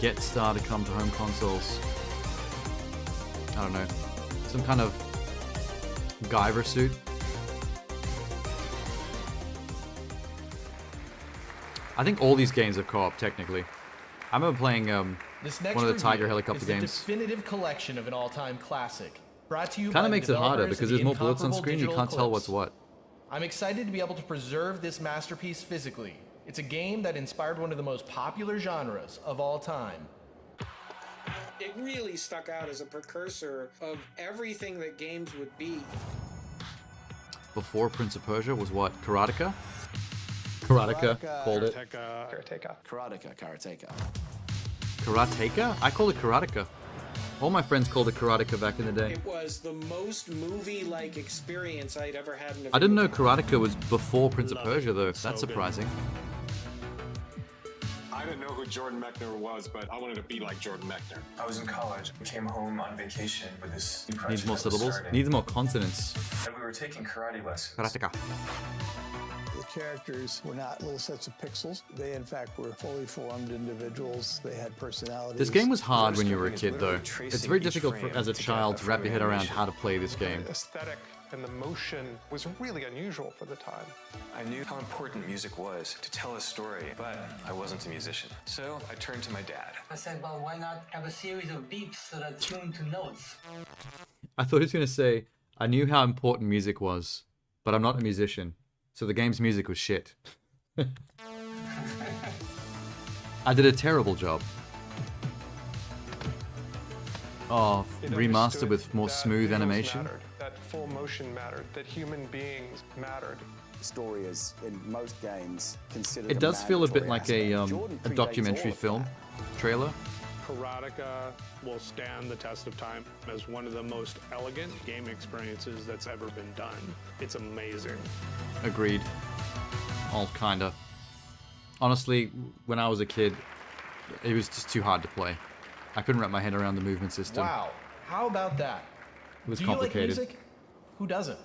Get Star to come to home consoles. I don't know. Some kind of Guyver suit. I think all these games are co-op, technically. I remember playing one of the Tiger helicopter games. Definitive collection of an all-time classic. Brought to you kind by of makes it harder because there's more bullets on screen. You can't tell what's what. I'm excited to be able to preserve this masterpiece physically. It's a game that inspired one of the most popular genres of all time. It really stuck out as a precursor of everything that games would be. Before Prince of Persia was what? Karateka? Karateka called it. Karateka. Karateka? I called it Karateka. All my friends called it Karateka back in the day. It was the most movie-like experience I'd ever had in a I didn't know Karateka was before Prince of Persia though. That's surprising. I didn't know who Jordan Mechner was, but I wanted to be like Jordan Mechner. I was in college. We came home on vacation with this new project. Needs more that was syllables. starting. Needs more consonants. And we were taking karate lessons. Karateka. The characters were not little sets of pixels. They, in fact, were fully formed individuals. They had personalities. This game was hard when you were a kid, though. It's very difficult as a child to wrap your head around how to play this game. The aesthetic and the motion was really unusual for the time. I knew how important music was to tell a story, but I wasn't a musician. So I turned to my dad. I said, well, why not have a series of beats that are tuned to notes? I thought he was going to say, I knew how important music was, but I'm not a musician. So the game's music was shit. I did a terrible job. Oh, remastered with more smooth animation. That full motion mattered, that human beings mattered. The story is, in most games, considered It does feel a bit like a documentary film trailer. Karateka will stand the test of time as one of the most elegant game experiences that's ever been done. It's amazing. Agreed. Oh, kinda. Honestly, when I was a kid, it was just too hard to play. I couldn't wrap my head around the movement system. Wow, how about that? It was Do complicated. You like music? Who doesn't?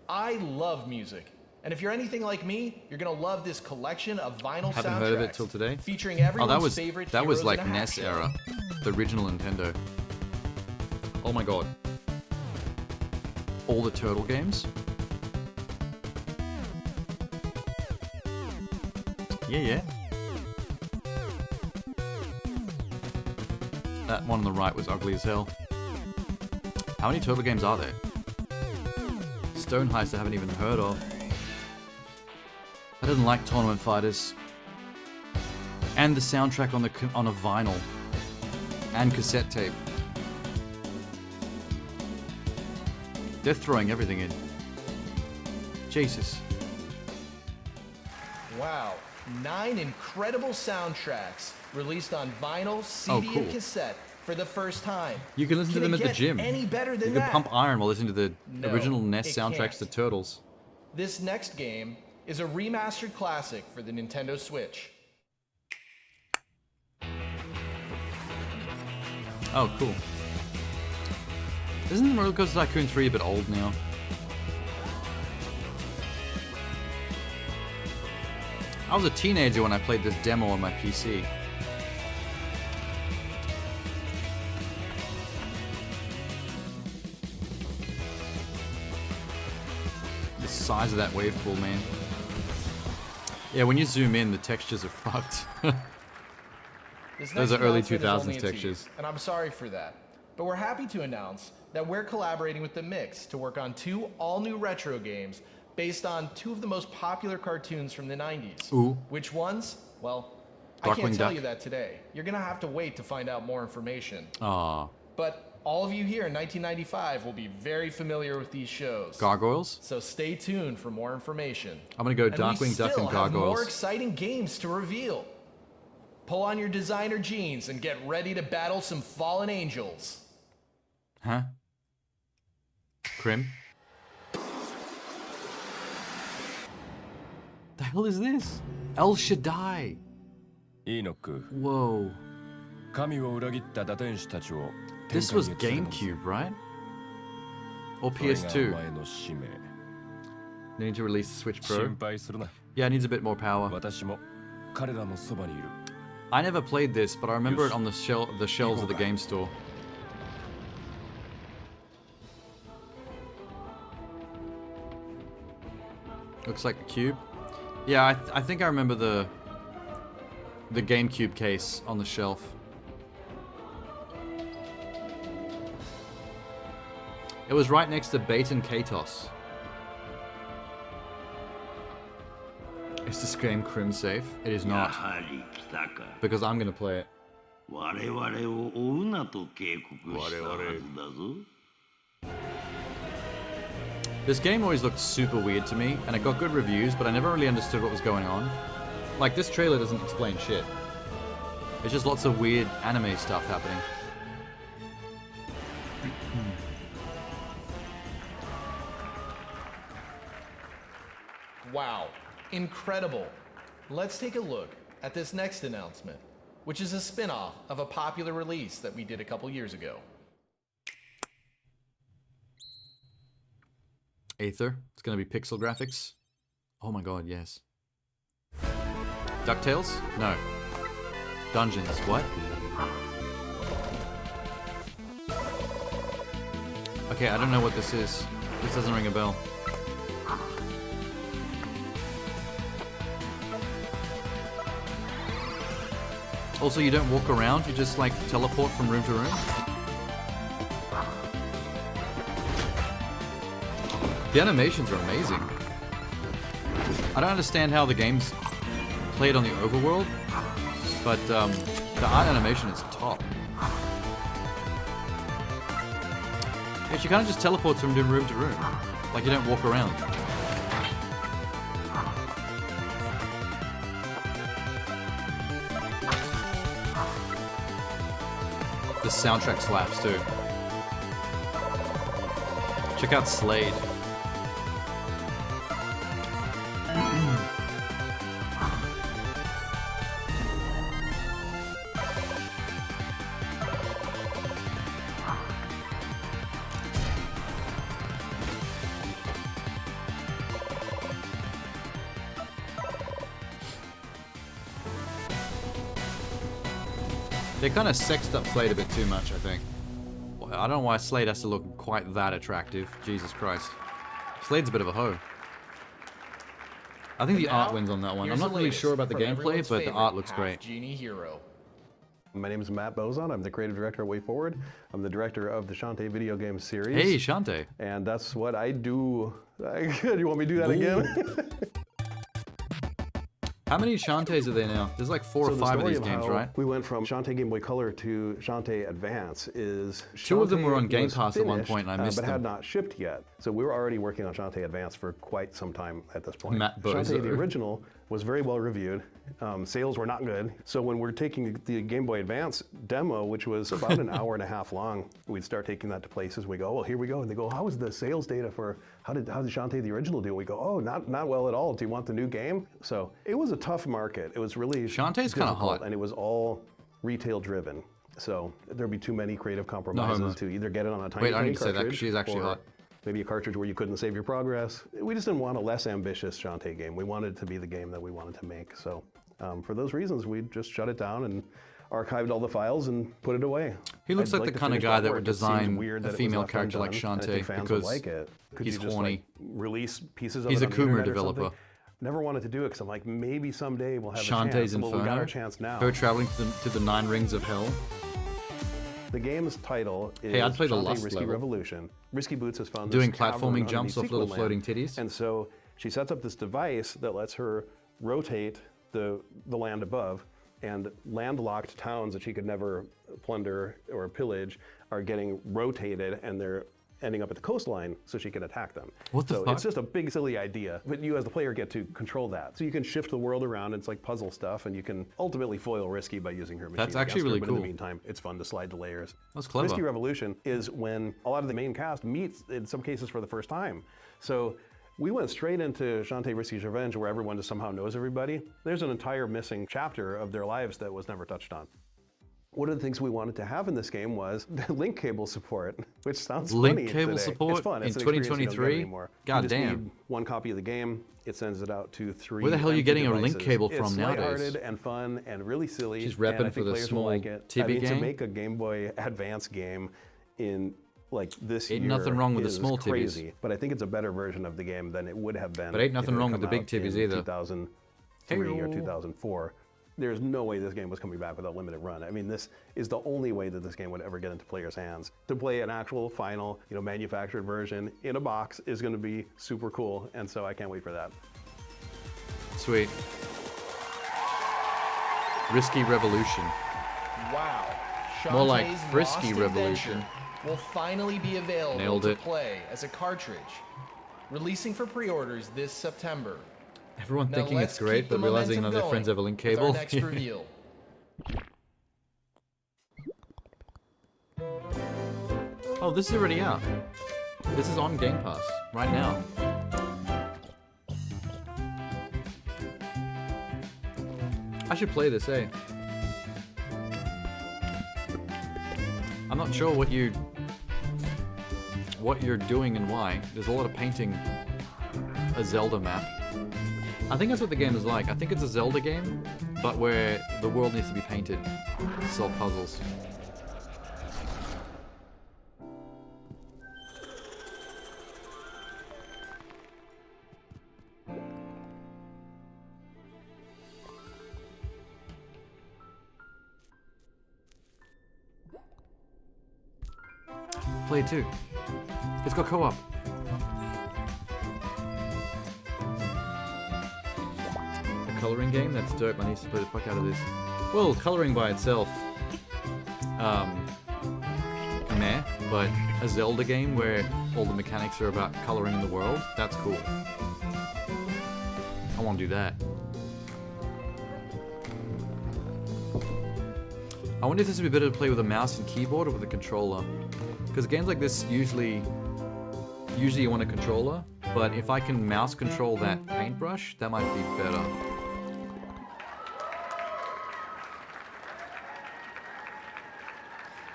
I love music. And if you're anything like me, you're gonna love this collection of vinyl soundtracks. Haven't heard of it till today. Featuring everyone's favorite that was heroes like in a NES half era, the original Nintendo. Oh my god. All the Turtle games. Yeah. That one on the right was ugly as hell. How many Turtle games are there? Stone Heist I haven't even heard of. I didn't like Tournament Fighters. And the soundtrack on a vinyl. And cassette tape. They're throwing everything in. Jesus. Wow. 9 incredible soundtracks released on vinyl, CD, cool. and cassette for the first time. You can listen to them at the gym. Any better than you that? can pump iron while listening to the original NES it soundtracks can't. to Turtles. This next game is a remastered classic for the Nintendo Switch. Oh, cool. Isn't Roller Coaster Tycoon 3 a bit old now? I was a teenager when I played this demo on my PC. The size of that wave pool, man. Yeah, when you zoom in, the textures are fucked. This Those next are early announcement is only 2000s a textures. tease, and I'm sorry for that. but we're happy to announce that we're collaborating with The Mix to work on 2 all-new retro games based on 2 of the most popular cartoons from the 90s. Ooh. Which ones? Well, I Darkwing can't tell Duck. you that today. You're gonna have to wait to find out more information. Aw. But all of you here in 1995 will be very familiar with these shows. Gargoyles? So stay tuned for more information. I'm gonna go And we Darkwing Duck still and have Gargoyles. more exciting games to reveal. Pull on your designer jeans and get ready to battle some fallen angels. Huh? Crim? The hell is this? El Shaddai. Whoa. This was GameCube, right? Or PS2? They need to release the Switch Pro. Yeah, it needs a bit more power. I never played this, but I remember it on the shelves of the game store. Looks like a cube. Yeah, I think I remember the GameCube case on the shelf. It was right next to Bait and Katos. Is this game Crim safe? It is not. Because I'm gonna play it. This game always looked super weird to me, and it got good reviews, but I never really understood what was going on. Like, this trailer doesn't explain shit. It's just lots of weird anime stuff happening. Wow, incredible. Let's take a look at this next announcement, which is a spin-off of a popular release that we did a couple years ago. Aether. It's gonna be pixel graphics. Oh my god, yes. DuckTales? No. Dungeons. What? Okay, I don't know what this is. This doesn't ring a bell. Also, you don't walk around, you just like teleport from room to room? The animations are amazing. I don't understand how the game's played on the overworld, but the art animation is top. Yeah, she kind of just teleports from room to room. Like you don't walk around. The soundtrack slaps too. Check out Slade. They kind of sexed up Slade a bit too much, I think. I don't know why Slade has to look quite that attractive. Jesus Christ. Slade's a bit of a hoe. I think the art wins on that one. I'm not really sure about the gameplay, but the art looks great. Genie hero. My name is Matt Bozon. I'm the creative director at WayForward. I'm the director of the Shantae video game series. Hey, Shantae. And that's what I do. You want me to do that again? How many Shantaes are there now? There's like 4 or 5 of these games, right? We went from Shantae Game Boy Color to Shantae Advance is... 2 of them were on Game Pass at one point and I missed them. But had not shipped yet. So we were already working on Shantae Advance for quite some time at this point. Matt Bozo. Shantae, the original, was very well reviewed. Sales were not good. So when we're taking the Game Boy Advance demo, which was about an hour and a half long, we'd start taking that to places. We go, well, here we go. And they go, how was the sales data for, how did Shantae the original do? We go, oh, not well at all. Do you want the new game? So it was a tough market. It was really Shantae's kind of hot. And it was all retail driven. So there'd be too many creative compromises to either get it on a tiny I need to say that cartridge because she's actually hot. Maybe a cartridge where you couldn't save your progress. We just didn't want a less ambitious Shantae game. We wanted it to be the game that we wanted to make. So for those reasons, we just shut it down and archived all the files and put it away. He looks like the kind of guy that would design a female character like Shantae because he's horny. Release pieces of He's it a on the Coomer internet or developer. something. Never wanted to do it because I'm like, maybe someday we'll have Shantae's a chance. Well, we got our Inferno. chance now. Her traveling to the 9 rings of hell. The game's title is Hey, I'd play the Shantae Lust Risky level. Revolution. Risky Boots has found Doing this cavern platforming jumps off underneath little Sequin floating Land. titties. And so she sets up this device that lets her rotate the land above, and landlocked towns that she could never plunder or pillage are getting rotated, and they're ending up at the coastline so she can attack them. What the so fuck? It's just a big silly idea, but you as the player get to control that. So you can shift the world around, it's like puzzle stuff, and you can ultimately foil Risky by using her machine. That's actually against her, really but cool. in the meantime, it's fun to slide the layers. That's clever. Risky Revolution is when a lot of the main cast meets, in some cases, for the first time. So we went straight into Shantae Risky's Revenge, where everyone just somehow knows everybody. There's an entire missing chapter of their lives that was never touched on. One of the things we wanted to have in this game was link cable support, which sounds Link funny cable today. support It's fun. in It's an experience you don't get 2023? anymore. God you just damn. need one copy of the game. It sends it out to 3. Where the hell are you empty getting a devices. link cable from it's nowadays? lighthearted and fun and really silly. She's and I repping think for the players will small like it. Tibby I mean, game? to make a Game Boy Advance game in like this Ain't year nothing wrong with the is small tibbies. crazy. But I think it's a better version of the game than it would have been. But ain't if nothing it had wrong with come the big out tibbies in either. 2003 or Hey-o. 2004. There's no way this game was coming back without limited run. I mean, this is the only way that this game would ever get into players' hands. To play an actual final, manufactured version in a box is going to be super cool, and so I can't wait for that. Sweet. Risky Revolution. Wow. More like Shantae's Frisky Lost Revolution. Adventure will finally be available Nailed to it. play as a cartridge, releasing for pre-orders this September. Everyone Now thinking it's let's great, keep the but realizing none momentum of their friends going have a link with our cable. next reveal. Oh, this is already out. This is on Game Pass right now. I should play this, eh? I'm not sure what you're doing and why. There's a lot of painting a Zelda map. I think that's what the game is like. I think it's a Zelda game, but where the world needs to be painted to solve puzzles. Play it too. It's got co-op. A coloring game? That's dope. I need to play the fuck out of this. Well, coloring by itself, meh. But a Zelda game where all the mechanics are about coloring the world, that's cool. I want to do that. I wonder if this would be better to play with a mouse and keyboard or with a controller. Because games like this usually you want a controller, but if I can mouse control that paintbrush, that might be better.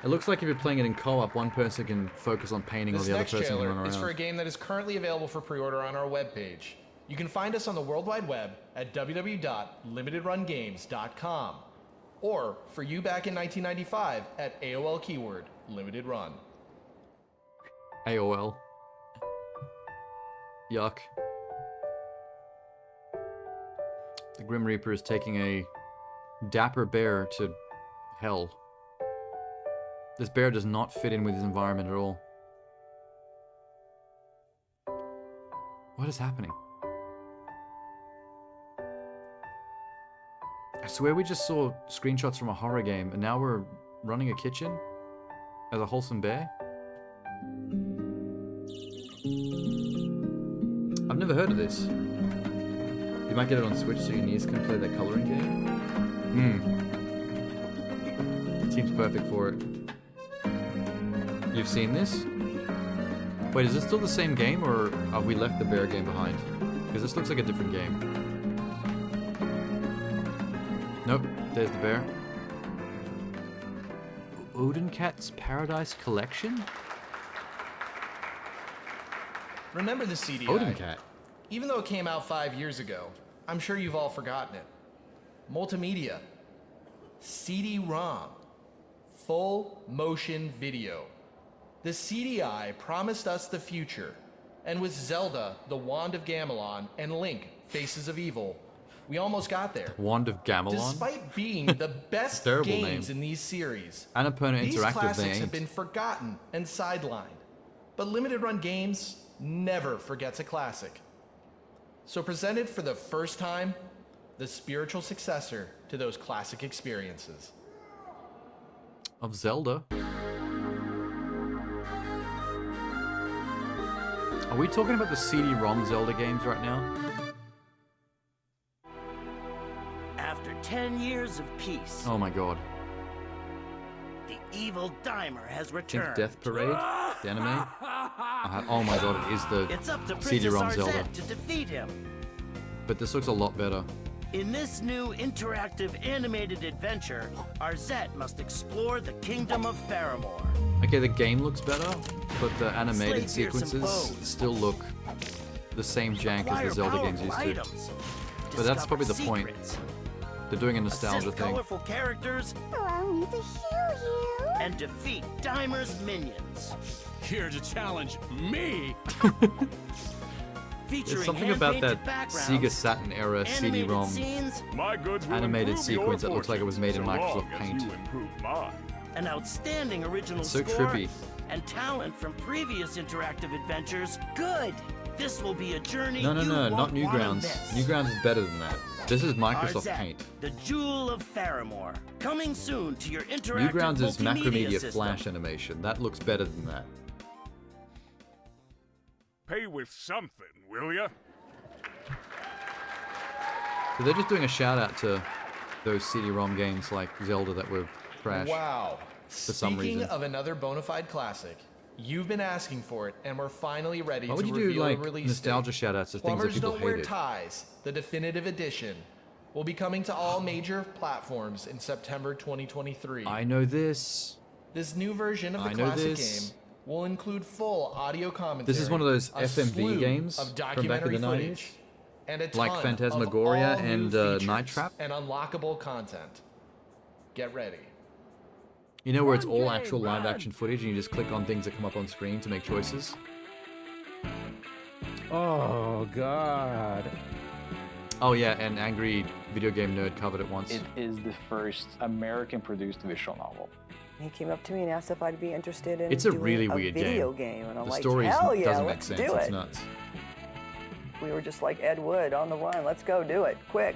It looks like if you're playing it in co-op, one person can focus on painting while This the other next person can run trailer around. is for a game that is currently available for pre-order on our webpage. You can find us on the World Wide Web at www.limitedrungames.com, or for you back in 1995 at AOL keyword Limited Run. AOL. Yuck. The Grim Reaper is taking a dapper bear to hell. This bear does not fit in with his environment at all. What is happening? I swear we just saw screenshots from a horror game and now we're running a kitchen as a wholesome bear? I've never heard of this. You might get it on Switch so your niece can play that coloring game. Seems perfect for it. You've seen this? Wait, is this still the same game or have we left the bear game behind? Because this looks like a different game. Nope, there's the bear. Odenkat's Paradise Collection? Remember the CDI? Odenkat. Even though it came out 5 years ago, I'm sure you've all forgotten it. Multimedia. CD-ROM. Full motion video. The CDI promised us the future, and with Zelda, the Wand of Gamelon, and Link, Faces of Evil, We almost got there. Wand of Gamelon? Despite being the best games in these series, Annapurna these Interactive, classics have been forgotten and sidelined. But Limited Run Games never forgets a classic. So presented for the first time, the spiritual successor to those classic experiences. Of Zelda? Are we talking about the CD-ROM Zelda games right now? After 10 years of peace, Oh my god. the evil Dimer has Think returned. Death Parade? The anime? Oh my god, it is It's up to the Princess CD-ROM Arzette Zelda. to defeat him. But this looks a lot better. In this new interactive animated adventure, Arzette must explore the kingdom of Faramore. Okay, the game looks better, but the animated Slay fearsome sequences foes. still look the same jank as the Acquire Zelda games used powerful to. items. But that's Discover probably the point. secrets. They're doing a nostalgia Assist thing. colorful characters. Allow me to heal you. And defeat Dimer's minions. Here to challenge me. Featuring There's something about that backgrounds, Sega Saturn era animated CD-ROM scenes, animated sequence that looks like it was made in Microsoft Paint. an outstanding original It's so score, trippy. and talent from previous interactive adventures. Good. This will be a journey. No, you not won't wanna Newgrounds. miss. Newgrounds is better than that. This is Microsoft Arzette, Paint. the jewel of Faramore, coming soon to your interactive Newgrounds is multimedia Macromedia system. Flash animation. That looks better than that. Pay with something, will ya? So they're just doing a shout out to those CD-ROM games like Zelda that were trash. Wow. For some Speaking reason. of another bona fide classic, you've been asking for it, and we're finally ready Why to would you do reveal like the release nostalgia date. shout outs to things that Plumbers people Don't Wear hated? Ties, the definitive edition, will be coming to all major platforms in September 2023. I know this. This new version of the I know classic this. game will include full audio commentary. This is one of those a FMV slew games of from back in documentary the 90s. footage, and a Like ton Phantasmagoria of all and new Night features Trap. and unlockable content. Get ready. You know where it's all actual live action footage and you just click on things that come up on screen to make choices? Oh, God. Oh yeah, and Angry Video Game Nerd covered it once. It is the first American-produced visual novel. He came up to me and asked if I'd be interested in It's a doing really a weird video game. and I'm The like, story hell yeah, doesn't make let's sense. do It's it. nuts. We were just like Ed Wood on the run. Let's go do it, quick.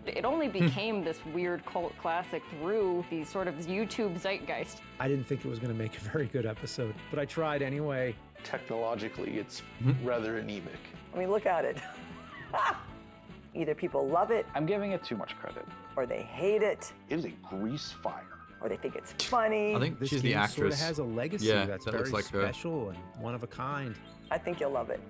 It only became this weird cult classic through the sort of YouTube zeitgeist. I didn't think it was going to make a very good episode, but I tried anyway. Technologically, it's rather anemic. I mean, look at it. Either people love it. I'm giving it too much credit. Or they hate it. It is a grease fire. Or they think it's funny. I think This she's the game actress. sort of has a legacy Yeah, that's that very looks like her. special and one of a kind. I think you'll love it.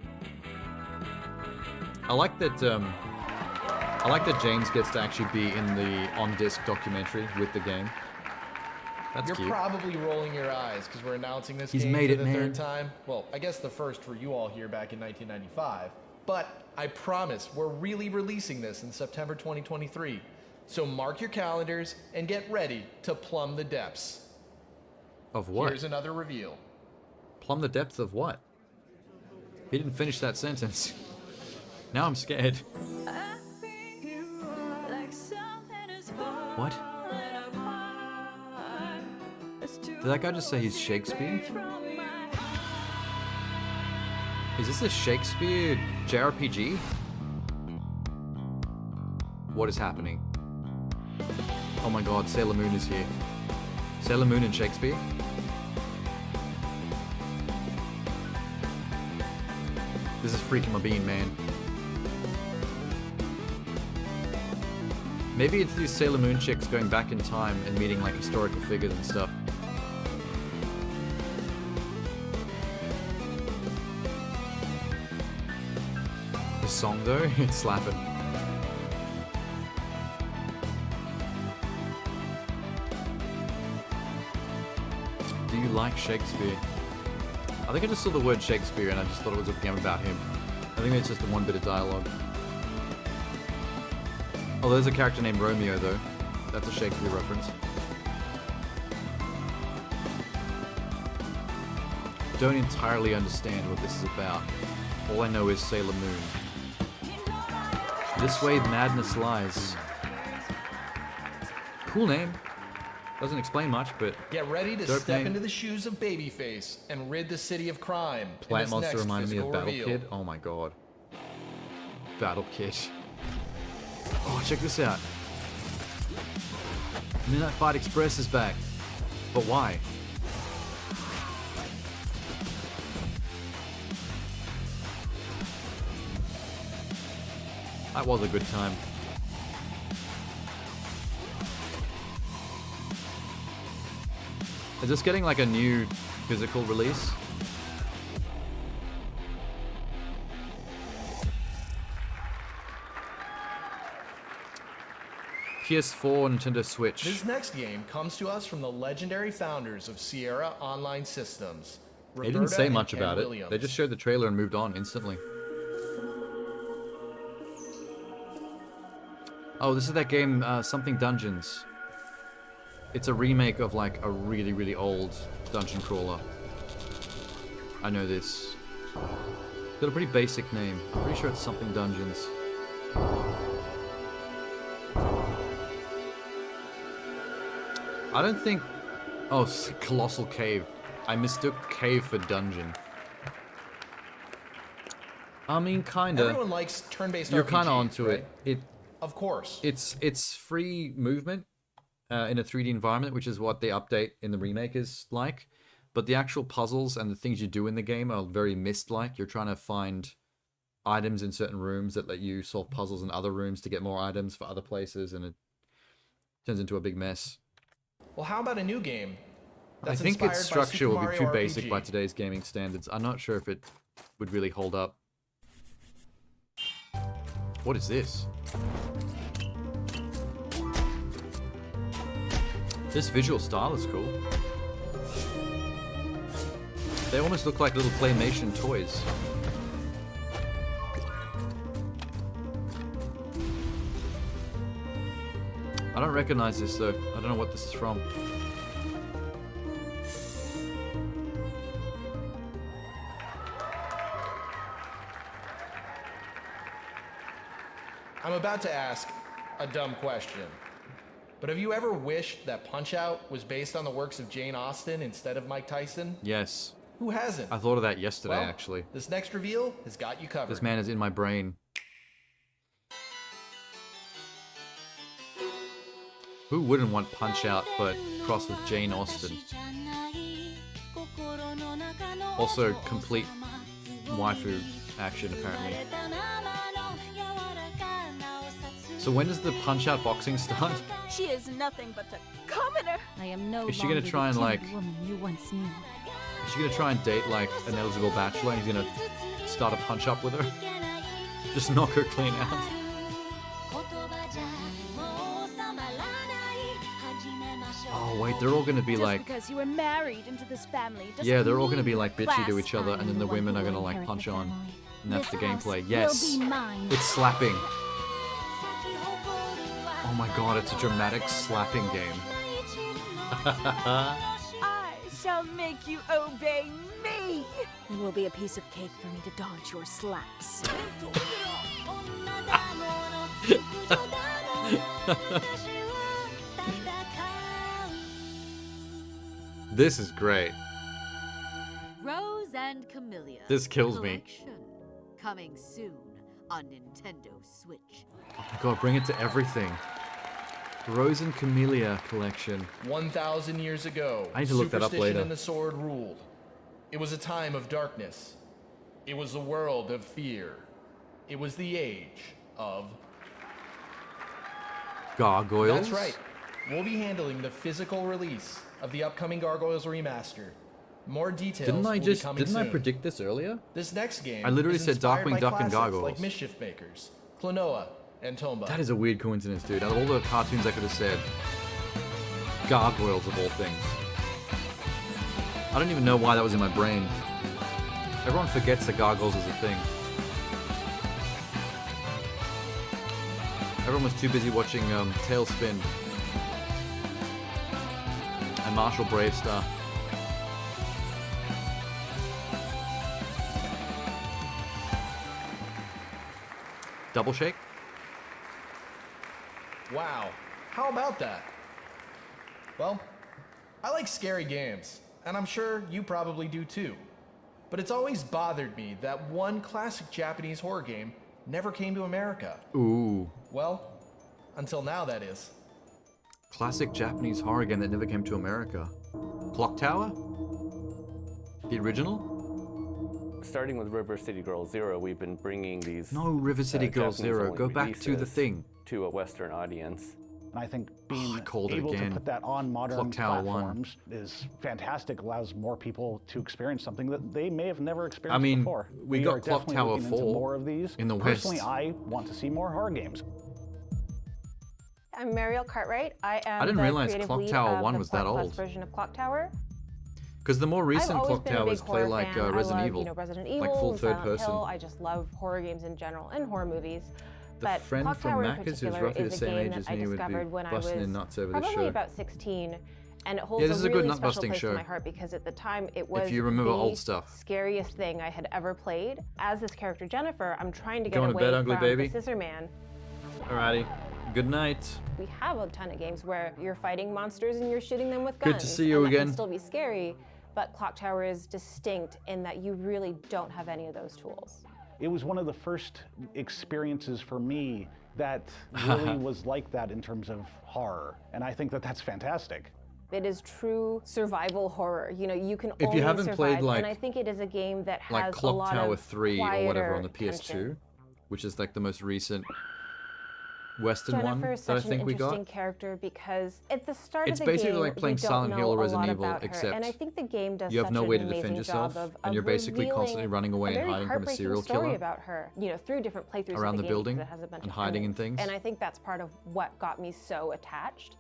I like that. I like that James gets to actually be in the on-disc documentary with the game. That's You're cute. probably rolling your eyes because we're announcing this He's game made for it, the man. third time. Well, I guess the first for you all here back in 1995. But I promise we're really releasing this in September 2023. So mark your calendars and get ready to plumb the depths. Of what? Here's another reveal. Plumb the depths of what? He didn't finish that sentence. Now I'm scared. What? Did that guy just say he's Shakespeare? Is this a Shakespeare JRPG? What is happening? Oh my god, Sailor Moon is here. Sailor Moon and Shakespeare? This is freaking my bean, man. Maybe it's these Sailor Moon chicks going back in time and meeting like historical figures and stuff. The song though, it's slapping. Do you like Shakespeare? I think I just saw the word Shakespeare and I just thought it was a game about him. I think it's just the one bit of dialogue. Oh, there's a character named Romeo though. That's a Shakespeare reference. Don't entirely understand what this is about. All I know is Sailor Moon. This way madness lies. Cool name. Doesn't explain much, but get ready to dope step name. into the shoes of Babyface and rid the city of crime. Plant Monster reminded me of Battle Kid. Oh my god. Battle Kid. Oh, check this out. Midnight Fight Express is back. But why? That was a good time. Is this getting like a new physical release? PS4, Nintendo Switch. This next game comes to us from the legendary founders of Sierra Online Systems. They didn't say much about it. They just showed the trailer and moved on instantly. Oh, this is that game, Something Dungeons. It's a remake of like a really, really old dungeon crawler. I know this. It's got a pretty basic name. I'm pretty sure it's Something Dungeons. I don't think... Oh, it's Colossal Cave. I mistook cave for dungeon. I mean, kinda. Everyone likes turn-based You're RPGs, kinda onto right? it. Of course. It's free movement in a 3D environment, which is what the update in the remake is like. But the actual puzzles and the things you do in the game are very Myst-like. You're trying to find items in certain rooms that let you solve puzzles in other rooms to get more items for other places, and it turns into a big mess. Well, how about a new game? I think its structure will be too basic by today's gaming standards. I'm not sure if it would really hold up. What is this? This visual style is cool. They almost look like little claymation toys. I don't recognize this though. I don't know what this is from. I'm about to ask a dumb question, but have you ever wished that Punch-Out was based on the works of Jane Austen instead of Mike Tyson? Yes. Who hasn't? I thought of that yesterday, Well, actually. This next reveal has got you covered. This man is in my brain. Who wouldn't want Punch-Out but crossed with Jane Austen? Also, complete waifu action, apparently. So when does the Punch-Out boxing start? She is nothing but a commoner. I am no Is she gonna try and like... woman you once knew. Is she gonna try and date like an eligible bachelor and he's gonna start a punch-up with her? Just knock her clean out? Oh wait, they're all gonna be like... Just because you were married into this family. Yeah, they're all gonna be like bitchy to each other and then the women are gonna like punch on. And that's the gameplay. Yes! It's slapping. Oh my god, it's a dramatic slapping game. I shall make you obey me. It will be a piece of cake for me to dodge your slaps. This is great. Rose and Camellia. This kills me. Collection. Coming soon on Nintendo Switch. Oh my god, bring it to everything. Rose and Camellia collection. 1,000 years ago, I need to look that up superstition later. and the sword ruled. It was a time of darkness. It was a world of fear. It was the age of... Gargoyles? That's right. We'll be handling the physical release of the upcoming Gargoyles remaster. More details Didn't I will just... be coming Didn't I soon. predict this earlier? This next game I literally is said inspired Darkwing by Duck and classics Gargoyles. like Mischief Makers, Klonoa, and Tomba. That is a weird coincidence, dude. Out of all the cartoons I could have said, Gargoyles of all things. I don't even know why that was in my brain. Everyone forgets that Gargoyles is a thing. Everyone was too busy watching Tailspin and Marshall Bravestar. Double shake? Wow, how about that? Well, I like scary games, and I'm sure you probably do too. But it's always bothered me that one classic Japanese horror game never came to America. Ooh. Well, until now, that is. Classic Japanese horror game that never came to America. Clock Tower? The original? Starting with River City Girl Zero, we've been bringing these No, River City Girl Japanese Zero. only Go back to the releases thing. to a Western audience. And I think being called it able to again. put that on modern Clock Tower 1. platforms is fantastic, allows more people to experience something that they may have never experienced before. We got are Clock definitely Tower looking into 4 more of these. in the Personally, West. I want to see more horror games. I'm Mariel Cartwright. I am I didn't the realize creative Clock lead Tower of 1 the was that Point Plus old. version of Clock Tower. Because the more recent I've always Clock been a big Towers play horror like fan. Resident I love, Evil. Resident Evil, like full and third Silent person. Hill. I just love horror games in general and horror movies. The But friend Clock from Tower in Macca's, who's particular roughly the is a same game age that as I me, would be discovered when I was busting in nuts over this probably show. about 16, and it holds Yeah, this is a a good really nut special busting place show. in my heart because at the time it was If you remember the old stuff. scariest thing I had ever played. As this character Jennifer, I'm trying to get Going to away bed, ugly from baby? the Scissor Man. Alrighty. Good night. We have a ton of games where you're fighting monsters and you're shooting them with Good guns. to see you and that again. can still be scary, but Clock Tower is distinct in that you really don't have any of those tools. It was one of the first experiences for me that really was like that in terms of horror, and I think that that's fantastic. It is true survival horror. You know, you can If only you haven't survive, played, like- and I think it is a game that has Like a Clock lot Tower of 3 or whatever on the quieter PS2, tension. which is like the most recent Western one Jennifer is that I such think an we interesting got. character because at the start It's of the basically game, like playing we don't Silent know Hill or a Resident lot Evil, about her, except and I think the game does you have such no an way to amazing defend yourself, job of and you're basically revealing constantly running away a and very hiding from a heartbreaking serial story killer about her, you know, through different playthroughs around of the the game, building because it has a bunch and of hiding in endings. things. And I think that's part of what got me so attached.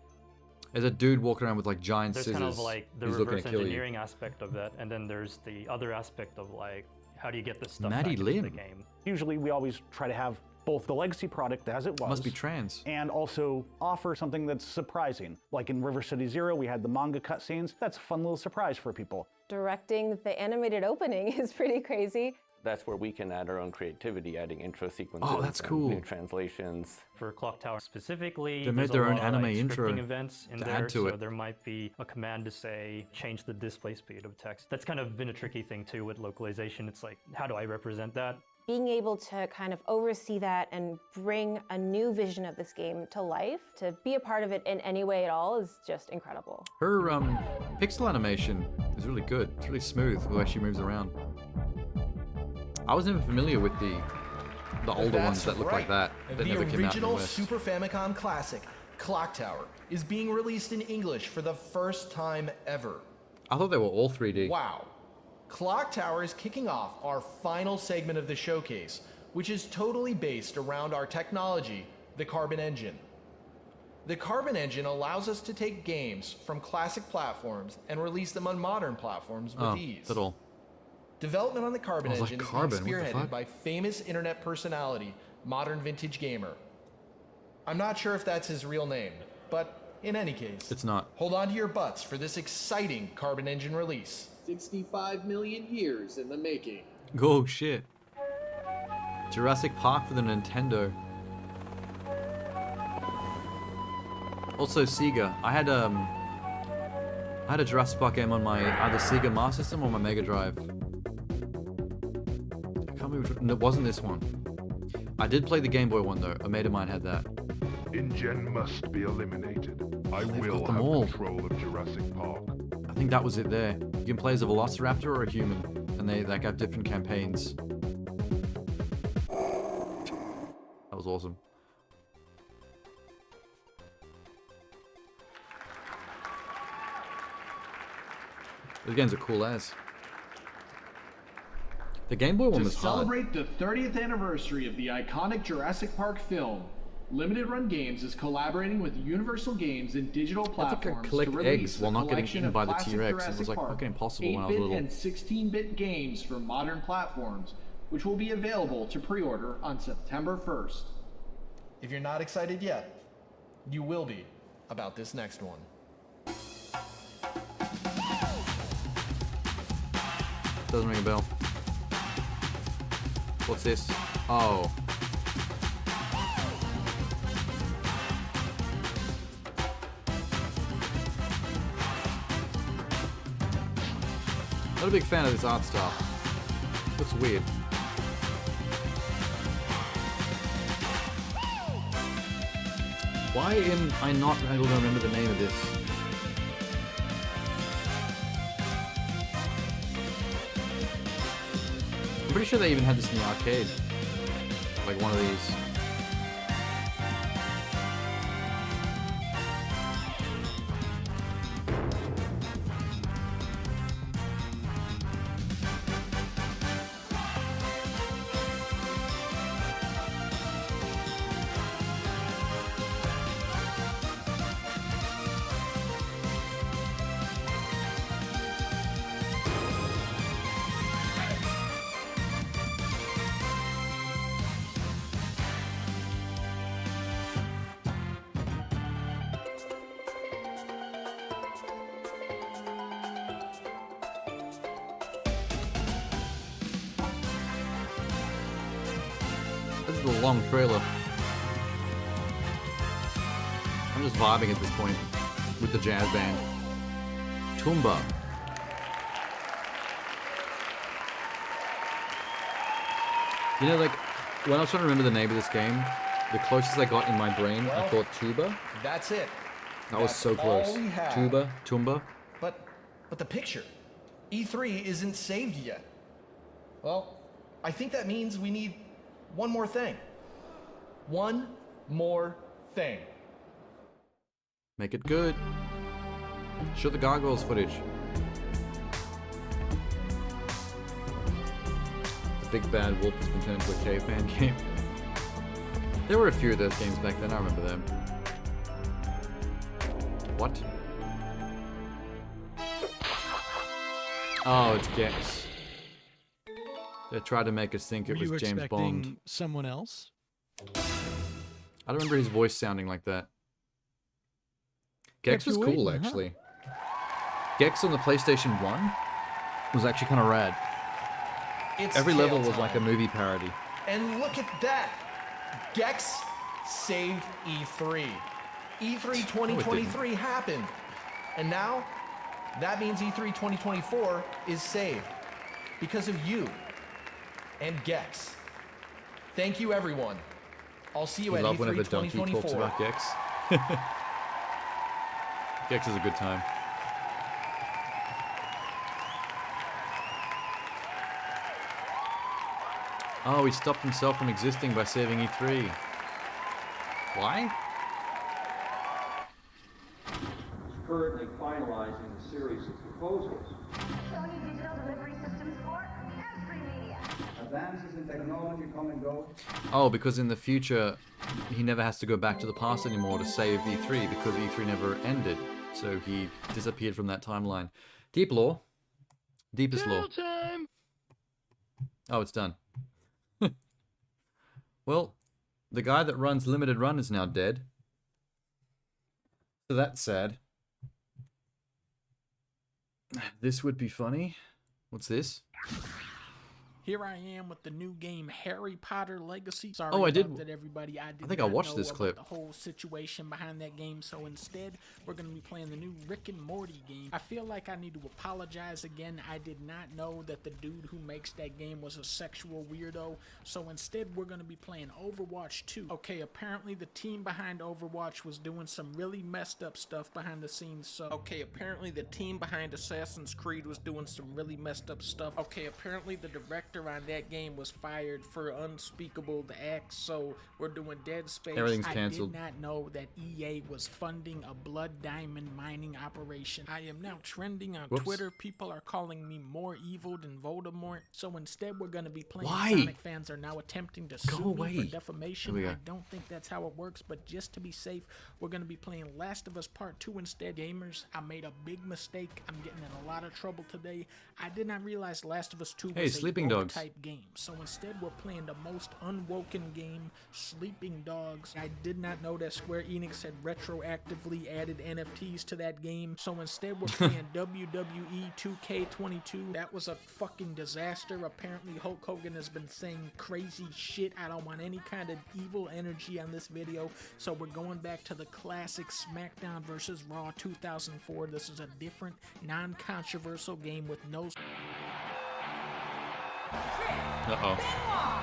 There's a dude walking around with like giant There's scissors. kind of like the who's looking reverse to kill you. engineering aspect of that, and then there's the other aspect of like, how do you get this stuff Maddie back Lim. into the game? Usually we always try to have both the legacy product as it was. Must be trans. And also offer something that's surprising. Like in River City Zero, we had the manga cutscenes. That's a fun little surprise for people. Directing the animated opening is pretty crazy. That's where we can add our own creativity, adding intro sequences. Oh, that's and cool. New translations. For Clock Tower specifically, They made there's their a own lot of, anime like, intro scripting events in to there, add to so it. there might be a command to say, change the display speed of text. That's kind of been a tricky thing too with localization. It's like, how do I represent that? Being able to kind of oversee that and bring a new vision of this game to life, to be a part of it in any way at all, is just incredible. Her pixel animation is really good. It's really smooth the way she moves around. I was never familiar with the older ones that look like that. That The never came out in the original West. Super Famicom classic, Clock Tower, is being released in English for the first time ever. I thought they were all 3D. Wow. Clock Tower is kicking off our final segment of the showcase, which is totally based around our technology, the Carbon Engine. The Carbon Engine allows us to take games from classic platforms and release them on modern platforms with ease. Little. Development on the Carbon I was like, Engine Carbon, is what the being spearheaded fuck? by famous internet personality, Modern Vintage Gamer. I'm not sure if that's his real name, but in any case, It's not. hold on to your butts for this exciting Carbon Engine release. 65 million years in the making. Oh shit. Jurassic Park for the Nintendo. Also Sega. I had a Jurassic Park game on my either Sega Master System or my Mega Drive. I can't remember which one. No, it wasn't this one. I did play the Game Boy one though. A mate of mine had that. InGen must be eliminated. I They've will got them have all. control of Jurassic Park. I think that was it there. You can play as a Velociraptor or a human, and they like have different campaigns. That was awesome. Those games are cool as. The Game Boy one To was hard. celebrate the 30th anniversary of the iconic Jurassic Park film, LimitedRun Games is collaborating with Universal Games and digital I think platforms I collect to release eggs while not getting collection eaten of by the classic T-Rex. It Jurassic was like Park fucking impossible when I was 8-bit little. and 16-bit games for modern platforms, which will be available to pre-order on September 1st. If you're not excited yet, you will be about this next one. Doesn't ring a bell. What's this? Oh. Not a big fan of this art style. Looks weird. Why am I not able to remember the name of this? I'm pretty sure they even had this in the arcade. Like one of these. This is a long trailer. I'm just vibing at this point with the jazz band. Tumba. You know, like, when I was trying to remember the name of this game, the closest I got in my brain, I thought tuba. That's it. That was so close. all we have. Tuba, tumba. But the picture. E3 isn't saved yet. Well, I think that means we need one more thing. One more thing. Make it good. Show the gargoyles footage. The big bad wolf has been turned into a caveman game. There were a few of those games back then, I remember them. What? Oh, it's Gex. They tried to make us think it was James Bond. Someone else? I don't remember his voice sounding like that. Gex was cool, actually. Gex on the PlayStation 1 was actually kind of rad. Every level was like a movie parody. And look at that! Gex saved E3. E3 2023 happened. And now, that means E3 2024 is saved. Because of you and Gex. Thank you, everyone. I'll see you at love E3 whenever 2024. Donkey talks about Gex. Gex is a good time. Oh, he stopped himself from existing by saving E3. Why? Currently finalizing a series of proposals. Sony Digital Delivery Systems for every media. Advances in technology come and go. Oh, because in the future, he never has to go back to the past anymore to save E3 because E3 never ended. So he disappeared from that timeline. Deep lore. Deepest lore. Time. Oh, it's done. Well, the guy that runs LimitedRun is now dead. So that's sad. This would be funny. What's this? Here I am with the new game Harry Potter Legacy. Sorry Oh, I did. about that, everybody. I think I watched this clip. The whole situation behind that game. So instead, we're going to be playing the new Rick and Morty game. I feel like I need to apologize again. I did not know that the dude who makes that game was a sexual weirdo. So instead, we're going to be playing Overwatch 2. Okay, apparently the team behind Overwatch was doing some really messed up stuff behind the scenes. So, okay, apparently the team behind Assassin's Creed was doing some really messed up stuff. Okay, apparently the director on that game was fired for unspeakable acts, so we're doing Dead Space. Everything's canceled. I did not know that EA was funding a blood diamond mining operation. I am now trending on Twitter. People are calling me more evil than Voldemort. So instead, we're going to be playing. Why? Sonic fans are now attempting to sue me for defamation. Here we I go. don't think that's how it works, but just to be safe, we're going to be playing Last of Us Part 2 instead. Gamers, I made a big mistake. I'm getting in a lot of trouble today. I did not realize Last of Us 2 Hey, was Sleeping a Dogs. dogs. type game. So instead, we're playing the most unwoken game, Sleeping Dogs. I did not know that Square Enix had retroactively added NFTs to that game. So instead, we're playing WWE 2K22. That was a fucking disaster. Apparently, Hulk Hogan has been saying crazy shit. I don't want any kind of evil energy on this video. So we're going back to the classic SmackDown vs. Raw 2004. This is a different, non-controversial game with no...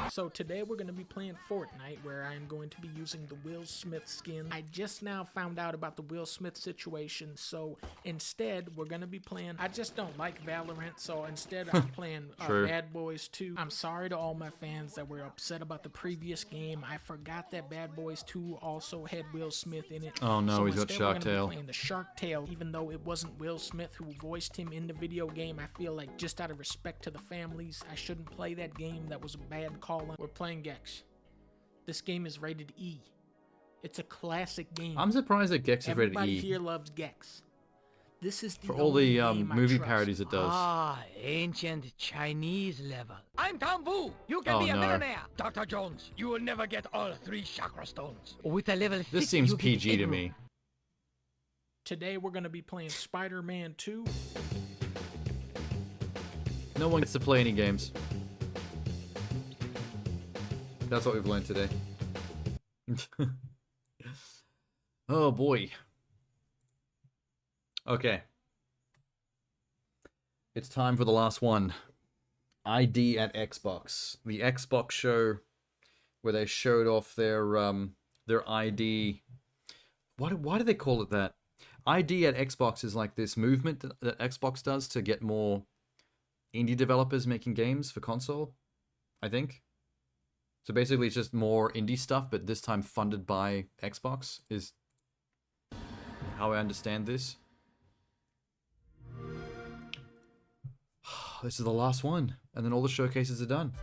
So today we're going to be playing Fortnite, where I'm going to be using the Will Smith skin. I just now found out about the Will Smith situation, so instead we're going to be playing... I just don't like Valorant, so instead I'm playing Bad Boys 2. I'm sorry to all my fans that were upset about the previous game. I forgot that Bad Boys 2 also had Will Smith in it. Oh no, so he's got Shark Tail. Playing the Shark Tail, even though it wasn't Will Smith who voiced him in the video game. I feel like just out of respect to the families, I shouldn't play that game. That was a bad call. We're playing Gex. This game is rated E. It's a classic game. I'm surprised that Gex is rated E. Everybody here loves Gex. This is the for all the movie parodies it does. Ah, ancient Chinese level. I'm Tom Wu. You can be a millionaire. Dr. Jones, you will never get all 3 chakra stones. With a level 50, this seems PG to me. Today we're going to be playing Spider-Man 2. No one gets to play any games. That's what we've learned today. Oh boy. Okay. It's time for the last one. ID at Xbox. The Xbox show where they showed off their ID. Why do they call it that? ID at Xbox is like this movement that Xbox does to get more indie developers making games for console, I think. So basically it's just more indie stuff, but this time funded by Xbox is how I understand this. This is the last one, and then all the showcases are done.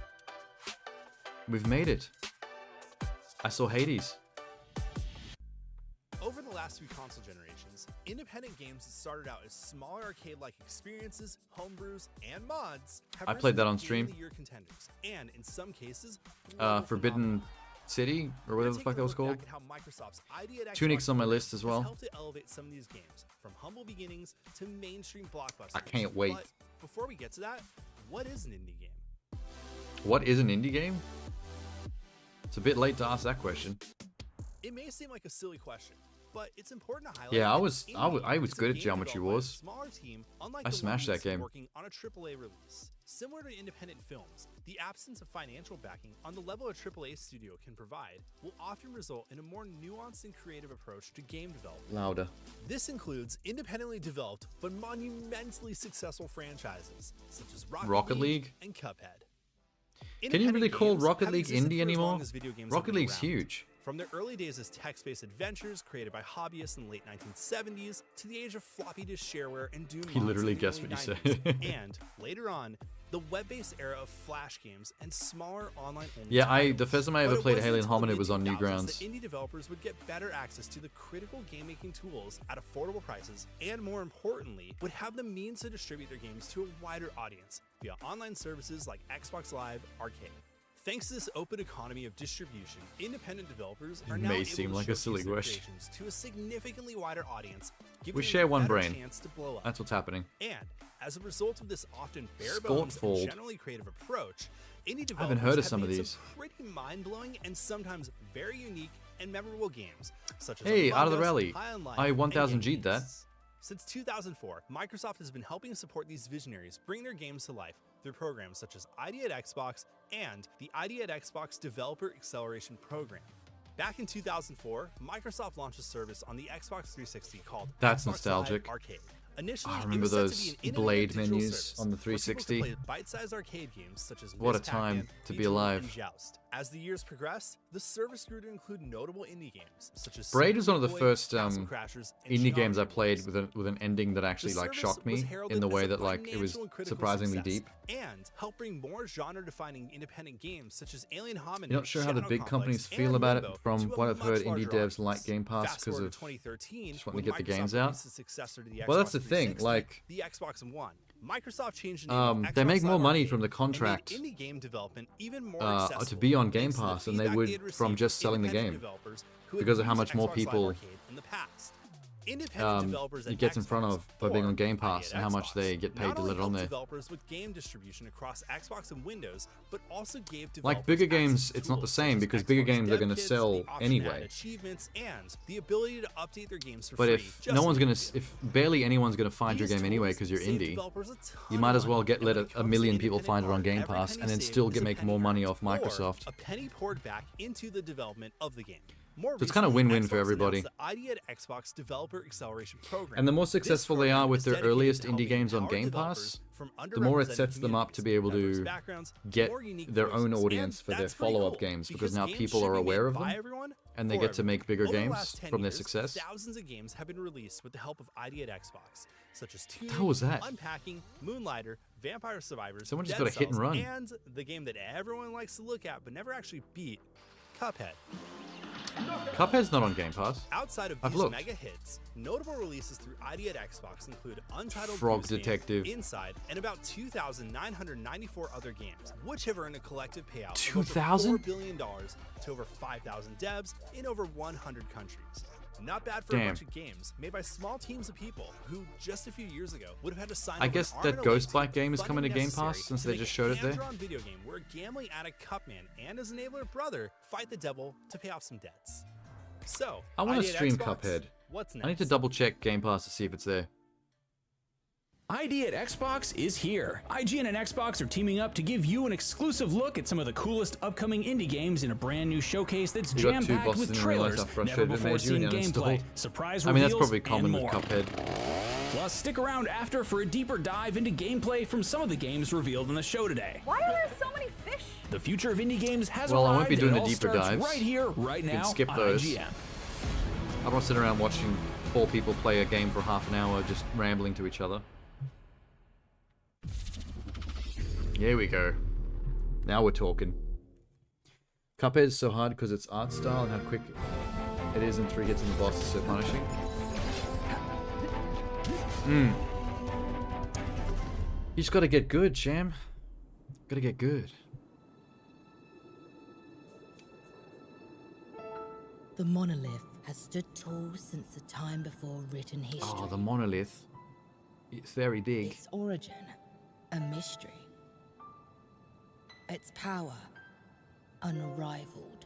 We've made it. I saw Hades. Over the last few console generations, independent games that started out as smaller arcade-like experiences, homebrews, and mods have I played that on risen to stream. game of the year contenders, and in some cases, Forbidden City, or whatever the fuck that was called. Tunic's on my list as well. Helped to elevate some of these games from humble beginnings to mainstream blockbusters. I can't wait. But before we get to that, what is an indie game? What is an indie game? It's a bit late to ask that question. It may seem like a silly question, but it's important to highlight. Yeah, I that was good at Geometry Wars. Smaller team, unlike I the smashed ones that game. Working on a AAA release. Similar to independent films, the absence of financial backing on the level a AAA studio can provide will often result in a more nuanced and creative approach to game development. Louder. This includes independently developed but monumentally successful franchises such as Rocket League and Cuphead. Can you really call Rocket League existed indie for as long anymore? as video games have Rocket been League's around. huge. From their early days as text-based adventures created by hobbyists in the late 1970s to the age of floppy disk shareware and Doom He mods literally in the guessed early what you 90s, said. and later on, the web-based era of flash games and smaller online-only Yeah, titles. the first time I ever But it played wasn't Alien until the Hominid was on mid-2000s Newgrounds. that indie developers would get better access to the critical game-making tools at affordable prices, and more importantly, would have the means to distribute their games to a wider audience via online services like Xbox Live Arcade. Thanks to this open economy of distribution, independent developers are It now may able seem to like a showcase silly their question. creations to a significantly wider audience, giving We them share a one better brain. chance to blow up. That's what's happening. And as a result of this often bare bones and Scornfold. generally creative approach, indie developers I haven't heard of have some of made these. pretty mind-blowing and sometimes very unique and memorable games, such as Hey, Among out of the Us, rally. High on Life, I and 1000G'd that. Beasts. Since 2004, Microsoft has been helping support these visionaries bring their games to life through programs such as ID at Xbox and the ID at Xbox Developer Acceleration Program. Back in 2004, Microsoft launched a service on the Xbox 360 called That's Xbox nostalgic. Live Arcade. Initially, I it remember was set to those be an innovative Blade digital menus service on the where people could 360. play bite-sized arcade games such as What a Ms. Pac-Man, time to be Beach Ball, alive. and Joust. As the years progressed, the service grew to include notable indie games such as Braid was one of the Superboy, first Castle Crashers, and indie games I Geometry played with an ending that actually The like service shocked was me heralded in the as way a that like it was financial and critical surprisingly success, deep. and helped bring more genre-defining independent games such as Alien Hominid, You're not sure how the Shadow big Complex, companies feel and about it. Limbo From to a what I've heard, much indie larger devs like Game Pass Fast because forward of to 2013, just wanting to when get the Microsoft games out. released the successor to the Well, Xbox that's the thing. 360, Like, the Xbox One. Microsoft changed the name of they make Xbox more Live money Arcade from the and made contract indie game development even more accessible, to be on Game thanks to the Pass than they feedback would had from received just selling the independent game, developers who had because of how used much more Xbox Live people Arcade in the past. Independent developers it at gets in front Xbox of by being on or Game Pass ID and at how much Xbox they get paid not to only let it on helped there. developers with game distribution across Xbox and Windows, but also gave developers Like bigger access games, to it's not the tools same such as because bigger Xbox games are Dev going to Kits, sell the option to add anyway. achievements, and the ability to update their games for But free. if just no one's like gonna, if barely anyone's gonna find your These game anyway tools because you're save indie, developers a ton you might of as well money, get and let when it a comes to million people independent find it on art, Game every Pass penny and then saved still is get a make penny more money earned, off Microsoft. or a penny poured back into the development of the game. More So it's kind of recently, win-win for Xbox everybody. announced the ID at Xbox Developer Acceleration Program. And the more This successful they program are with is their dedicated earliest to indie helping games on empower Game developers Pass, from the more it underrepresented sets them up to be able diverse to backgrounds, get more unique their own voices. audience And for their that's pretty follow-up cool, games because now games people should are be aware made of by them everyone, and they for get to make bigger Over the games last 10 from their years, success. Thousands of games have been released with the help of ID at Xbox, such as Tune, How was that? Unpacking, Moonlighter, Vampire Survivors, Someone just Dead got a hit and Cells, run. and the game that everyone likes to look at but never actually beat, Cuphead. Cuphead's not on Game Pass. Outside of I've these looked. mega hits, notable releases through ID at Xbox include Untitled Frog Blues Game, Detective. Inside, and about 2,994 other games, which have earned a collective payout of 2,000? over $4 billion to over 5,000 devs in over 100 countries. Not bad for a Damn. bunch of games made by small teams of people who, just a few years ago, would have had to sign I over guess an arm that and a Ghost leg Bike game is funding coming to Game necessary Pass since to they make just a showed it there. hand-drawn video game where a gambling addict Cupman and his enabler brother fight the devil to pay off some debts. So, I want ID to at stream Xbox, Cuphead. What's next? I need to double check Game Pass to see if it's there. ID at Xbox is here. IGN and Xbox are teaming up to give you an exclusive look at some of the coolest upcoming indie games in a brand new showcase that's You got two jam-packed bosses with and realize trailers, how never frustrated it before made you seen and gameplay, uninstalled. surprise I mean, that's reveals, probably common and with more. Cuphead. Plus, stick around after for a deeper dive into gameplay from some of the games revealed in the show today. Why are there so many fish? The future of indie games has Well, I arrived. won't be doing and the it all deeper starts dives. right here, right You can now skip on those. IGN. I don't want to sit around watching 4 people play a game for half an hour just rambling to each other. Here we go. Now we're talking. Cuphead is so hard because it's art style and how quick it is, and 3 hits in the boss is so punishing. You just gotta get good, Sham. Gotta get good. The monolith has stood tall since the time before written history. Oh, the monolith. It's very big. Its origin, a mystery. Its power, unrivaled.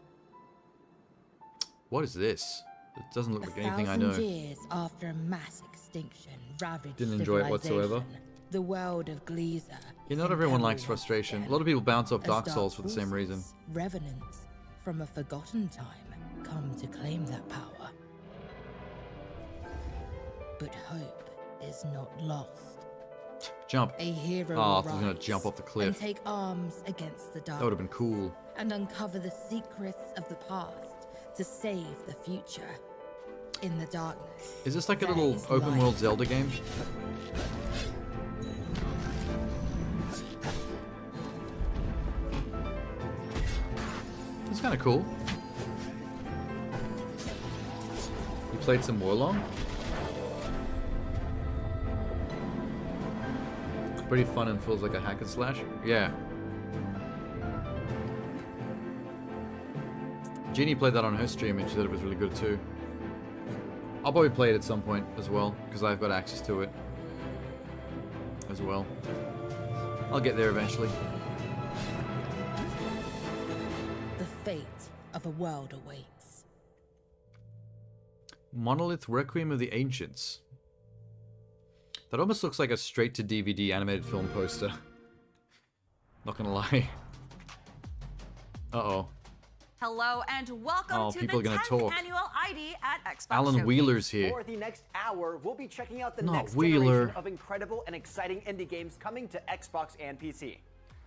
What is this? It doesn't look like anything I know. 1,000 years after a mass extinction ravaged Didn't enjoy it whatsoever. civilization, the world of Gleeza. Yeah, not everyone likes frustration. A lot of people bounce off Dark Souls for the same reason. Revenants from a forgotten time come to claim that power. But hope is not lost. Jump. A hero Oh, I will thought he was gonna rise jump off the and cliff. take arms against the dark. That would have been cool. And uncover the secrets of the past to save the future. In the darkness. Is this like a there little is open light. world Zelda game? It's kind of cool. You played some Warlong? Pretty fun and feels like a hack and slash. Yeah. Jeannie played that on her stream and she said it was really good too. I'll probably play it at some point as well, because I've got access to it as well. I'll get there eventually. The fate of a world awaits. Monolith Requiem of the Ancients. That almost looks like a straight-to-DVD animated film poster. Not gonna lie. Uh-oh. Hello and welcome to the people are gonna 10th talk. annual ID at Xbox Alan Showcase. Wheeler's here. For the next hour, we'll be checking out the Not next Wheeler. generation of incredible and exciting indie games coming to Xbox and PC.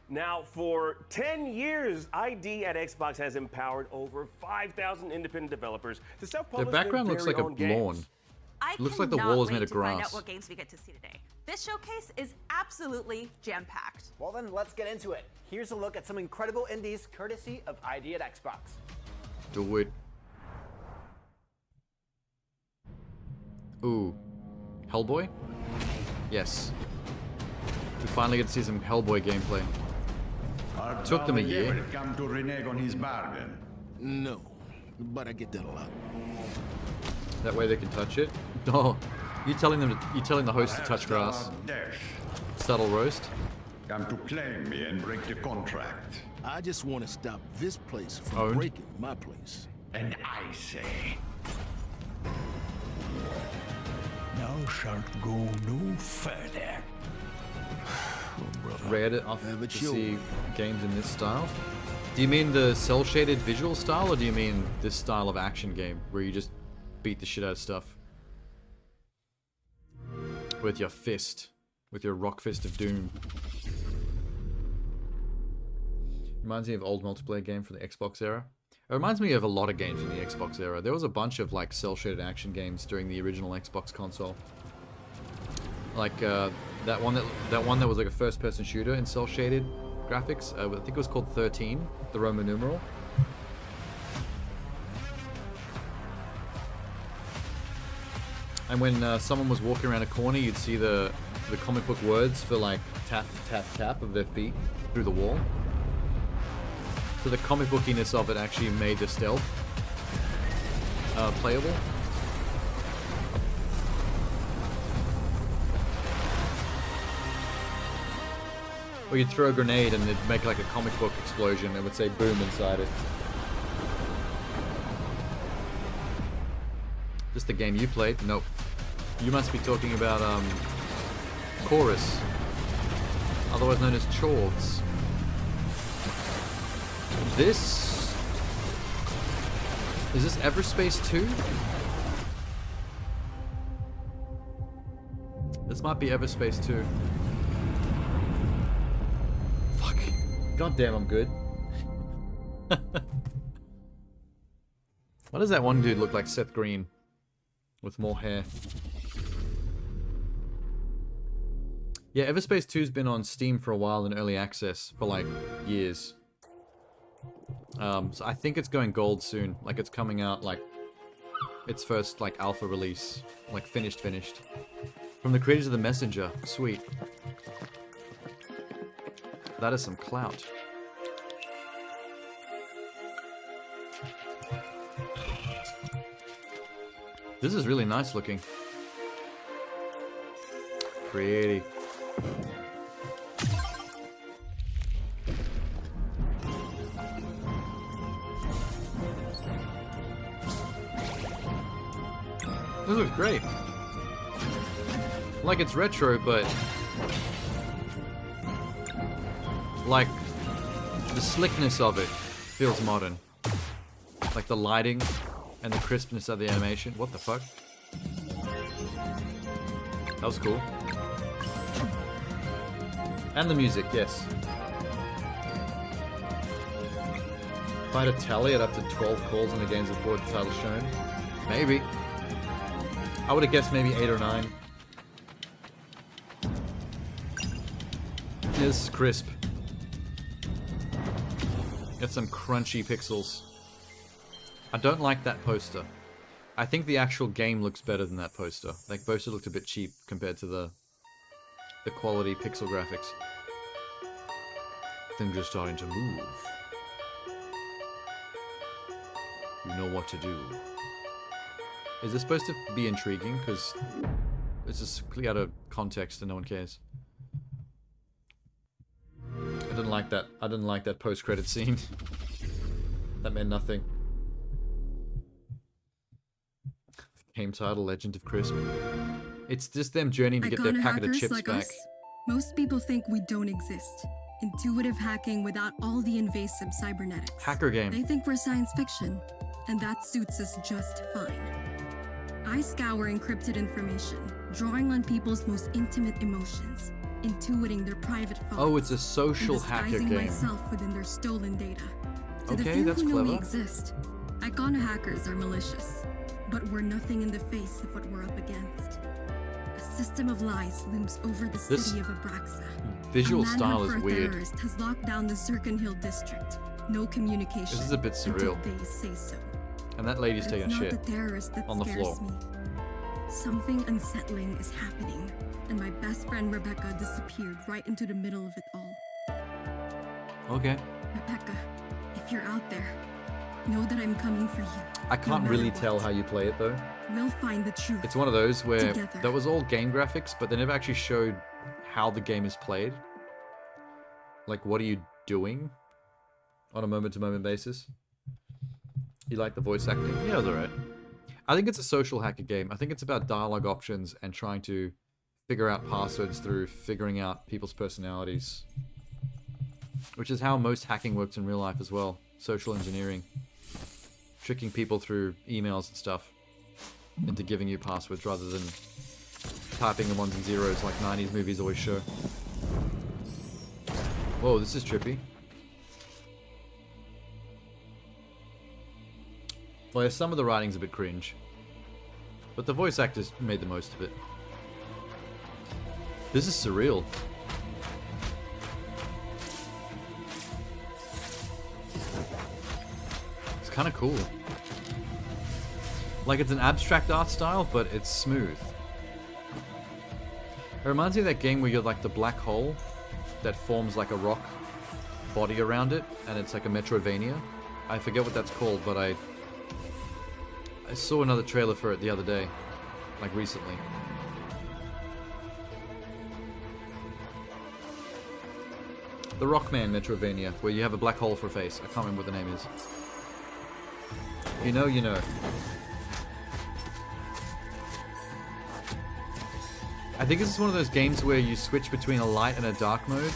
Now, for 10 years, ID at Xbox has empowered over 5,000 independent developers to self-publish Their background looks like a very own games. lawn. I It looks like the cannot wall is made wait of to find grass. out what games we get to see today. This showcase is absolutely jam-packed. Well then, let's get into it. Here's a look at some incredible indies courtesy of ID at Xbox. Do it. Ooh. Hellboy? Yes. We finally get to see some Hellboy gameplay. Took them a year. Come to renege on his bargain. No, but I get that a lot. That way they can touch it. Oh, you're telling the host to touch grass. Subtle roast. Come to claim me and break the contract. I just want to stop this place from Owned. breaking my place. And I say, thou shalt go no further. Rare to see games in this style. Do you mean the cel-shaded visual style, or do you mean this style of action game where you just beat the shit out of stuff with your fist, with your rock fist of doom? Reminds me of old multiplayer game from the Xbox era. It reminds me of a lot of games from the Xbox era. There was a bunch of like cel-shaded action games during the original Xbox console. Like that one that was like a first-person shooter in cel-shaded graphics. I think it was called 13, the Roman numeral. And when someone was walking around a corner, you'd see the comic book words for like tap, tap, tap of their feet through the wall. So the comic bookiness of it actually made the stealth playable. Or you'd throw a grenade and it'd make like a comic book explosion. It would say boom inside it. Just the game you played? Nope. You must be talking about Chorus, otherwise known as Chords. This is this Everspace 2? This might be Everspace 2. Fuck. God damn, I'm good. Why does that one dude look like Seth Green with more hair? Yeah, Everspace 2's been on Steam for a while in early access for like years. So I think it's going gold soon. Like it's coming out like its first like alpha release, like finished. From the creators of The Messenger. Sweet. That is some clout. This is really nice looking. Pretty. This looks great. Like it's retro, but like the slickness of it feels modern. Like the lighting and the crispness of the animation. What the fuck? That was cool. And the music, yes. If I had to tally it up to 12 calls in the games before the title shown, maybe. I would have guessed maybe 8 or 9. This is crisp. Got some crunchy pixels. I don't like that poster. I think the actual game looks better than that poster. That poster looked a bit cheap compared to the quality pixel graphics. Things are starting to move. You know what to do. Is this supposed to be intriguing? Because it's just completely out of context and no one cares. I didn't like that. I didn't like that post-credit scene. That meant nothing. Game title: Legend of Crisp. It's just them journeying to get their packet of chips back. Most people think we don't exist. Intuitive hacking without all the invasive cybernetics. Hacker game. They think we're science fiction, and that suits us just fine. I scour encrypted information, drawing on people's most intimate emotions, intuiting their private thoughts. Oh, it's a social hacker game. Myself within their stolen data. To the Okay, few that's who know clever. we exist, Icona hackers are malicious, but we're nothing in the face of what we're up against. A system of lies looms over the city of Abraxa. Visual A style manhunt is for a weird. terrorist has locked down the Zircon Hill district. No communication. This is a bit surreal. Until they say so. And that lady's But taking a it's shit not the terrorist that on the scares floor. me. Something unsettling is happening. and my best friend Rebecca disappeared right into the middle of it all. Okay. Rebecca, if you're out there, know that I'm coming for you. I can't really tell how you play it though. We'll find the truth. It's one of those where together. that was all game graphics, but they never actually showed how the game is played. Like, what are you doing on a moment-to-moment basis? You like the voice acting? Yeah, it was alright. I think it's a social hacker game. I think it's about dialogue options and trying to figure out passwords through figuring out people's personalities. Which is how most hacking works in real life as well. Social engineering. Tricking people through emails and stuff into giving you passwords rather than typing the ones and zeros like 90s movies always show. Whoa, this is trippy. Well, yeah, some of the writing's a bit cringe. But the voice actors made the most of it. This is surreal. It's kind of cool. Like, it's an abstract art style, but it's smooth. It reminds me of that game where you're like the black hole that forms like a rock body around it, and it's like a Metroidvania. I forget what that's called, but I saw another trailer for it the other day, like recently. The Rockman Metroidvania, where you have a black hole for a face. I can't remember what the name is. You know, you know. I think this is one of those games where you switch between a light and a dark mode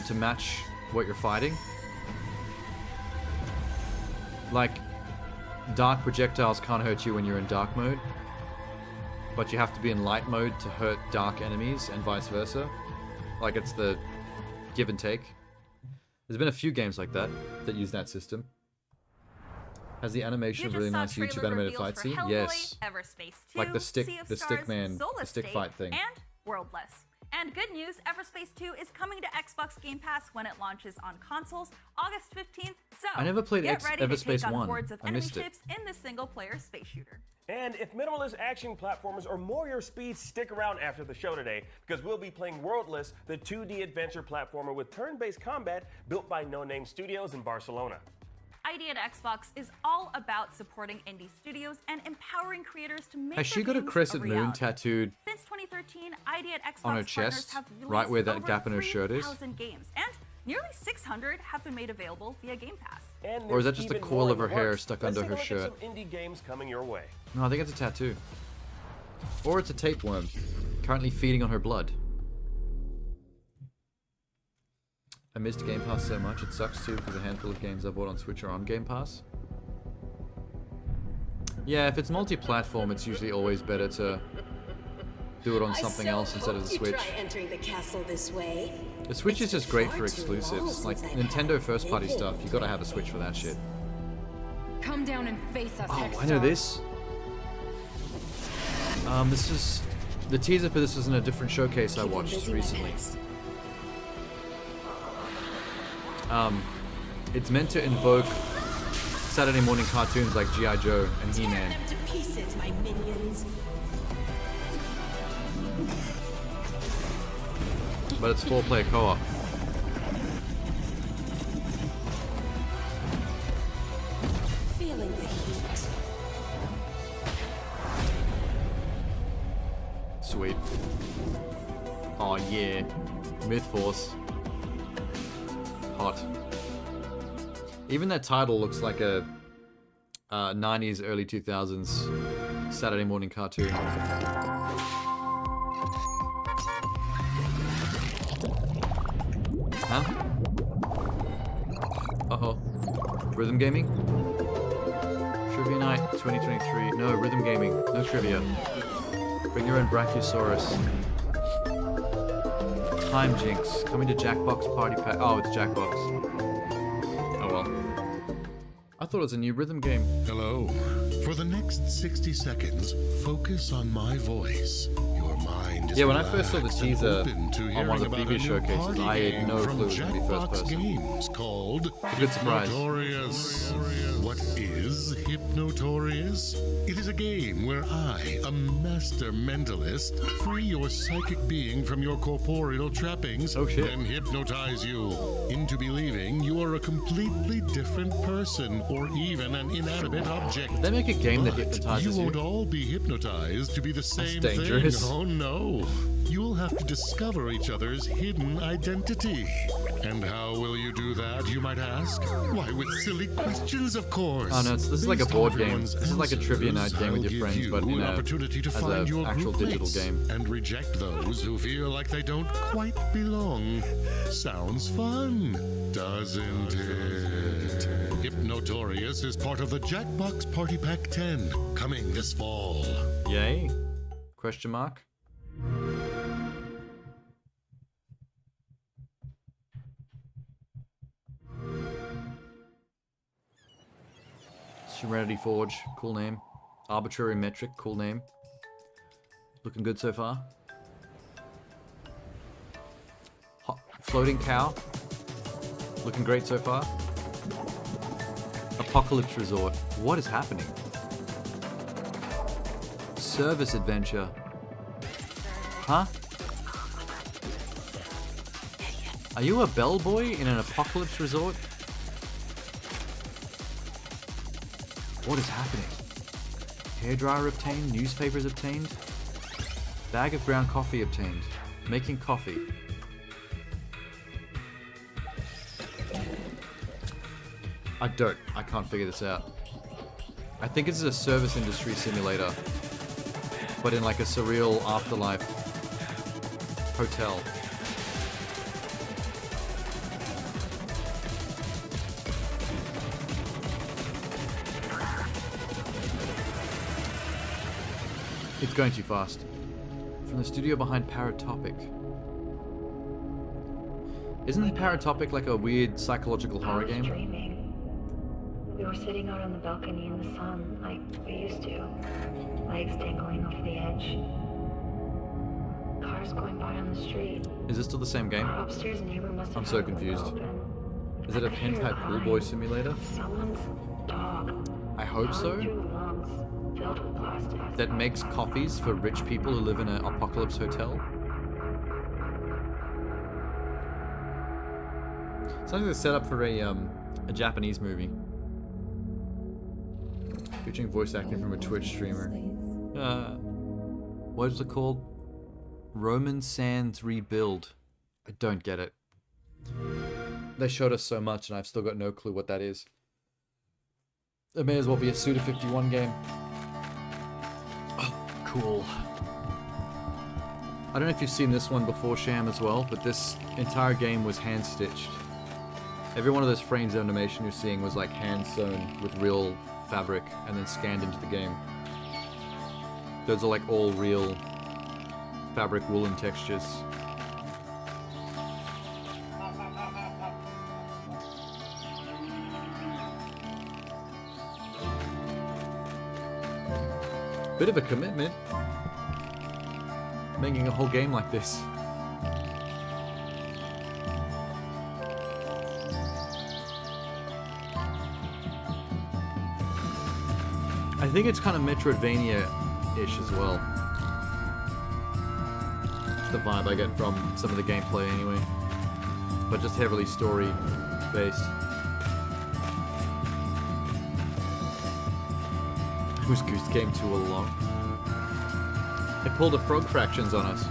to match what you're fighting. Like, dark projectiles can't hurt you when you're in dark mode, but you have to be in light mode to hurt dark enemies, and vice versa. Like, it's the give and take. There's been a few games like that use that system. Has the animation of a really nice YouTube animated fight scene? Yes. Everspace 2, Like the stick Sea of the Stars, stick man, Zola the stick State, fight thing. and Worldless. And good news, Everspace 2 is coming to Xbox Game Pass when it launches on consoles August 15th. So I never played get ready to Everspace take on 1. hordes of I enemy missed it. ships in this single-player space shooter. And if minimalist action platformers are more your speed, stick around after the show today, because we'll be playing Worldless, the 2D adventure platformer with turn-based combat built by No Name Studios in Barcelona. ID at Xbox is all about supporting indie studios and empowering creators to make Has she their got a games crescent moon reality. tattooed Since 2013, ID at Xbox on her partners chest, have released right where that over gap in her shirt is? 3,000 games, and nearly 600 have been made available via Game Pass. And Or is that there's just a even coil more of Oh, her in the hair works. stuck Let's under take her a look shirt? at some indie games coming your way. No, I think it's a tattoo. Or it's a tapeworm, currently feeding on her blood. I missed Game Pass so much, it sucks too because a handful of games I bought on Switch are on Game Pass. Yeah, if it's multi-platform, it's usually always better to do it on something else instead of the Switch. Try entering the castle this way. The Switch is just great for exclusives. Like Nintendo first-party stuff, you gotta have a Switch for that shit. Come down and face us. Oh, I know this. This is the teaser for this was in a different showcase I watched recently. It's meant to invoke Saturday morning cartoons like G.I. Joe and He-Man. Tear them to pieces, my minions. But it's 4-player co-op. Feeling the heat. Sweet. Oh yeah. Myth Force. Hot. Even that title looks like a 90s, early 2000s Saturday morning cartoon. Huh? Uh-oh. Rhythm gaming? Trivia night 2023. No, rhythm gaming. No trivia. Bring your own Brachiosaurus. Time Jinx. Coming to Jackbox Party Pack. Oh, it's Jackbox. Oh well. I thought it was a new rhythm game. Hello. For the next 60 seconds, focus on my voice. Your mind Yeah, when I first saw the teaser on one of the previous showcases, I had no clue it was going to be first person. Games called A good surprise. Hypnotorious. What is Hypnotorious? It is a game where I, a master mentalist, free your psychic being from your corporeal trappings, then hypnotize you into believing you are a completely different person or even an inanimate object. Did they make a game that hypnotizes you? Won't all be hypnotized to be the same That's dangerous. thing. Oh no. You'll have to discover each other's hidden identity. And how will you do that, you might ask? Why, with silly questions, of course. Oh no, this is like a board game. This is like a trivia night game with your friends, but in opportunity to find your actual digital game. And reject those who feel like they don't quite belong. Sounds fun, doesn't it? Hypnotorious is part of the Jackbox Party Pack 10, coming this fall. Yay? Question mark? Serenity Forge, cool name. Arbitrary Metric, cool name. Looking good so far. Floating Cow, looking great so far. Apocalypse Resort, what is happening? Service Adventure. Huh? Are you a bellboy in an apocalypse resort? What is happening? Hairdryer obtained, newspapers obtained, bag of ground coffee obtained, making coffee. I can't figure this out. I think it's a service industry simulator, but in like a surreal afterlife hotel. It's going too fast. From the studio behind Paratopic. Isn't Paratopic like a weird psychological horror game? Dreaming. We were sitting out on the balcony in the sun, like we used to. Legs dangling off the edge. Cars going by on the street. Is this still the same game? Our upstairs neighbor must have I'm so had the window confused. open. Is it a hentai pool boy simulator? Someone's dog. I hope so. Through lungs filled with plastic. That makes coffees for rich people who live in an apocalypse hotel? Sounds like they're set up for a Japanese movie. Featuring voice acting from a Twitch streamer. What is it called? Roman Sands Rebuild. I don't get it. They showed us so much and I've still got no clue what that is. It may as well be a Suda 51 game. Oh, cool. I don't know if you've seen this one before, Sham, as well, but this entire game was hand-stitched. Every one of those frames of animation you're seeing was like hand-sewn with real fabric and then scanned into the game. Those are like all real fabric woolen textures. Bit of a commitment, making a whole game like this. I think it's kind of Metroidvania-ish as well. The vibe I get from some of the gameplay anyway. But just heavily story-based. Was Goose Game too long? They pulled a Frog Fractions on us.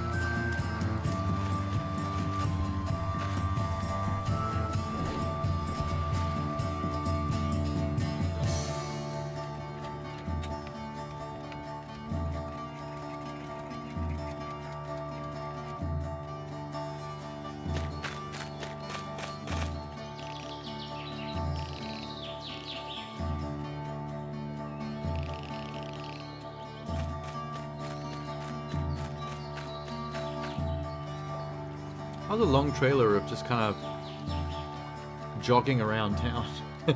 That was a long trailer of just kind of jogging around town. The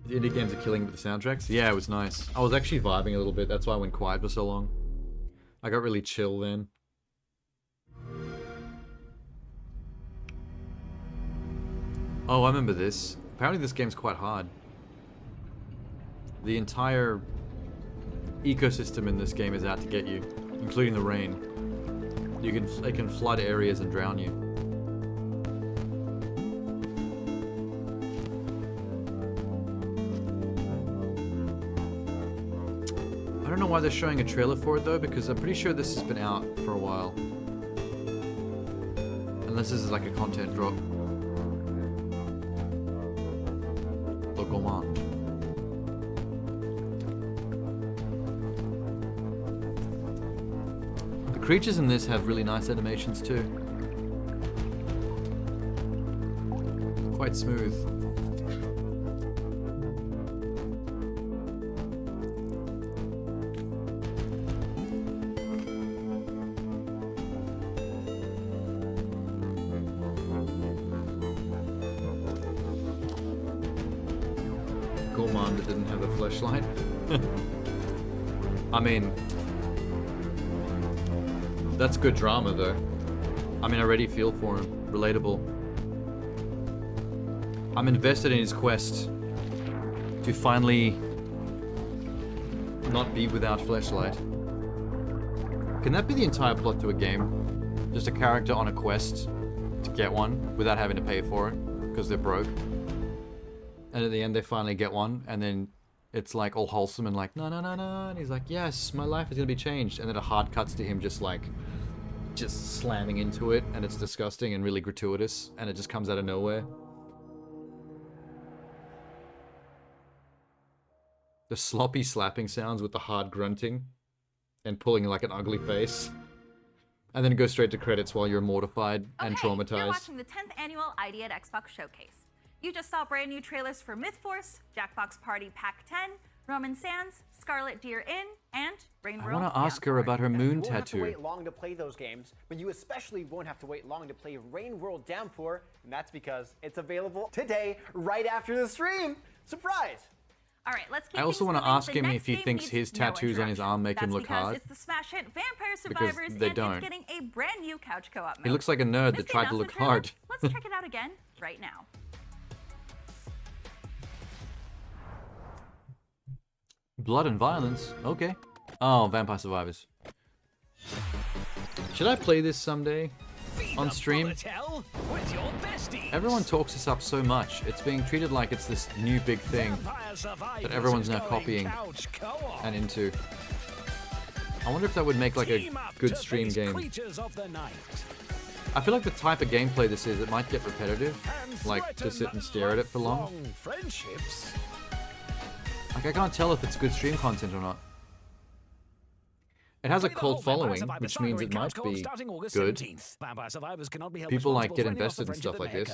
indie games are killing with the soundtracks. Yeah, it was nice. I was actually vibing a little bit. That's why I went quiet for so long. I got really chill then. Oh, I remember this. Apparently this game's quite hard. The entire ecosystem in this game is out to get you, including the rain. It can flood areas and drown you. I don't know why they're showing a trailer for it though, because I'm pretty sure this has been out for a while. Unless this is like a content drop. Le Gourmand. The creatures in this have really nice animations too. Quite smooth. Gourmand that didn't have a fleshlight. I mean, that's good drama though. I mean, I already feel for him. Relatable. I'm invested in his quest to finally not be without fleshlight. Can that be the entire plot to a game? Just a character on a quest to get one without having to pay for it because they're broke. And at the end they finally get one, and then it's like all wholesome and like, no, no, no, no, and he's like, yes, my life is gonna be changed, and then it hard cuts to him just slamming into it, and it's disgusting and really gratuitous, and it just comes out of nowhere. The sloppy slapping sounds with the hard grunting and pulling like an ugly face. And then it goes straight to credits while you're mortified and traumatized. You're watching the 10th annual ID at Xbox Showcase. You just saw brand new trailers for Myth Force, Jackbox Party Pack 10, Roman Sands, Scarlet Deer Inn, and Rain World. I want to ask her about her moon tattoo. You won't have to wait tattoo. long to play those games, but you especially won't have to wait long to play Rain World Downpour, and that's because it's available today, right after the stream. Surprise! All right, let's keep I also want to ask him if he thinks his tattoos on his arm make him look hard. It's the smash hit Vampire Because Survivors, they and don't. it's getting a brand new couch co-op mode. He looks like a nerd that Missed the tried to look announcement trailer? hard. Let's check it out again right now. Blood and violence? Okay. Oh, Vampire Survivors. Should I play this someday? On stream? Everyone talks this up so much. It's being treated like it's this new big thing that everyone's now copying and into. I wonder if that would make like a good stream game. I feel like the type of gameplay this is, it might get repetitive. Like, to sit and stare at it for long. Like, I can't tell if it's good stream content or not. It has a cult following, which means it might be good. People like get invested in stuff like this,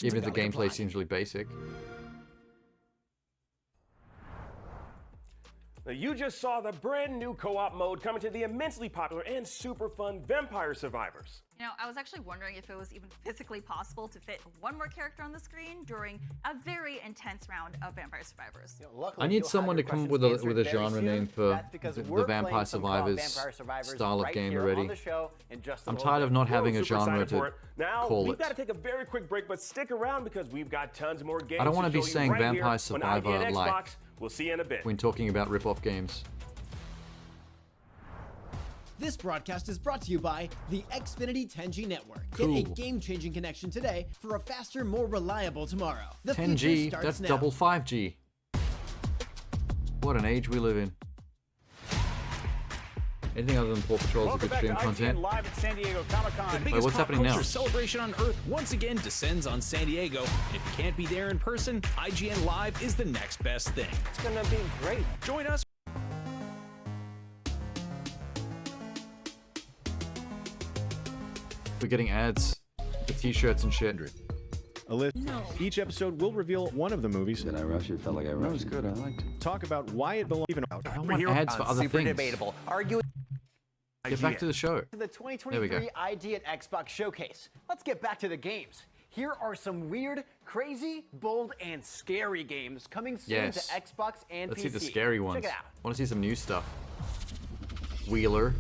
even if the gameplay seems really basic. Now, you just saw the brand new co-op mode coming to the immensely popular and super fun Vampire Survivors. You know, I was actually wondering if it was even physically possible to fit one more character on the screen during a very intense round of Vampire Survivors. I need someone to come up with a genre name for the Vampire Survivors style of game already. I'm tired of not having a genre to call we've it. got to take a very quick break, but stick around because we've got tons more games. I don't want to be show you saying right here Vampire on Survivor ID and like Xbox. We'll see you in a bit. when talking about rip-off games. This broadcast is brought to you by the Xfinity 10G network. Cool. Get a game-changing connection today for a faster, more reliable tomorrow. The 10G, future starts that's now. double 5G. What an age we live in. Anything other than Paw Patrol is a good stream content. Live at San Diego Comic-Con. The Wait, biggest what's pop happening now? culture celebration on Earth once again descends on San Diego. And if you can't be there in person, IGN Live is the next best thing. It's gonna be great. Join us. We're getting ads with t-shirts and shit. A list. No. Each episode will reveal one of the movies. Did I rush it? Felt like I rushed. That was good. I liked it. Talk about why it belongs. Even I don't want ads for other Super things. debatable. Argue. Get back to the show. The There we 2023 go. ID at Xbox Showcase. Let's get back to the games. Here are some weird, crazy, bold, and scary games coming soon Yes. to Xbox and Let's PC. see the scary ones. Check it out. I want to see some new stuff. Wheeler.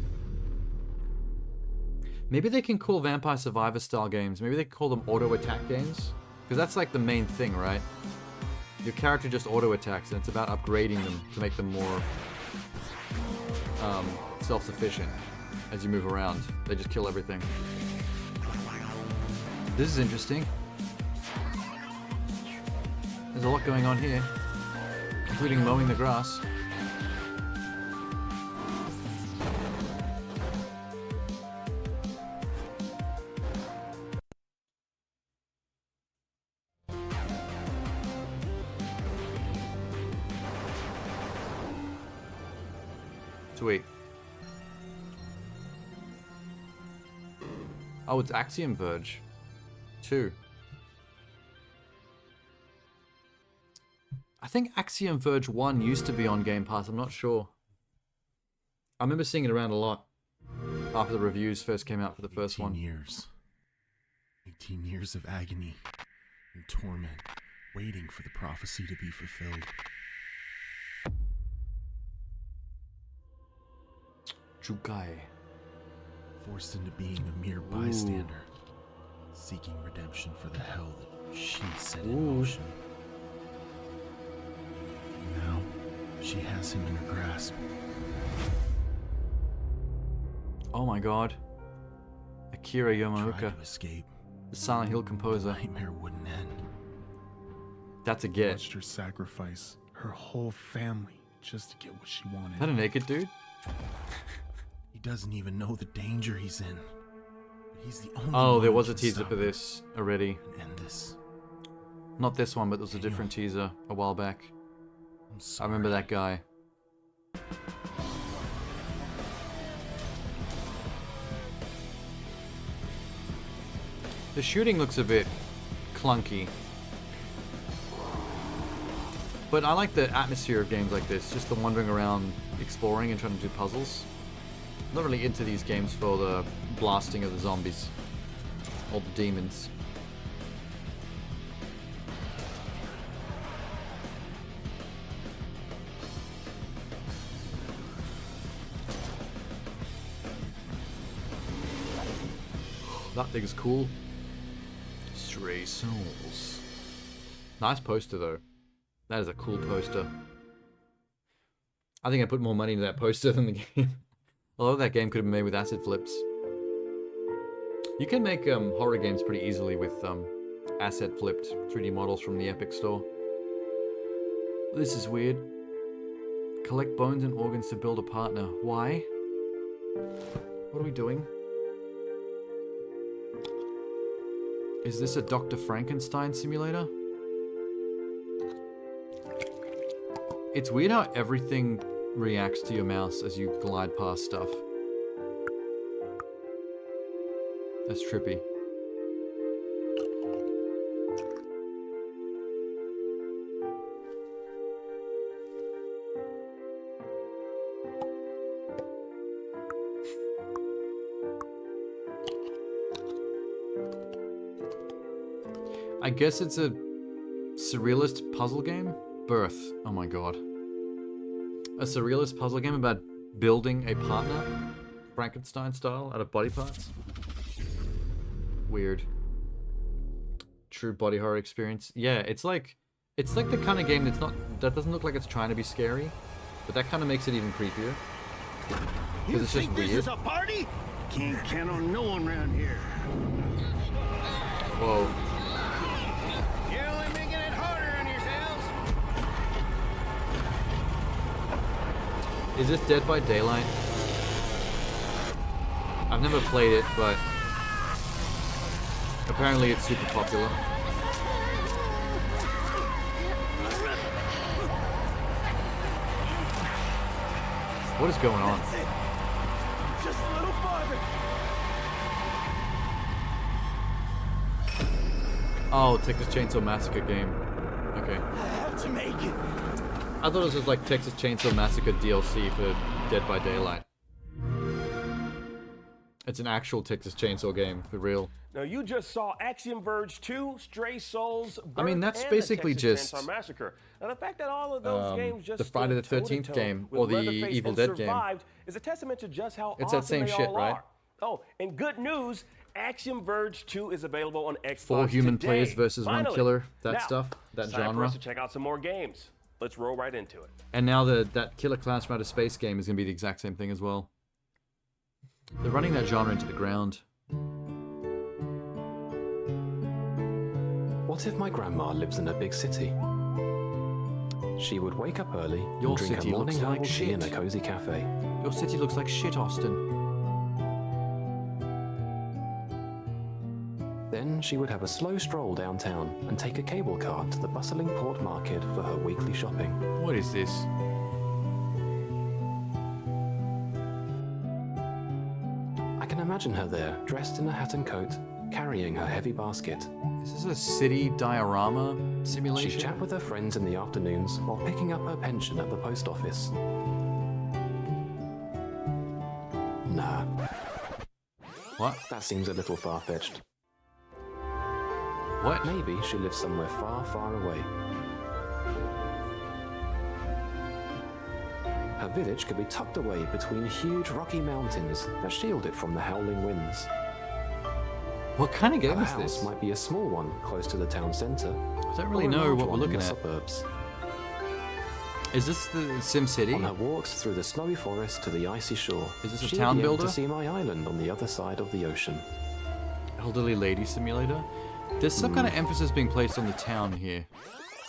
Maybe they can call Vampire Survivor style games. Maybe they can call them auto attack games. Because that's like the main thing, right? Your character just auto attacks, and it's about upgrading them to make them more self-sufficient as you move around. They just kill everything. This is interesting. There's a lot going on here, including mowing the grass. Sweet. Oh, it's Axiom Verge 2. I think Axiom Verge 1 used to be on Game Pass, I'm not sure. I remember seeing it around a lot after the reviews first came out for the first one. 18 years of agony and torment, waiting for the prophecy to be fulfilled. Jukai. Forced into being a mere bystander, seeking redemption for the hell that she set in motion. Now, she has him in her grasp. Oh my god. Akira Yamaoka. Tried to escape. The Silent Hill composer. The nightmare wouldn't end. That's a get. Watched her sacrifice her whole family just to get what she wanted. Is that a naked dude? He doesn't even know the danger he's in. But he's the only Oh, one there who was a can teaser stop for this already. and end this. Not this one, but there was a different teaser a while back. I remember that guy. The shooting looks a bit clunky. But I like the atmosphere of games like this, just the wandering around, exploring and trying to do puzzles. I'm not really into these games for the blasting of the zombies. Or the demons. That thing is cool. Stray Souls. Nice poster though. That is a cool poster. I think I put more money into that poster than the game. Although that game could have been made with acid flips. You can make horror games pretty easily with asset flipped 3D models from the Epic Store. This is weird. Collect bones and organs to build a partner. Why? What are we doing? Is this a Dr. Frankenstein simulator? It's weird how everything reacts to your mouse as you glide past stuff. That's trippy. I guess it's a surrealist puzzle game? Birth. Oh my god. A surrealist puzzle game about building a partner? Frankenstein style, out of body parts? Weird. True body horror experience. Yeah, it's like the kind of game that doesn't look like it's trying to be scary, but that kind of makes it even creepier. Because it's just weird. This is a party? Can't count on no one around here. Whoa. You're only making it harder on yourselves. Is this Dead by Daylight? I've never played it, but apparently it's super popular. What is going on? Just a little farther. Oh, Texas Chainsaw Massacre game. Okay. I have to make it. I thought it was just like Texas Chainsaw Massacre DLC for Dead by Daylight. It's an actual Texas Chainsaw game, for real. Now you just saw Axiom Verge 2, Stray Souls, Birth, I mean, that's and basically the Texas just Chainsaw Massacre. Now the fact that all of those games just the Friday the stood 13th toe-to-toe game with or the Leatherface Evil and Dead game. survived is a testament to just how It's awesome that same they shit, all right? are. Oh, and good news, Action Verge 2 is available on Xbox 4 human today. players versus Finally. 1 killer. That Now, stuff. That it's time for genre. us to check out some more games. Let's roll right into it. And now that Killer Clowns from Outer Space game is going to be the exact same thing as well. They're running that genre into the ground. What if my grandma lives in a big city? She would wake up early Your and drink city a morning looks like herbal tea in a shit. cozy cafe. Your city looks like shit, Austin. Then she would have a slow stroll downtown and take a cable car to the bustling port market for her weekly shopping. What is this? I can imagine her there, dressed in a hat and coat, carrying her heavy basket. Is this a city diorama simulation? She'd chat with her friends in the afternoons while picking up her pension at the post office. Nah. What? That seems a little far-fetched. What? Maybe she lives somewhere far, far away. Her village could be tucked away between huge rocky mountains that shield it from the howling winds. What kind of game Her is house this? might be a small one close to the town centre. I don't really or a know large what we're one in looking the at. Suburbs. Is this the Sim City? On her walks through the snowy forest to the icy shore, Is this a she'll town be able builder? to see my island on the other side of the ocean. Elderly Lady Simulator? There's some kind of emphasis being placed on the town here.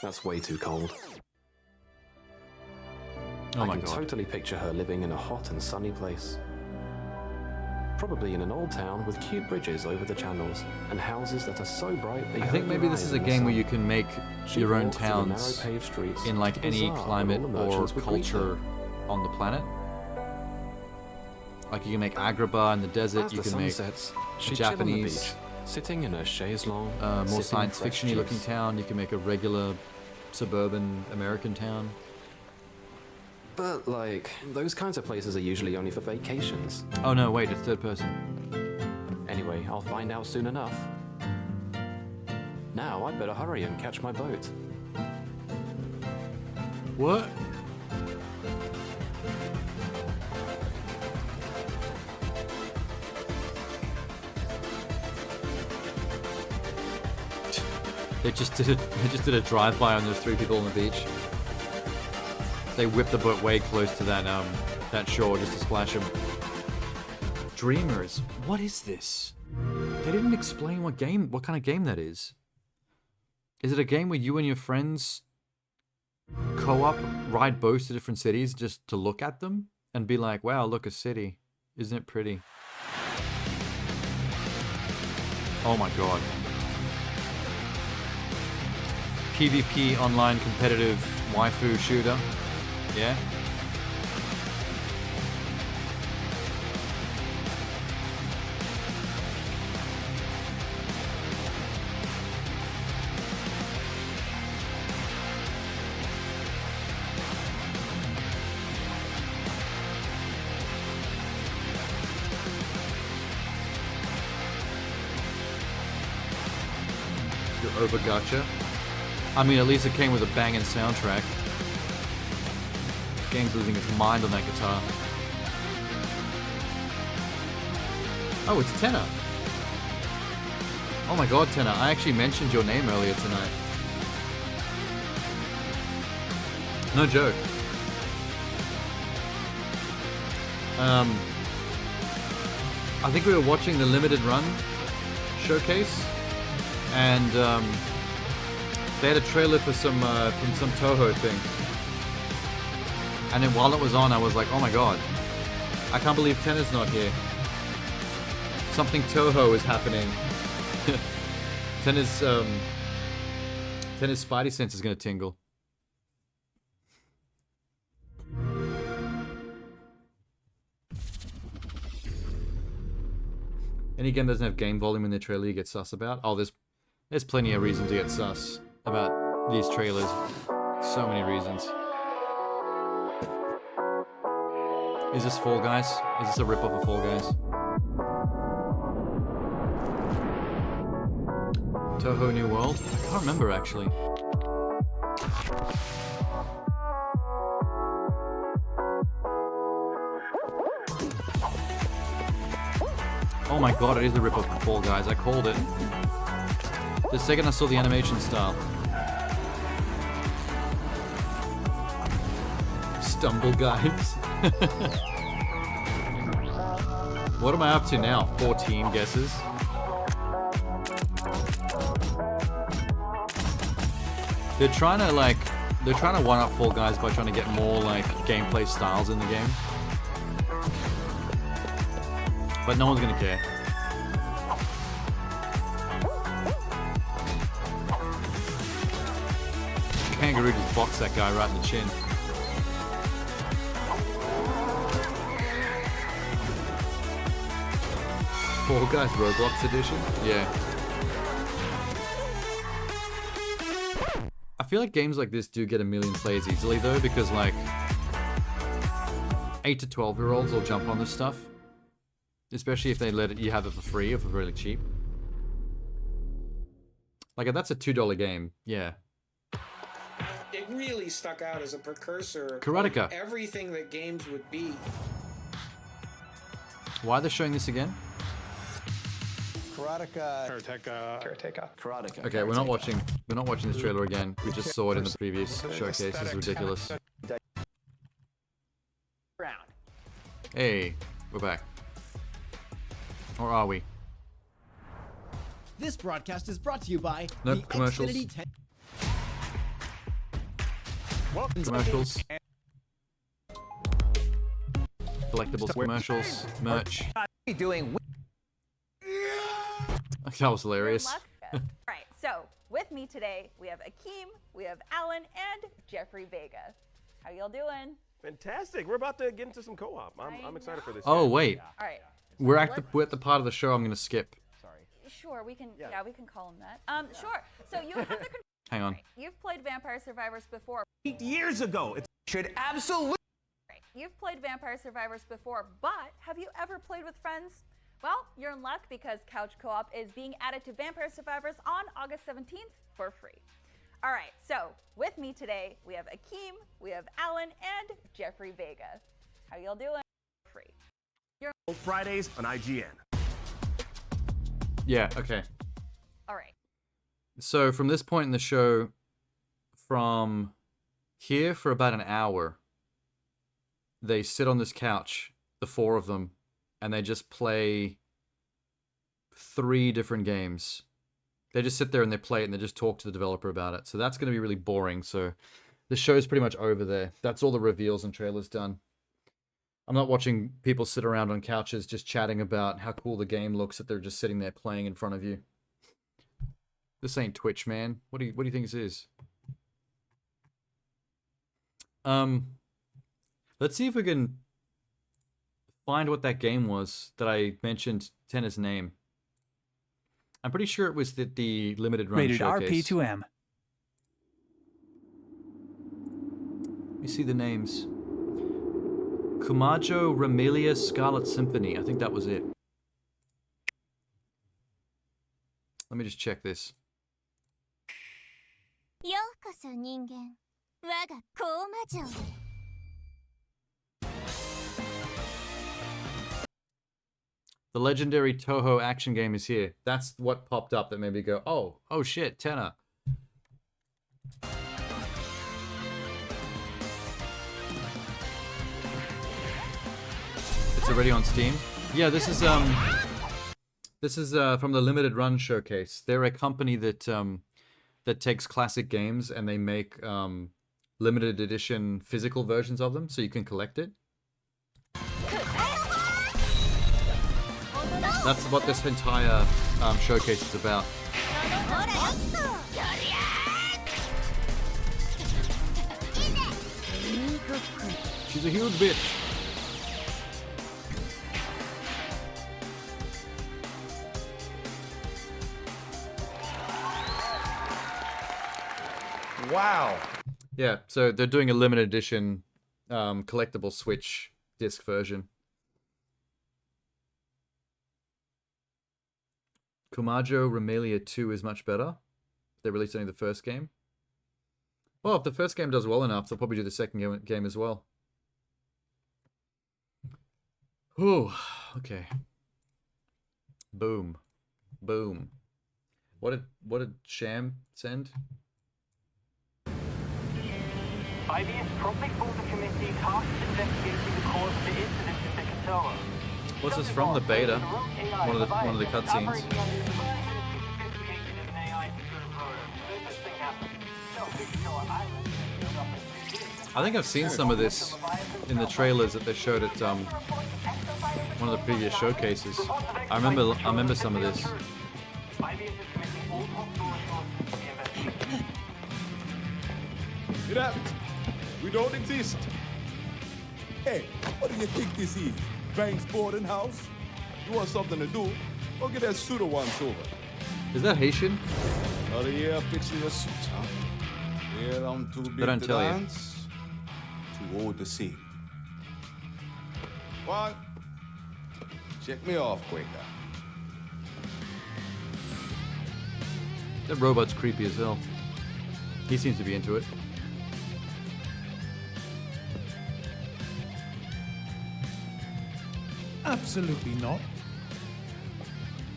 That's way too cold. Oh I my can god. totally picture her living in a hot and sunny place. Probably in an old town with cute bridges over the channels and houses that are so bright they I think hurt maybe your this eyes is a in the game where sun. you can make She'd your own walk through the narrow towns paved streets in like to the any bazaar where climate all the or merchants would greet her. culture on the planet. Like you can make Agrabah in the desert, As you the can sun make sets, a she'd chill on the Japanese, beach, sitting in a chaise longue, more sipping science fresh fiction-y looking juice. town, you can make a regular suburban American town. But, like, those kinds of places are usually only for vacations. Oh no, wait, it's third person. Anyway, I'll find out soon enough. Now, I'd better hurry and catch my boat. What? They just did a drive-by on those 3 people on the beach. They whipped the boat way close to that shore just to splash them. Dreamers, what is this? They didn't explain what kind of game that is. Is it a game where you and your friends co-op ride boats to different cities just to look at them and be like, wow, look, a city. Isn't it pretty? Oh my god. PvP online competitive waifu shooter. Yeah? You're over gotcha. I mean, at least it came with a banging soundtrack. The game's losing its mind on that guitar. Oh, it's Tenor. Oh my god, Tenor, I actually mentioned your name earlier tonight. No joke. I think we were watching the LimitedRun showcase, and they had a trailer for some from some Toho thing. And then while it was on, I was like, oh my god, I can't believe Tenor's not here. Something Toho is happening. Tenor's spidey sense is gonna tingle. Any game that doesn't have game volume in their trailer you get sus about? Oh, there's plenty of reasons to get sus about these trailers. So many reasons. Is this Fall Guys? Is this a rip-off of Fall Guys? Toho New World? I can't remember actually. Oh my god, it is the rip-off of Fall Guys. I called it. The second I saw the animation style. Stumble Guys. What am I up to now? 14 guesses. They're trying to one-up Fall Guys by trying to get more like gameplay styles in the game. But no one's gonna care. Kangaroo just boxed that guy right in the chin. Fall Guys Roblox edition? Yeah. I feel like games like this do get a million plays easily though, because like 8 to 12-year-olds will jump on this stuff. Especially if they let you have it for free or for really cheap. Like if that's a $2 game, yeah. It really stuck out as a precursor Karateka. of everything that games would be. Why are they showing this again? Karateka. Okay, we're not watching this trailer again. We just saw it in the previous showcase. It's ridiculous. Hey, we're back. Or are we? This broadcast is brought to you by Nope, the commercials. Xfinity 10. Commercials. Collectibles, commercials, merch. That was hilarious. Right, so with me today, we have Akeem, we have Alan, and Jeffrey Vega. How y'all doing? Fantastic. We're about to get into some co-op. I'm excited for this. Oh wait, All right. we're at the part of the show I'm gonna skip. Sure, we can. Yeah, we can call him that. Sure. So you have the. Hang on. You've played Vampire Survivors before. 8 years ago. It should Absolutely. You've played Vampire Survivors before, but have you ever played with friends? Well, you're in luck because Couch Co-op is being added to Vampire Survivors on August 17th for free. All right, so with me today, we have Akeem, we have Alan, and Jeffrey Vega. How y'all doing? Free. You're Fridays on IGN. Yeah. Okay. all right. So from this point in the show, from here for about an hour, they sit on this couch, the four of them, and they just play 3 different games. They just sit there and they play it and they just talk to the developer about it. So that's going to be really boring. So the show's pretty much over there. That's all the reveals and trailers done. I'm not watching people sit around on couches just chatting about how cool the game looks that they're just sitting there playing in front of you. This ain't Twitch, man. What do you think this is? Let's see if we can find what that game was that I mentioned Tenna's name. I'm pretty sure it was the limited run Rated showcase. RP2M. Let me see the names. Kumajo Ramelia Scarlet Symphony. I think that was it. Let me just check this. The legendary Toho action game is here. That's what popped up that made me go, oh shit, Tenna. It's already on Steam. Yeah, this is from the Limited Run showcase. They're a company that that takes classic games and they make limited edition physical versions of them so you can collect it. That's what this entire showcase is about. She's a huge bitch. Wow. Yeah, so they're doing a limited edition collectible Switch disc version. Kumajo Ramelia 2 is much better. They released only the first game. Well, if the first game does well enough, they'll probably do the second game as well. Ooh, okay. Boom. Boom. What did Sham send? IBS promptly formed a committee tasked with investigating the cause of the incident in Katoa. What's this from? The beta? One of the cutscenes. I think I've seen some of this in the trailers that they showed at one of the previous showcases. I remember some of this. It happened. We don't exist. Hey, what do you think this is? Banks boarding house? You want something to do? Go get that suit of once over. Is that Haitian? Another year fixing your suit, huh? Well, I'm too big to dance, too old to sing. What? Check me off, quicker. That robot's creepy as hell. He seems to be into it. Absolutely not.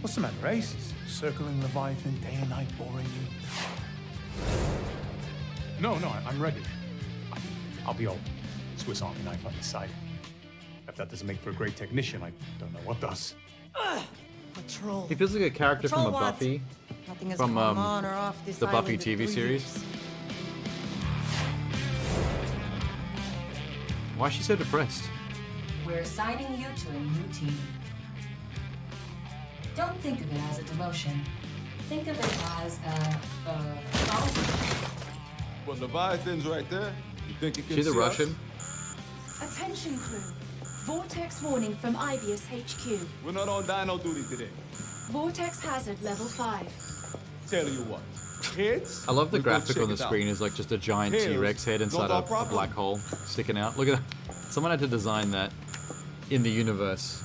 What's the matter, Ace? Circling Leviathan day and night boring you? No, I'm ready. I'll be all Swiss Army knife on the side. If that doesn't make for a great technician, I don't know what does. Patrol. He feels like a character Patrol from a what? Buffy. Nothing is From going on or off this the Buffy island in TV 3 series. years. Why is she so depressed? We're assigning you to a new team. Don't think of it as a demotion. Think of it as But Leviathan's right there. You think it can She's a see Russian. us? Attention crew. Vortex warning from IBS HQ. We're not on dino duty today. Vortex hazard level 5. Tell you what. Heads? I love the we go graphic check on the it out. screen is like just a giant Tails, T-Rex head inside not our a problem. black hole sticking out. Look at that. Someone had to design that in the universe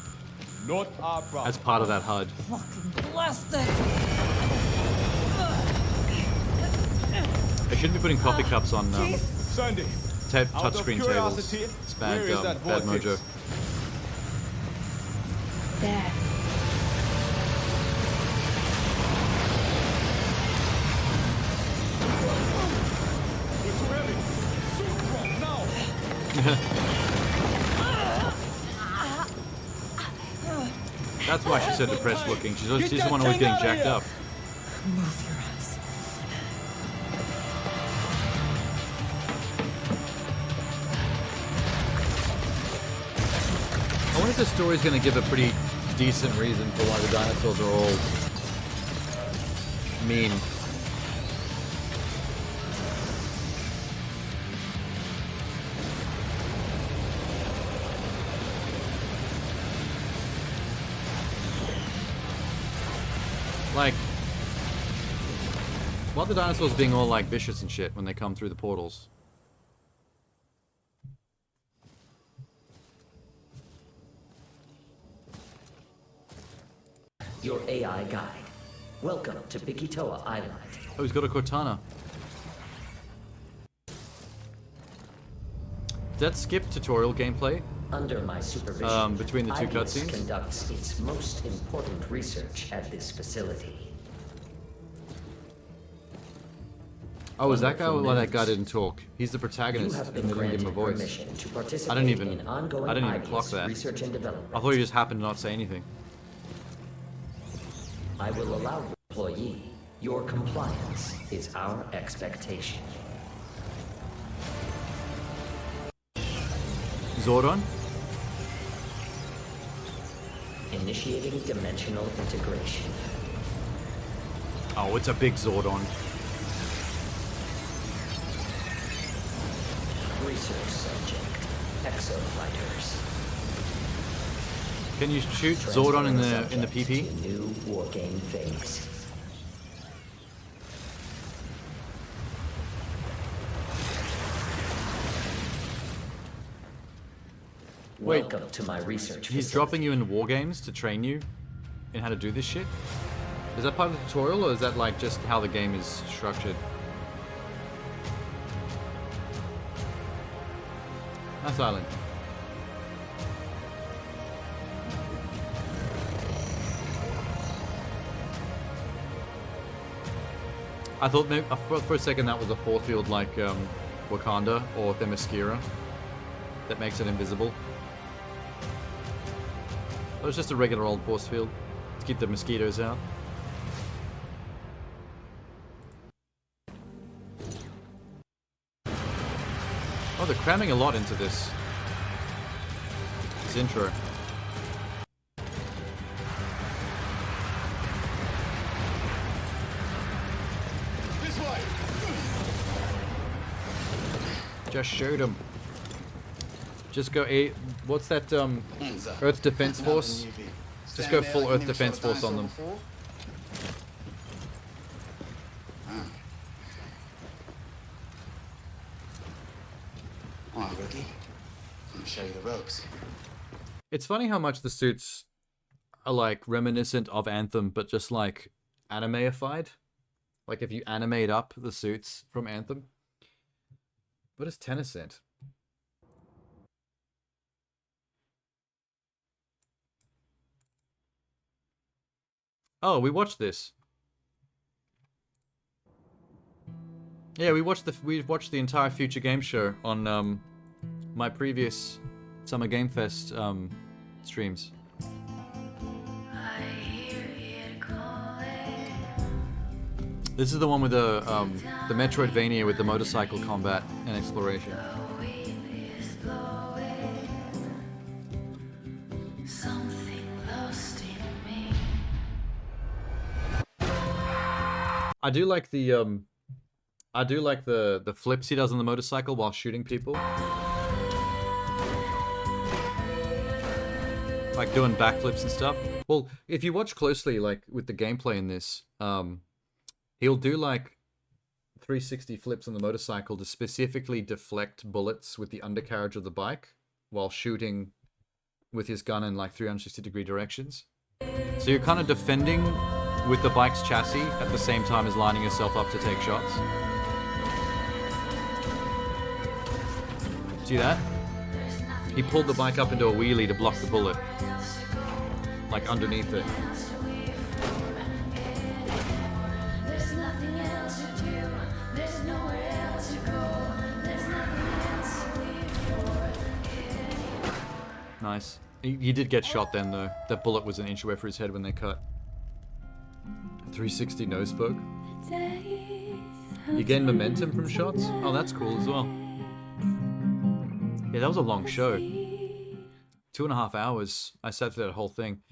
Not our problem. as part of that HUD. Fucking blasted! They shouldn't be putting coffee cups on Sunday. Out of touchscreen curiosity, tables. It's bad, where is that bad vortex? mojo. There. It's too heavy. Suit drop now. That's why she's so depressed looking. She's the one always getting jacked up. Move your ass. I wonder if the story's going to give a pretty decent reason for why the dinosaurs are all mean. Like, why are the dinosaurs being all like vicious and shit when they come through the portals? Your AI guide. Welcome to Bikitoa Island. Oh, he's got a Cortana. Did that skip tutorial gameplay? Under my supervision, between the two IBS cutscenes? conducts its most important research at this facility. Oh, is that guy? Well, that guy didn't talk. He's the You protagonist, have and been they didn't give him a granted voice. permission to I participate didn't even in ongoing clock IBS that. research and development. I thought he just happened to not say anything. I will allow the employee. Your compliance is our expectation. Zordon? Initiating dimensional integration. Oh, it's a big Zordon. Research subject. Exofighters. Can you shoot Zordon in the PP? New wargame phase. Wait, Welcome to my research he's facility. dropping you in war games to train you in how to do this shit? Is that part of the tutorial, or is that like just how the game is structured? That's Island. I thought maybe, for a second that was a force field like Wakanda or Themyscira that makes it invisible. It was just a regular old force field to keep the mosquitoes out. Oh, they're cramming a lot into this intro. This way. Just shoot him. Just go what's that Earth Defense Force? Just go full Earth Defense Force on them. Come on, rookie. I'm gonna show you the ropes. It's funny how much the suits are like reminiscent of Anthem, but just like animeified. Like if you animate up the suits from Anthem. What is Tennyson? Oh, we watched this. Yeah, we watched the entire Future Game Show on my previous Summer Game Fest streams. This is the one with the Metroidvania with the motorcycle combat and exploration. I do like the flips he does on the motorcycle while shooting people. Like doing backflips and stuff. Well, if you watch closely, like with the gameplay in this, he'll do like 360 flips on the motorcycle to specifically deflect bullets with the undercarriage of the bike while shooting with his gun in like 360-degree directions. So you're kind of defending with the bike's chassis at the same time as lining yourself up to take shots. See that? He pulled the bike up into a wheelie to block the bullet. Like underneath it. Nice. He did get shot then though. That bullet was an inch away from his head when they cut. 360 nose poke. You gain momentum from shots? Oh, that's cool as well. Yeah, that was a long show. 2.5 hours. I sat through that whole thing.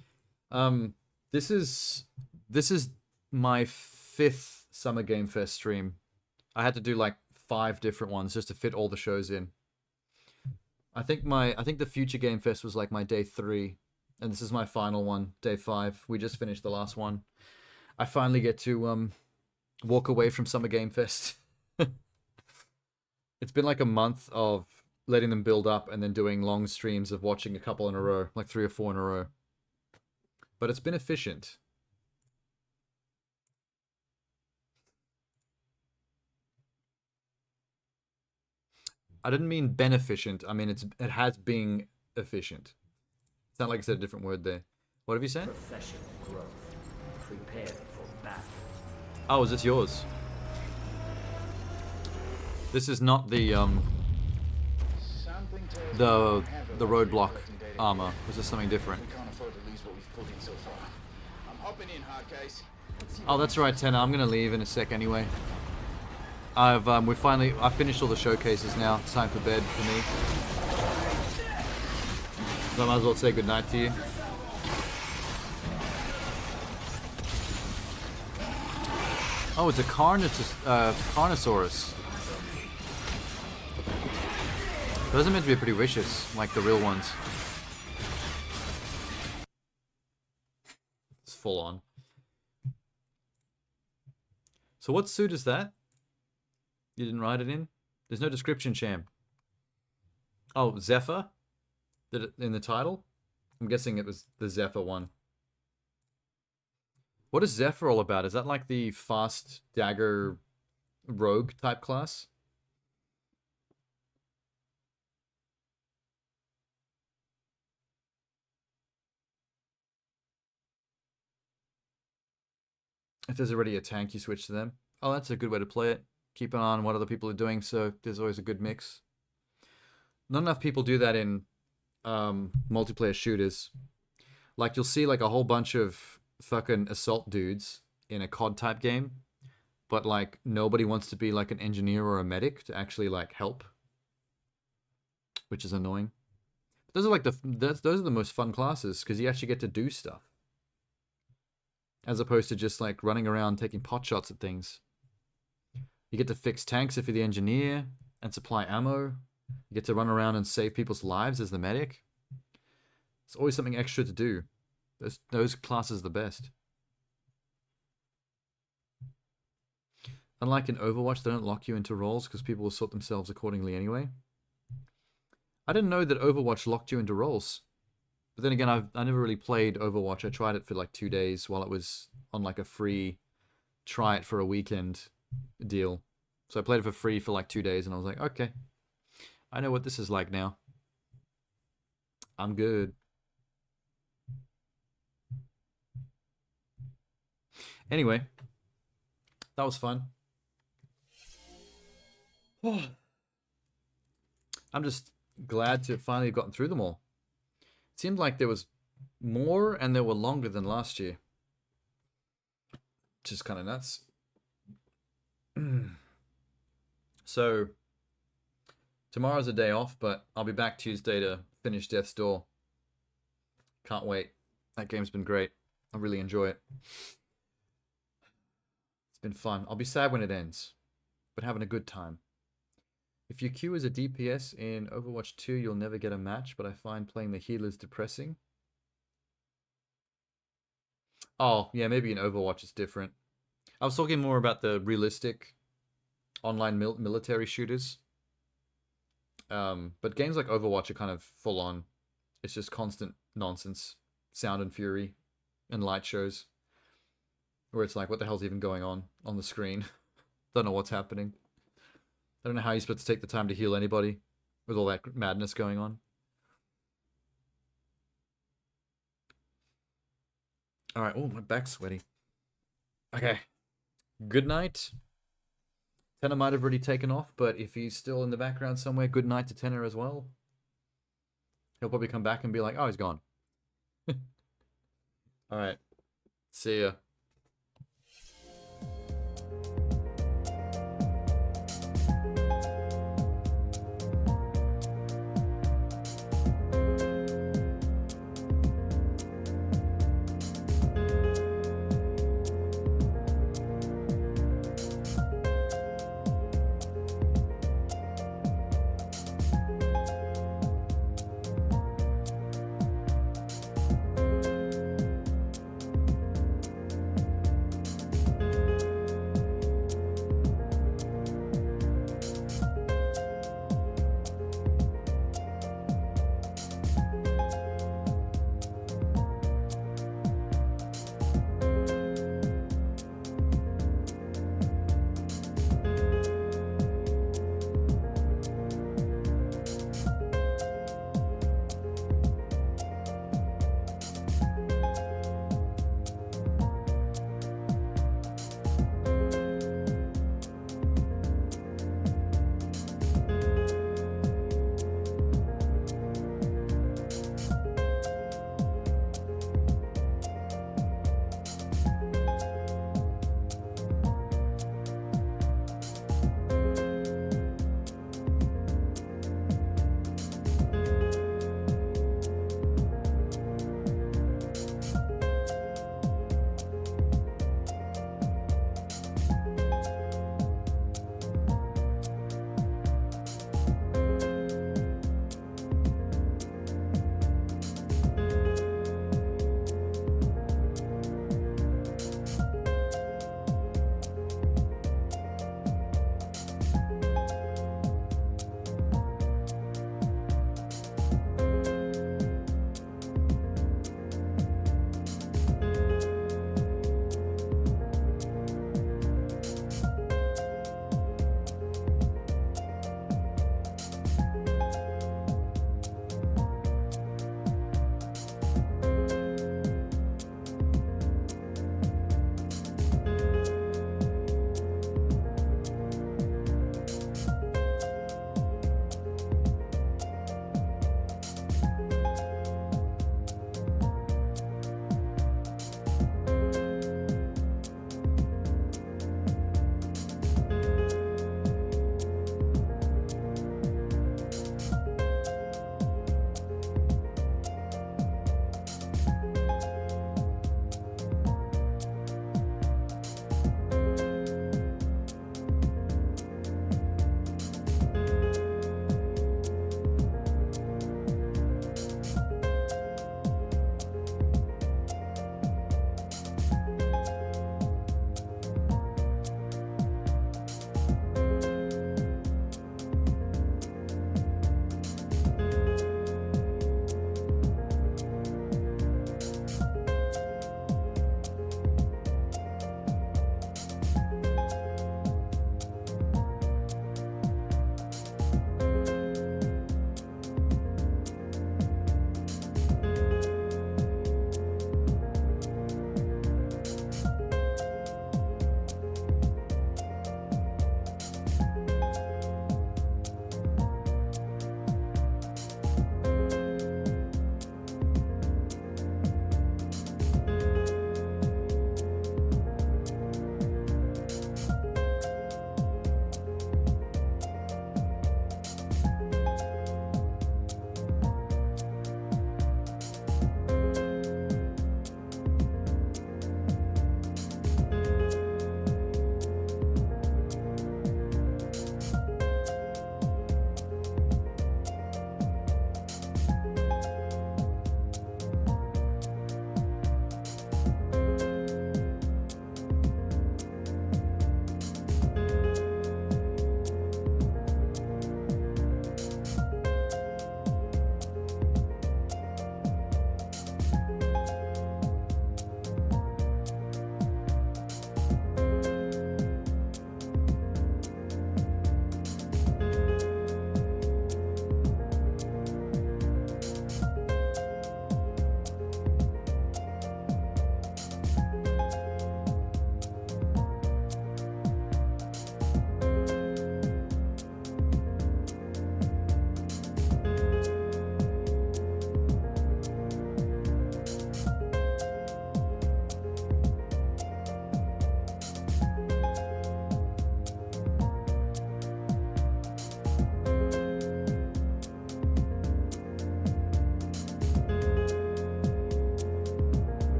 This is my 5th Summer Game Fest stream. I had to do like 5 different ones just to fit all the shows in. I think the Future Game Fest was like my day 3, and this is my final one, day 5. We just finished the last one. I finally get to walk away from Summer Game Fest. It's been like a month of letting them build up and then doing long streams of watching a couple in a row, like 3 or 4 in a row. But it's been efficient. I didn't mean beneficent. I mean it has been efficient. It's not like I said a different word there. What have you said? Professional growth. Prepare for battle. Oh, is this yours? This is not the roadblock armor. This is something different. We can't afford to lose what we've put in so far. I'm hopping in, hard case. Oh, that's right, Tenna. I'm gonna leave in a sec anyway. I finished all the showcases now. It's time for bed for me. So I might as well say goodnight to you. Oh, it's a Carnosaurus. Those are meant to be pretty vicious, like the real ones. It's full on. So what suit is that? You didn't write it in? There's no description, Sham. Oh, Zephyr? In the title? I'm guessing it was the Zephyr one. What is Zephyr all about? Is that like the fast dagger rogue type class? If there's already a tank, you switch to them. oh, that's a good way to play it. Keep an eye on what other people are doing, so there's always a good mix. Not enough people do that in multiplayer shooters. Like, you'll see like a whole bunch of fucking assault dudes in a COD type game, but like nobody wants to be like an engineer or a medic to actually like help, which is annoying. Those are like those are the most fun classes because you actually get to do stuff, as opposed to just like running around taking pot shots at things. You get to fix tanks if you're the engineer and supply ammo. You get to run around and save people's lives as the medic. It's always something extra to do. Those classes are the best. Unlike in Overwatch, they don't lock you into roles because people will sort themselves accordingly anyway. I didn't know that Overwatch locked you into roles. But then again, I never really played Overwatch. I tried it for like 2 days while it was on like a free try it for a weekend deal. So I played it for free for like 2 days and I was like, okay, I know what this is like now. I'm good. Anyway, that was fun. I'm just glad to have finally gotten through them all. It seemed like there was more and they were longer than last year. Which is kind of nuts. So, tomorrow's a day off, but I'll be back Tuesday to finish Death's Door. Can't wait. That game's been great. I really enjoy it. It's been fun. I'll be sad when it ends, but having a good time. If you queue as a DPS in Overwatch 2, you'll never get a match, but I find playing the healers depressing. Oh, yeah, maybe in Overwatch it's different. I was talking more about the realistic online military shooters. But games like Overwatch are kind of full on. It's just constant nonsense, sound and fury, and light shows. Where it's like, what the hell's even going on the screen? Don't know what's happening. I don't know how you're supposed to take the time to heal anybody with all that madness going on. Alright, oh, my back's sweaty. Okay. Good night. Tenor might have already taken off, but if he's still in the background somewhere, good night to Tenor as well. He'll probably come back and be like, oh, he's gone. Alright. See ya.